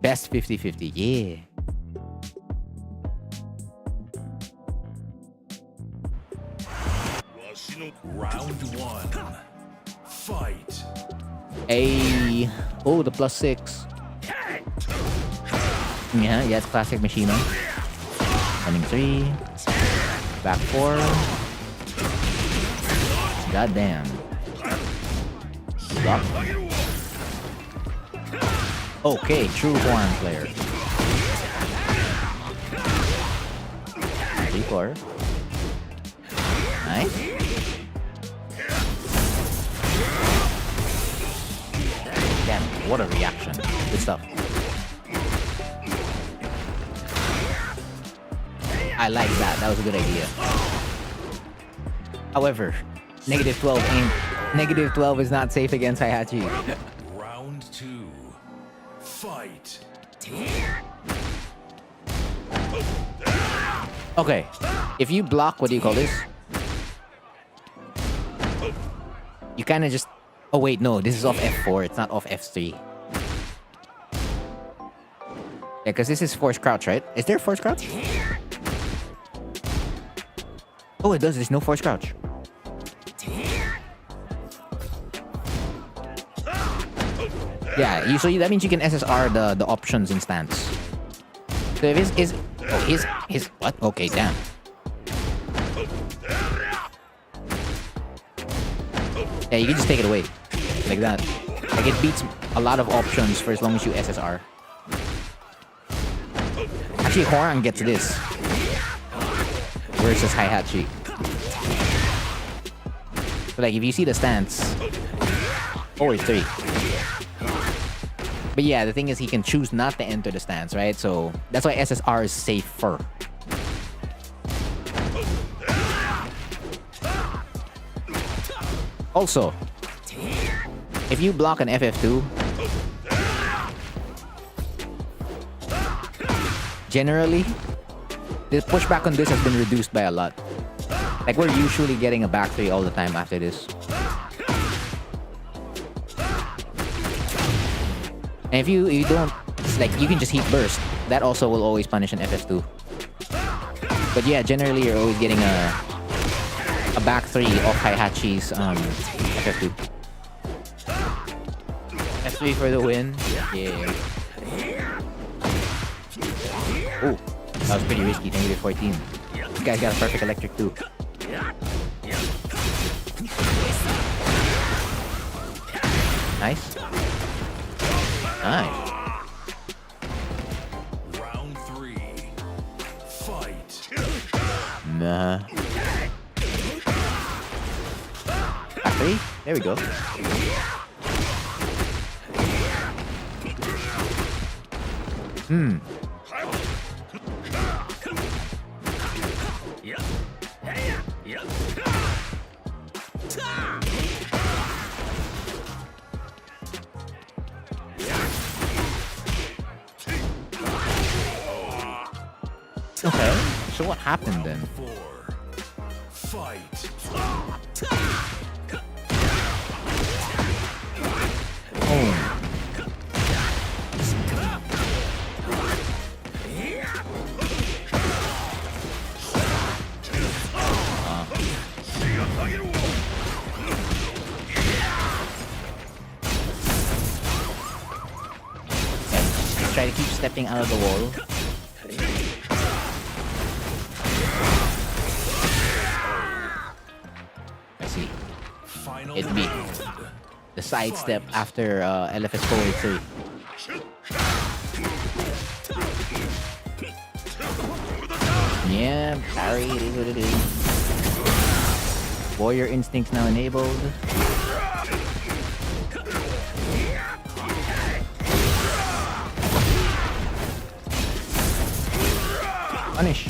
[SPEAKER 1] Best 50-50. Yeah.
[SPEAKER 2] Round 1. Fight.
[SPEAKER 1] Oh, the +6. Yeah, it's classic Machina. Running 3. Back 4. Goddamn. Stop. Okay, true Horn player. 3-4. Nice. Damn, what a reaction. Good stuff. I like that. That was a good idea. However, -12 ain't. -12 is not safe against Heihachi.
[SPEAKER 2] Round 2. Fight.
[SPEAKER 1] Okay, if you block, what do you call this? You kind of just... Oh wait, no, this is off F4. It's not off F3. Yeah, because this is force crouch, right? Is there force crouch? Oh, it does. There's no force crouch. Yeah, usually that means you can SSR the options in stance. So if his what? Okay, damn. Yeah, you can just take it away. Like that. Like it beats a lot of options for as long as you SSR. Actually, Horang gets this. Versus Heihachi. So like if you see the stance. Or 3. But yeah, the thing is he can choose not to enter the stance, right? So that's why SSR is safer. Also, if you block an FF2, generally, the pushback on this has been reduced by a lot. Like we're usually getting a back 3 all the time after this. And if you don't, like, you can just heat burst. That also will always punish an FF2. But yeah, generally you're always getting a back 3 of Heihachi's FF2. F3 for the win. Yeah. Oh, that was pretty risky. -14. This guy's got a perfect electric too. Nice. Nice.
[SPEAKER 2] Round 3. Fight.
[SPEAKER 1] Nah. Back 3? There we go. Okay, so what happened then?
[SPEAKER 2] 4. Fight.
[SPEAKER 1] Oh. Okay, try to keep stepping out of the wall. It'd be the sidestep after LFS forward 3. Yeah, parry, it is what it is. Warrior instincts now enabled. Punish.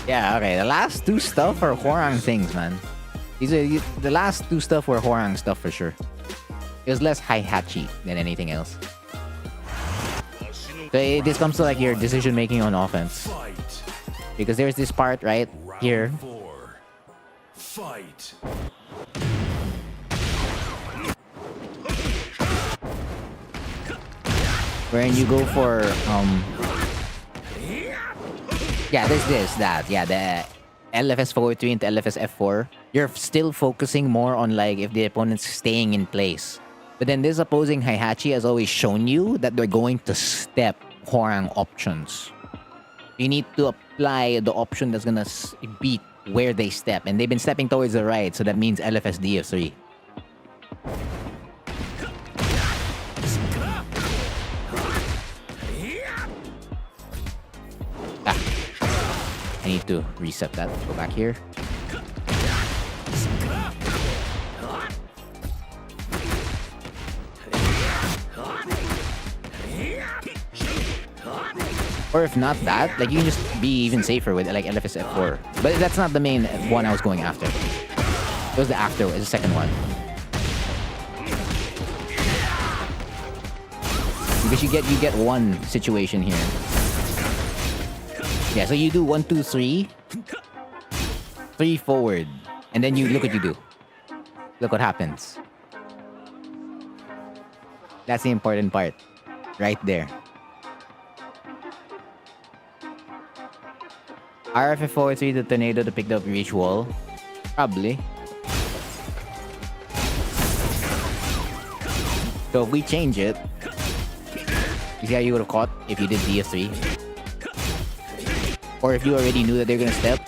[SPEAKER 1] Yeah, okay. The last 2 stuff are Horang things, man. These are the last 2 stuff were Horang stuff for sure. It was less Heihachi than anything else. So this comes to like your decision making on offense, because there's this part right here.
[SPEAKER 2] Fight.
[SPEAKER 1] Wherein you go for Yeah, there's this, that. Yeah, the LFS forward 3 into LFS F4. You're still focusing more on like if the opponent's staying in place. But then this opposing Heihachi has always shown you that they're going to step Hwarang options. You need to apply the option that's gonna beat where they step. And they've been stepping towards the right, so that means LFS DF3. I need to reset that. Go back here. Or if not that, like you can just be even safer with like LFS F4. But that's not the main one I was going after. It was the after, it was the second one. Because you get one situation here. Yeah, so you do 1, 2, 3. 3 forward. And then you look what you do. Look what happens. That's the important part. Right there. RFF forward 3 to tornado to pick up reach wall. Probably. So if we change it, you see how you would have caught if you did DF3? Or if you already knew that they're gonna step.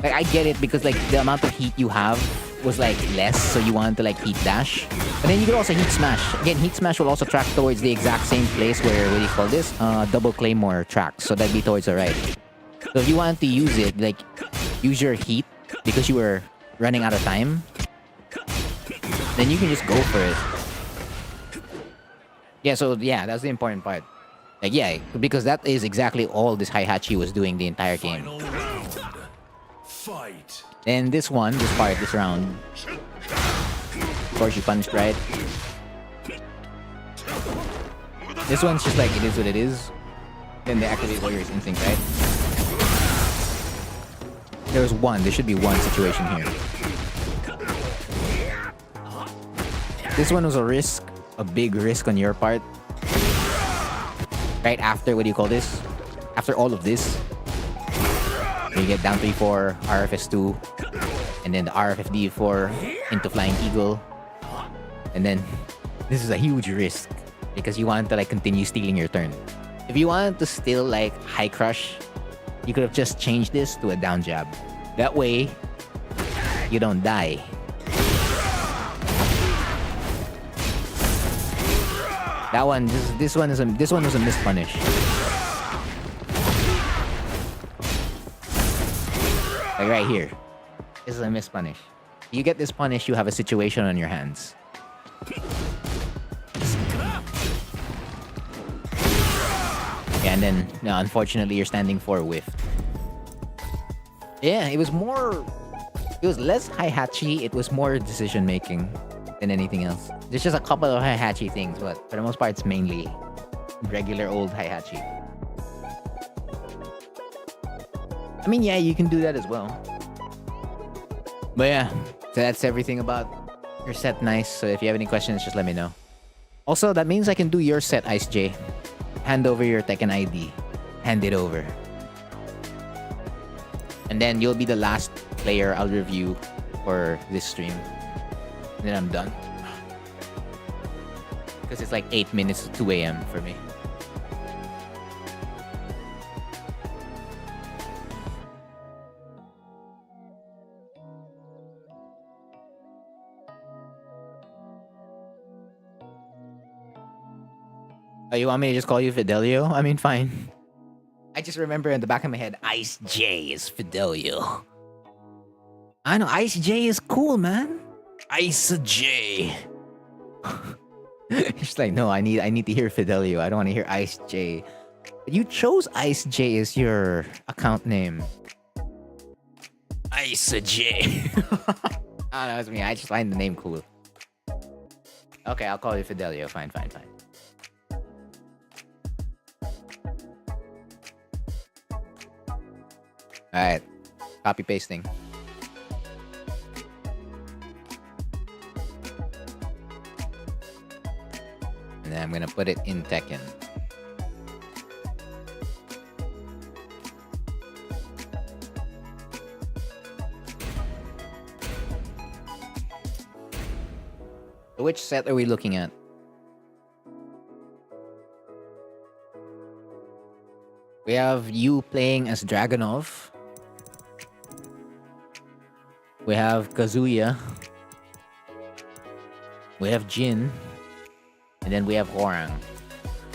[SPEAKER 1] Like I get it because like the amount of heat you have was like less, so you wanted to like heat dash. But then you could also heat smash. Again, heat smash will also track towards the exact same place where, what do you call this? Double claymore tracks. So that'd be towards the right. So if you wanted to use it, like use your heat because you were running out of time, then you can just go for it. Yeah, so yeah, that's the important part. Like yeah, because that is exactly all this Heihachi was doing the entire game.
[SPEAKER 2] Final round. Fight.
[SPEAKER 1] And this one, this round, of course you punished right. This one's just like it is what it is. Then they activate Warrior's Instinct, right? There should be one situation here. This one was a risk, a big risk on your part. Right after, what do you call this? After all of this, you get down 3-4, RFS2, and then the RFFD4 into Flying Eagle. And then, this is a huge risk because you want to like continue stealing your turn. If you wanted to still like high crush, you could have just changed this to a down jab. That way, you don't die. That one, this one was a missed punish. Like right here, this is a missed punish. You get this punish, you have a situation on your hands. Yeah, and then, no, unfortunately, you're standing for a whiff. Yeah, it was less Heihachi, it was more decision making than anything else. There's just a couple of Heihachi things, but for the most part, it's mainly regular old Heihachi. I mean, yeah, you can do that as well. But yeah, so that's everything about your set, Nice. So if you have any questions, just let me know. Also, that means I can do your set, Ice J. Hand over your Tekken ID. Hand it over. And then you'll be the last player I'll review for this stream. And then I'm done. Because it's like 8 minutes to 2 a.m. for me. Oh, you want me to just call you Fidelio? I mean, fine. I just remember in the back of my head, Ice J is Fidelio. I know, Ice J is cool, man. Ice J. She's like, no, I need to hear Fidelio. I don't want to hear Ice J. You chose Ice J as your account name. Ice J. Oh, that was me. I just find the name cool. Okay, I'll call you Fidelio. Fine. Alright. Copy pasting. And then I'm gonna put it in Tekken. So which set are we looking at? We have you playing as Dragonov. We have Kazuya. We have Jin. And then we have Horang.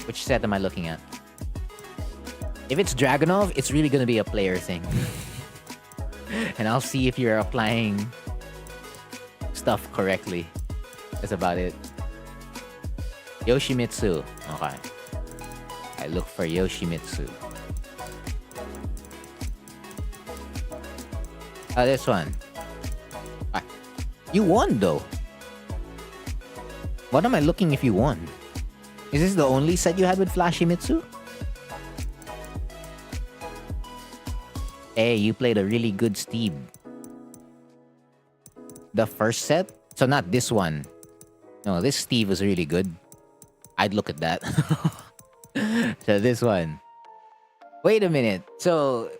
[SPEAKER 1] Which set am I looking at? If it's Dragonov, it's really gonna be a player thing. And I'll see if you're applying stuff correctly. That's about it. Yoshimitsu. Okay. I look for Yoshimitsu. This one. You won though. What am I looking if you won? Is this the only set you had with Flashimitsu? Hey, you played a really good Steve. The first set? So not this one. No, this Steve was really good. I'd look at that. So this one. Wait a minute. So...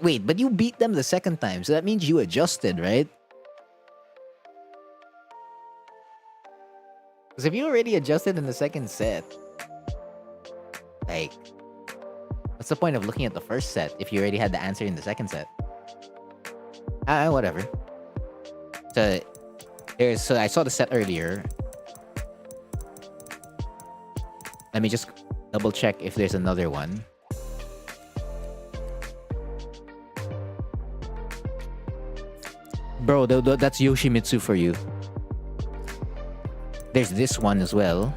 [SPEAKER 1] wait, but you beat them the second time. So that means you adjusted, right? Because if you already adjusted in the second set... like... what's the point of looking at the first set if you already had the answer in the second set? Whatever. So I saw the set earlier. Let me just double check if there's another one. Bro, that's Yoshimitsu for you. There's this one as well.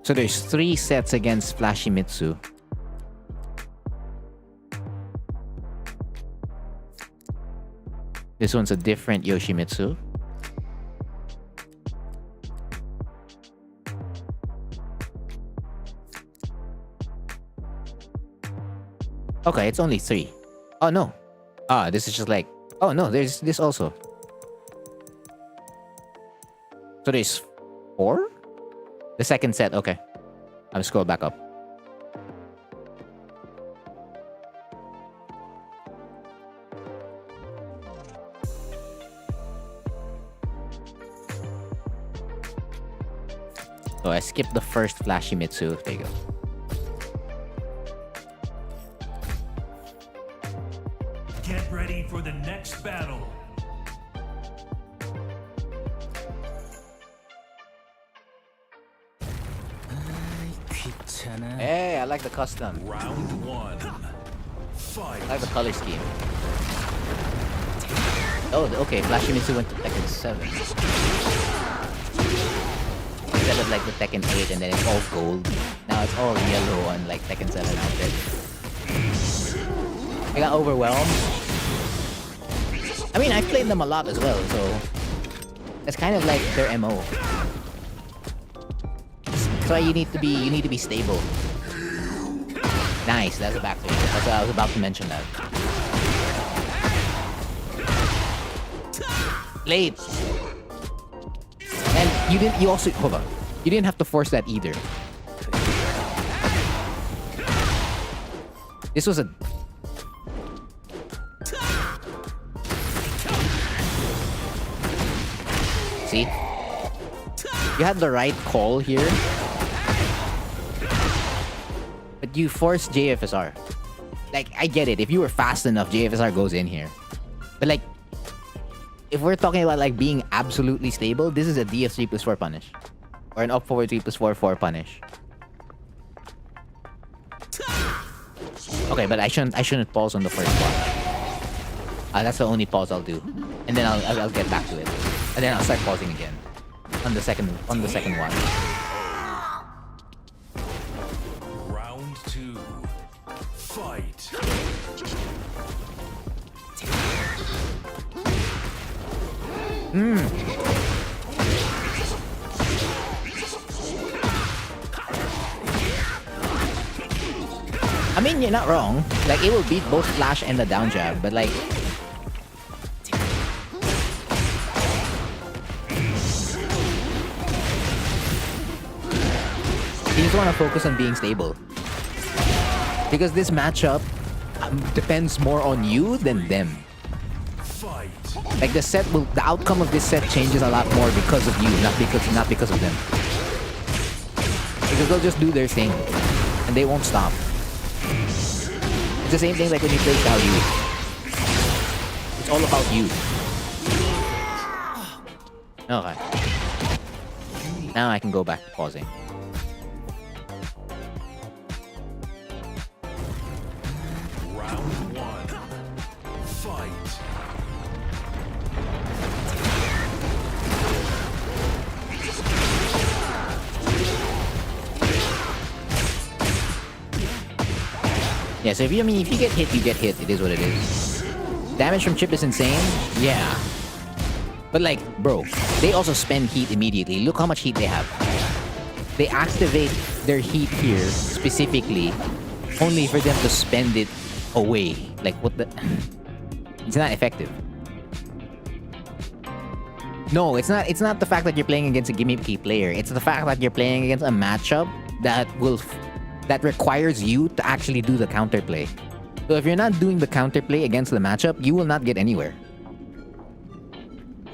[SPEAKER 1] So there's 3 sets against Flashimitsu. This one's a different Yoshimitsu. Okay, it's only 3. Oh no. This is just like... oh no, there's this also. So there's 4? The second set, okay. I'll scroll back up. So I skipped the first Flashimitsu. There you go.
[SPEAKER 2] Get ready for the next battle.
[SPEAKER 1] Hey, I like the custom.
[SPEAKER 2] Round 1. Fight.
[SPEAKER 1] I like the color scheme. Oh, okay. Flashimitsu went to Tekken 7. Instead of like the Tekken 8 and then it's all gold. Now it's all yellow on like Tekken 7 outfit. I got overwhelmed. I mean, I've played them a lot as well, so it's kind of like their MO. That's why you need to be stable. Nice, that's a back throw. That's what I was about to mention that. Late. And you also hold on. You didn't have to force that either. This was a... See? You had the right call here. But you forced JFSR. Like, I get it. If you were fast enough, JFSR goes in here. But like, if we're talking about like being absolutely stable, this is a DF 3+4 punish. Or an up forward 3+4 punish. Okay, but I shouldn't pause on the first one. That's the only pause I'll do. And then I'll get back to it. And then I'll start pausing again. On the second one.
[SPEAKER 2] Round 2. Fight.
[SPEAKER 1] I mean, you're not wrong. Like, it will beat both flash and the down jab, but like... You just want to focus on being stable. Because this matchup depends more on you than them.
[SPEAKER 2] Fight.
[SPEAKER 1] Like the outcome of this set changes a lot more because of you, not because of them. Because they'll just do their thing, and they won't stop. It's the same thing like when you play Xiao Yu. It's all about you. Okay. Now I can go back to pausing.
[SPEAKER 2] Round 1. Fight.
[SPEAKER 1] Yeah, so if you get hit, you get hit. It is what it is. Damage from chip is insane. Yeah. But like, bro, they also spend heat immediately. Look how much heat they have. They activate their heat here specifically only for them to spend it away. Like, what the... It's not effective. No, it's not the fact that you're playing against a gimmicky player. It's the fact that you're playing against a matchup that requires you to actually do the counterplay. So if you're not doing the counterplay against the matchup, you will not get anywhere.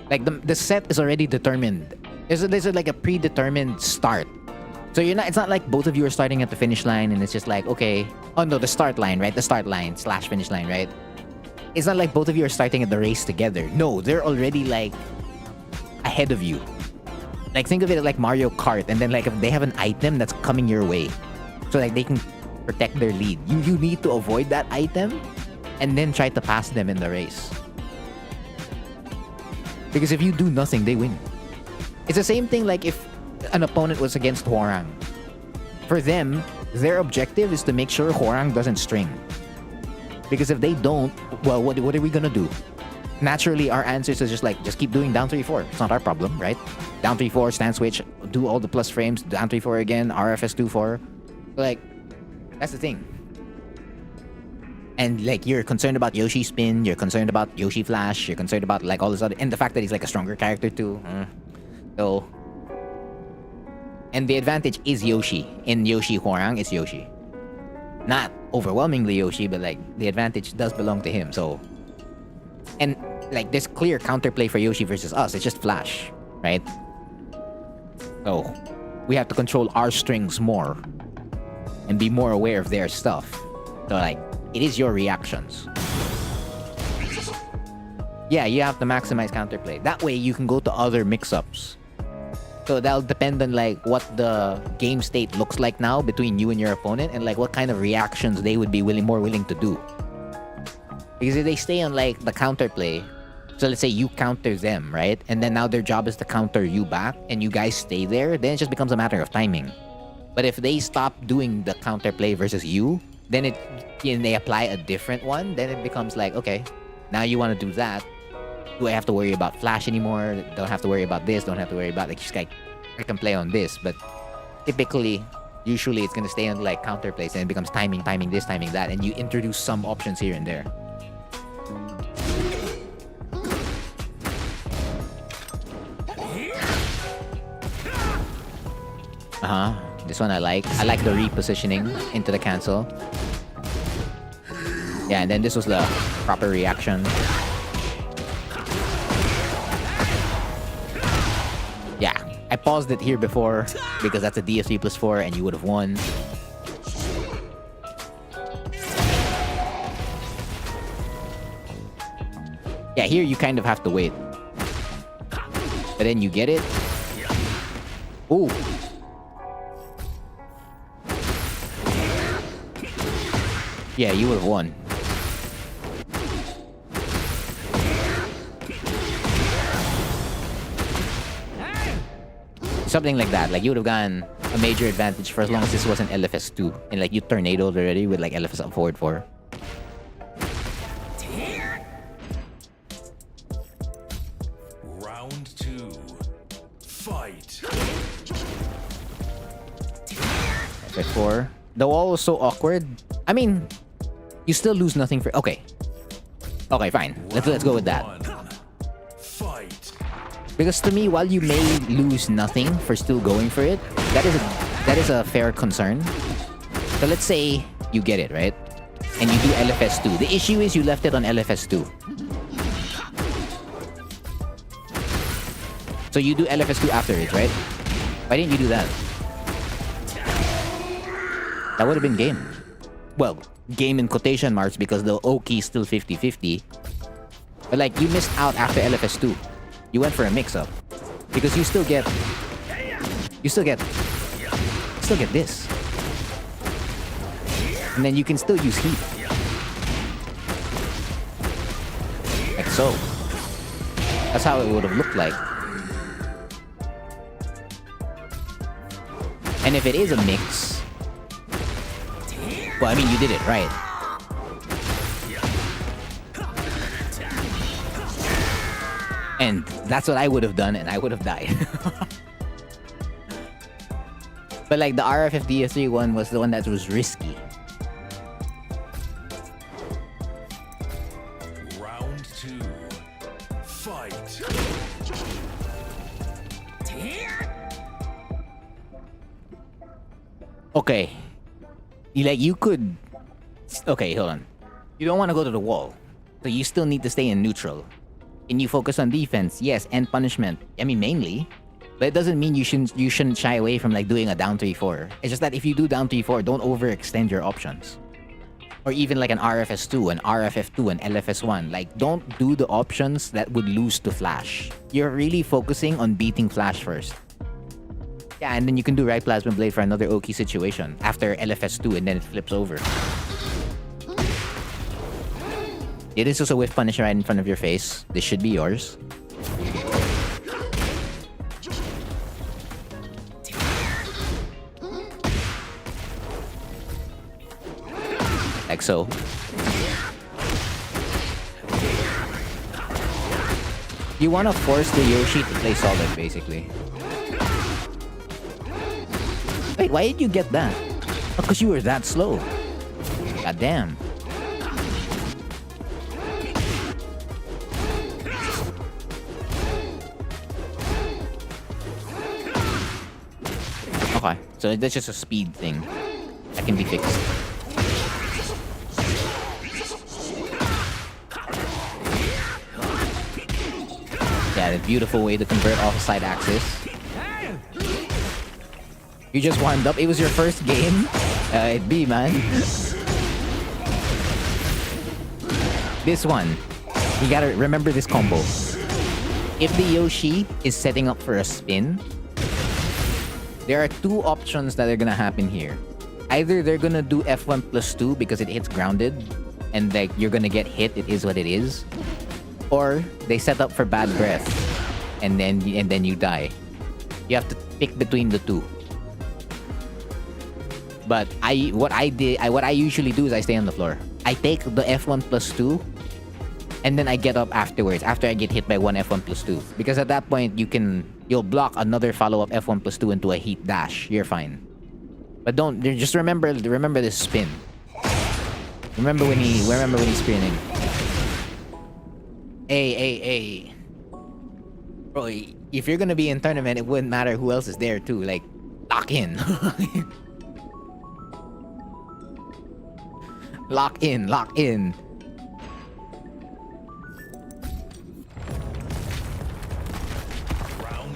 [SPEAKER 1] Like the set is already determined. There's like a predetermined start. So it's not like both of you are starting at the finish line and it's just like, okay, oh no, the start line, right? The start line / finish line, right? It's not like both of you are starting at the race together. No, they're already like ahead of you. Like think of it like Mario Kart, and then like if they have an item that's coming your way, so like they can protect their lead. You need to avoid that item and then try to pass them in the race. Because if you do nothing, they win. It's the same thing like if an opponent was against Hwoarang. For them, their objective is to make sure Hwoarang doesn't string. Because if they don't, well, what are we gonna do? Naturally, our answers is just keep doing down 3-4. It's not our problem, right? Down 3-4, stand switch, do all the plus frames, down 3-4 again, RFS 2-4. Like, that's the thing. And like you're concerned about Yoshi spin, you're concerned about Yoshi flash, you're concerned about like all this other, and the fact that he's like a stronger character too. So, and the advantage is Yoshi. In Yoshi Hwoarang, it's Yoshi. Not overwhelmingly Yoshi, but like the advantage does belong to him. So, and like there's clear counterplay for Yoshi versus us. It's just flash, right? So we have to control our strings more and be more aware of their stuff. So like, it is your reactions. Yeah, you have to maximize counterplay. That way you can go to other mix-ups. So that'll depend on like what the game state looks like now between you and your opponent, and like what kind of reactions they would be more willing to do. Because if they stay on like the counterplay, so let's say you counter them, right? And then now their job is to counter you back, and you guys stay there, then it just becomes a matter of timing. But if they stop doing the counterplay versus you, then they apply a different one, then it becomes like, okay, now you want to do that. Do I have to worry about flash anymore? Don't have to worry about this, don't have to worry about like, just like I can play on this. But usually it's gonna stay on like counterplays, and it becomes timing this, timing that, and you introduce some options here and there. This one I like the repositioning into the cancel. Yeah, and then this was the proper reaction. Yeah, I paused it here before because that's a DFC +4 and you would have won. Yeah, here you kind of have to wait. But then you get it. Ooh. Yeah, you would have won. Something like that. Like you would have gotten a major advantage for as long as this wasn't LFS 2. And like you tornadoed already with like LFS up forward 4.
[SPEAKER 2] Round 2. Fight.
[SPEAKER 1] F4. The wall was so awkward. I mean, you still lose nothing for... Okay. Okay, fine. Let's go with that.
[SPEAKER 2] Fight.
[SPEAKER 1] Because to me, while you may lose nothing for still going for it, that is That is a fair concern. So let's say you get it, right? And you do LFS2. The issue is you left it on LFS2. So you do LFS2 after it, right? Why didn't you do that? That would have been game. Well, game in quotation marks because the O key is still 50-50. But like, you missed out after LFS2. You went for a mix-up. Because you still get this. And then you can still use heat. Like so. That's how it would have looked like. And if it is a mix, well, I mean, you did it right. And that's what I would have done, and I would have died. But like the RFFDS3 one was the one that was risky.
[SPEAKER 2] Round 2. Fight.
[SPEAKER 1] Okay. You could... Okay, hold on. You don't want to go to the wall. So you still need to stay in neutral. And you focus on defense, yes, and punishment. I mean, mainly. But it doesn't mean you shouldn't shy away from like doing a down 3-4. It's just that if you do down 3-4, don't overextend your options. Or even like an RFS2, an RFF2, an LFS1. Like, don't do the options that would lose to Flash. You're really focusing on beating Flash first. Yeah, and then you can do right Plasma Blade for another Oki situation after LFS2 and then it flips over. It is just a whiff punish right in front of your face. This should be yours. Like so. You want to force the Yoshi to play solid, basically. Wait, why did you get that? Oh, because you were that slow. God damn. Okay, so that's just a speed thing. That can be fixed. Yeah, the beautiful way to convert off a side axis. You just warmed up. It was your first game. It'd be, man. This one. You gotta remember this combo. If the Yoshi is setting up for a spin, there are two options that are gonna happen here. Either they're gonna do F1 plus 2 because it hits grounded, and like you're gonna get hit, it is what it is. Or they set up for bad breath, and then you die. You have to pick between the two. But what I usually do is I stay on the floor. I take the F1 plus 2, and then I get up afterwards, after I get hit by one F1 plus 2. Because at that point, you'll block another follow-up F1 plus 2 into a heat dash. You're fine. But just remember this spin. Remember when he's spinning. Hey. Bro, if you're gonna be in tournament, it wouldn't matter who else is there too. Like, lock in. Lock in.
[SPEAKER 2] Round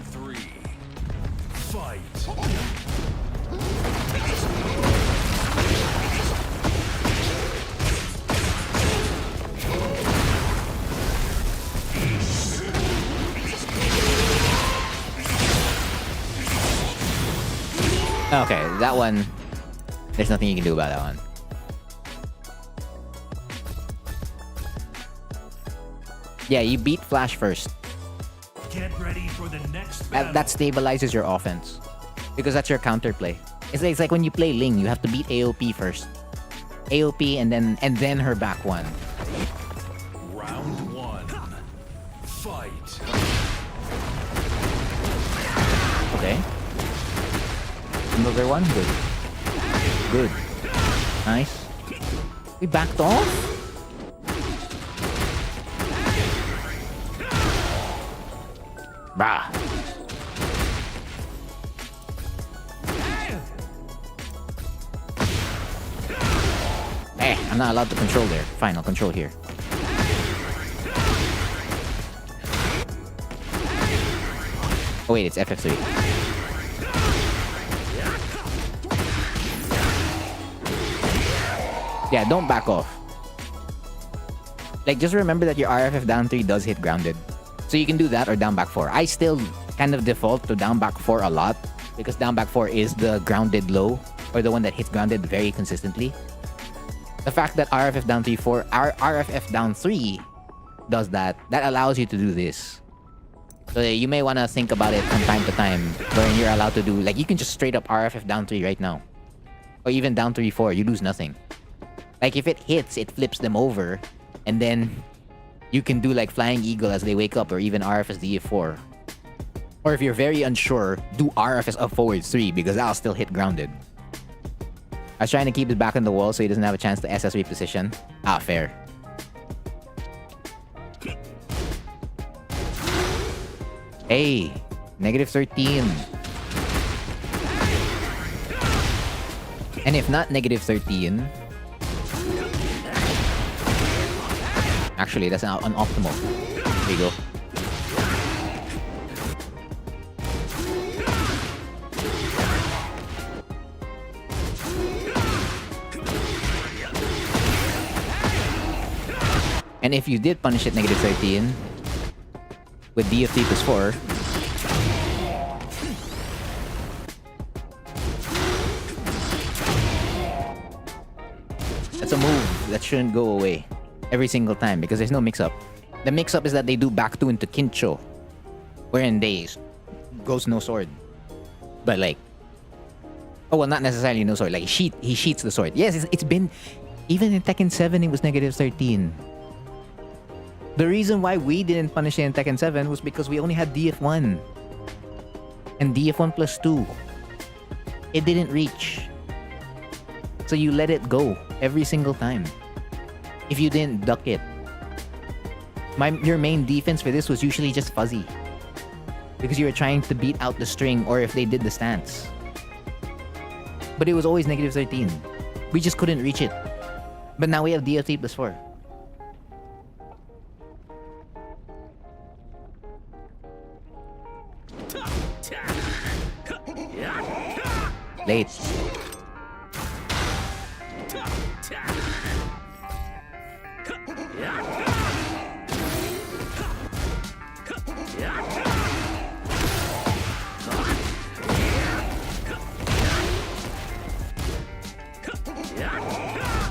[SPEAKER 2] 3. Fight.
[SPEAKER 1] Okay, that one, there's nothing you can do about that one. Yeah, you beat Flash first.
[SPEAKER 2] Get ready for the next battle.
[SPEAKER 1] That stabilizes your offense. Because that's your counterplay. It's like when you play Ling, you have to beat AOP first. AOP and then her back one.
[SPEAKER 2] Round 1. Fight.
[SPEAKER 1] Okay. Another one? Good. Nice. We backed off? Bah. I'm not allowed to control there. Fine, I'll control here. Oh wait, it's FF3. Yeah, don't back off. Like, just remember that your RFF down 3 does hit grounded. So you can do that or down back 4. I still kind of default to down back 4 a lot because down back 4 is the grounded low or the one that hits grounded very consistently. The fact that RFF down 3 4 RFF down 3 does that allows you to do this. So you may want to think about it from time to time wherein you're allowed to do, like, you can just straight up RFF down 3 right now. Or even down 3 4, you lose nothing. Like, if it hits, it flips them over, and then you can do like Flying Eagle as they wake up, or even RFS DF4. Or if you're very unsure, do RFS up forward 3 because that'll still hit grounded. I was trying to keep it back on the wall so he doesn't have a chance to SS reposition. Ah, fair. Hey, -13. And if not -13... Actually, that's unoptimal. There you go. And if you did punish it -13 with DFT plus 4, that's a move that shouldn't go away every single time because there's no mix-up. The mix-up is that they do back 2 into Kincho, wherein they goes no sword. But like, oh well, not necessarily no sword. Like he sheets the sword. Yes, it's been, even in Tekken 7 it was -13. The reason why we didn't punish it in Tekken 7 was because we only had DF1 and DF1 plus 2. It didn't reach, so you let it go every single time. If you didn't duck it. Your main defense for this was usually just fuzzy. Because you were trying to beat out the string or if they did the stance. But it was always -13. We just couldn't reach it. But now we have DFT plus 4. Late.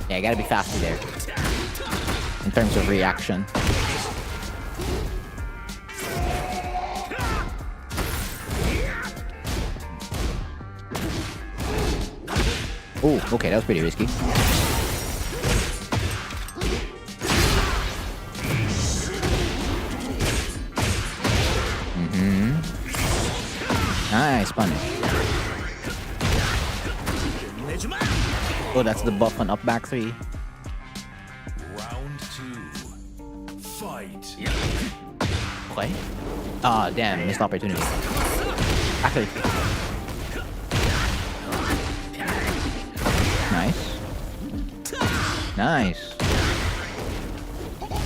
[SPEAKER 1] Yeah, I gotta be faster there. In terms of reaction. Oh, okay, that was pretty risky. Nice punish. Oh, that's the buff on up back 3.
[SPEAKER 2] Round 2. Fight.
[SPEAKER 1] Okay. Ah, damn, missed opportunity. Actually. Nice. Nice.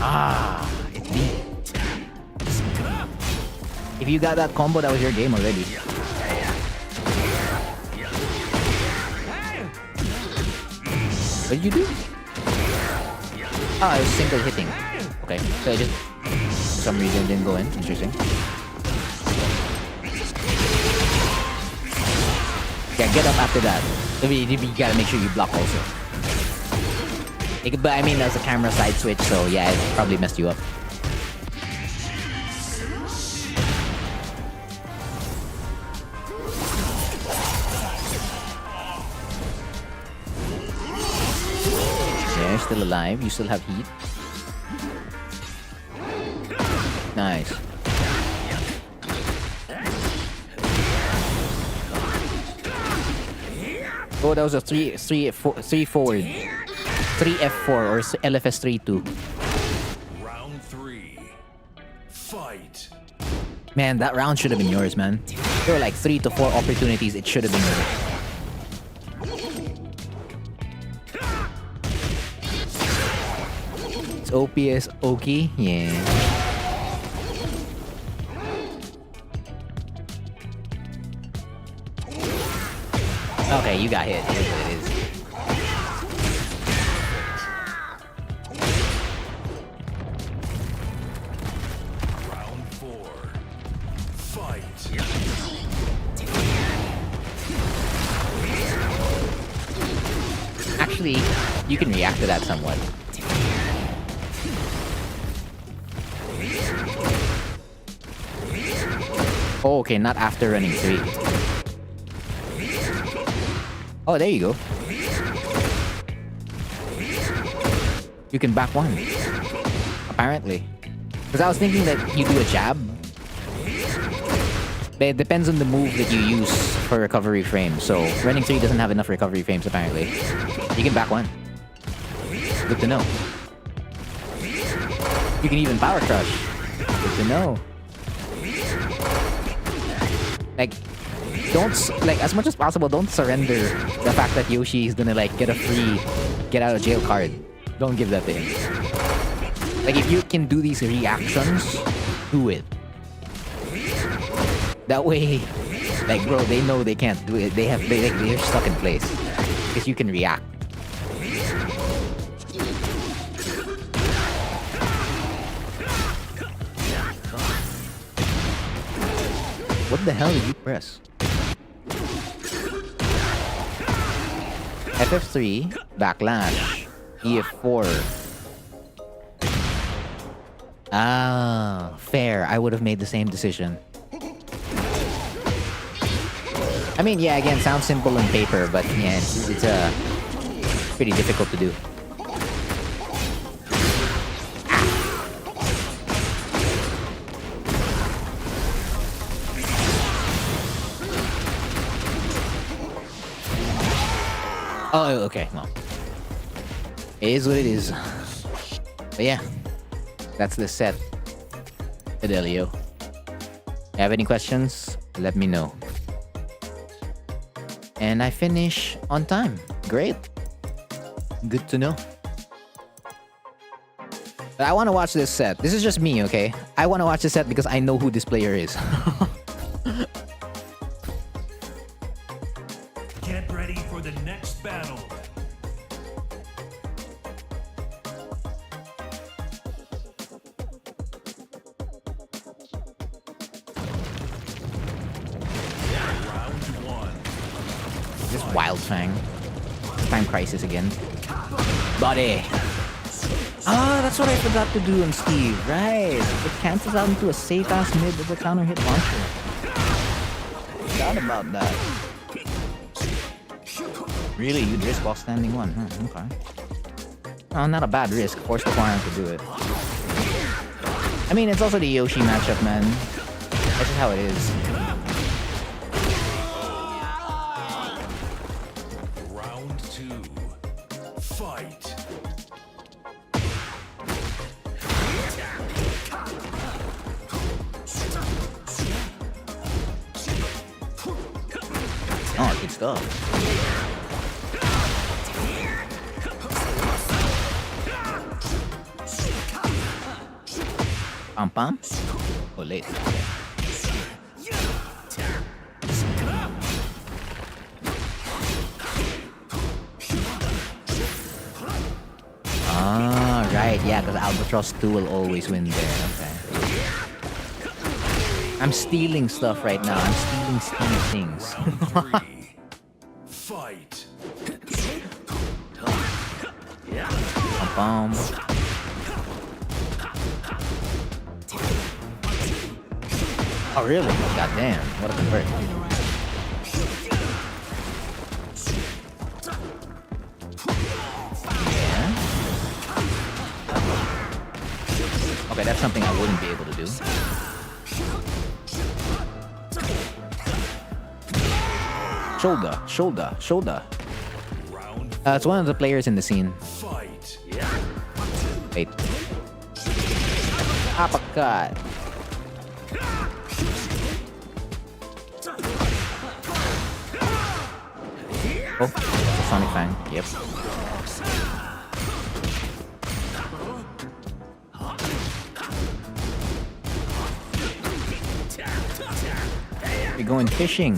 [SPEAKER 1] Ah, it's deep. If you got that combo, that was your game already. What did you do? Ah, it was single hitting. Okay, so I just, for some reason, didn't go in. Interesting. Yeah, get up after that. You gotta make sure you block also. But I mean, that was a camera side switch, so yeah, it probably messed you up. You're still alive. You still have heat. Nice. Oh, that was a 3 forward. 3F4 or LFS 3-2.
[SPEAKER 2] Round 3. Fight.
[SPEAKER 1] Man, that round should have been yours, man. There were like 3 to 4 opportunities it should have been yours. OP as Oki? Yeah. Okay, you got hit. It is what it is.
[SPEAKER 2] Round 4. Fight.
[SPEAKER 1] Actually, you can react to that somewhat. Oh, okay, not after running 3. Oh, there you go. You can back 1. Apparently. Because I was thinking that you do a jab. But it depends on the move that you use for recovery frames. So, running 3 doesn't have enough recovery frames, apparently. You can back 1. Good to know. You can even power crush. Good to know. Like, as much as possible, don't surrender the fact that Yoshi is gonna, like, get a free get out of jail card. Don't give that to him. Like, if you can do these reactions, do it. That way, like, bro, they know they can't do it. They're stuck in place. Because you can react. What the hell did you press? FF3, backlash. EF4. Ah, fair. I would have made the same decision. I mean, yeah, again, sounds simple on paper, but yeah, it's pretty difficult to do. Oh, okay, well. It is what it is. But yeah, that's the set. Fidelio. Have any questions? Let me know. And I finish on time. Great. Good to know. But I want to watch this set. This is just me, okay? I want to watch this set because I know who this player is.
[SPEAKER 2] Get ready for the next battle. Round 1.
[SPEAKER 1] This Wild Fang. Time Crisis again. Body. Ah, that's what I forgot to do on Steve. Right. It cancels out into a safe-ass mid with a counter hit launcher. Forgot about that. Really? You'd risk while standing 1? Huh, okay. Oh, not a bad risk. Force the Quarian to do it. I mean, it's also the Yoshi matchup, man. That's just how it is.
[SPEAKER 2] Round 2. Fight.
[SPEAKER 1] Oh, good stuff. Pam pam? Oh, late. Ah, right. Yeah, because Albatross 2 will always win there. Okay. I'm stealing stuff right now. I'm stealing things.
[SPEAKER 2] Round 3. Fight.
[SPEAKER 1] Pam pam. Oh, really? Goddamn. What a convert. Yeah. Okay, that's something I wouldn't be able to do. Shoulder. It's one of the players in the scene.
[SPEAKER 2] Fight.
[SPEAKER 1] Wait. Uppercut. Oh, that's a Sonic Fang. Yep. You're going fishing.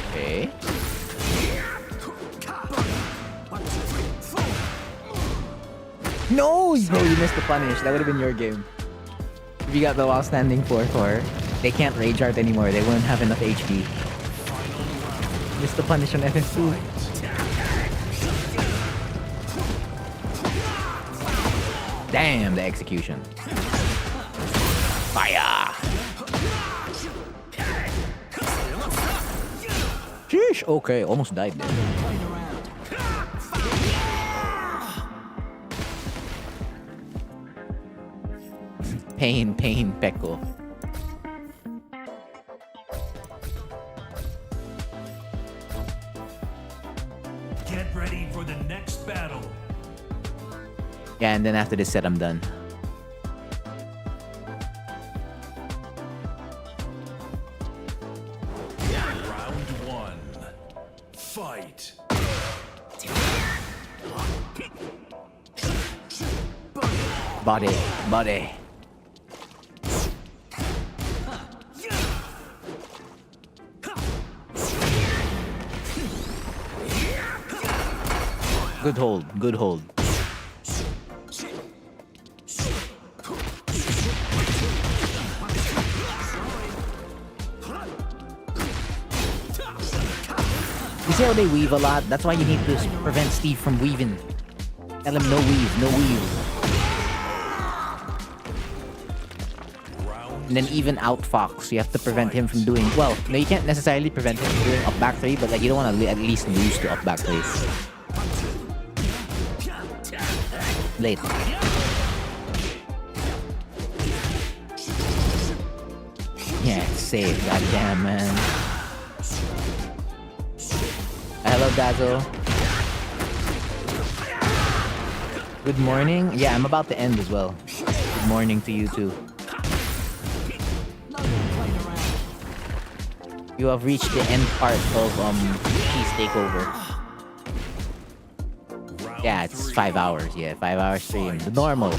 [SPEAKER 1] Okay. No, bro, you missed the punish. That would have been your game. If you got the while standing 4-4, they can't rage art anymore. They won't have enough HP. Missed the punish on FF2. Damn, the execution. Fire! Sheesh, okay, almost died there. Pain, Peko.
[SPEAKER 2] Get ready for the next battle.
[SPEAKER 1] Yeah, and then after this set, I'm done.
[SPEAKER 2] Round one. Fight.
[SPEAKER 1] Body. Good hold. You see how they weave a lot? That's why you need to prevent Steve from weaving. Tell him no weave. And then even out Fox, you have to prevent him from doing... Well, no, you can't necessarily prevent him from doing up back 3, but like you don't want to at least lose to up back 3. Late. Yeah, it's safe. Goddamn, man. Hello, Dazzle. Good morning. Yeah, I'm about to end as well. Good morning to you too. You have reached the end part of Cheese Takeover. Yeah, it's 5 hours. Yeah, 5 hour stream. The normal.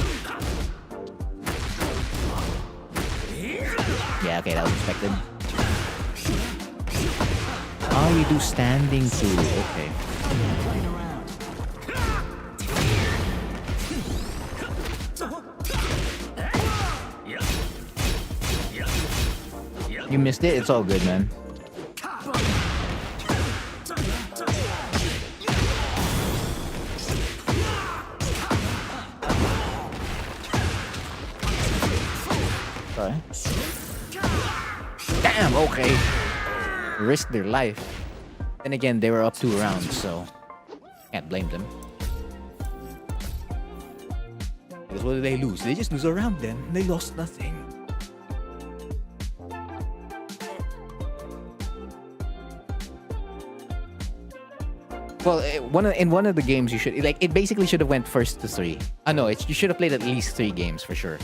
[SPEAKER 1] Yeah, okay, that was expected. Oh, you do standing too. Okay. You missed it? It's all good, man. Sorry. Damn, okay. Risked their life. Then again, they were up 2 rounds, so can't blame them. Because what did they lose? They just lose a round then. They lost nothing. Well, in one of the games you should it basically should have went first to 3. No, you should have played at least 3 games for sure.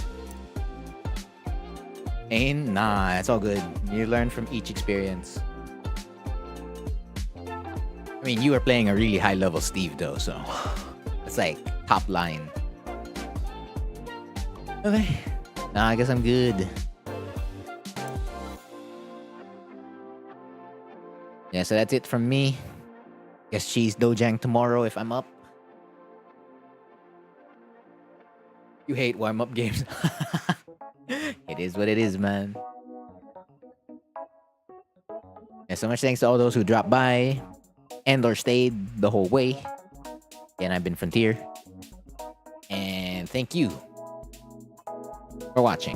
[SPEAKER 1] Nah, it's all good. You learn from each experience. I mean, you were playing a really high level Steve though, so it's like top line. Okay. Nah, I guess I'm good. Yeah, so that's it from me. Guess Cheese Dojang tomorrow if I'm up. You hate warm-up games. It is what it is, man. Yeah, so much thanks to all those who dropped by and or stayed the whole way. Again, I've been Frontier. And thank you for watching.